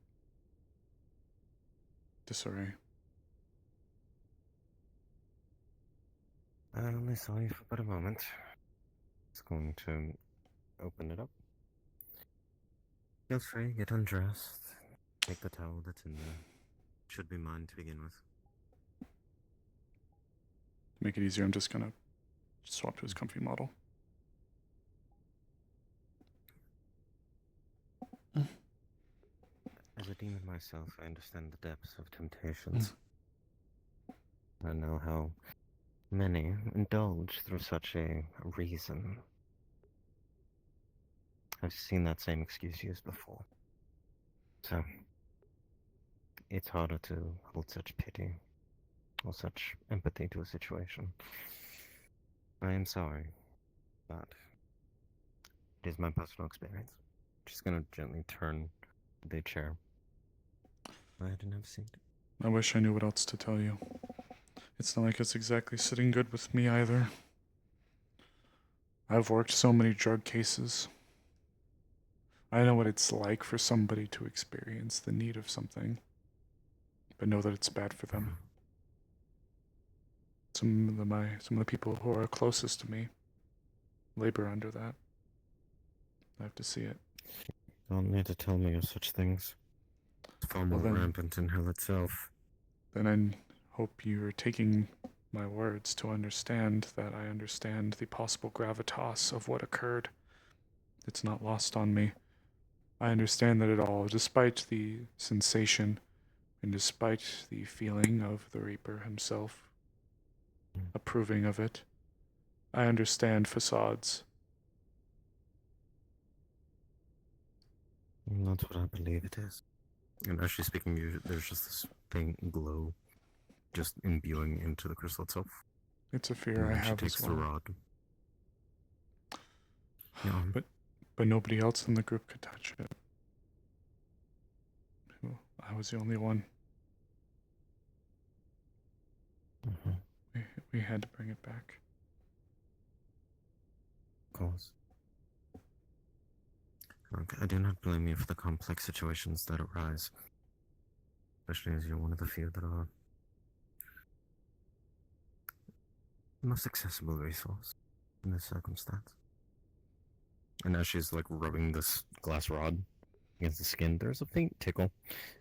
disarray. I only saw you for but a moment. Just going to open it up. Feel free, get undressed. Take the towel that's in there. Should be mine to begin with. To make it easier, I'm just gonna swap to his comfy model. As a demon myself, I understand the depths of temptations. I know how many indulge through such a reason. I've seen that same excuse used before. So, it's harder to hold such pity or such empathy to a situation. I am sorry, but it is my personal experience. Just gonna gently turn the chair. I didn't have a seat. I wish I knew what else to tell you. It's not like it's exactly sitting good with me either. I've worked so many drug cases. I know what it's like for somebody to experience the need of something, but know that it's bad for them. Some of the people who are closest to me labor under that. I have to see it. You don't need to tell me of such things. It's far more rampant in hell itself. Then I hope you're taking my words to understand that I understand the possible gravitas of what occurred. It's not lost on me. I understand that it all, despite the sensation and despite the feeling of the Reaper himself approving of it, I understand facades. That's what I believe it is. And actually speaking, there's just this faint glow just imbuing into the crystal itself. It's a fear I have takes as well. the rod. Yeah. But nobody else in the group could touch it. I was the only one. We had to bring it back. Of course. Look, I do not blame you for the complex situations that arise. Especially as you're one of the few that are the most accessible resource in this circumstance. And as she's like rubbing this glass rod against the skin, there's a faint tickle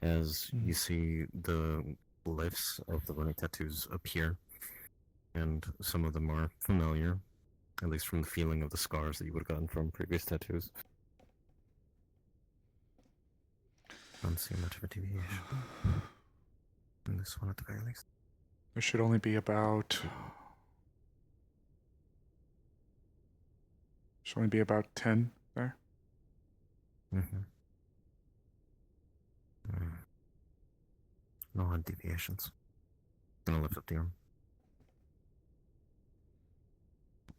as you see the glyphs of the running tattoos appear. And some of them are familiar, at least from the feeling of the scars that you would have gotten from previous tattoos. I don't see much of a deviation. In this one at the very least. There should only be about... Should only be about 10 there. No odd deviations. Gonna lift up the arm.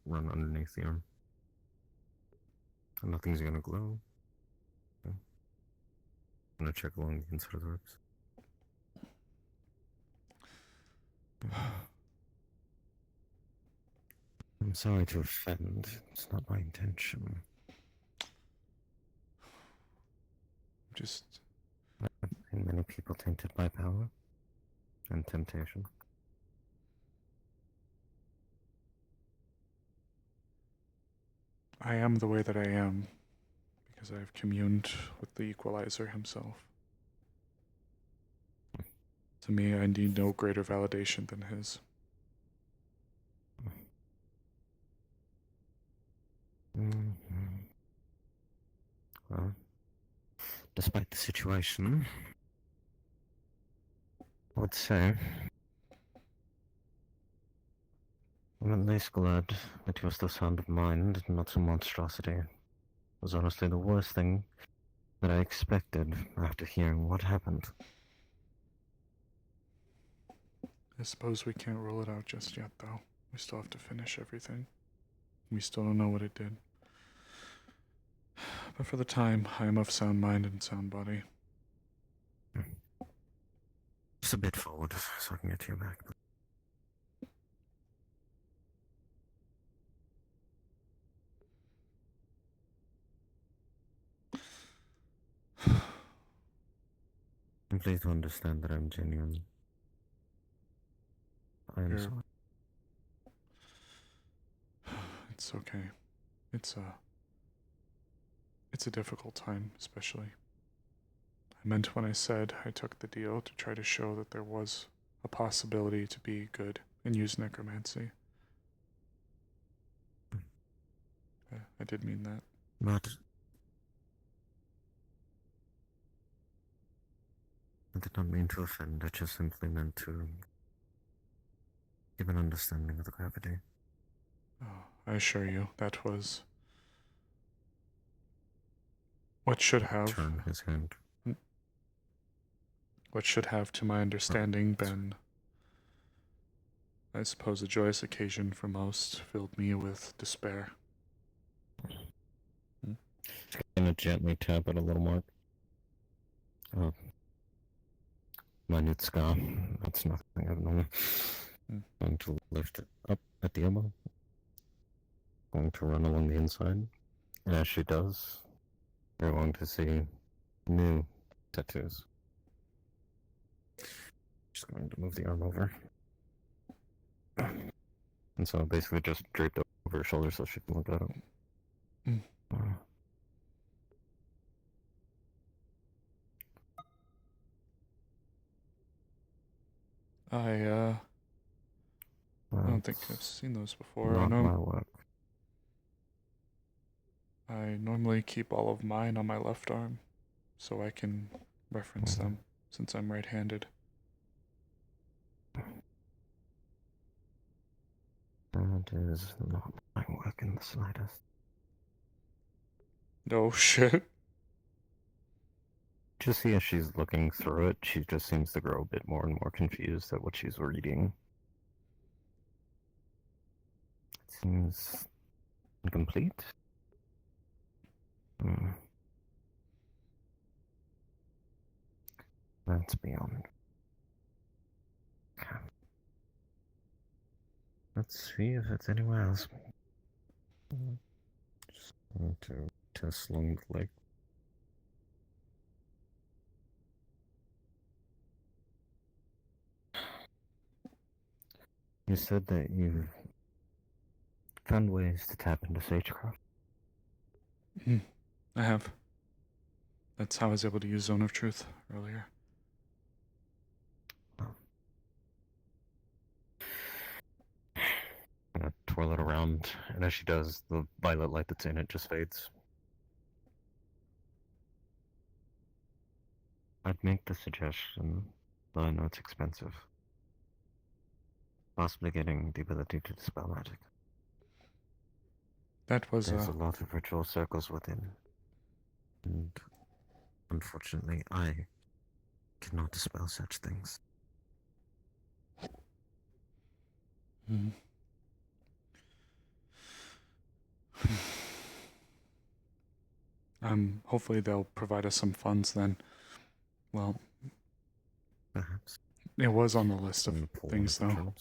Run underneath the arm. And nothing's gonna glow. Okay. Gonna check along the inside of the ribs. I'm sorry to offend. It's not my intention. Just... And many people tainted by power and temptation. I am the way that I am because I've communed with the Equalizer himself. To me, I need no greater validation than his. Well, despite the situation, I would say I'm at least glad that you are still sound of mind and not some monstrosity. It was honestly the worst thing that I expected after hearing what happened. I suppose we can't rule it out just yet, though. We still have to finish everything. We still don't know what it did. But for the time, I am of sound mind and sound body. Just a bit forward so I can get to your back. And please understand that I'm genuine. I am sorry. It's okay. It's a difficult time, especially. I meant when I said I took the deal to try to show that there was a possibility to be good and use necromancy. I did mean that. But I did not mean to offend. I just simply meant to give an understanding of the gravity. Oh, I assure you, that was what should have. Turn his hand. What should have, to my understanding, been, I suppose, a joyous occasion for most, filled me with despair. Just gonna gently tap it a little more. Oh. Minute scar. That's nothing abnormal. Going to lift it up at the elbow. Going to run along the inside. And as she does, you're going to see new tattoos. Just going to move the arm over. And so basically just draped over her shoulder so she can look at it. I don't think I've seen those before. I Not know my work. I normally keep all of mine on my left arm, so I can reference them, since I'm right-handed. That is not my work in the slightest. No shit. Just see as she's looking through it, she just seems to grow a bit more and more confused at what she's reading. It seems incomplete. That's beyond. Okay. Let's see if it's anywhere else. Just going to test along the leg. You said that you found ways to tap into sagecraft. I have. That's how I was able to use Zone of Truth earlier. I'm gonna twirl it around, and as she does, the violet light that's in it just fades. I'd make the suggestion, though I know it's expensive. Possibly getting the ability to dispel magic. That was There's a lot of ritual circles within. And unfortunately, I cannot dispel such things. Hopefully they'll provide us some funds then. Well, perhaps. It was on the list of things, though.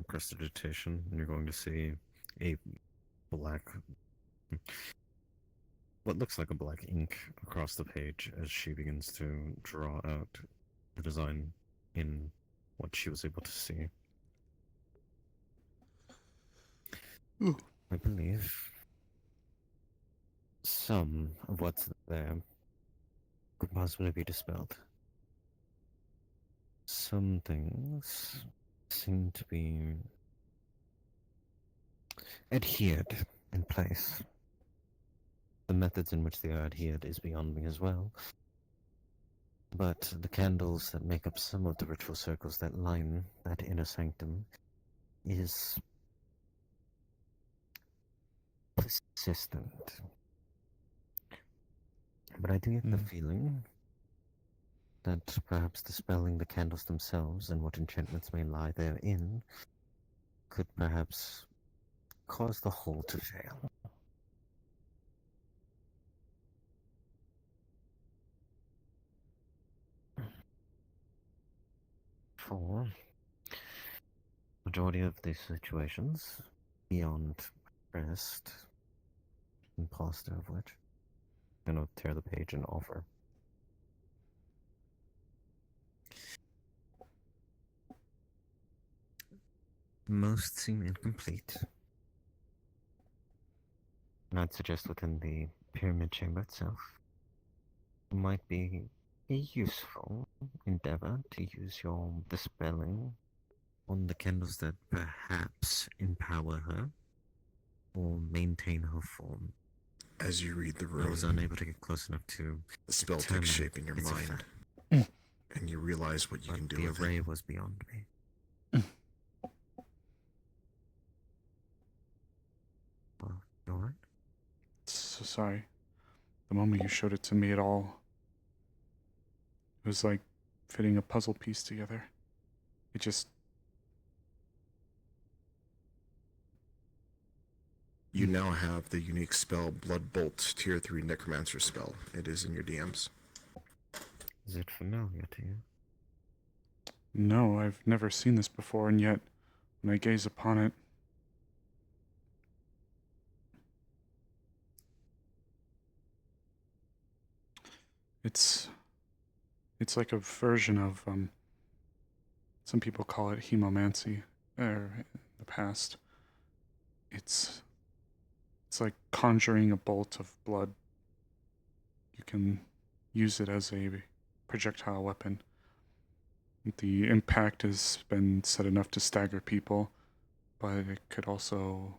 Prestidigitation, and you're going to see a black, what looks like a black ink across the page as she begins to draw out the design in what she was able to see. I believe some of what's there could possibly be dispelled. Some things seem to be adhered in place. The methods in which they are adhered is beyond me as well. But the candles that make up some of the ritual circles that line that inner sanctum is persistent. But I do get the feeling that perhaps dispelling the candles themselves and what enchantments may lie therein could perhaps cause the whole to fail. For majority of these situations, beyond rest, imposter of which, I'm gonna tear the page and offer. Most seem incomplete. And I'd suggest within the pyramid chamber itself, it might be a useful endeavor to use your dispelling on the candles that perhaps empower her or maintain her form. As you read the I was room, unable to get close enough to the spell determine takes shape in your its mind, effect. and you realize what you can do The with array it. was beyond me. so sorry. The moment you showed it to me at all, it was like fitting a puzzle piece together. It just... You now have the unique spell Blood Bolt, Tier 3 Necromancer spell. It is in your DMs. Is it familiar to you? No, I've never seen this before, and yet, when I gaze upon it, it's like a version of, some people call it hemomancy, in the past. It's like conjuring a bolt of blood. You can use it as a projectile weapon. The impact has been set enough to stagger people, but it could also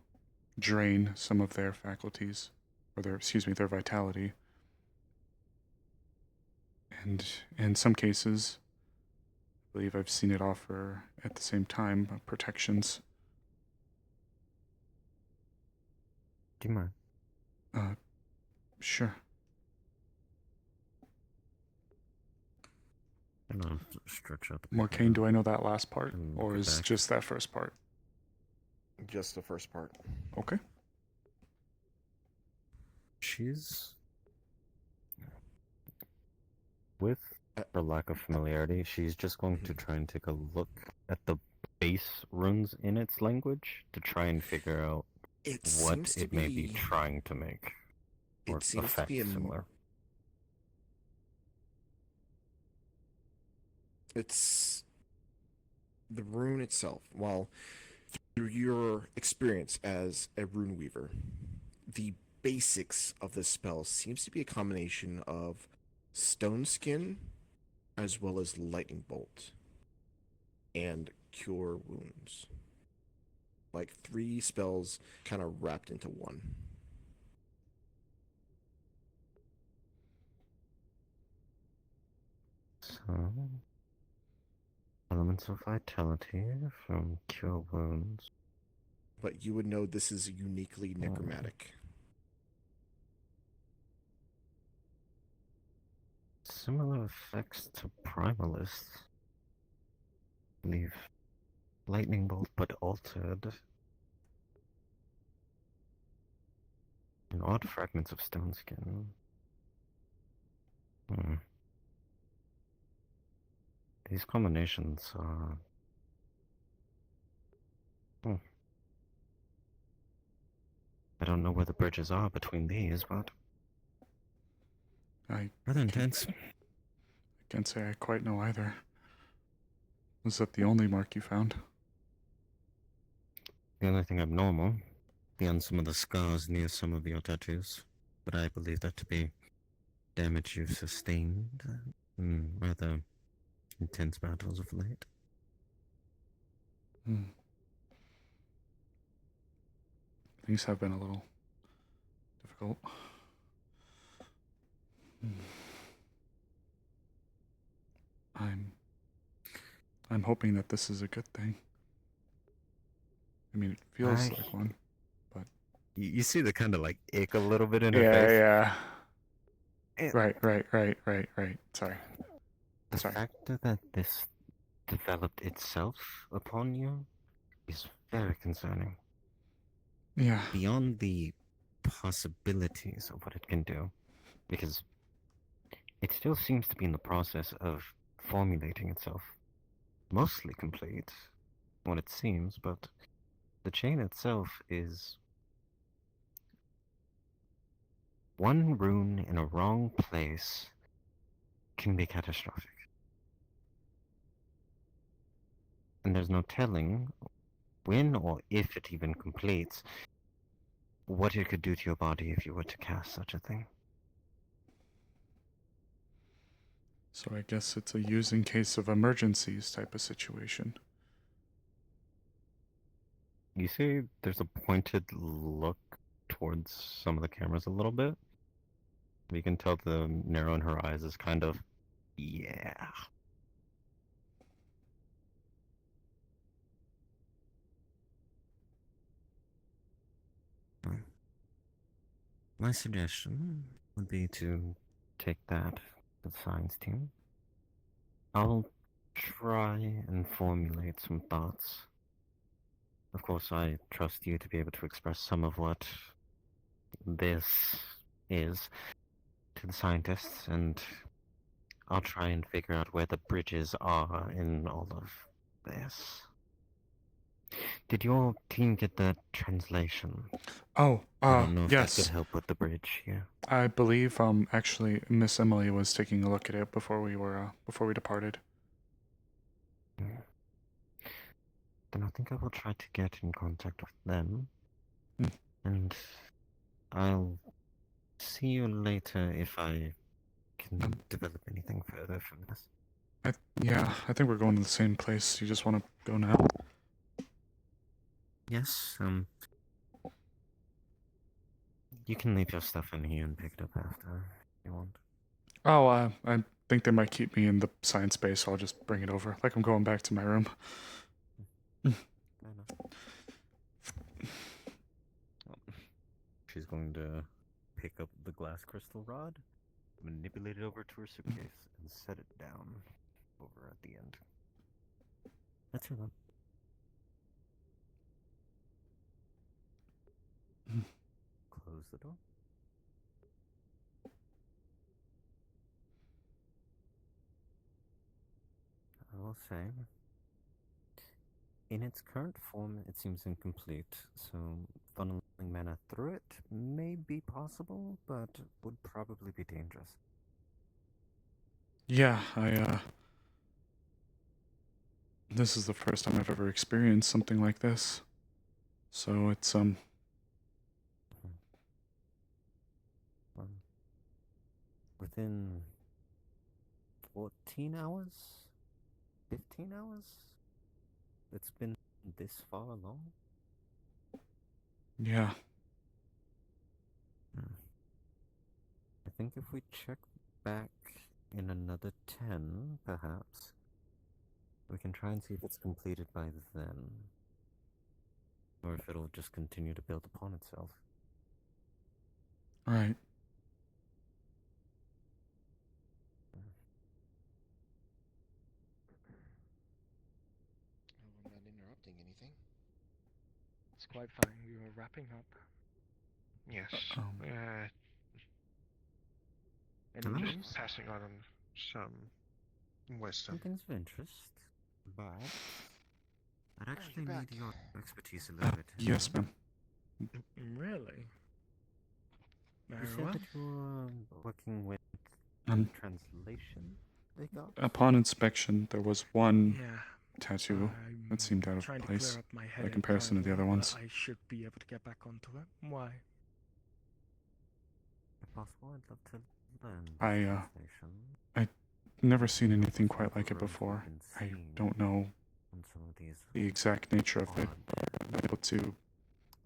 drain some of their faculties, or their vitality. And in some cases, I believe I've seen it offer at the same time protections. Do you mind? Sure. And I'll stretch out the Morcane, do I know that last part, or go is back. just that first part? Just the first part. Okay. She's... With her lack of familiarity, she's just going to try and take a look at the base runes in its language to try and figure out what seems to it may be be- trying to make. Or It seems to effect be similar. It's the rune itself. While through your experience as a rune weaver, the basics of the spell seems to be a combination of stone skin as well as lightning bolt and cure wounds. Like 3 spells kind of wrapped into one. So, elements of vitality from cure wounds. But you would know this is uniquely necromantic. Similar effects to primalists. Leave lightning bolt but altered. And odd fragments of stone skin. These combinations are... I don't know where the bridges are between these, but... rather intense. I can't say I quite know either. Was that the only mark you found? The only thing abnormal, beyond some of the scars near some of your tattoos, but I believe that to be damage you've sustained in rather intense battles of late. Things have been a little difficult. I'm hoping that this is a good thing. I mean, it feels like one, but... You see the kind of like ick a little bit in her Yeah, face? yeah. Right. Sorry. The fact that this developed itself upon you is very concerning. Yeah. Beyond the possibilities of what it can do, because it still seems to be in the process of formulating itself. Mostly complete, what it seems, but the chain itself is one rune in a wrong place can be catastrophic. And there's no telling when or if it even completes what it could do to your body if you were to cast such a thing. So I guess it's a use in case of emergencies type of situation. You see there's a pointed look towards some of the cameras a little bit. You can tell the narrow in her eyes is kind of, yeah. My suggestion would be to take that to the science team. I'll try and formulate some thoughts. Of course, I trust you to be able to express some of what this is to the scientists, and I'll try and figure out where the bridges are in all of this. Did your team get that translation? Oh, I don't know if that yes. could help with the bridge, yeah. I believe actually Miss Emily was taking a look at it before we departed. Then I think I will try to get in contact with them. Mm. And I'll see you later if I can develop anything further from this. I think we're going to the same place. You just want to go now? Yes, you can leave your stuff in here and pick it up after if you want. Oh, I think they might keep me in the science base, so I'll just bring it over. Like I'm going back to my room. She's going to pick up the glass crystal rod, manipulate it over to her suitcase, and set it down over at the end. That's her then. Close the door. I will say, in its current form, it seems incomplete, so funneling mana through it may be possible, but would probably be dangerous. Yeah, this is the first time I've ever experienced something like this. So it's Within 14 hours? 15 hours? It's been this far along? Yeah. I think if we check back in another 10, perhaps, we can try and see if it's completed by then. Or if it'll just continue to build upon itself. Right. I'm not interrupting anything. It's quite fine. We were wrapping up. Yes. Any news? Passing on some wisdom. Some things of interest, but I'd actually need your expertise a little bit. Yes, ma'am. Really? You Very said well. that you were working with translation they got? Upon inspection, there was one Yeah. tattoo that seemed out of Trying to place clear up my by headache comparison to the other currently, ones. but I should be able to get back onto it. Why? If possible, I'd love to learn translation. I've never seen anything quite like it before. I don't know on some of these the exact nature of it, but I'm able to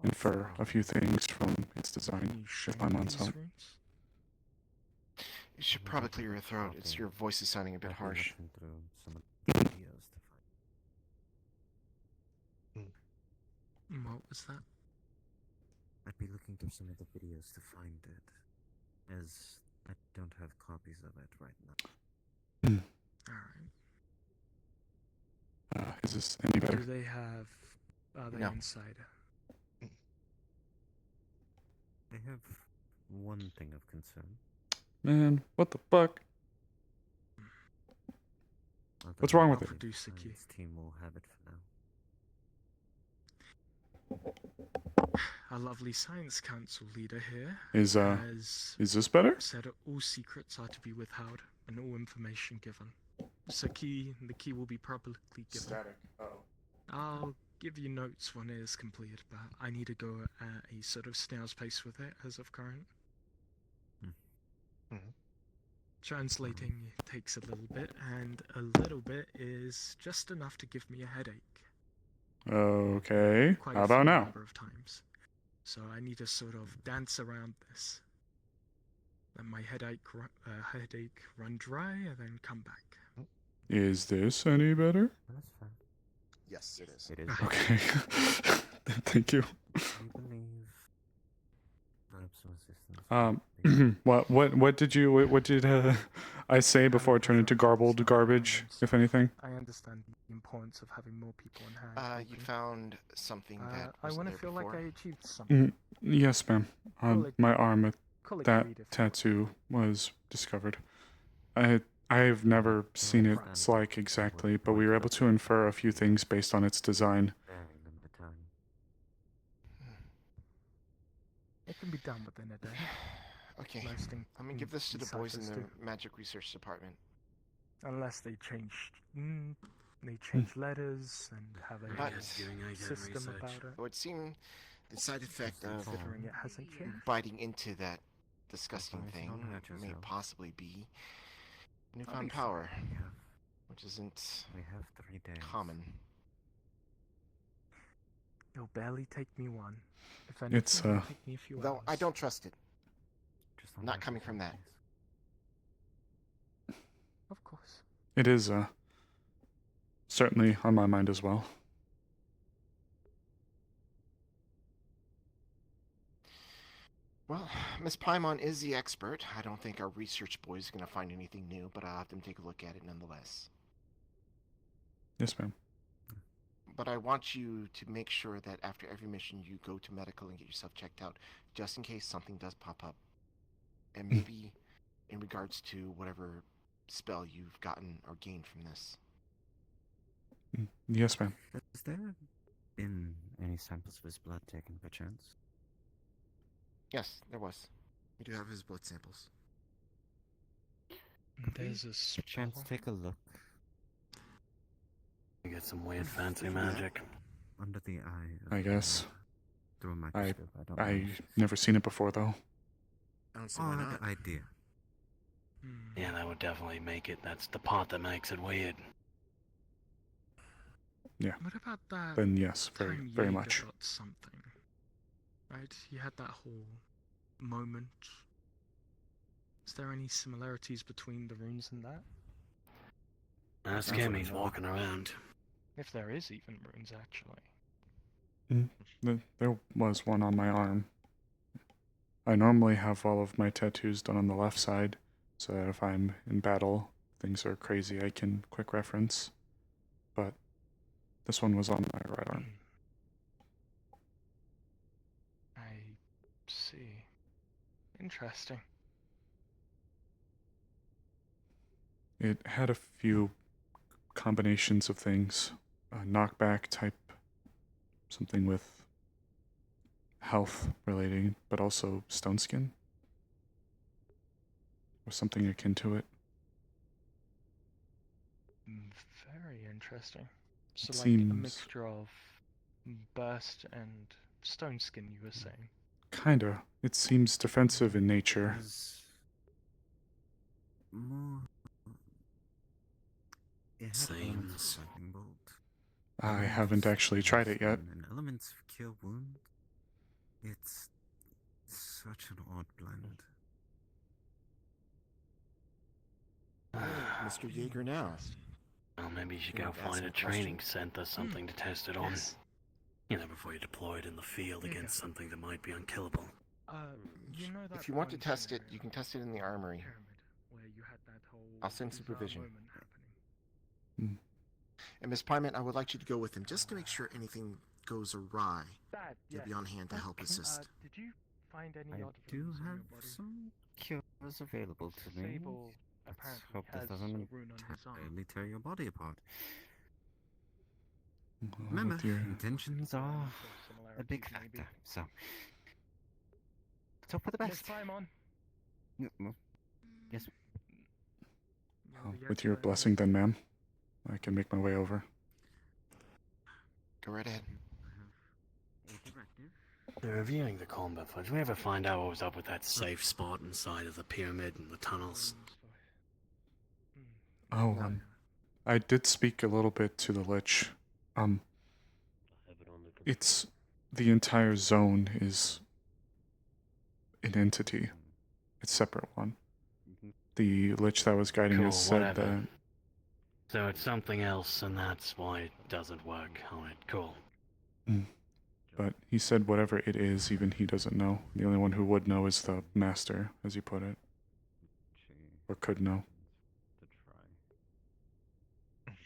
infer a few things from its design with my mom's help. You should probably clear your throat. Your voice is sounding a bit harsh. What was that? I'd be looking through some of the videos to find it, as I don't have copies of it right now. Alright. Is this any better? Do they have... Are they No. inside? I have one thing of concern. Man, what the fuck? What's wrong with it? Produce This team will have it for now. Our lovely science council leader here Is this better? said all secrets are to be withheld and all information given. So the key will be publicly given. Static. Oh. I'll give you notes when it is completed, but I need to go at a sort of snail's pace with it as of current. Translating takes a little bit, and a little bit is just enough to give me a headache. Okay. Quite How a about few now? number of times. So I need to sort of dance around this. Let my headache run dry, and then come back. Is this any better? That's fine. Yes, it is. It is. Okay. Thank you. I believe perhaps What did I say before it turned into garbled garbage, if anything? I understand the importance of having more people on hand. You found something that I wasn't want there to feel before? like I achieved something. Yes, ma'am. On my arm, call it that greed if you tattoo was discovered. I've never seen its like exactly, but we were able to infer a few things based on its design. It can be done within a day. Okay, Most things I'm gonna give this to the boys in the ciphers do. magic research department. Unless they change letters and have a But system about it. it would seem the side effect of Considering it hasn't changed. biting into that disgusting thing may possibly be newfound power, which isn't common. It'll barely take me one. If anything, It's it'll take me a few Though hours. I don't trust it. Not coming from that. Of course. It is certainly on my mind as well. Well, Miss Paimon is the expert. I don't think our research boys are going to find anything new, but I'll have them take a look at it nonetheless. Yes, ma'am. But I want you to make sure that after every mission you go to medical and get yourself checked out, just in case something does pop up. And maybe in regards to whatever spell you've gotten or gained from this. Yes, ma'am. Has there been any samples of his blood taken by chance? Yes, there was. We do have his blood samples. There's a chance to take a look. You get some weird fancy magic. Under the eye. I guess. Through a microscope. I never seen it before though. I don't see why not. Odd idea. Yeah, that would definitely make it. That's the part that makes it weird. Yeah. What about that? Then yes, very time very Jaeger much. got something, right? He had that whole moment. Is there any similarities between the runes and that? Ask him, he's walking around. If there is even runes, actually. There was one on my arm. I normally have all of my tattoos done on the left side, so that if I'm in battle, things are crazy, I can quick reference. But this one was on my right arm. I see. Interesting. It had a few combinations of things. A knockback type, something with health relating, but also stone skin. Or something akin to it. Very interesting. So It like a seems- mixture of burst and stone skin, you were saying? Kinda. It seems defensive in nature. More. It had Seems. lightning bolt. I haven't actually tried it yet. And elements of cure wound. It's such an odd blend. Mr. Jaeger now. Well, maybe you should You go want to ask find him a a question? training center, something to test it on. Yes. You know, before you deploy it in the field against something that might be unkillable. You know that If you want to one test it, you can test it in the armory. where you had that whole I'll send bizarre supervision. moment happening? And Miss Pyman, I would like you to go with him just to make sure anything goes awry. Dad, You'll be on hand to help assist. Did you find any I odd do runes on have your body? some cures available to me. Sable Let's apparently hope has this doesn't a rune on his arm. entirely tear your body apart. Well, Remember, with your- intentions are a big Similarities, maybe. factor. So, let's hope for the Miss best. Paimon. Yes. With your blessing then, ma'am, I can make my way over. Go right ahead. They're reviewing the combat footage. We ever find out what was up with that safe spot inside of the pyramid and the tunnels? Oh, I did speak a little bit to the Lich. It's the entire zone is an entity. It's a separate one. The Lich that was guiding Cool, us said whatever. that. So it's something else, and that's why it doesn't work. Alright, cool. But he said whatever it is, even he doesn't know. The only one who would know is the master, as he put it. Or could know.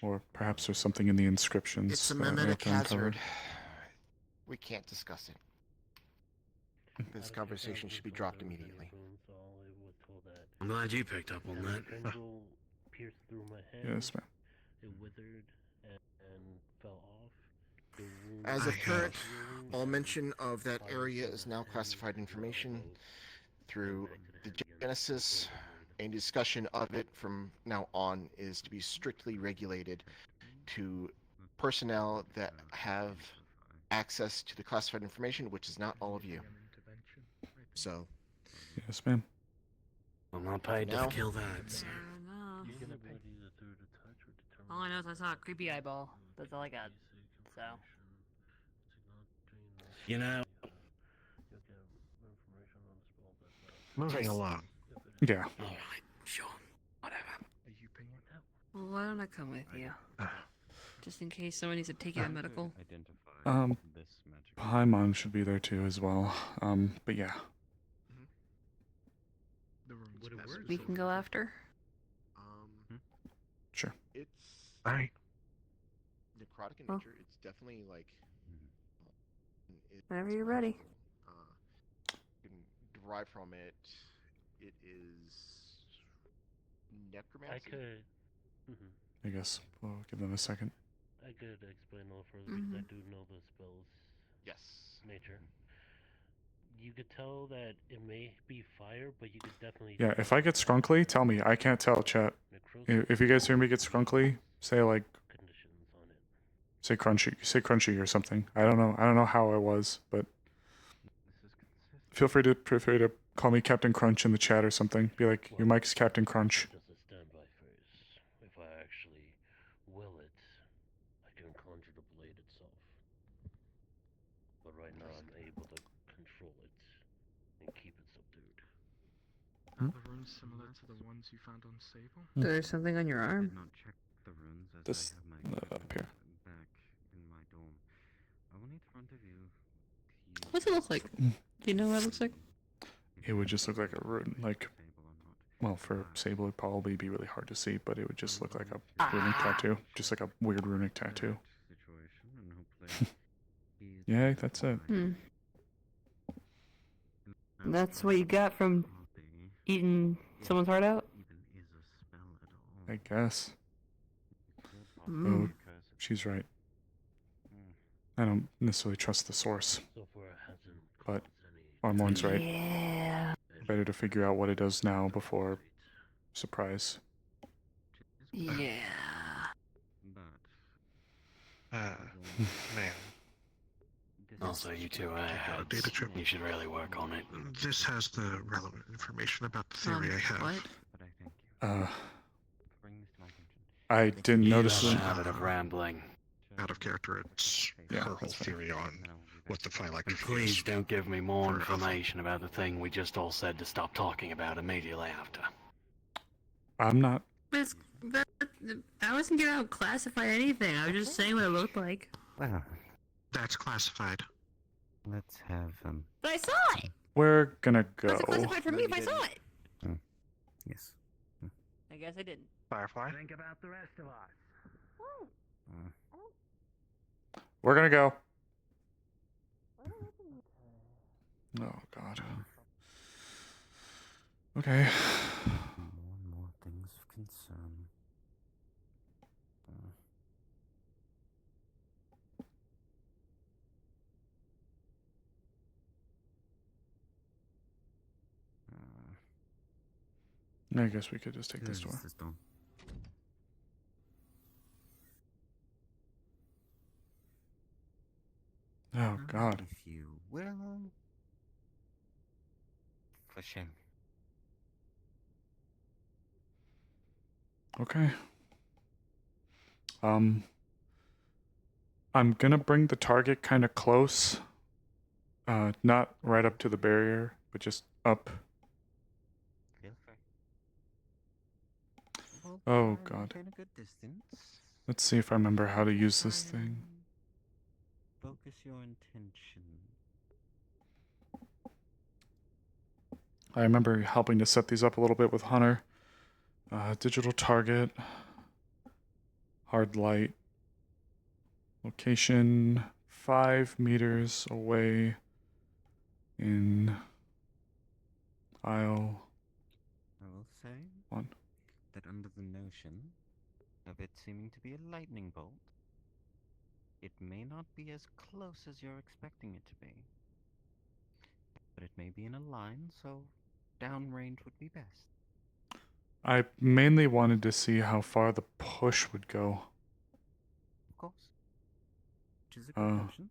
Or perhaps there's something in the inscriptions It's a that we have mimetic to uncover. hazard. We can't discuss it. This conversation should be dropped immediately. I'm glad you picked up on that. Pierced through my head. Yes, ma'am. It withered and fell off. The wound As was of current, healing. all mention of that area is now classified information through the Genesis. Any discussion of it from now on is to be strictly regulated to personnel that have access to the classified information, which is not all of you. So, yes, ma'am. I'm not paid Now- to kill that. So. All I know is I saw a creepy eyeball. That's all I got. So. You know. Moving along. Yeah. Alright, sure. Whatever. Well, why don't I come with you? Just in case someone needs to take you to medical. Paimon should be there too as well. But yeah. We can go after. Sure. It's Alright. necrotic in Oh. nature. It's definitely like. Whenever you're ready. You can derive from it. It is necromancy. I could. I guess we'll give them a second. I could explain a little further because I do know the spell's nature. You could tell that it may be fire, but you could definitely. Yeah, if I get skrunkly, tell me. I can't tell, chat. If you guys hear me get skrunkly, say like, say crunchy or something. I don't know how I was, but feel free to call me Captain Crunch in the chat or something. Be like, your mic's Captain Crunch. Just a standby phase. If I actually will it, I can conjure the blade itself. But right now, I'm able to control it and keep it subdued. Are the runes similar to the ones you found on Sable? There's something on your arm. This up here. What's it look like? Do you know what it looks like? It would just look like a rune, like, well, for Sable it'd probably be really hard to see, but it would just look like a runic tattoo, just like a weird runic tattoo. Yeah, that's it. That's what you got from eating someone's heart out? I guess. Mm. Oh, she's right. I don't necessarily trust the source, but Armorn's right. Yeah. Better to figure out what it does now before surprise. Yeah. Man. Also, you two data trip. you should really work on it. This has the relevant information about the theory I have. What? I didn't notice the them. habit of rambling. Out of character, it's her whole theory on what the phylex And please don't give me more information about the thing we just all said to stop talking about immediately after. I'm not. I wasn't gonna classify anything. I was just saying what it looked like. Well, that's classified. let's have But I saw it. We're gonna go. What's it classified for me if I saw it? yes. I guess I didn't. Firefly? Think about the rest of us. We're gonna go. Oh God. Okay. More things of concern. I guess we could just take this door. Oh God. If you will. For shame. Okay. I'm gonna bring the target kind of close. Not right up to the barrier, but just up. Feel free. Oh God. Maintain a good distance. Let's see if I remember how to use this thing. Focus your intention. I remember helping to set these up a little bit with Hunter. Digital target, hard light, location 5 meters away in aisle I will say 1. that under the notion of it seeming to be a lightning bolt, it may not be as close as you're expecting it to be. But it may be in a line, so downrange would be best. I mainly wanted to see how far the push would go. Of course. Which is a good notion.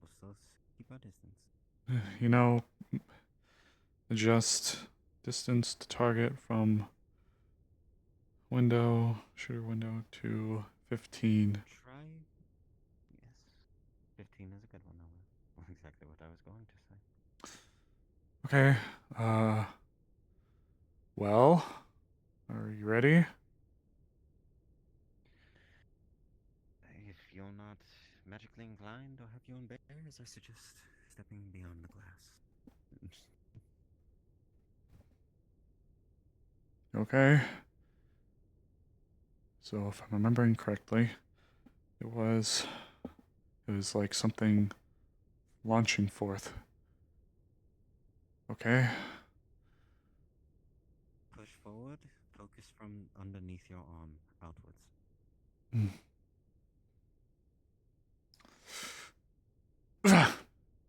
We'll still keep our distance. You know, adjust distance to target from shooter window to 15. Try. Yes. 15 is a good one, though. Exactly what I was going to say. Okay, well, are you ready? If you're not magically inclined or have your own bears, I suggest stepping beyond the glass. Okay. So if I'm remembering correctly, it was like something launching forth. Okay. Push forward, focus from underneath your arm outwards.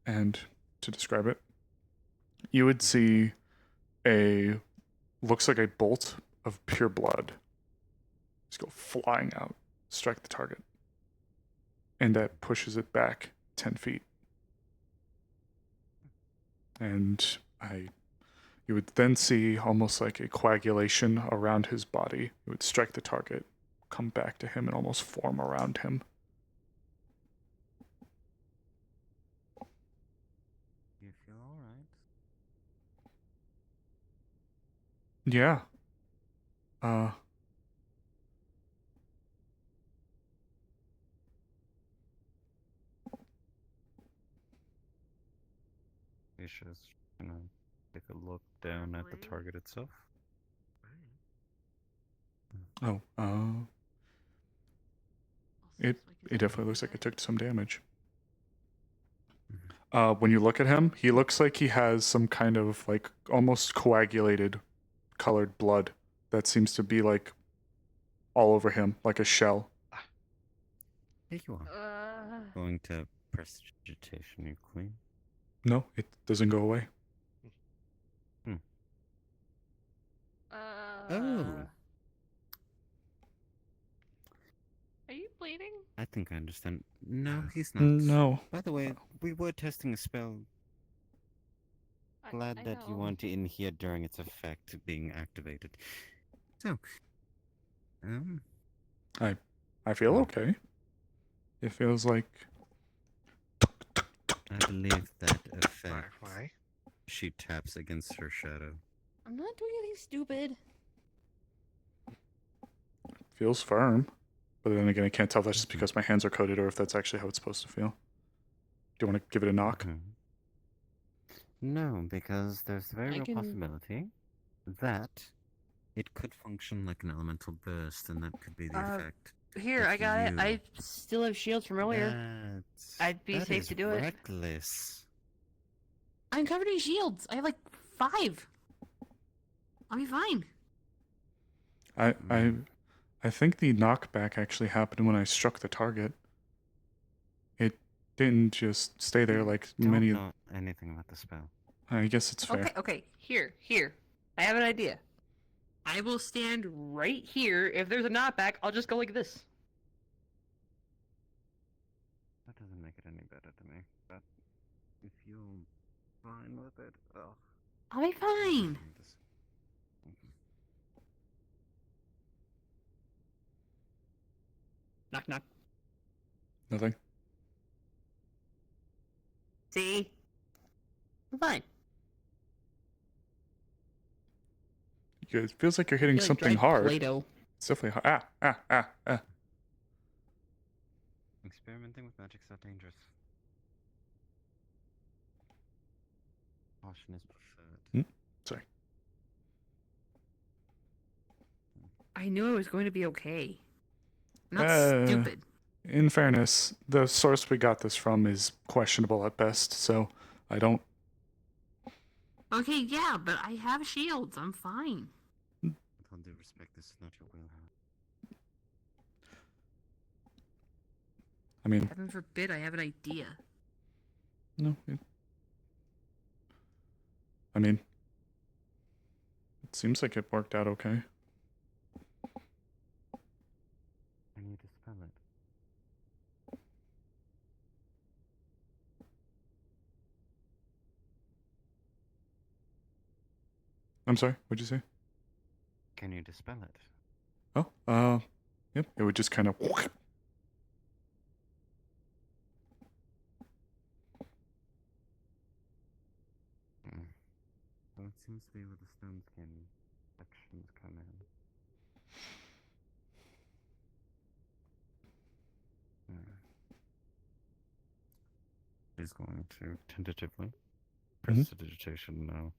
And to describe it, you would see looks like a bolt of pure blood just go flying out, strike the target. And that pushes it back 10 feet. And you would then see almost like a coagulation around his body. It would strike the target, come back to him, and almost form around him. You feel alright? Yeah. Isha's gonna take a look down at the target itself. Oh, it definitely looks like it took some damage. When you look at him, he looks like he has some kind of like almost coagulated colored blood that seems to be like all over him, like a shell. Here you are. Going to prestidigitation, you queen. No, it doesn't go away. Oh. Are you bleeding? I think I understand. No, he's not. No. By the way, we were testing a spell. Glad that you weren't in here during its effect being activated. So, I feel okay. It feels like I believe that effect. She taps against her shadow. I'm not doing anything stupid. feels firm. But then again, I can't tell if that's just because my hands are coated or if that's actually how it's supposed to feel. Do you want to give it a knock? No, because there's the very real possibility that it could function like an elemental burst, and that could be the effect. Here, I got it. I still have shields from earlier. I'd be safe to do it. Reckless. I'm covered in shields. I have like 5. I'll be fine. I think the knockback actually happened when I struck the target. It didn't just stay there like many. Don't know anything about the spell. I guess it's fair. Okay. Here. I have an idea. I will stand right here. If there's a knockback, I'll just go like this. That doesn't make it any better to me. But if you're fine with it, I'll be fine. Knock, knock. Nothing. See? I'm fine. It feels like you're hitting I feel like something dry hard. Play-Doh. It's definitely hard. Ah. Experimenting with magic's that dangerous. Caution is preferred. Sorry. I knew I was going to be okay. I'm not Uh, stupid. In fairness, the source we got this from is questionable at best, so I don't. Okay, yeah, but I have shields. I'm fine. With all due respect, this is not your wheelhouse. I mean, Heaven forbid I have an idea. no. I mean, it seems like it worked out okay. I need to spell it. I'm sorry, what'd you say? Can you dispel it? Oh, yep. It would just kind of. So it seems to be where the stone skin sections come in. He's going to tentatively press the digitation now.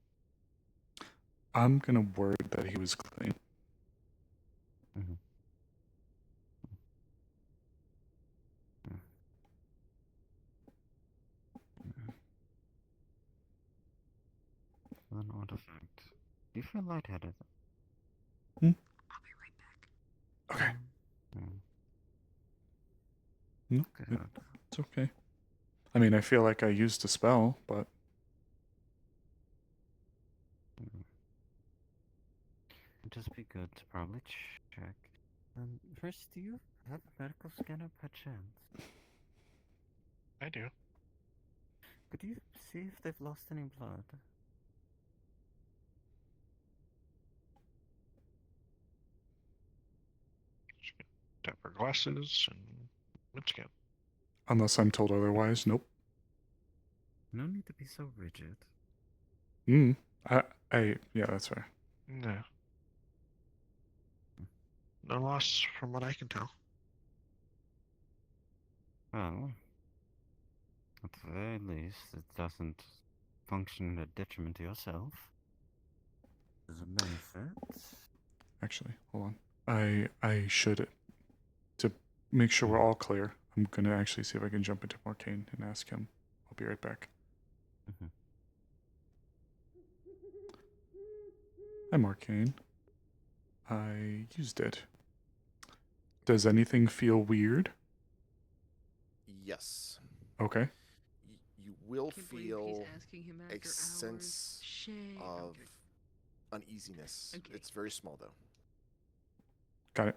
I'm gonna word that he was clean. An artifact. Do you feel lightheaded? Hmm? I'll be right back. Okay. No, it's okay. I mean, I feel like I used a spell, but It'd just be good to probably check. First, do you have a medical scanner per chance? I do. Could you see if they've lost any blood? Tap our glasses and let's go. unless I'm told otherwise, nope. No need to be so rigid. Yeah, that's fair. No. No loss from what I can tell. Well, at the very least, it doesn't function at detriment to yourself. There's a benefit. Actually, hold on. I should, to make sure we're all clear, I'm gonna actually see if I can jump into Arcane and ask him. I'll be right back. I'm Arcane. I used it. Does anything feel weird? Yes. Okay. You will Can't believe he's feel asking him a after sense hours. Shame. of uneasiness. Okay. It's very small though. Got it.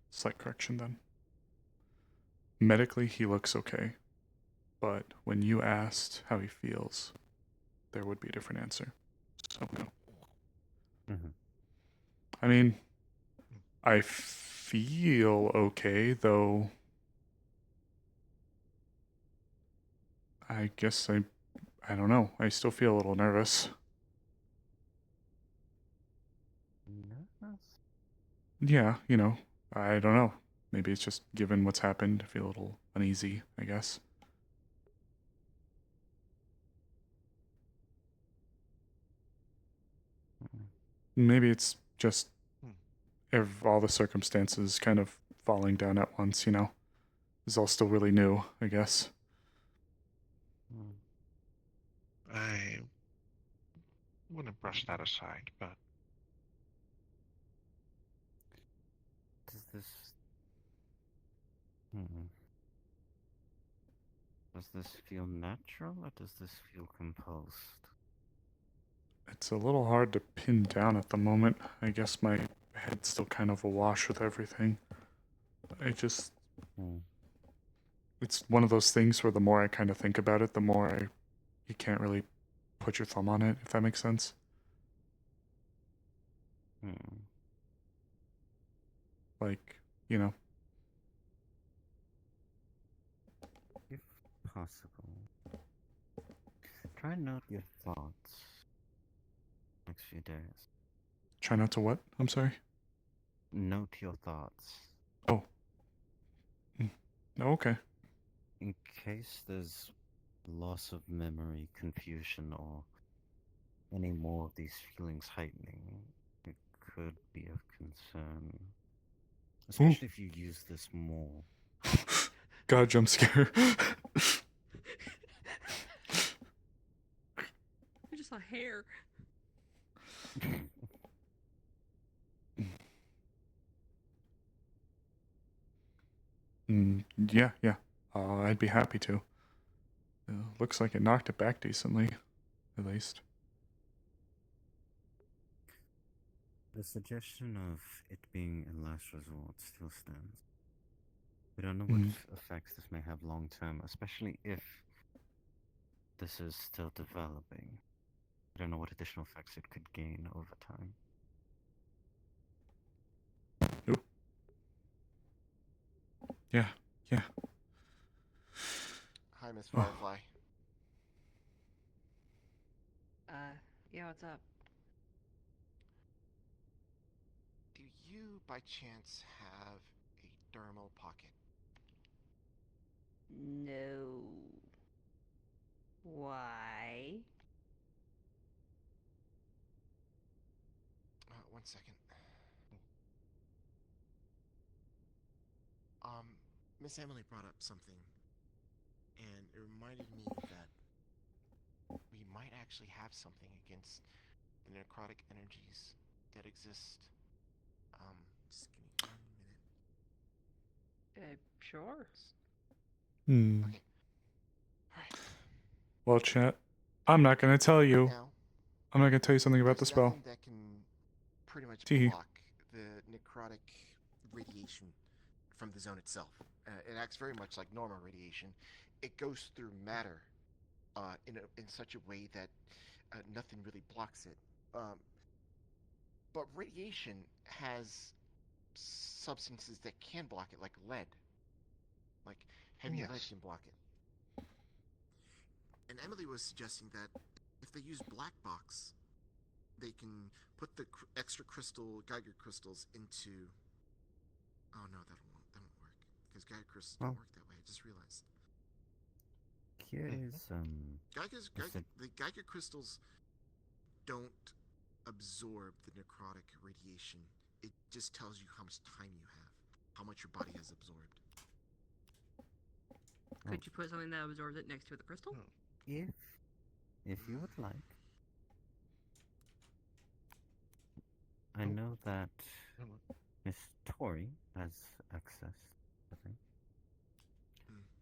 Slight correction then. Medically, he looks okay. But when you asked how he feels, there would be a different answer. So, no. I mean, I feel okay, though. I guess I don't know. I still feel a little nervous. Nervous? Yeah, I don't know. Maybe it's just given what's happened, I feel a little uneasy, I guess. Maybe it's just all the circumstances kind of falling down at once, It's all still really new, I guess. I wouldn't brush that aside, but Does this feel natural or does this feel composed? It's a little hard to pin down at the moment. I guess my head's still kind of awash with everything. It's one of those things where the more I kind of think about it, the more you can't really put your thumb on it, if that makes sense. Like, If possible, try and note your thoughts next few days. Try not to what? I'm sorry. Note your thoughts. Oh. Oh, okay. In case there's loss of memory, confusion, or any more of these feelings heightening, it could be of concern. Especially if you use this more. God, jump scare. I just saw hair. Yeah, yeah. I'd be happy to. Looks like it knocked it back decently, at least. The suggestion of it being a last resort still stands. We don't know what effects this may have long term, especially if this is still developing. We don't know what additional effects it could gain over time. Yeah, yeah. Hi, Miss Firefly. Yeah, what's up? Do you, by chance, have a dermal pocket? No. Why? One second. Miss Emily brought up something, and it reminded me that we might actually have something against the necrotic energies that exist. Just give me 1 minute. Sure. Okay. Alright. Well, chat, I'm not gonna tell you. Now, I'm not gonna tell you something about the there's spell. nothing that can pretty much Teehee. block the necrotic radiation from the zone itself. It acts very much like normal radiation. It goes through matter in such a way that nothing really blocks it. But radiation has substances that can block it, like lead. Like heavy lead can block it. And Emily was suggesting that if they use black box, they can put the extra crystal Geiger crystals into. Oh no, that won't work because Geiger crystals don't work that way. I just realized. Curious, The Geiger crystals don't absorb the necrotic radiation. It just tells you how much time you have, how much your body has absorbed. Could you put something that absorbs it next to the crystal? If you would like. I know that Miss Tori has access, I think.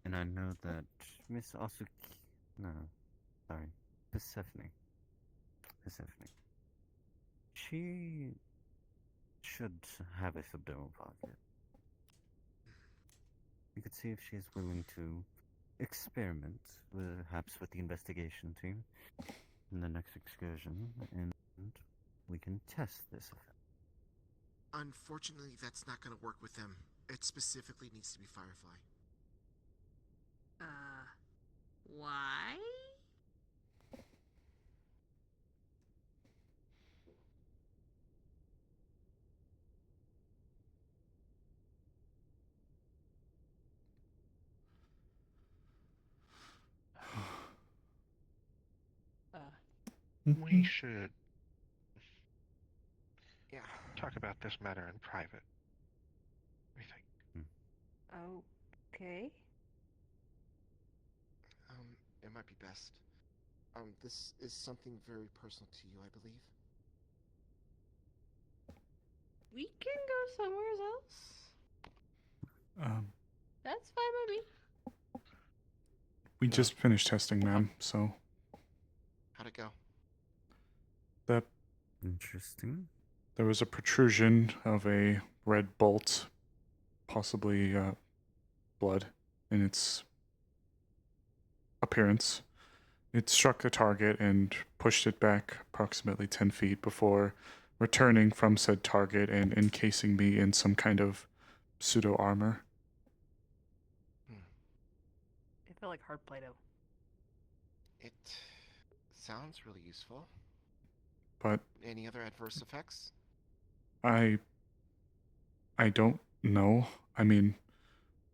And I know that Miss Asuki... No, sorry. Persephone. She should have a subdermal pocket. You could see if she is willing to experiment, perhaps with the investigation team, in the next excursion, and we can test this effect. Unfortunately, that's not going to work with them. It specifically needs to be Firefly. Why? We should talk about this matter in private. What do you think? Okay. It might be best. This is something very personal to you, I believe. We can go somewhere else. Um, That's fine by me. we just finished testing, ma'am, so How'd it go? that Interesting. there was a protrusion of a red bolt, possibly blood, in its appearance. It struck the target and pushed it back approximately 10 feet before returning from said target and encasing me in some kind of pseudo armor. It felt like hard Play-Doh. It sounds really useful. But any other adverse effects? I don't know. I mean,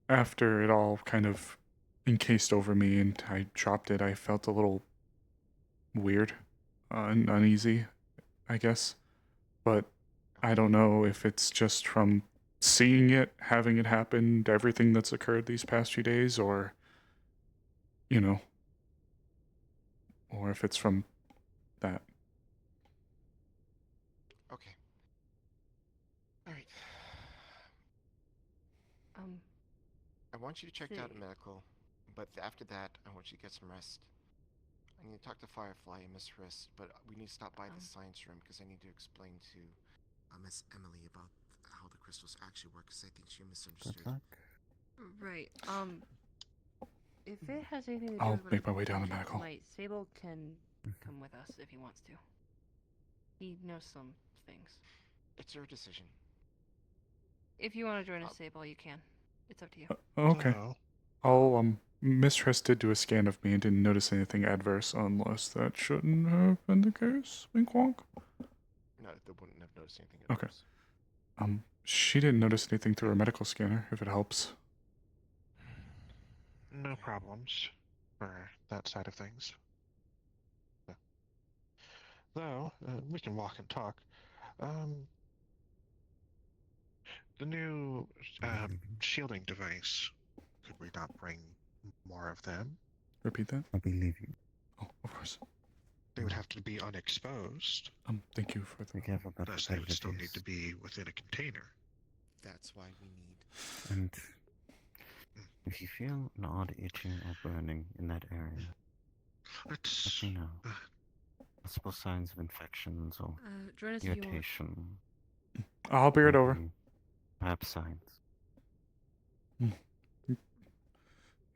after it all kind of encased over me and I dropped it, I felt a little weird and uneasy, I guess. But I don't know if it's just from seeing it, having it happen, everything that's occurred these past few days, or, you know, or if it's from that. Okay. Alright. I want you checked out in medical, but after that, I want you to get some rest. I need to talk to Firefly and Miss Wrist, but we need to stop by the science room because I need to explain to Miss Emily about how the crystals actually work, because I think she misunderstood. Right. If it has anything to do I'll with what make I my way down to mentioned medical. tonight, Sable can come with us if he wants to. He knows some things. It's your decision. If you want to join us, Sable, you can. It's up to you. Okay. Miss Tress did do a scan of me and didn't notice anything adverse, unless that shouldn't have been the case. Wink wonk. No, they wouldn't have noticed anything Okay. else. She didn't notice anything through her medical scanner, if it helps. No problems for that side of things. Though, we can walk and talk. The new shielding device, could we not bring more of them? Repeat that? I believe you. Oh, of course. They would have to be unexposed. Thank you for the... Be careful about Thus, they would still repetitive need to be within a container. That's why we need... And if you feel an odd itching or burning in that area, let me know. Possible signs of infections or join us if you want. irritation. I'll bear it over. Perhaps signs.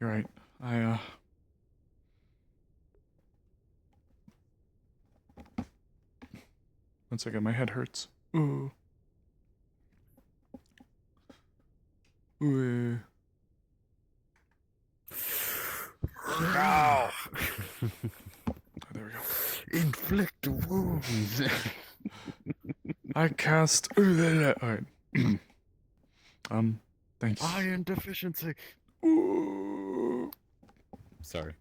You're right. One second, my head hurts. Ooh. Ooh. No! Oh, there we go. Inflict wounds. I cast. Alright. Thanks. Iron deficiency. Ooh. Sorry.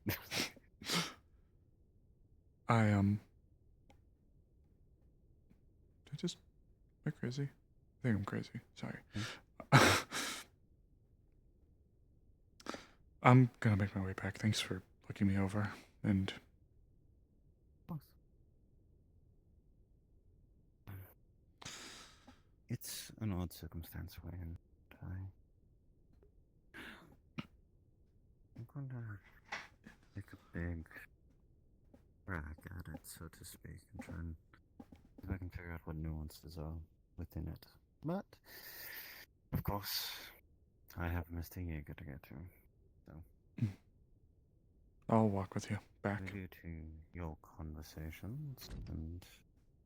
Am I crazy? I think I'm crazy. Sorry. I'm gonna make my way back. Thanks for looking me over. And It's an odd circumstance we're in. I'm going to take a big crack at it, so to speak, and try and see if I can figure out what nuances are within it. But, of course, I have Mr. Yeager to get to, so... I'll walk with you back. Due to your conversations and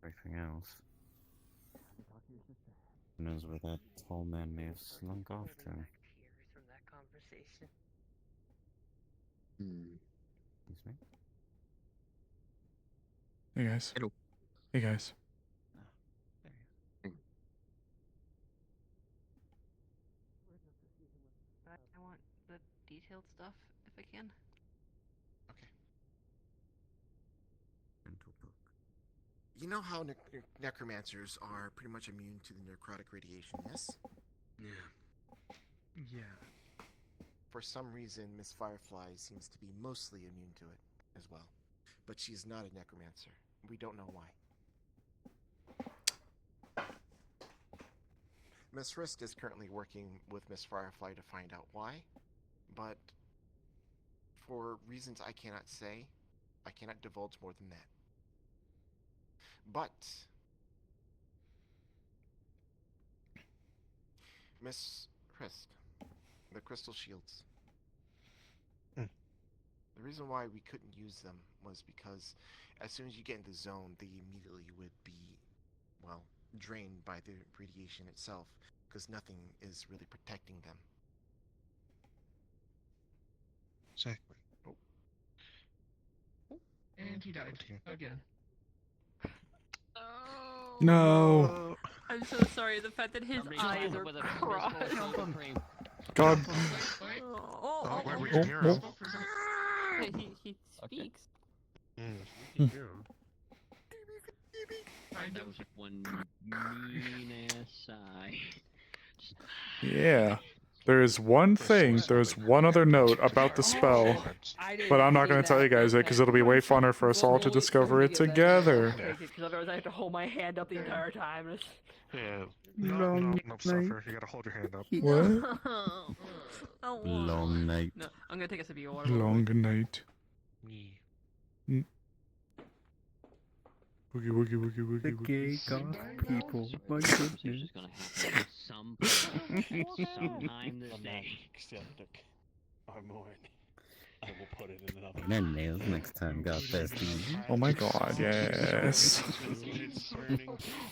everything else, who knows where that tall man may have slunk off to. From that conversation. Excuse me? Hey guys. Hello. Hey guys. I want the detailed stuff if I can. Okay. You know how necromancers are pretty much immune to the necrotic radiation, yes? Yeah. For some reason, Miss Firefly seems to be mostly immune to it as well. But she's not a necromancer. We don't know why. Miss Wrist is currently working with Miss Firefly to find out why, but for reasons I cannot say, I cannot divulge more than that. But Miss Wrist, the crystal shields. The reason why we couldn't use them was because as soon as you get in the zone, they immediately would be, well, drained by the radiation itself, because nothing is really protecting them. Exactly. Oh. And he died again. No. I'm so sorry. The fact that his eyes are crossed. God. Oh, wait, we can hear him. He speaks. That was one mean ass sigh. Yeah. There is one thing, there's one other note about the spell, but I'm not going to tell you guys it because it'll be way funner for us all to discover it together. Because otherwise I have to hold my hand up the entire time. Yeah. No, suffer. You gotta hold your hand up. What? Long night. No, I'm gonna take a sip of your water. Long night. Mm. Woogie woogie woogie woogie The woogie. gay goth people. My goodness. Just gonna happen at some point, sometime this day. Septic. I'm more. I will put it in another. Then nails next time, got thirsty. Oh my god, yes. It's burning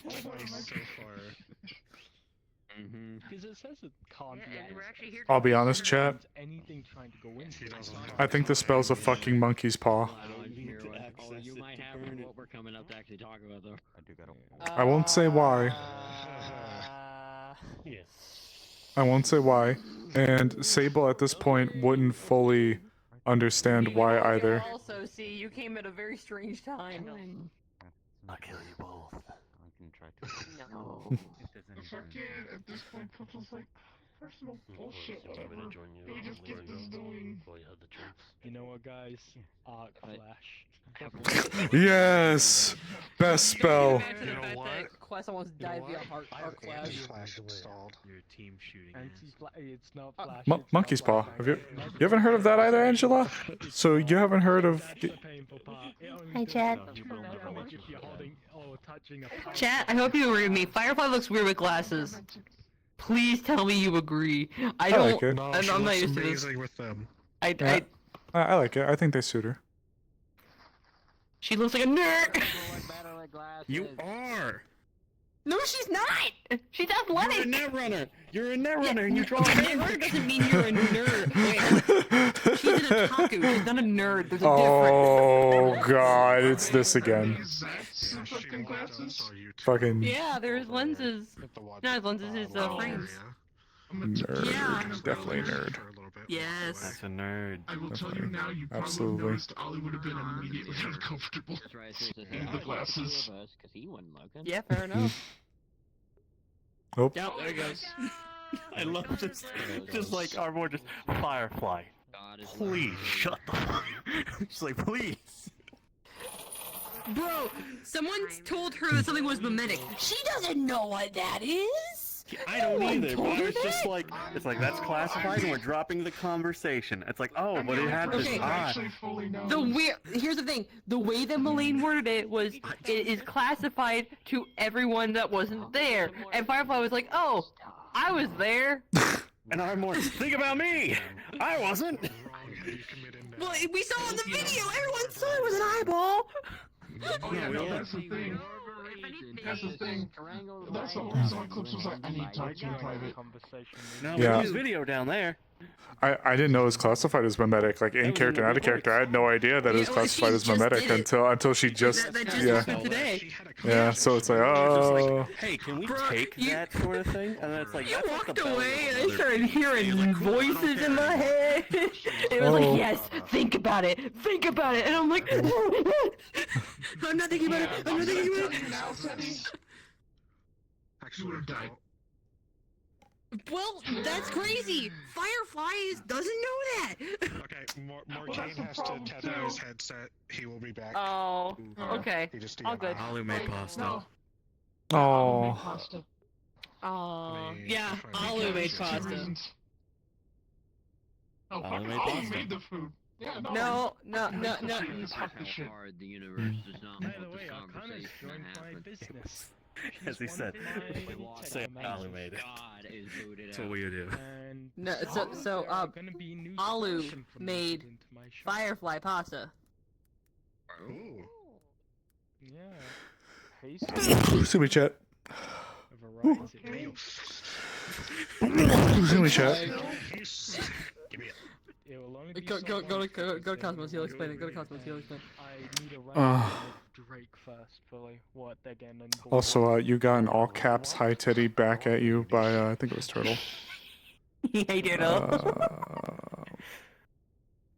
twice so far. Because it says it can't be. I'll be honest, chat. Anything trying to go in. I think the spell's a fucking monkey's paw. Oh, you might have what we're coming up to actually talk about, though. I do gotta. I won't say why. I won't say why. And Sable at this point wouldn't fully understand why either. Also, see, you came at a very strange time. I'll kill you both. I can try to. No. At this point, Purple's like, personal bullshit, whatever. They just get this doing. You know what, guys? Arc Flash. Yes! Best spell. You know what? Quest almost died via heart clash. Flash installed. Your team shooting. It's not Flash. Monkey's paw. You haven't heard of that either, Angela? So you haven't heard of... Hi, Chad. Chat, I hope you agree with me. Firefly looks weird with glasses. Please tell me you agree. I don't. like it. No, I'm she not looks used to this. amazing with them. I like it. I think they suit her. She looks like a nerd. You are! No, she's not. She's athletic. You're a net runner. You're a net runner, and you draw a net runner doesn't mean you're a nerd. Wait, she's an otaku. She's not a nerd. There's a Oh god, it's this again. Fucking Yeah, there's lenses. Not his lenses, his frames. nerd. Yeah. Definitely a nerd. Yes. That's a nerd. I will tell you now, you probably Absolutely. noticed Ollie would have been immediately uncomfortable. That's right, so in the glasses. Because he wasn't looking. Yeah, fair enough. Oh. Yep, there he goes. I love this. Just like Arbor, just Firefly. Please shut the fuck. She's like, please. Bro, someone told her that something was mimetic. She doesn't know what that is. I don't either, but told I her was just that? like, it's like, that's classified and we're dropping the conversation. It's like, oh, but it had this Okay. eye. Here's the thing. The way that Mullane worded it was, it is classified to everyone that wasn't there. And Firefly was like, oh, I was there. And I'm more, think about me! I wasn't! Well, we saw in the video. Everyone saw it was an eyeball. That's the thing. That's the thing. That's the reason why Clips was like, I need to talk to you in private. No, Yeah. there's video down there. I didn't know it was classified as mimetic, like in character and out of character. I had no idea that it was Yeah, well, classified she as just mimetic did it. until she just That just yeah happened today. yeah. So it's like oh Hey, can we take that sort of thing? And then it's like, You that's what walked the bell away is. and I started hearing voices in my head. It was Oh. like, yes, think about it, and I'm like, I'm not thinking about it, I'm not thinking about it. Actually, would have died. Well, that's crazy. Fireflies doesn't know that. Okay, Morgan has to tether his headset. He will be back. Oh, okay. He just All good. Holly made pasta. oh Oh, yeah, Alu made pasta. Oh, Ollie fuck, made Ollie pasta. made the food. Yeah, No. Fuck this shit. Hard the universe does not By want the this way, Arcana's conversation joined to my happen. business. As he said, say Ollie made it. God is booted That's out. what we do. And No, so gonna be new Alu subscription from made into my shop. Firefly pasta. Ooh. Yeah. Hey, see me chat. a variety. See me chat. Give me it. It will only be Go to Cosmos. He'll explain it. Go to Cosmos. He'll explain. I need a rundown with Drake first for like what they're getting on board. Also, you got an all caps hi Teddy back at you by I think it was Turtle. Hey, Turtle.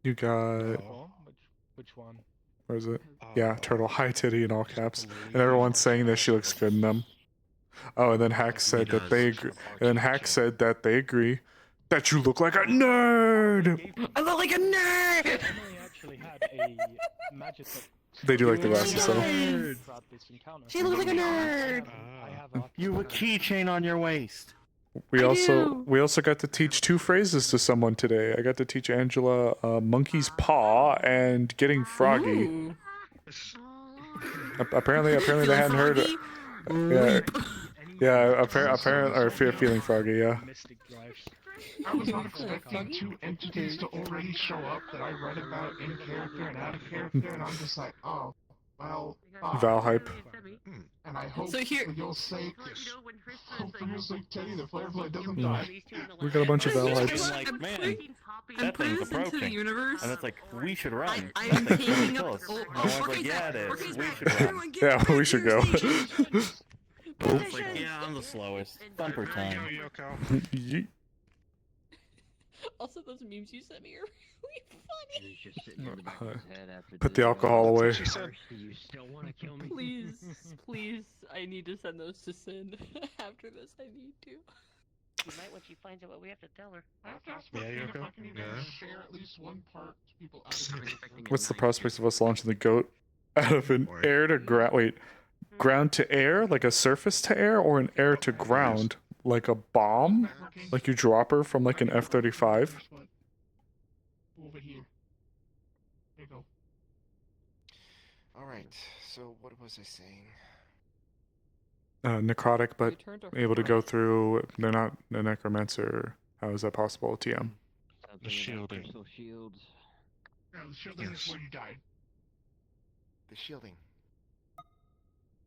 You got. Which one? Where is it? Yeah, Turtle hi Teddy in all caps, and everyone's saying that she looks good in them. Oh, and then Hack said that they agree. And then Hack said that they agree that you look like a nerd. I look like a nerd. Emily actually had a magic. They do like the glasses though. She looks like a nerd. You have a keychain on your waist. We also got to teach 2 phrases to someone today. I got to teach Angela monkey's paw and getting froggy. Ooh. Apparently they hadn't heard it. Yeah, apparently, or feeling froggy. Yeah. I was not expecting 2 entities to already show up that I read about in character and out of character, and I'm just like, oh, well. Val hype. And I hope So here- for your sake, Teddy, the Firefly doesn't die. We got a bunch of Val Being hypes. like, man, I'm that putting thing's this into the approaching. universe. And it's like, we should run. I'm That thing's really taking up. close. Oh, And everyone's like, yeah, it is. We should run. Yeah, we should go. It's like, yeah, I'm the slowest. Bumper time. Yeet. Also, those memes you sent me are really funny. Put the alcohol away. You still want to kill me? Please, I need to send those to Sin. After this, I need to. You might when she finds out what we have to tell her. Yeah, Yoko? Yeah. Share at least one part to people out of character. What's the prospects of us launching the goat out of an air to ground? Wait, ground to air, like a surface to air, or an air to ground, like a bomb, like you drop her from like an F-35? Over here. There you go. All right. So what was I saying? Necrotic, but Return to able to go through. They're not a necromancer. How is that possible, TM? The shielding. Shields. Yeah, the shielding is where you died. The shielding.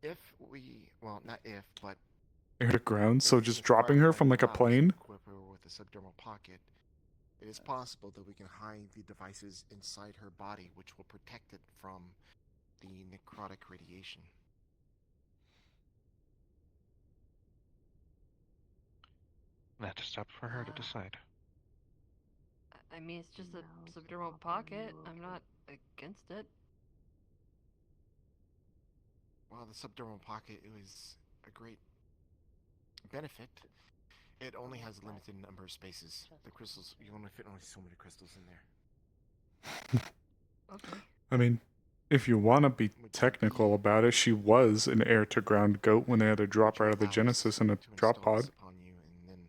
If we, well, not if, but Air to ground, so just dropping her from like a plane? equip her with a subdermal pocket, it is possible that we can hide the devices inside her body, which will protect it from the necrotic radiation. That's up for her to decide. I mean, it's just a subdermal pocket. I'm not against it. Well, the subdermal pocket is a great benefit. It only has a limited number of spaces. The crystals, you only fit only so many crystals in there. Okay. I mean, if you want to be technical about it, she was an air-to-ground goat when they had to drop her out of the Genesis in a drop pod. Upon you, and then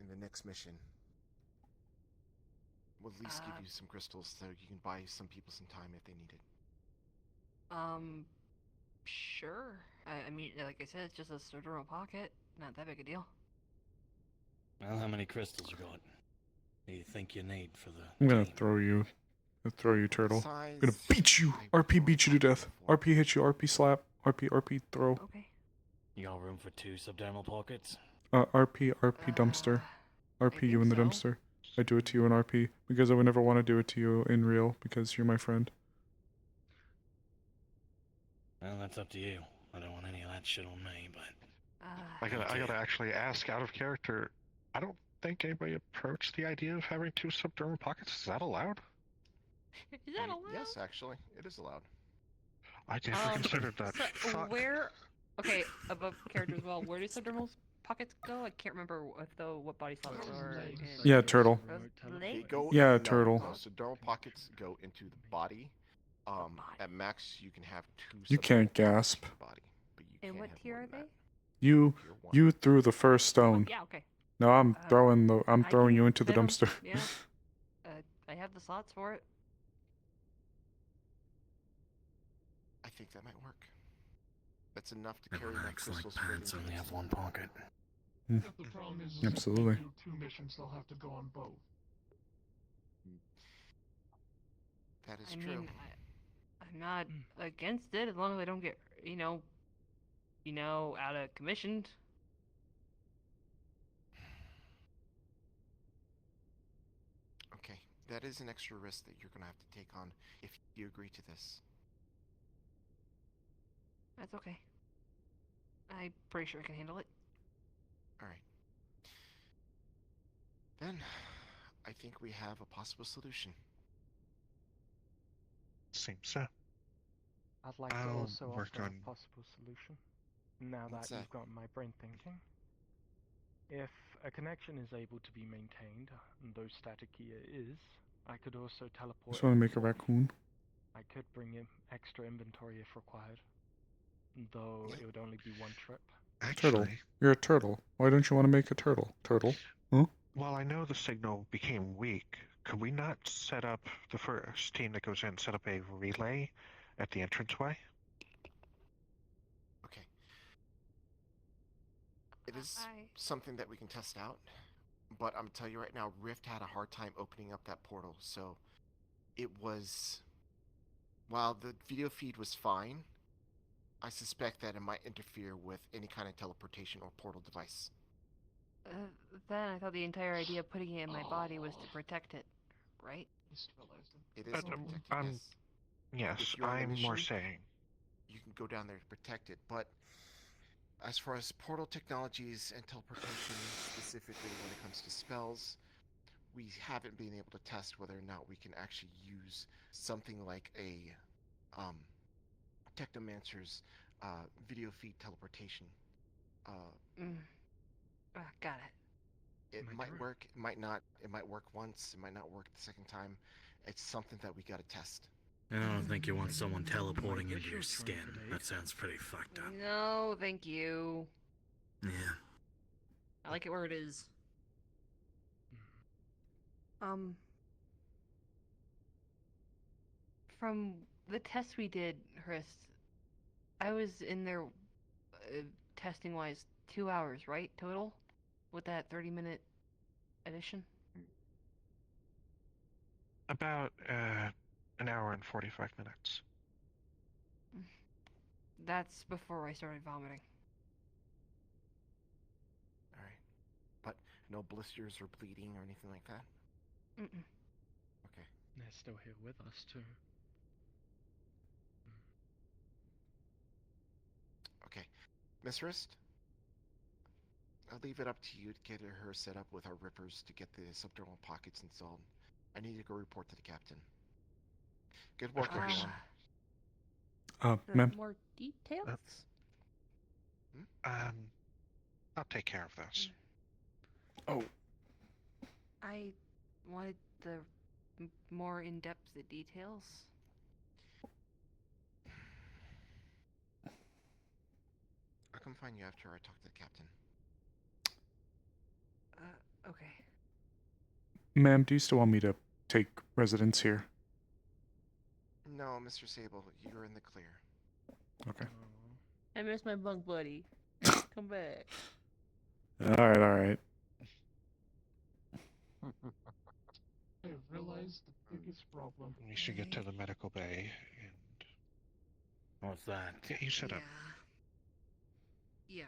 in the next mission, we'll at least give you some crystals so you can buy some people some time if they need it. Sure. I mean, like I said, it's just a subdermal pocket. Not that big a deal. Well, how many crystals you got? Do you think you need for the... I'm gonna throw you. Turtle. I'm gonna beat you. RP beat you to death. RP hit you. RP slap. RP throw. Okay. You got room for 2 subdermal pockets? RP dumpster. RP you in the dumpster. I do it to you in RP because I would never want to do it to you in real because you're my friend. Well, that's up to you. I don't want any of that shit on me, but... I gotta actually ask out of character. I don't think anybody approached the idea of having 2 subdermal pockets. Is that allowed? Is that allowed? Yes, actually, it is allowed. I never considered that. So Fuck. where? Okay, above character as well. Where do subdermal pockets go? I can't remember what body slots are. Yeah, Turtle. They go Yeah, no, Turtle. No, subdermal pockets go into the body. At max, you can have 2. You can't gasp. Body, but you And can't what have tier more are than they? that. You threw the first stone. Yeah, okay. No, I'm throwing you into the fit 'em, dumpster. Yeah. I have the slots for it. I think that might work. That's enough to carry enough crystals for Pants only have 1 pocket. Hmm. The problem is, Absolutely. if you do 2 missions, they'll have to go on both. That is I true. mean, I'm not against it as long as I don't get, out of commissioned. Okay, that is an extra risk that you're going to have to take on if you agree to this. That's okay. I'm pretty sure I can handle it. Alright. Then, I think we have a possible solution. Seems so. I'd like to I'll also work offer on. a possible solution. Now What's that that? you've got my brain thinking. If a connection is able to be maintained, though staticky it is, I could also teleport. Just want to make a myself. raccoon. I could bring in extra inventory if required, though it would only be one trip. Turtle. You're a turtle. Why don't you want to make a turtle? Turtle? Huh? Well, I know the signal became weak. Could we not set up the first team that goes in, set up a relay at the entranceway? Okay. It is something that we can test out, but I'm telling you right now, Rift had a hard time opening up that portal, so it was... While the video feed was fine, I suspect that it might interfere with any kind of teleportation or portal device. Then I thought the entire idea of putting it in my body was to protect it, right? It is to protect it, Yes, If you're on a I'm more mission, saying. You can go down there to protect it, but as far as portal technologies and teleportation, specifically when it comes to spells, we haven't been able to test whether or not we can actually use something like a Technomancer's video feed teleportation. Got it. It might work, it might not. It might work once, it might not work the second time. It's something that we gotta test. I don't think you want someone teleporting into your skin. That sounds pretty fucked up. No, thank you. Yeah. I like it where it is. From the test we did, Chris, I was in there testing-wise 2 hours, right, total? With that 30-minute addition? About an hour and 45 minutes. That's before I started vomiting. Alright. But no blisters or bleeding or anything like that? Mm-mm. Okay. They're still here with us, too. Okay. Miss Wrist? I'll leave it up to you to get her set up with our rippers to get the subdermal pockets installed. I need to go report to the captain. Good work, everyone. Ma'am? More details? I'll take care of this. Oh. I wanted the more in-depth details. I'll come find you after I talk to the captain. Okay. Ma'am, do you still want me to take residence here? No, Mr. Sable, you're in the clear. Okay. I miss my bunk buddy. Come back. Alright. I realized the biggest problem. We should get to the medical bay and. What's that? Get you set up. Yeah.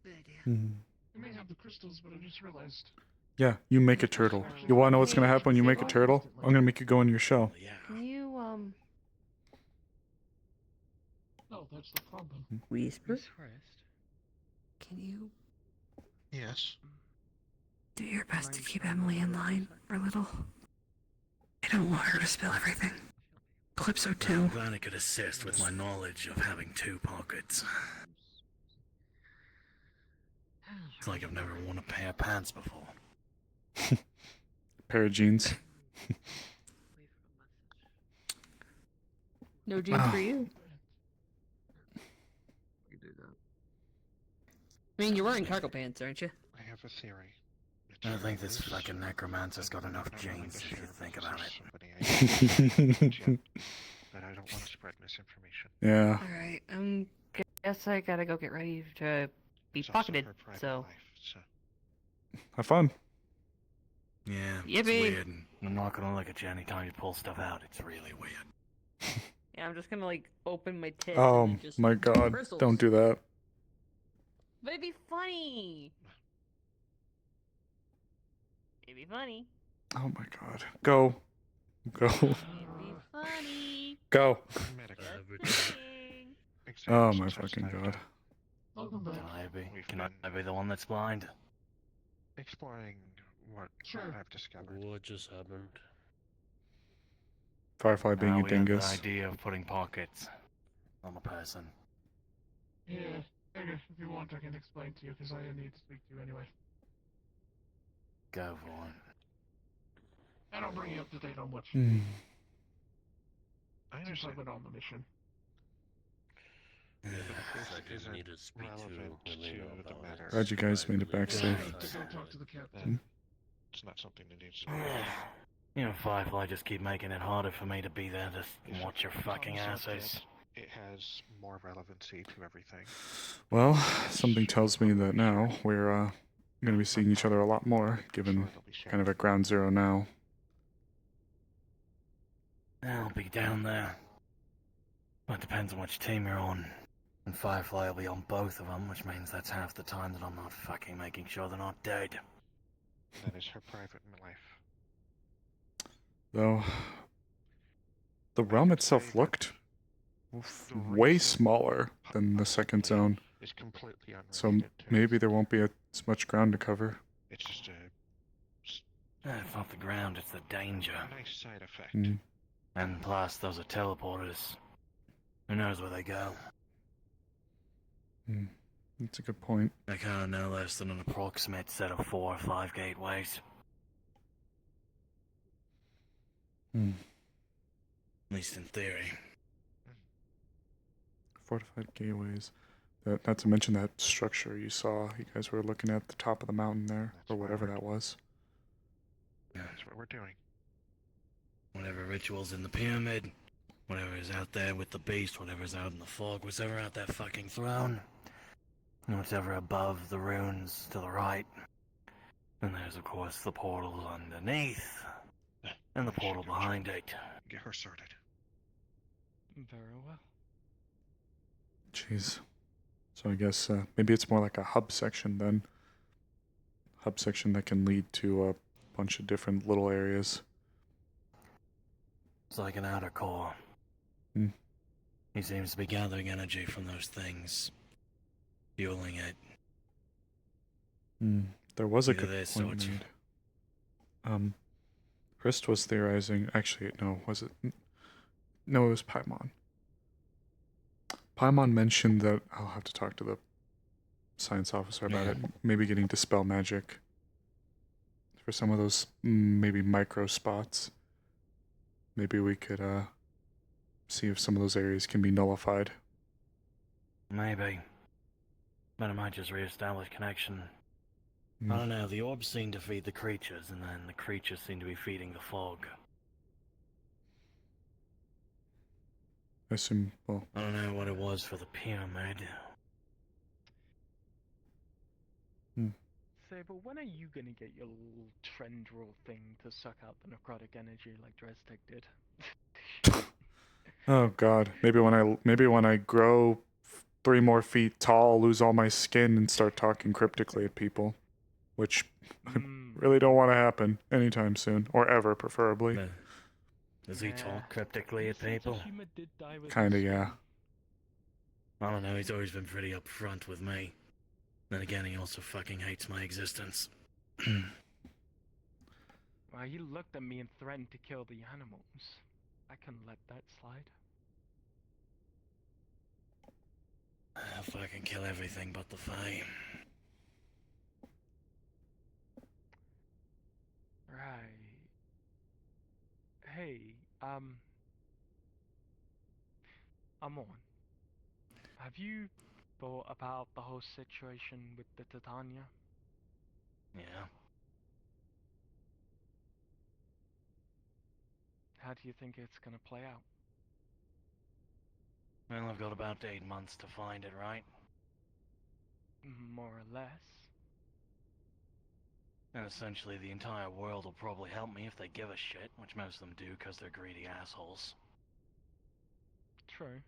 Good idea. I may have the crystals, but I just realized. Yeah, you make a turtle. You wanna know what's gonna happen when you make a turtle? I'm gonna make it go in your shell. Can you, No, that's the problem. Whisper? Can you Yes. do your best to keep Emily in line for a little? I don't want her to spill everything. Calypso too. I'm glad I could assist with my knowledge of having 2 pockets. It's like I've never worn a pair of pants before. Pair of jeans. No jeans for you. You do that. I mean, you're wearing cargo pants, aren't you? I have a theory. I think this fucking necromancer's got enough jeans if you think about it. But I don't want to spread misinformation. Yeah. Alright, guess I gotta go get ready to be pocketed, so... Have fun. Yeah, Yippee. it's weird. And I'm not gonna look at you anytime you pull stuff out. It's really weird. Yeah, I'm just gonna like open my tits. Oh and then just my god, bristles. don't do that. But it'd be funny. It'd be funny. Oh my god. Go. Go. Funny. Go. Oh my Examinations have fucking started. god. Welcome back. Can I be the one that's blind? Exploring what I've discovered. What just happened? Firefly being a we have the dingus. idea of putting pockets on a person. Yeah, okay, if you want, I can explain to you, because I need to speak to you anyway. Go for it. And I'll bring you up to date on what Hmm. I since understand. I've been on the mission. Yeah, but if I this didn't isn't need to speak relevant to to Helena the about matter, Glad you guys made it back Yeah. safe. To go talk to the captain. then it's not something that needs to be. You know, Firefly just keep making it harder for me to be there to watch your fucking Thomas said asses. It has more relevancy to everything. Well, something tells me that now we're going to be seeing each other a lot more, given kind of at ground zero now. I'll be down there. Well, it depends on which team you're on. And Firefly will be on both of them, which means that's half the time that I'm not fucking making sure they're not dead. That is her private life. Though, the realm itself looked way smaller than the second zone. Is completely So unrelated to maybe there won't be as much ground to cover. It's just It's not the ground, it's the danger. a nice side effect. Mm. And plus, those are teleporters. Who knows where they go? That's a good point. They can't know less than an approximate set of 4 or 5 gateways. Hmm. At least in theory. Fortified gateways. Not to mention that structure you saw. You guys were looking at the top of the mountain there, or whatever that was. That's what we're doing. Whatever ritual's in the pyramid, whatever is out there with the beast, whatever's out in the fog, whatever out that fucking throne, and whatever above the runes to the right. And there's of course the portal underneath, and the portal behind it. Get her sorted. Very well. Jeez. So I guess maybe it's more like a hub section then. Hub section that can lead to a bunch of different little areas. It's like an outer core. Hmm. He seems to be gathering energy from those things, fueling it. There was a Either good this point or made. Christ was theorizing. Actually, no, was it? No, it was Paimon. Paimon mentioned that I'll have to talk to the science officer about it. Maybe getting dispel magic for some of those maybe micro spots. Maybe we could see if some of those areas can be nullified. Maybe. But I might just re-establish connection. I don't know, the orbs seem to feed the creatures, and then the creatures seem to be feeding the fog. I assume, well... I don't know what it was for the pyramid. Sable, when are you gonna get your little tendril thing to suck out the necrotic energy like Drestek did? Oh god, maybe when I grow 3 more feet tall, lose all my skin, and start talking cryptically at people, which I really don't want to happen anytime soon, or ever, preferably. Does he talk cryptically at people? Kinda, yeah. I don't know, he's always been pretty upfront with me. Then again, he also fucking hates my existence. Well, you looked at me and threatened to kill the animals. I can let that slide. I'll fucking kill everything but the Fae. Right. Hey, Amon. Have you thought about the whole situation with the Titania? Yeah. How do you think it's gonna play out? Well, I've got about 8 months to find it, right? More or less. And essentially the entire world will probably help me if they give a shit, which most of them do because they're greedy assholes. True.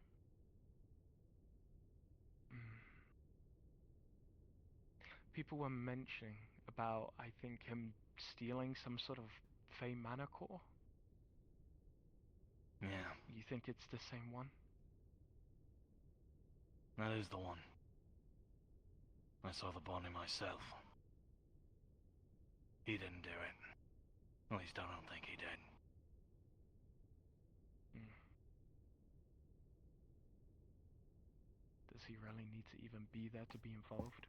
People were mentioning about, I think, him stealing some sort of Fey Manor Core? Yeah, You think it's the same one? that is the one. I saw the body myself. He didn't do it. At least I don't think he did. Does he really need to even be there to be involved,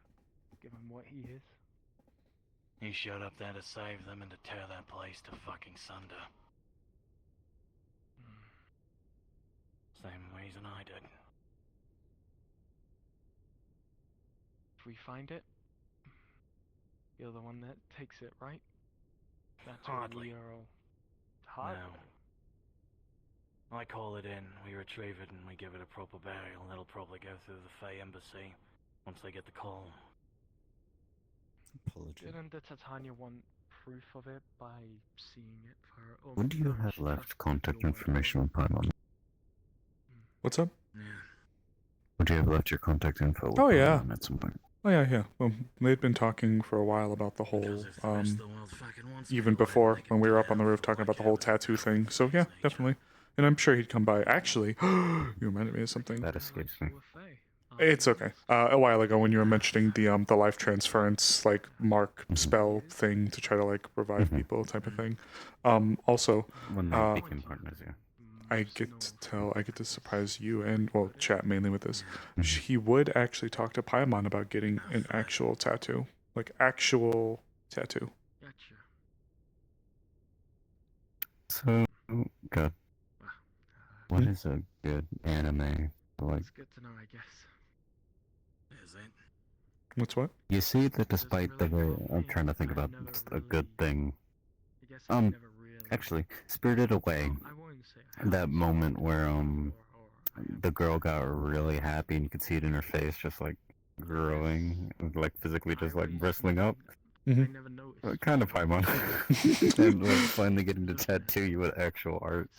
given what he is? He showed up there to save them and to tear that place to fucking sunder. Same reason I did. If we find it, you're the one that takes it, right? That's what Hardly. we are all... Hardly. No. I call it in, we retrieve it, and we give it a proper burial, and it'll probably go through the Fey Embassy once they get the call. Apology. Didn't the Titania want proof of it by seeing it for her own? What do you have left contact information on Paimon? What's up? Would you have left your contact info with Oh yeah. Paimon at some point? Oh yeah. Well, they'd been talking for a while about the whole, even before when we were up on the roof talking about the whole tattoo thing. So yeah, definitely. And I'm sure he'd come by. Actually, you reminded me of something. That escapes me. It's okay. A while ago when you were mentioning the life transference like mark spell thing to try to like revive people type of thing. Also, When they became partners, yeah. I get to surprise you and well chat mainly with this. He would actually talk to Paimon about getting an actual tattoo, like actual tattoo. So good. What is a good anime? Like, It's good to know, I guess. Is it? What's what? you see that despite the way I'm trying to think about a good thing. Actually, Spirited Away. That moment where the girl got really happy and you could see it in her face, just like growing, like physically just like bristling up. Kind of Paimon. And like, finally getting to tattoo you with actual art.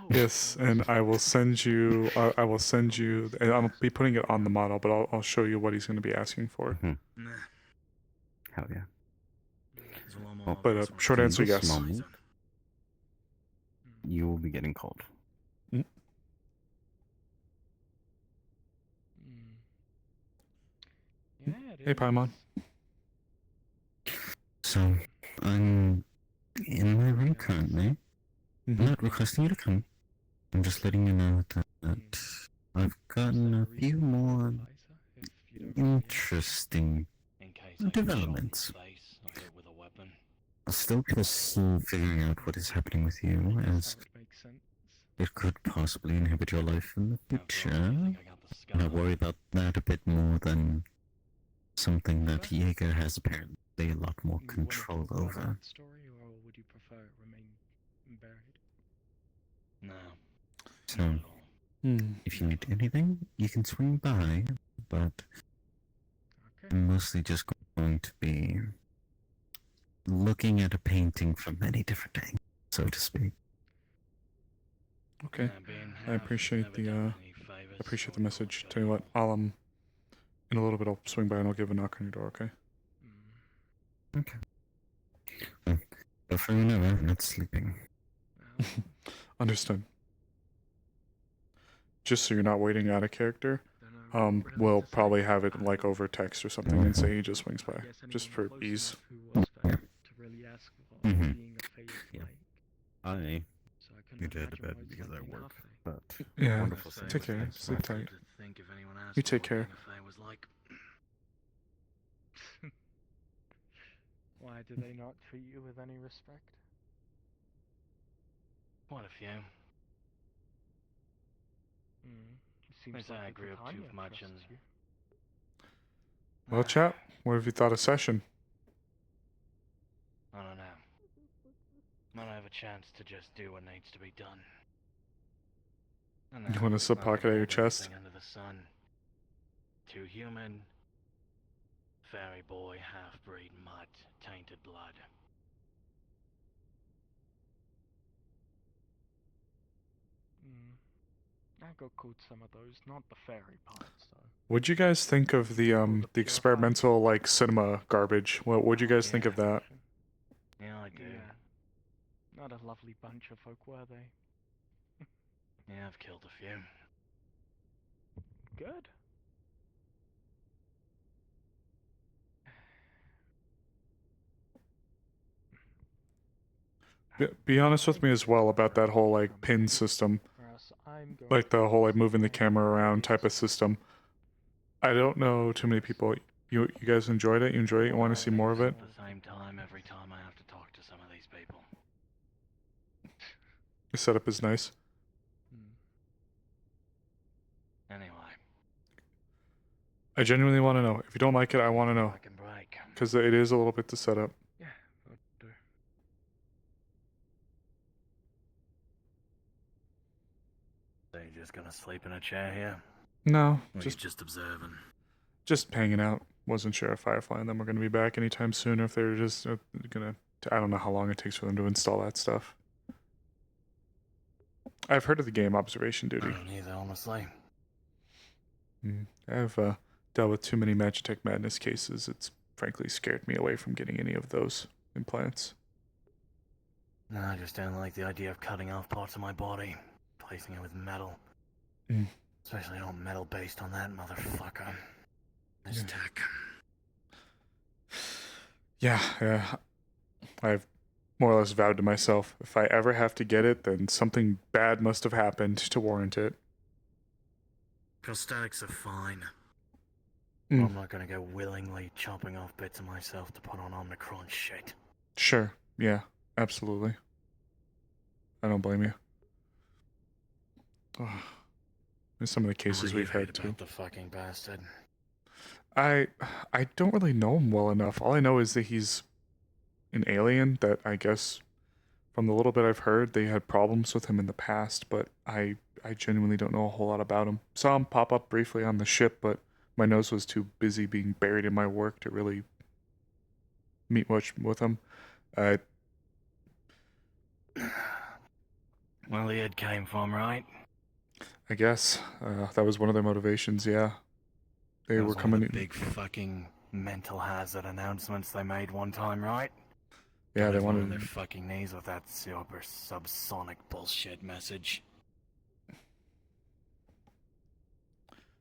Yes, and I will send you. I will send you. And I'll be putting it on the model, but I'll show you what he's going to be asking for. Hell yeah. Well, but short answer, From this yes. moment, you will be getting called. Hey, Paimon. So, I'm in my room currently. I'm not requesting you to come. I'm just letting you know that I've gotten a few more interesting developments. Still just figuring out what is happening with you, as it could possibly inhibit your life in the future. And I worry about that a bit more than something that Jaeger has apparently a lot more control over. Story, or would you prefer it remain buried? No. So, if you need anything, you can swing by, but I'm mostly just going to be looking at a painting from many different angles, so to speak. Okay. I appreciate the message. Tell you what, I'll in a little bit I'll swing by and I'll give a knock on your door. Okay. Okay. Well, for now, I'm not sleeping. Understood. Just so you're not waiting out of character, we'll probably have it like over text or something and say he just swings by, just for ease. I need to head to bed because I work, but Yeah, wonderful seeing take you. care, sleep tight. You take care. Why do they not treat you with any respect? Quite a few. They say I grew up too much and... Well, chat, what have you thought of session? I don't know. Might have a chance to just do what needs to be done. You want to slip pocket out your chest? Under the sun. Too human. Fairy boy, half-breed mutt, tainted blood. I got called some of those, not the fairy parts though. What'd you guys think of the experimental like cinema garbage? What'd you guys think of that? Yeah, I do. Not a lovely bunch of folk, were they? Yeah, I've killed a few. Good. Be honest with me as well about that whole like pin system, like the whole like moving the camera around type of system. I don't know too many people. You guys enjoyed it? You enjoyed it? You want to see more of it? At the same time, every time I have to talk to some of these people. The setup is nice. Anyway. I genuinely want to know. If you don't like it, I want to know. Because it is a little bit to set up. Yeah, that'll do. So you're just gonna sleep in a chair here? No, Or you just observing? just hanging out. Wasn't sure if Firefly and them were going to be back anytime soon, or if they were just gonna. I don't know how long it takes for them to install that stuff. I've heard of the game Observation Duty. I don't either, honestly. I've dealt with too many Magitech Madness cases. It's frankly scared me away from getting any of those implants. No, I just don't like the idea of cutting off parts of my body, placing it with metal. Especially not metal based on that motherfucker. This tech. Yeah, I've more or less vowed to myself, if I ever have to get it, then something bad must have happened to warrant it. Prosthetics are fine. I'm not gonna go willingly chopping off bits of myself to put on Omicron shit. Sure, yeah, absolutely. I don't blame you. There's some of the cases we've had too. The fucking bastard. I don't really know him well enough. All I know is that he's an alien that I guess from the little bit I've heard they had problems with him in the past, but I genuinely don't know a whole lot about him. Saw him pop up briefly on the ship, but my nose was too busy being buried in my work to really meet much with him. Well, the id came from, right? I guess that was one of their motivations, yeah. They were coming in. Big fucking mental hazard announcements they made one time, right? Yeah, they On wanted. their fucking knees with that super subsonic bullshit message.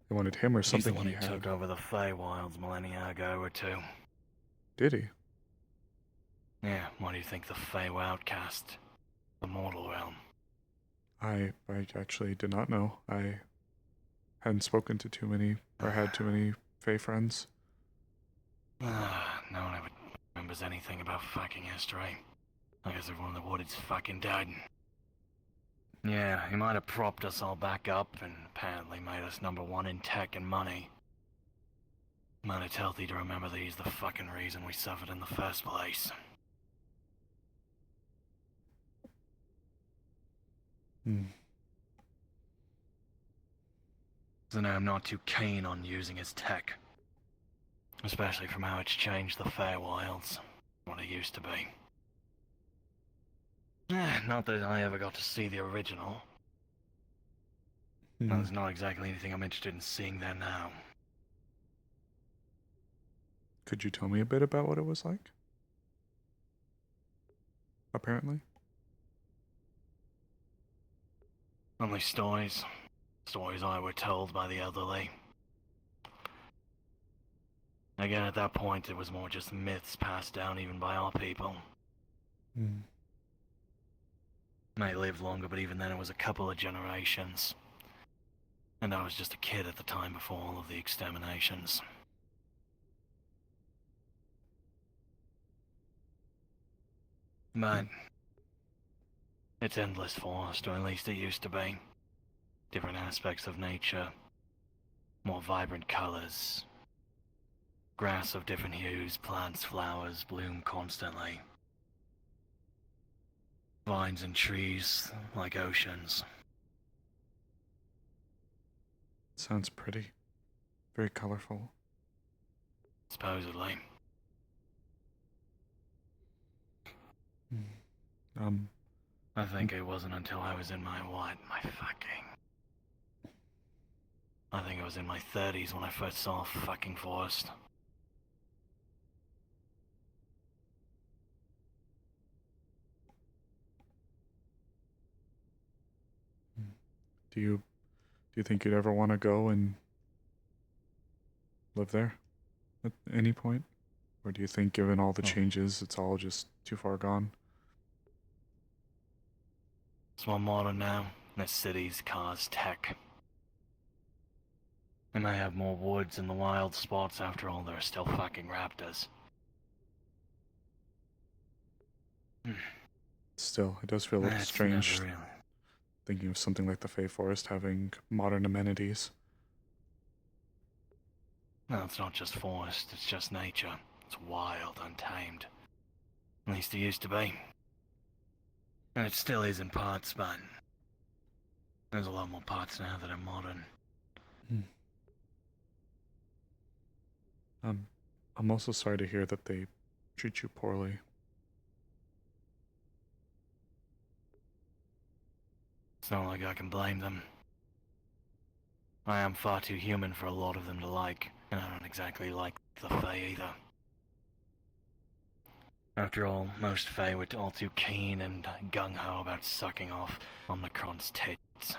They wanted him or He's something the one he who had. took over the Feywilds millennia ago or two. Did he? Yeah, what do you think the Feywild outcast? The mortal realm. I actually did not know. I hadn't spoken to too many, or had too many Fey friends. No one ever remembers anything about fucking history. I guess everyone in the wood is fucking dead. Yeah, he might have propped us all back up and apparently made us #1 in tech and money. Man, it's healthy to remember that he's the fucking reason we suffered in the first place. So now I'm not too keen on using his tech. Especially from how it's changed the Feywilds. What it used to be. Not that I ever got to see the original. There's not exactly anything I'm interested in seeing there now. Could you tell me a bit about what it was like? Apparently. Only stories. Stories I were told by the elderly. Again, at that point, it was more just myths passed down even by our people. They lived longer, but even then it was a couple of generations. And I was just a kid at the time before all of the exterminations. But it's endless for us, or at least it used to be. Different aspects of nature, more vibrant colors. Grass of different hues, plants, flowers bloom constantly. Vines and trees like oceans. Sounds pretty. Very colorful. Supposedly. I think it wasn't until I was in my I think it was in my 30s when I first saw a fucking forest. Do you think you'd ever want to go and live there at any point? Or do you think, given all the changes, it's all just too far gone? It's more modern now. There's cities, cars, tech. They may have more woods and the wild spots. After all, there are still fucking raptors. Still, it does feel a little That's strange never really. thinking of something like the Fey Forest having modern amenities. No, it's not just forest, it's just nature. It's wild, untamed. At least it used to be. And it still is in parts, but there's a lot more parts now that are modern. I'm also sorry to hear that they treat you poorly. It's not like I can blame them. I am far too human for a lot of them to like, and I don't exactly like the Fae either. After all, most Fae were all too keen and gung-ho about sucking off Omnicron's tits.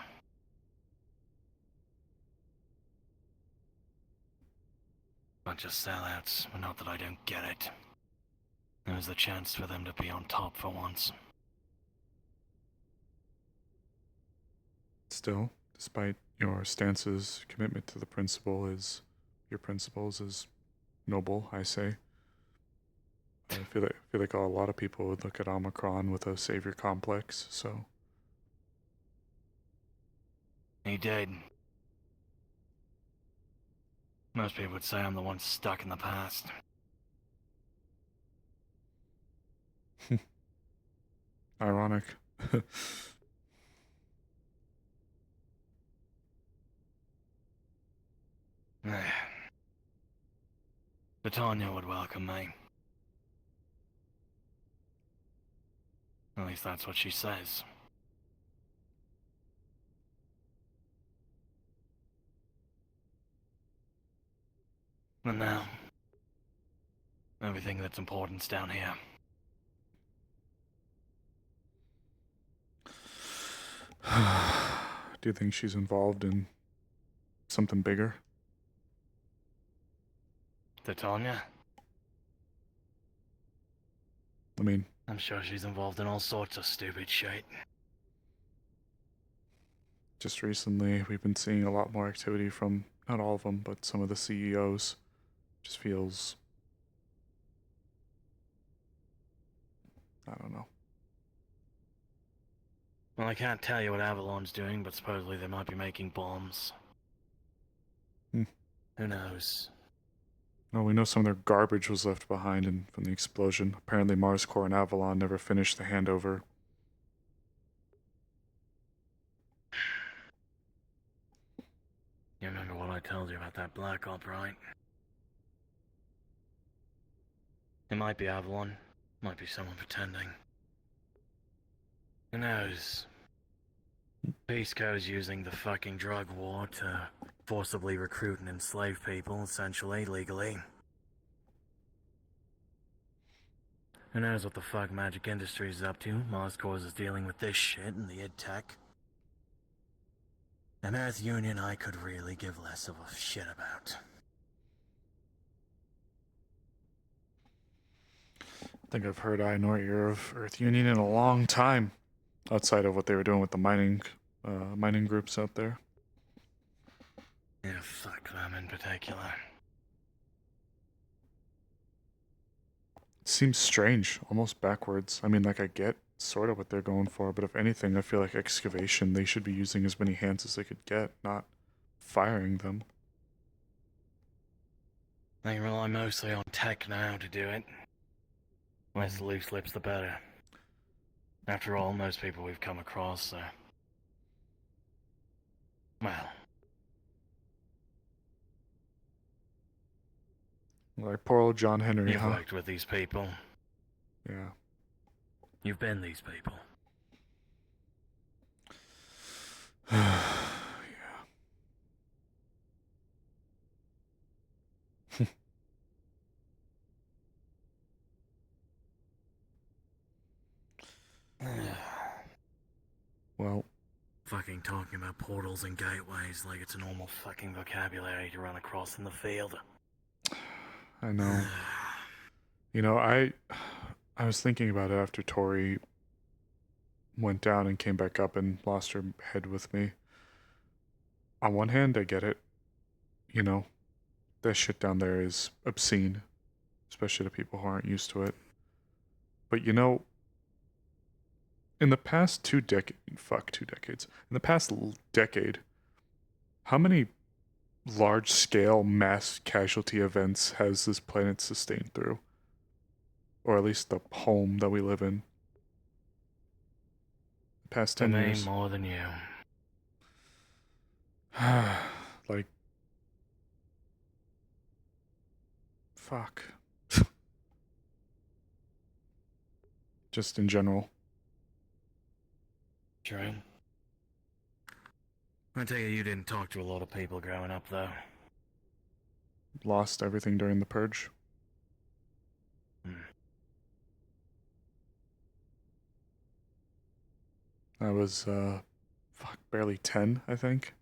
Bunch of sellouts, but not that I don't get it. There's the chance for them to be on top for once. Still, despite your stance's commitment to the principle is your principles is noble, I say. I feel like a lot of people would look at Omicron with a savior complex, so He did. Most people would say I'm the one stuck in the past. ironic. Titania would welcome me. At least that's what she says. And now, everything that's important's down here. Do you think she's involved in something bigger? Titania? I mean, I'm sure she's involved in all sorts of stupid shit. just recently we've been seeing a lot more activity from, not all of them, but some of the CEOs. Just feels, I don't know. Well, I can't tell you what Avalon's doing, but supposedly they might be making bombs. Who knows? Well, we know some of their garbage was left behind from the explosion. Apparently Mars Core and Avalon never finished the handover. You remember what I told you about that Black Op, right? It might be Avalon. Might be someone pretending. Who knows? Peace Corps using the fucking drug war to forcibly recruit and enslave people, essentially, legally. Who knows what the fuck Magic Industries is up to? Mars Corps is dealing with this shit in the id tech. An Earth Union I could really give less of a shit about. I think I've heard eye nor ear of Earth Union in a long time, outside of what they were doing with the mining groups out there. Yeah, fuck them in particular. It seems strange, almost backwards. I mean, like, I get sort of what they're going for, but if anything, I feel like excavation, they should be using as many hands as they could get, not firing them. They rely mostly on tech now to do it. Less loose lips, the better. After all, most people we've come across are... well... Like poor old John Henry, You've huh? worked with these people. Yeah. You've been these people. Well, Fucking talking about portals and gateways like it's a normal fucking vocabulary to run across in the field. I know. You know, I was thinking about it after Tori went down and came back up and lost her head with me. On one hand, I get it. You know, that shit down there is obscene, especially to people who aren't used to it. But you know, in the past 2 decades, in the past decade, how many large-scale mass casualty events has this planet sustained through? Or at least the home that we live in. The past 10 years. More than you. Like, fuck. Just in general. True. I take it you didn't talk to a lot of people growing up, though. Lost everything during the purge. I was, barely 10, I think.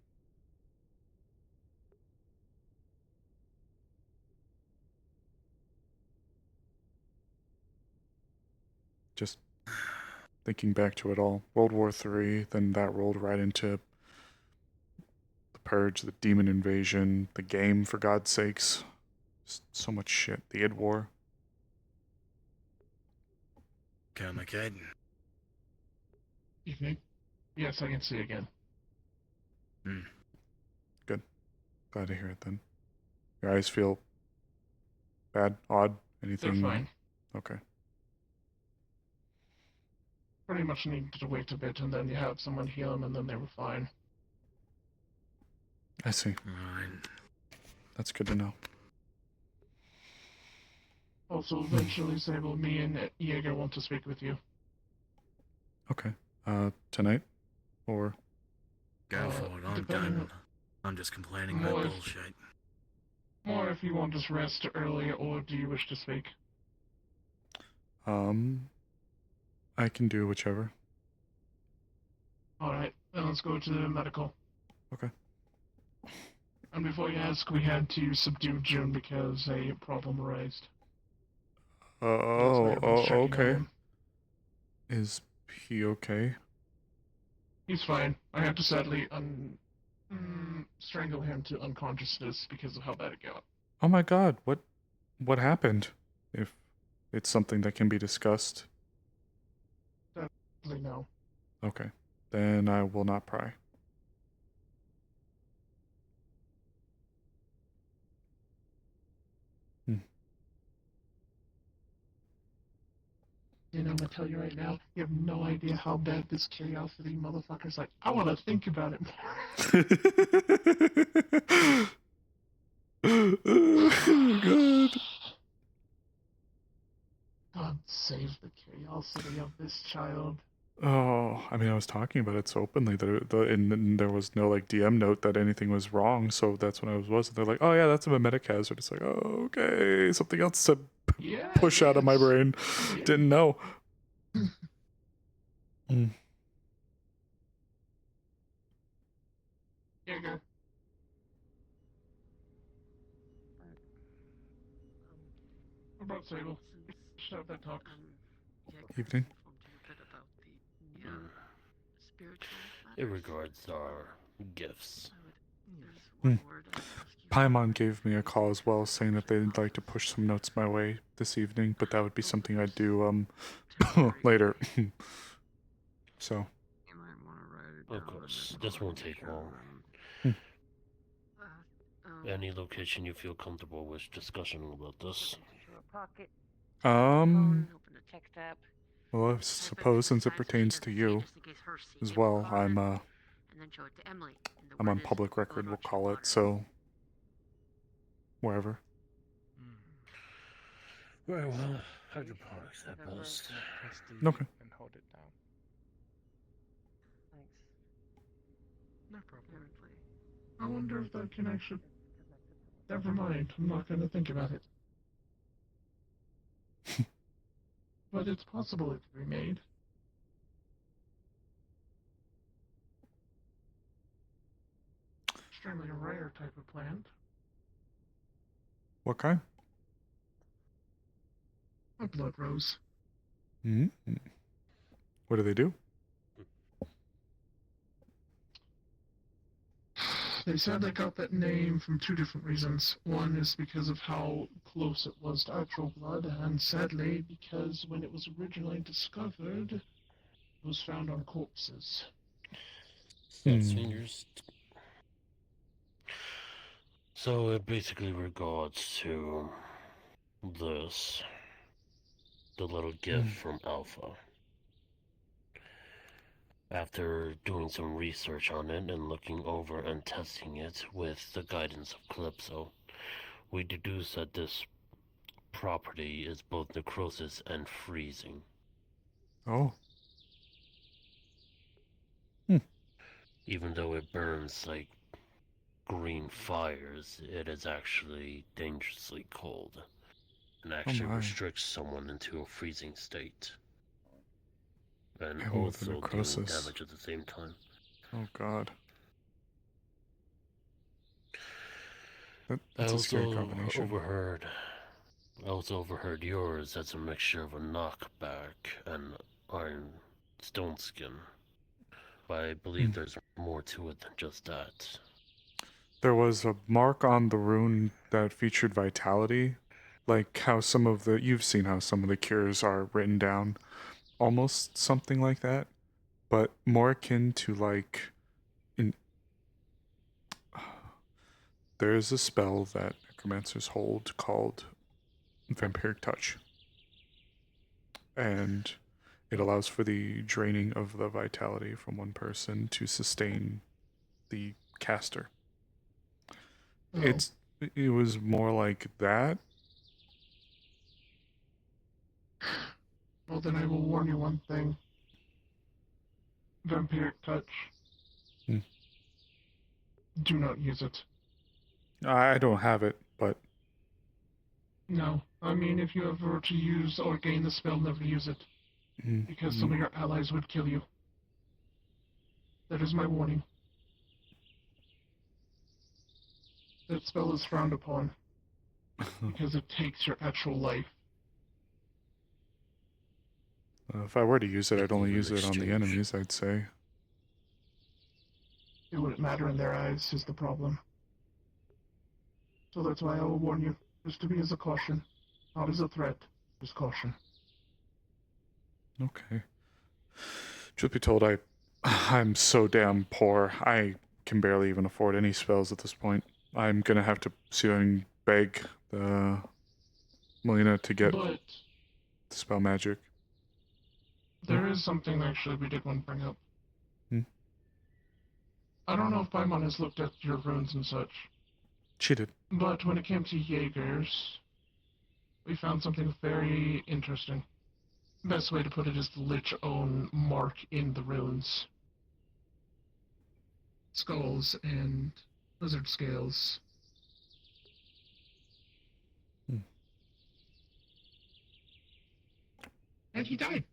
Just thinking back to it all. World War III, then that rolled right into the purge, the demon invasion, the game, for God's sakes. Just so much shit. The id war. Come again. Evening. Yes, I can see again. Good. Glad to hear it then. Your eyes feel bad, odd, anything? They're fine. Okay. Pretty much needed to wait a bit, and then you have someone heal them, and then they were fine. I see. Alright. That's good to know. Also, eventually, Sable, me and Jaeger want to speak with you. Okay. Tonight? Or? Go for it, I'm done. I'm just complaining about bullshit. More if you want to rest early, or do you wish to speak? I can do whichever. Alright, then let's go to the medical. Okay. And before you ask, we had to subdue June because a problem arose. Okay. Is he okay? He's fine. I had to sadly strangle him to unconsciousness because of how bad it got. Oh my god, what happened? If it's something that can be discussed. Sadly, no. Okay. Then I will not pry. You know, I'm gonna tell you right now, you have no idea how bad this curiosity motherfucker's like. I wanna think about it more. God. God save the curiosity of this child. Oh, I mean, I was talking about it so openly that and there was no like DM note that anything was wrong, so that's when I was. They're like, oh yeah, that's a mimetic hazard. It's like, oh, okay, something else to push out of my brain. Didn't know. Here you go. What about Sable? Shut that talk. Evening. It regards our gifts. Paimon gave me a call as well, saying that they'd like to push some notes my way this evening, but that would be something I'd do later. So. Of course, this won't take long. Any location you feel comfortable with discussion about this? Well, I suppose since it pertains to you as well, I'm on public record, we'll call it, so wherever. Very well, hydroponics at best. Okay. And hold it down. No problem. I wonder if that can actually... Never mind, I'm not gonna think about it. But it's possible it can be made. extremely rare type of plant. What kind? A blood rose. Hmm. What do they do? They said they got that name from two different reasons. One is because of how close it was to actual blood, and sadly, because when it was originally discovered, it was found on corpses. That's fingers. So it basically regards to this, the little gift from Alpha. After doing some research on it and looking over and testing it with the guidance of Calypso, we deduce that this property is both necrosis and freezing. Oh. Even though it burns like green fires, it is actually dangerously cold and actually my. restricts someone into a freezing state. And Even with the also dealing necrosis. damage at the same time. Oh god. I That's a scary also combination. overheard yours as a mixture of a knockback and iron stone skin. But I believe there's more to it than just that. There was a mark on the rune that featured vitality, like how some of the you've seen how some of the cures are written down, almost something like that, but more akin to like there is a spell that necromancers hold called Vampiric Touch, and it allows for the draining of the vitality from one person to sustain the caster. It was more like that. Well, then I will warn you one thing. Vampiric Touch. Do not use it. I don't have it, but No. I mean, if you ever were to use or gain the spell, never use it. Because some of your allies would kill you. That is my warning. That spell is frowned upon. Because it takes your actual life. If I were to use it, I'd only use it on the enemies, I'd say. It wouldn't matter in their eyes, is the problem. So that's why I will warn you, just to be as a caution. Not as a threat, just caution. Okay. Truth be told, I'm so damn poor. I can barely even afford any spells at this point. I'm gonna have to see if I can beg the Melina to get the spell magic. There is something actually we did want to bring up. I don't know if Paimon has looked at your runes and such. She did. But when it came to Jaegers, we found something very interesting. Best way to put it is the Lich own mark in the runes. Skulls and lizard scales. And he died.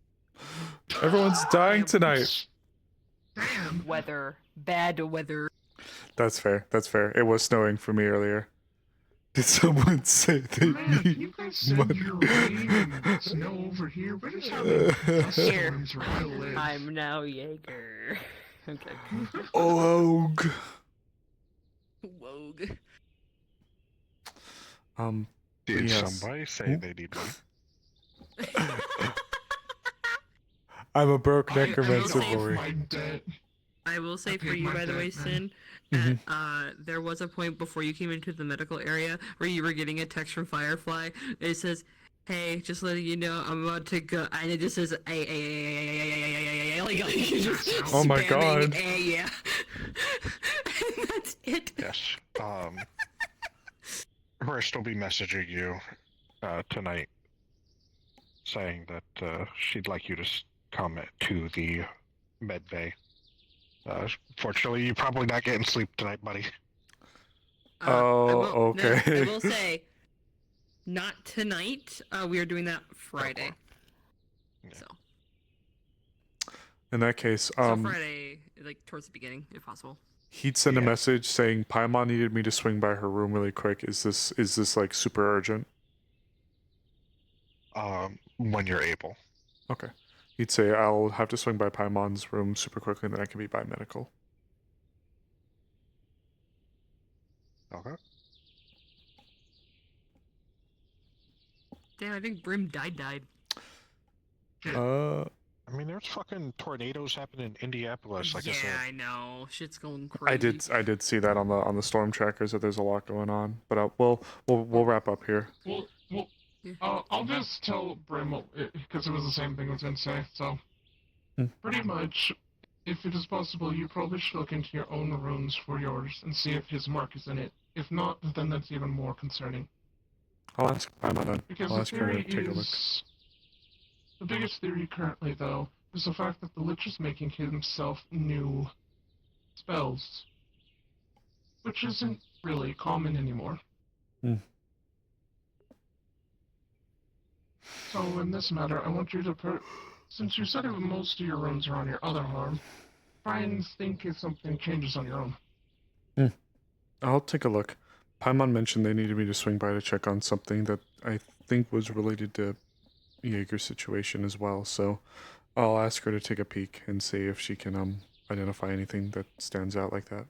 Everyone's dying tonight. Damn. Weather. Bad weather. That's fair. That's fair. It was snowing for me earlier. Did someone say they need You guys send your rain and snow over here. We're just having dust Here. storms where I live. I'm now Jaeger. Okay. Wogue. Wogue. Did yes. somebody say they need money? I'm a broke necromancer boy. I will say for you, by the way, Sin, there was a point before you came into the medical area where you were getting a text from Firefly. It says, "Hey, just letting you know, I'm about to go," and it just says, like, just oh my god. Yeah. And that's it. Yes. Rest will be messaging you tonight, saying that she'd like you to come to the med bay. Fortunately, you're probably not getting sleep tonight, buddy. Okay. No, I will say, not tonight. We are doing that Friday. So. In that case, So Friday, like towards the beginning, if possible. He'd send a message saying Paimon needed me to swing by her room really quick. Is this like super urgent? When you're able. Okay. He'd say I'll have to swing by Paimon's room super quickly, and then I can be by medical. Okay. Damn, I think Brim died. I mean, there's fucking tornadoes happening in Indianapolis, like I said. Yeah, I know. Shit's going crazy. I did see that on the storm trackers that there's a lot going on. But we'll wrap up here. I'll just tell Brim, because it was the same thing I was going to say, so... Pretty much, if it is possible, you probably should look into your own runes for yours and see if his mark is in it. If not, then that's even more concerning. I'll ask Paimon then. Because I'll the ask her to theory take a look. is... The biggest theory currently, though, is the fact that the Lich is making himself new spells. Which isn't really common anymore. So in this matter, I want you to since you said most of your runes are on your other arm, try and think if something changes on your own. I'll take a look. Paimon mentioned they needed me to swing by to check on something that I think was related to Jaeger's situation as well, so I'll ask her to take a peek and see if she can identify anything that stands out like that.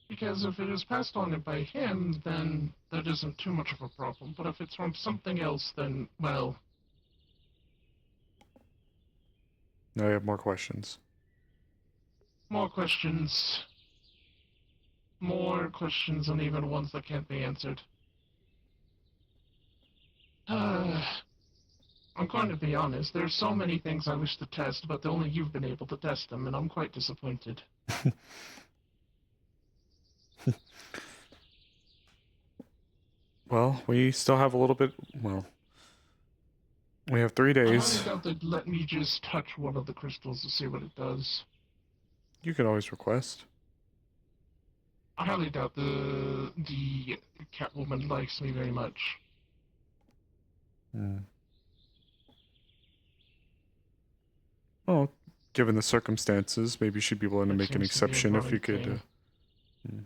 Because if it is passed on by him, then that isn't too much of a problem. But if it's from something else, then, well... Now I have more questions. More questions. More questions, and even ones that can't be answered. I'm going to be honest, there's so many things I wish to test, but only you've been able to test them, and I'm quite disappointed. Well, we still have a little bit... Well, we have 3 days. I doubt they'd let me just touch one of the crystals to see what it does. You can always request. I highly doubt the Catwoman likes me very much. Well, given the circumstances, maybe she'd be willing to make an exception if you could...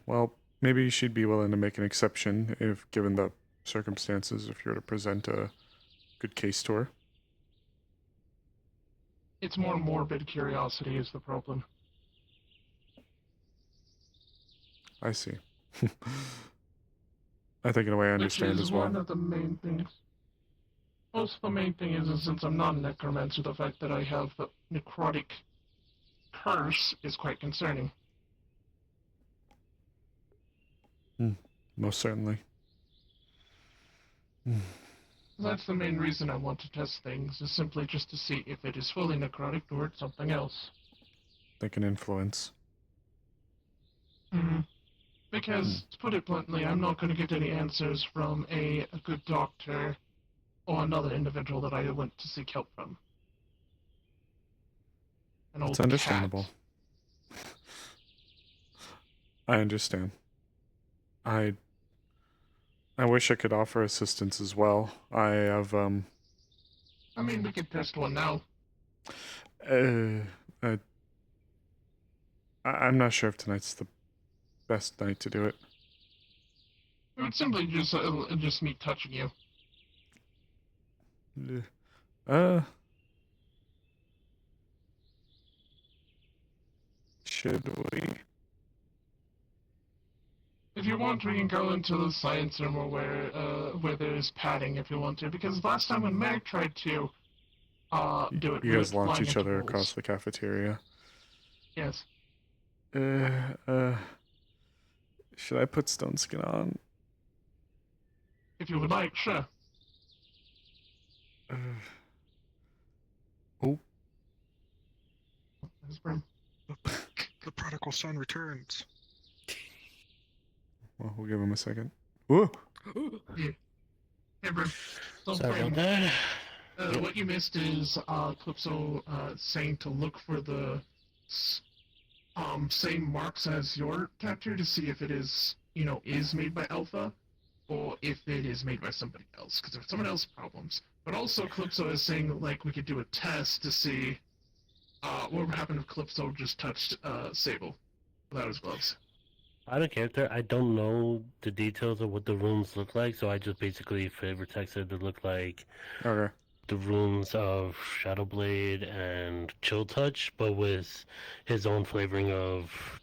well, maybe she'd be willing to make an exception if, given the circumstances, if you were to present a good case to her. It's more morbid curiosity is the problem. I see. I think in a way I understand as well. One of the main things. Also, the main thing is since I'm not a necromancer, the fact that I have the necrotic curse is quite concerning. Most certainly. That's the main reason I want to test things, is simply just to see if it is fully necrotic or it's something else. They can influence. Because, to put it bluntly, I'm not going to get any answers from a good doctor or another individual that I went to seek help from. An old It's understandable. cat. I understand. I wish I could offer assistance as well. I have, I mean, we could test one now. I'm not sure if tonight's the best night to do it. It would simply just me touching you. Should we? If you want, we can go into the science room or where there's padding if you want to. Because last time when Meg tried to do it, You we guys were launch flying each into other walls. across the cafeteria. Yes. Should I put stone skin on? If you would like, sure. Oh. The prodigal son returns. Well, we'll give him a second. Whoa! Yeah. Hey, bro. Sorry about that. What you missed is Calypso saying to look for the same marks as your tattoo to see if it is, is made by Alpha, or if it is made by somebody else. Because if it's someone else, problems. But also, Calypso is saying, like, we could do a test to see What would happen if Calypso just touched Sable without his gloves? Out of character, I don't know the details of what the runes look like, so I just basically favor texted to look like Okay. the runes of Shadowblade and Chill Touch, but with his own flavoring of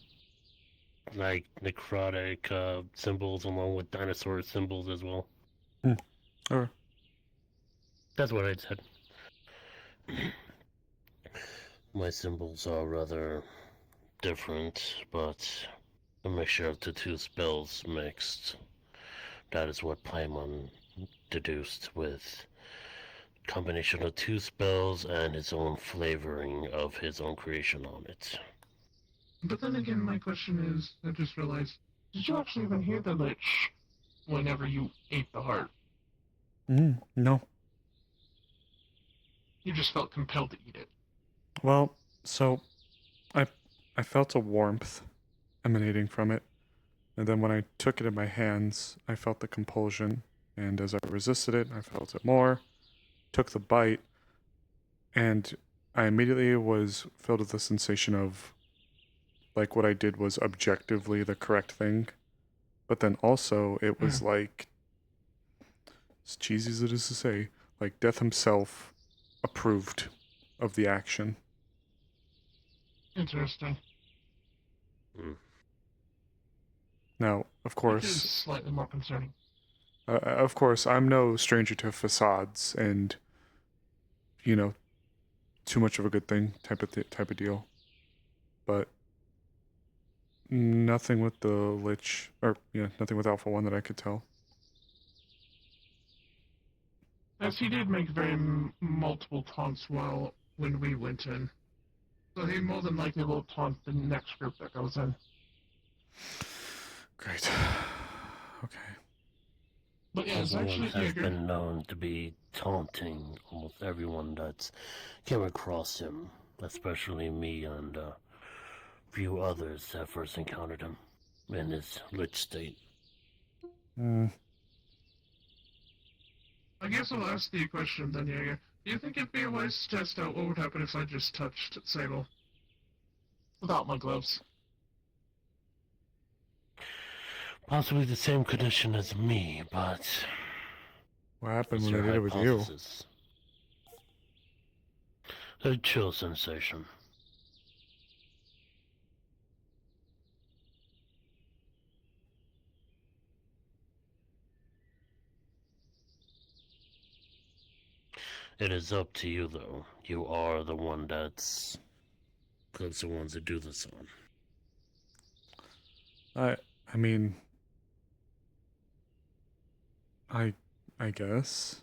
like necrotic symbols along with dinosaur symbols as well. Okay. That's what I said. My symbols are rather different, but a mixture of the two spells mixed. That is what Paimon deduced with combination of two spells and his own flavoring of his own creation on it. But then again, my question is, I just realized, did you actually even hear the lich whenever you ate the heart? No. You just felt compelled to eat it. Well, so I felt a warmth emanating from it, and then when I took it in my hands, I felt the compulsion, and as I resisted it, I felt it more, took the bite, and I immediately was filled with the sensation of like what I did was objectively the correct thing, but then also it was like, as cheesy as it is to say, like Death himself approved of the action. Interesting. Now, of Which is course, slightly more concerning. of course, I'm no stranger to facades and, you know, too much of a good thing type of deal, but nothing with the Lich, or yeah, nothing with Alpha 1 that I could tell. As he did make very multiple taunts while when we went in. So he more than likely will taunt the next group that goes in. Great. Okay. But yeah, it's Everyone actually has been known to be taunting almost everyone that's came across him, especially me and a few others that first encountered him in his lich state. I guess I'll ask you a question then, Jaeger. Do you think it'd be wise to test out what would happen if I just touched Sable? Without my gloves. Possibly the same condition as me, but What happened what's when I your did it with you? hypothesis? A chill sensation. It is up to you, though. You are the one that's the ones that do this on. I mean, I guess.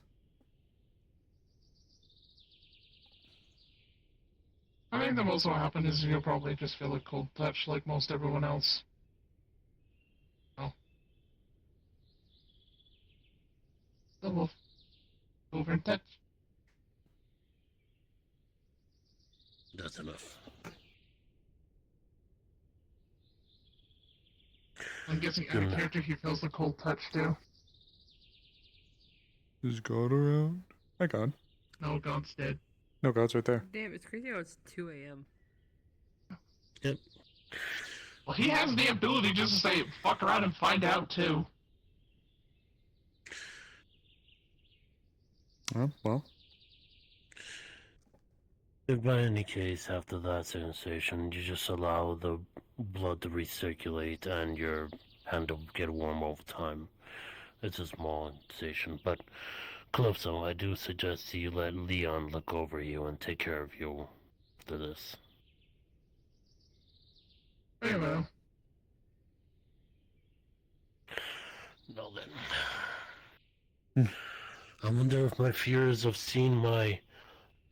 I think the most will happen is you'll probably just feel a cold touch like most everyone else. Oh. So we'll over and touch. That's enough. I'm guessing out of character he feels the cold touch too. Is God around? Hi, God. No, God's dead. No, God's right there. Damn, it's crazy how it's 2 a.m. Yep. Well, he has the ability just to say, fuck around and find out too. Oh, well. If by any case, after that sensation, you just allow the blood to recirculate and your hand to get warm over time. It's a small sensation, but Calypso, I do suggest you let Leon look over you and take care of you after this. Very well. Now then. I wonder if my fears of seeing my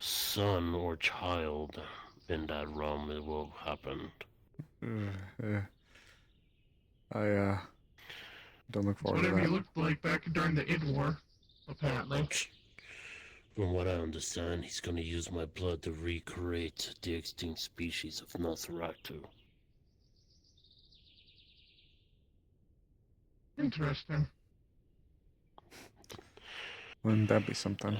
son or child in that realm it will happen. I don't look forward to Whatever you that. looked like back during the Id War, apparently. From what I understand, he's gonna use my blood to recreate the extinct species of Nosferatu. Interesting. Wouldn't that be something?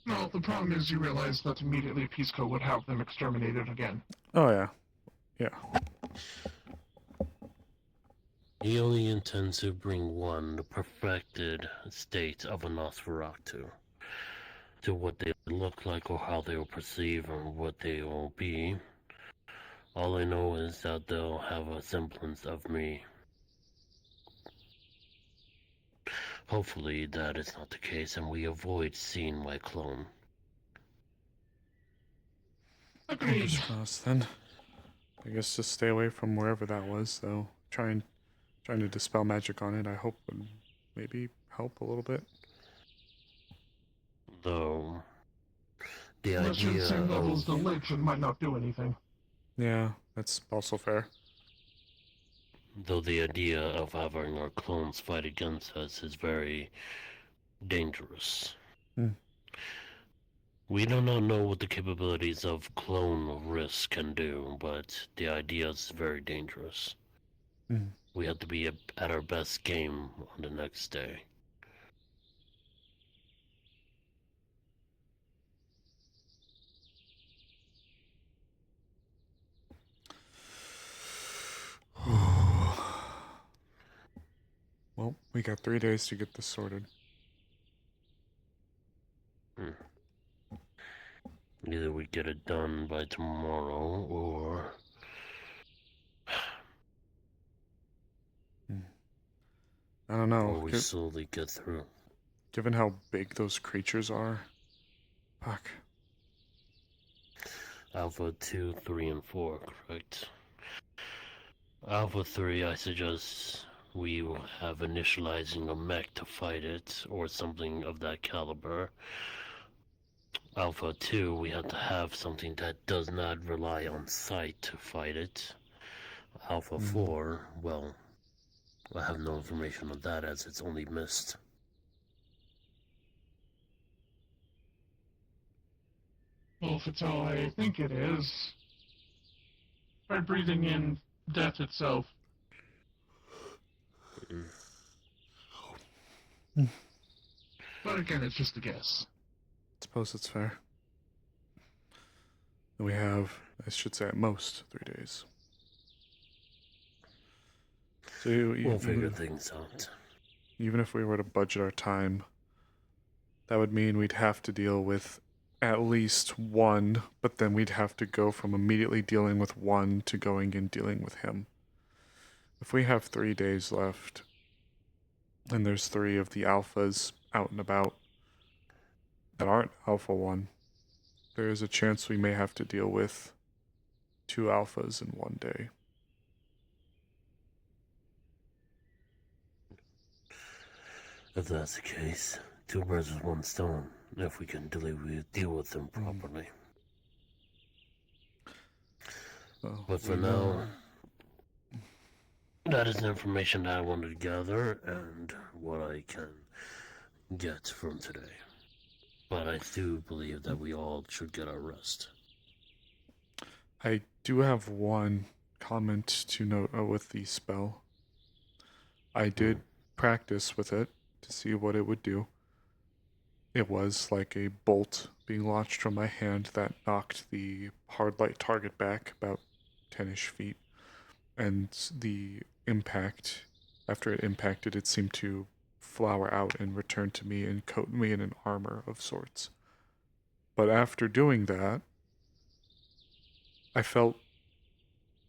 Well, the problem is you realize that immediately Pisco would have them exterminated again. Oh yeah, yeah. He only intends to bring one, the perfected state of a Nosferatu, to what they look like or how they will perceive or what they will be. All I know is that they'll have a semblance of me. Hopefully that is not the case and we avoid seeing my clone. Fingers crossed then. I guess just stay away from wherever that was, though. Trying to dispel magic on it, I hope would maybe help a little bit. Though the Unless you're the idea same level as of the Lich, it might not do anything. Yeah, that's also fair. though the idea of having our clones fight against us is very dangerous. We do not know what the capabilities of clone risk can do, but the idea is very dangerous. We have to be at our best game on the next day. Well, we got 3 days to get this sorted. Either we get it done by tomorrow, or I don't know. or we slowly get through. Given how big those creatures are, fuck. Alpha 2, 3, and 4, correct? Alpha 3, I suggest we will have initializing a mech to fight it, or something of that caliber. Alpha 2, we have to have something that does not rely on sight to fight it. Alpha 4, well, I have no information on that as it's only mist. Well, if it's how I think it is, by breathing in death itself. But again, it's just a guess. Suppose it's fair. We have, I should say, at most 3 days. So We'll figure things out. Even if we were to budget our time, that would mean we'd have to deal with at least one, but then we'd have to go from immediately dealing with one to going and dealing with him. If we have 3 days left, and there's 3 of the alphas out and about that aren't Alpha 1, there is a chance we may have to deal with 2 alphas in one day. If that's the case, 2 birds with 1 stone, if we can deal with them properly. But for now, that is the information that I wanted to gather and what I can get from today. But I do believe that we all should get our rest. I do have one comment to note with the spell. I did practice with it to see what it would do. It was like a bolt being launched from my hand that knocked the hard light target back about 10-ish feet. And the impact, after it impacted, it seemed to flower out and return to me and coat me in an armor of sorts. But after doing that, I felt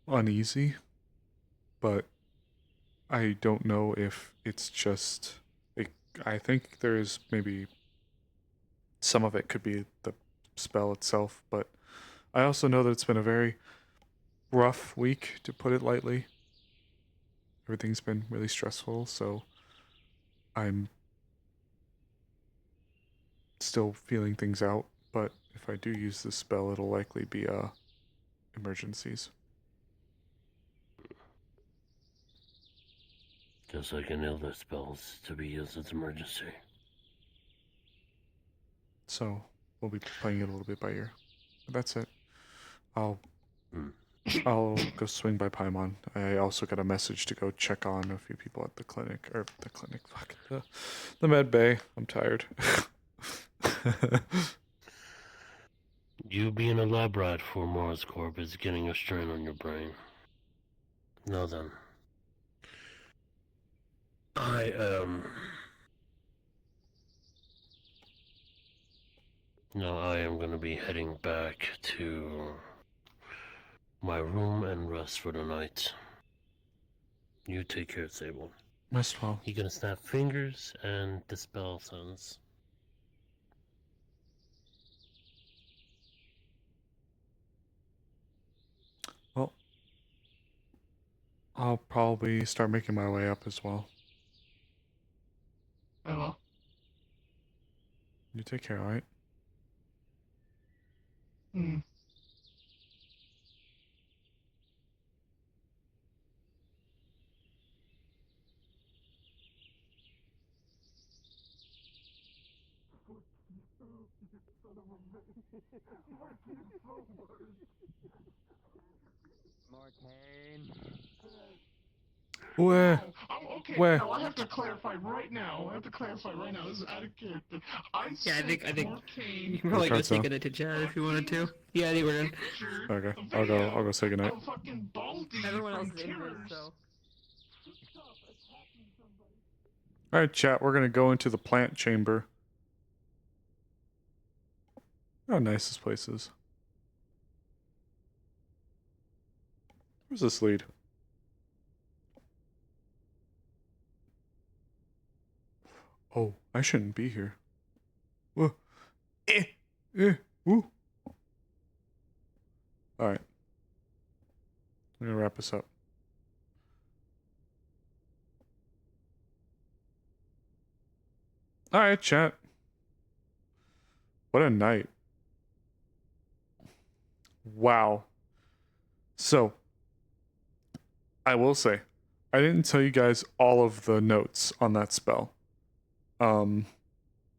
uneasy, but I don't know if it's just... I think there's maybe... some of it could be the spell itself, but I also know that it's been a very rough week, to put it lightly. Everything's been really stressful, so I'm still feeling things out, but if I do use this spell, it'll likely be emergencies. Just like any other spells to be used as emergency. So we'll be playing it a little bit by ear. But that's it. I'll go swing by Paimon. I also got a message to go check on a few people at the clinic, the med bay. I'm tired. You being a lab rat for Mars Corp is getting a strain on your brain. Now then. Now I am gonna be heading back to my room and rest for the night. You take care, Sable. Rest well. You gonna snap fingers and dispel sense. Well, I'll probably start making my way up as well. I will. You take care, alright? Hmm. Where? Okay, Where? no, I have to clarify right now. This is out of character. Yeah, I think Morcane you can probably Okay, go so- take it into chat if you wanted to. Yeah, I think we're done. Okay, I'll go say goodnight. Everyone else is in this, so. Alright, chat, we're gonna go into the plant chamber. How nice this place is. Where's this lead? Oh, I shouldn't be here. Whoa. Woo. Alright. I'm gonna wrap this up. Alright, chat. What a night. Wow. So, I will say, I didn't tell you guys all of the notes on that spell.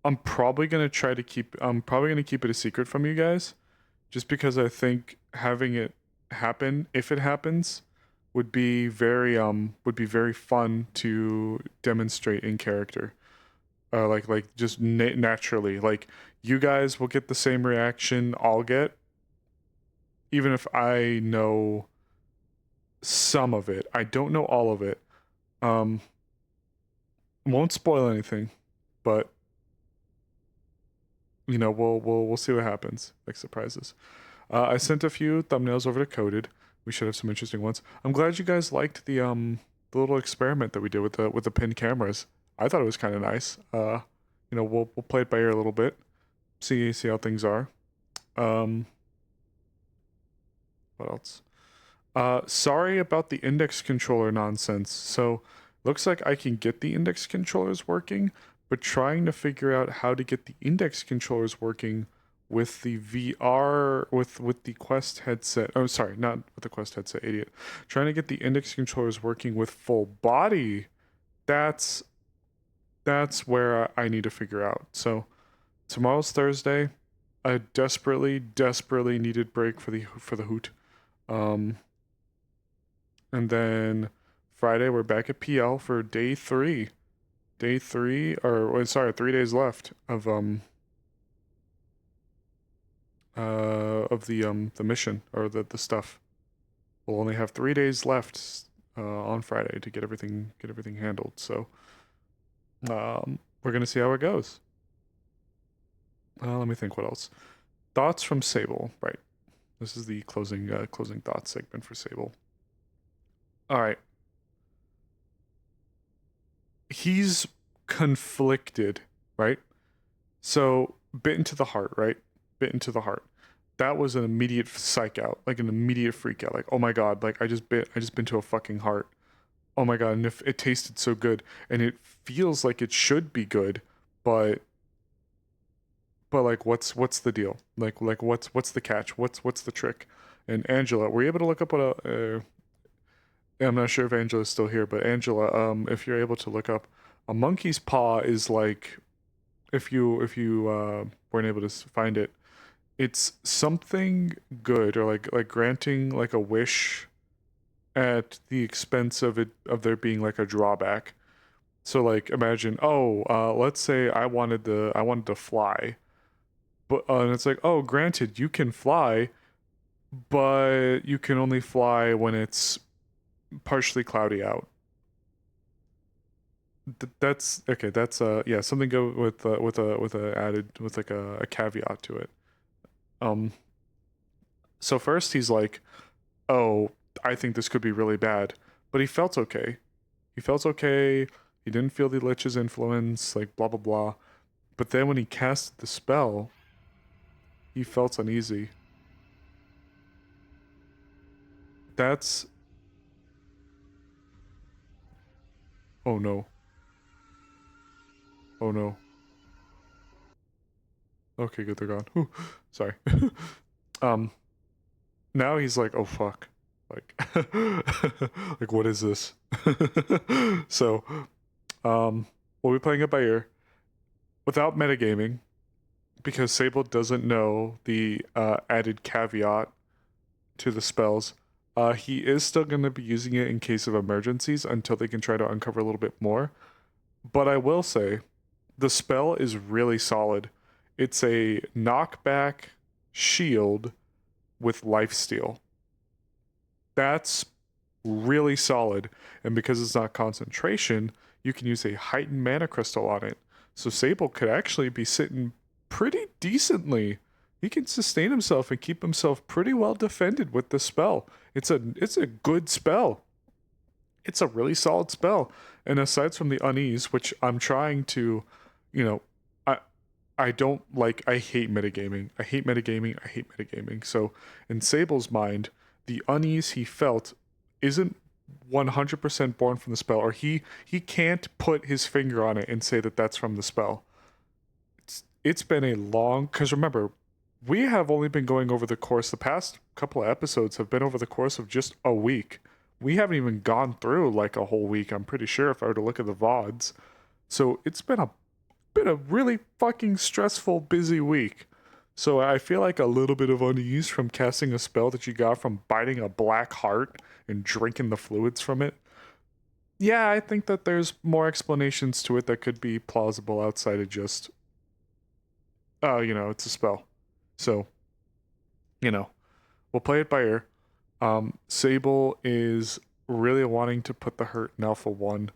I'm probably gonna keep it a secret from you guys, just because I think having it happen, if it happens, would be very fun to demonstrate in character. Like just naturally, like you guys will get the same reaction I'll get, even if I know some of it. I don't know all of it. Won't spoil anything, but you know, we'll see what happens. Like surprises. I sent a few thumbnails over to Coded. We should have some interesting ones. I'm glad you guys liked the little experiment that we did with the pin cameras. I thought it was kind of nice. You know, we'll play it by ear a little bit. See how things are. What else? Sorry about the index controller nonsense. So, looks like I can get the index controllers working, but trying to figure out how to get the index controllers working with the VR, with the Quest headset. Oh, sorry, not with the Quest headset, idiot. Trying to get the index controllers working with full body. That's where I need to figure out. So, tomorrow's Thursday. A desperately needed break for the hoot. And then Friday we're back at PL for day 3. Day 3, or sorry, 3 days left of the mission or the stuff. We'll only have 3 days left on Friday to get everything handled. So we're gonna see how it goes. Let me think what else. Thoughts from Sable, right? This is the closing thoughts segment for Sable. All right. He's conflicted, right? So, bitten to the heart, right? Bitten to the heart. That was an immediate psych out, like an immediate freak out. Like, oh my god, like I just bit to a fucking heart. Oh my god, and if it tasted so good, and it feels like it should be good, but like what's the deal? Like what's the catch? What's the trick? And Angela, were you able to look up what I'm not sure if Angela's still here, but Angela, if you're able to look up, a monkey's paw is like, if you weren't able to find it, it's something good, or like granting like a wish at the expense of there being like a drawback. So like imagine, let's say I wanted to fly, but and it's like, oh, granted, you can fly, but you can only fly when it's partially cloudy out. That's okay. That's yeah, something go with a added with like a caveat to it. So first he's like, oh, I think this could be really bad, but he felt okay. He felt okay. He didn't feel the Lich's influence, like blah blah blah. But then when he cast the spell, he felt uneasy. That's... Oh no. Oh no. Okay, good, they're gone. Whew. Sorry. Now he's like, oh fuck. Like, like what is this? So, we'll be playing it by ear. Without metagaming, because Sable doesn't know the added caveat to the spells. He is still going to be using it in case of emergencies until they can try to uncover a little bit more. But I will say, the spell is really solid. It's a knockback shield with lifesteal. That's really solid. And because it's not concentration, you can use a heightened mana crystal on it. So Sable could actually be sitting pretty decently. He can sustain himself and keep himself pretty well defended with this spell. It's a good spell. It's a really solid spell. And aside from the unease, which I'm trying to, you know, I don't like, I hate metagaming. I hate metagaming. So in Sable's mind, the unease he felt isn't 100% born from the spell, or he can't put his finger on it and say that that's from the spell. It's been a long, because remember, we have only been going over the course, the past couple of episodes have been over the course of just a week. We haven't even gone through like a whole week, I'm pretty sure, if I were to look at the VODs. So it's been a really fucking stressful, busy week. So I feel like a little bit of unease from casting a spell that you got from biting a black heart and drinking the fluids from it. Yeah, I think that there's more explanations to it that could be plausible outside of just, oh, you know, it's a spell. So, you know, we'll play it by ear. Sable is really wanting to put the hurt in Alpha 1.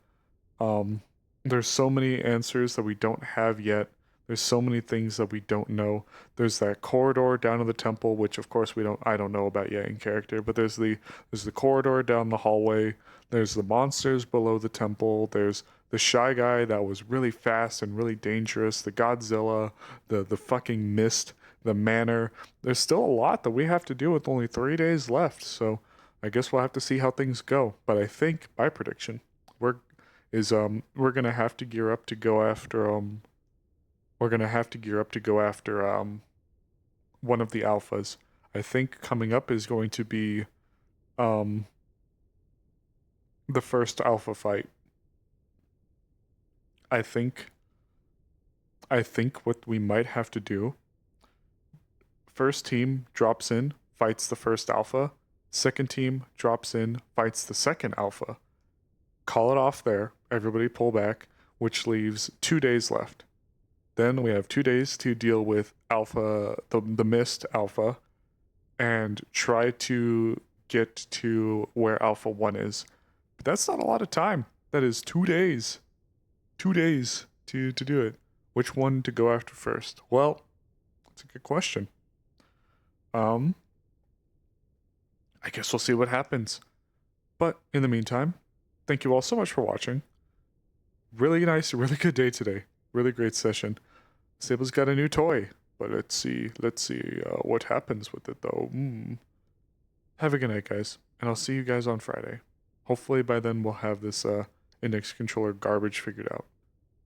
There's so many answers that we don't have yet. There's so many things that we don't know. There's that corridor down to the temple, which of course I don't know about yet in character, but there's the corridor down the hallway. There's the monsters below the temple. There's the shy guy that was really fast and really dangerous. The Godzilla, the fucking mist, the manor. There's still a lot that we have to do with only 3 days left. So I guess we'll have to see how things go. But I think my prediction we're gonna have to gear up to go after one of the alphas. I think coming up is going to be the first alpha fight. I think what we might have to do, first team drops in, fights the first alpha, second team drops in, fights the second alpha. Call it off there, everybody pull back, which leaves 2 days left. Then we have 2 days to deal with Alpha, the Mist Alpha, and try to get to where Alpha 1 is. But that's not a lot of time. That is 2 days. 2 days to do it. Which one to go after first? Well, that's a good question. I guess we'll see what happens. But in the meantime, thank you all so much for watching. Really nice, really good day today. Really great session. Sable's got a new toy, but let's see what happens with it though. Have a good night, guys, and I'll see you guys on Friday. Hopefully by then we'll have this index controller garbage figured out.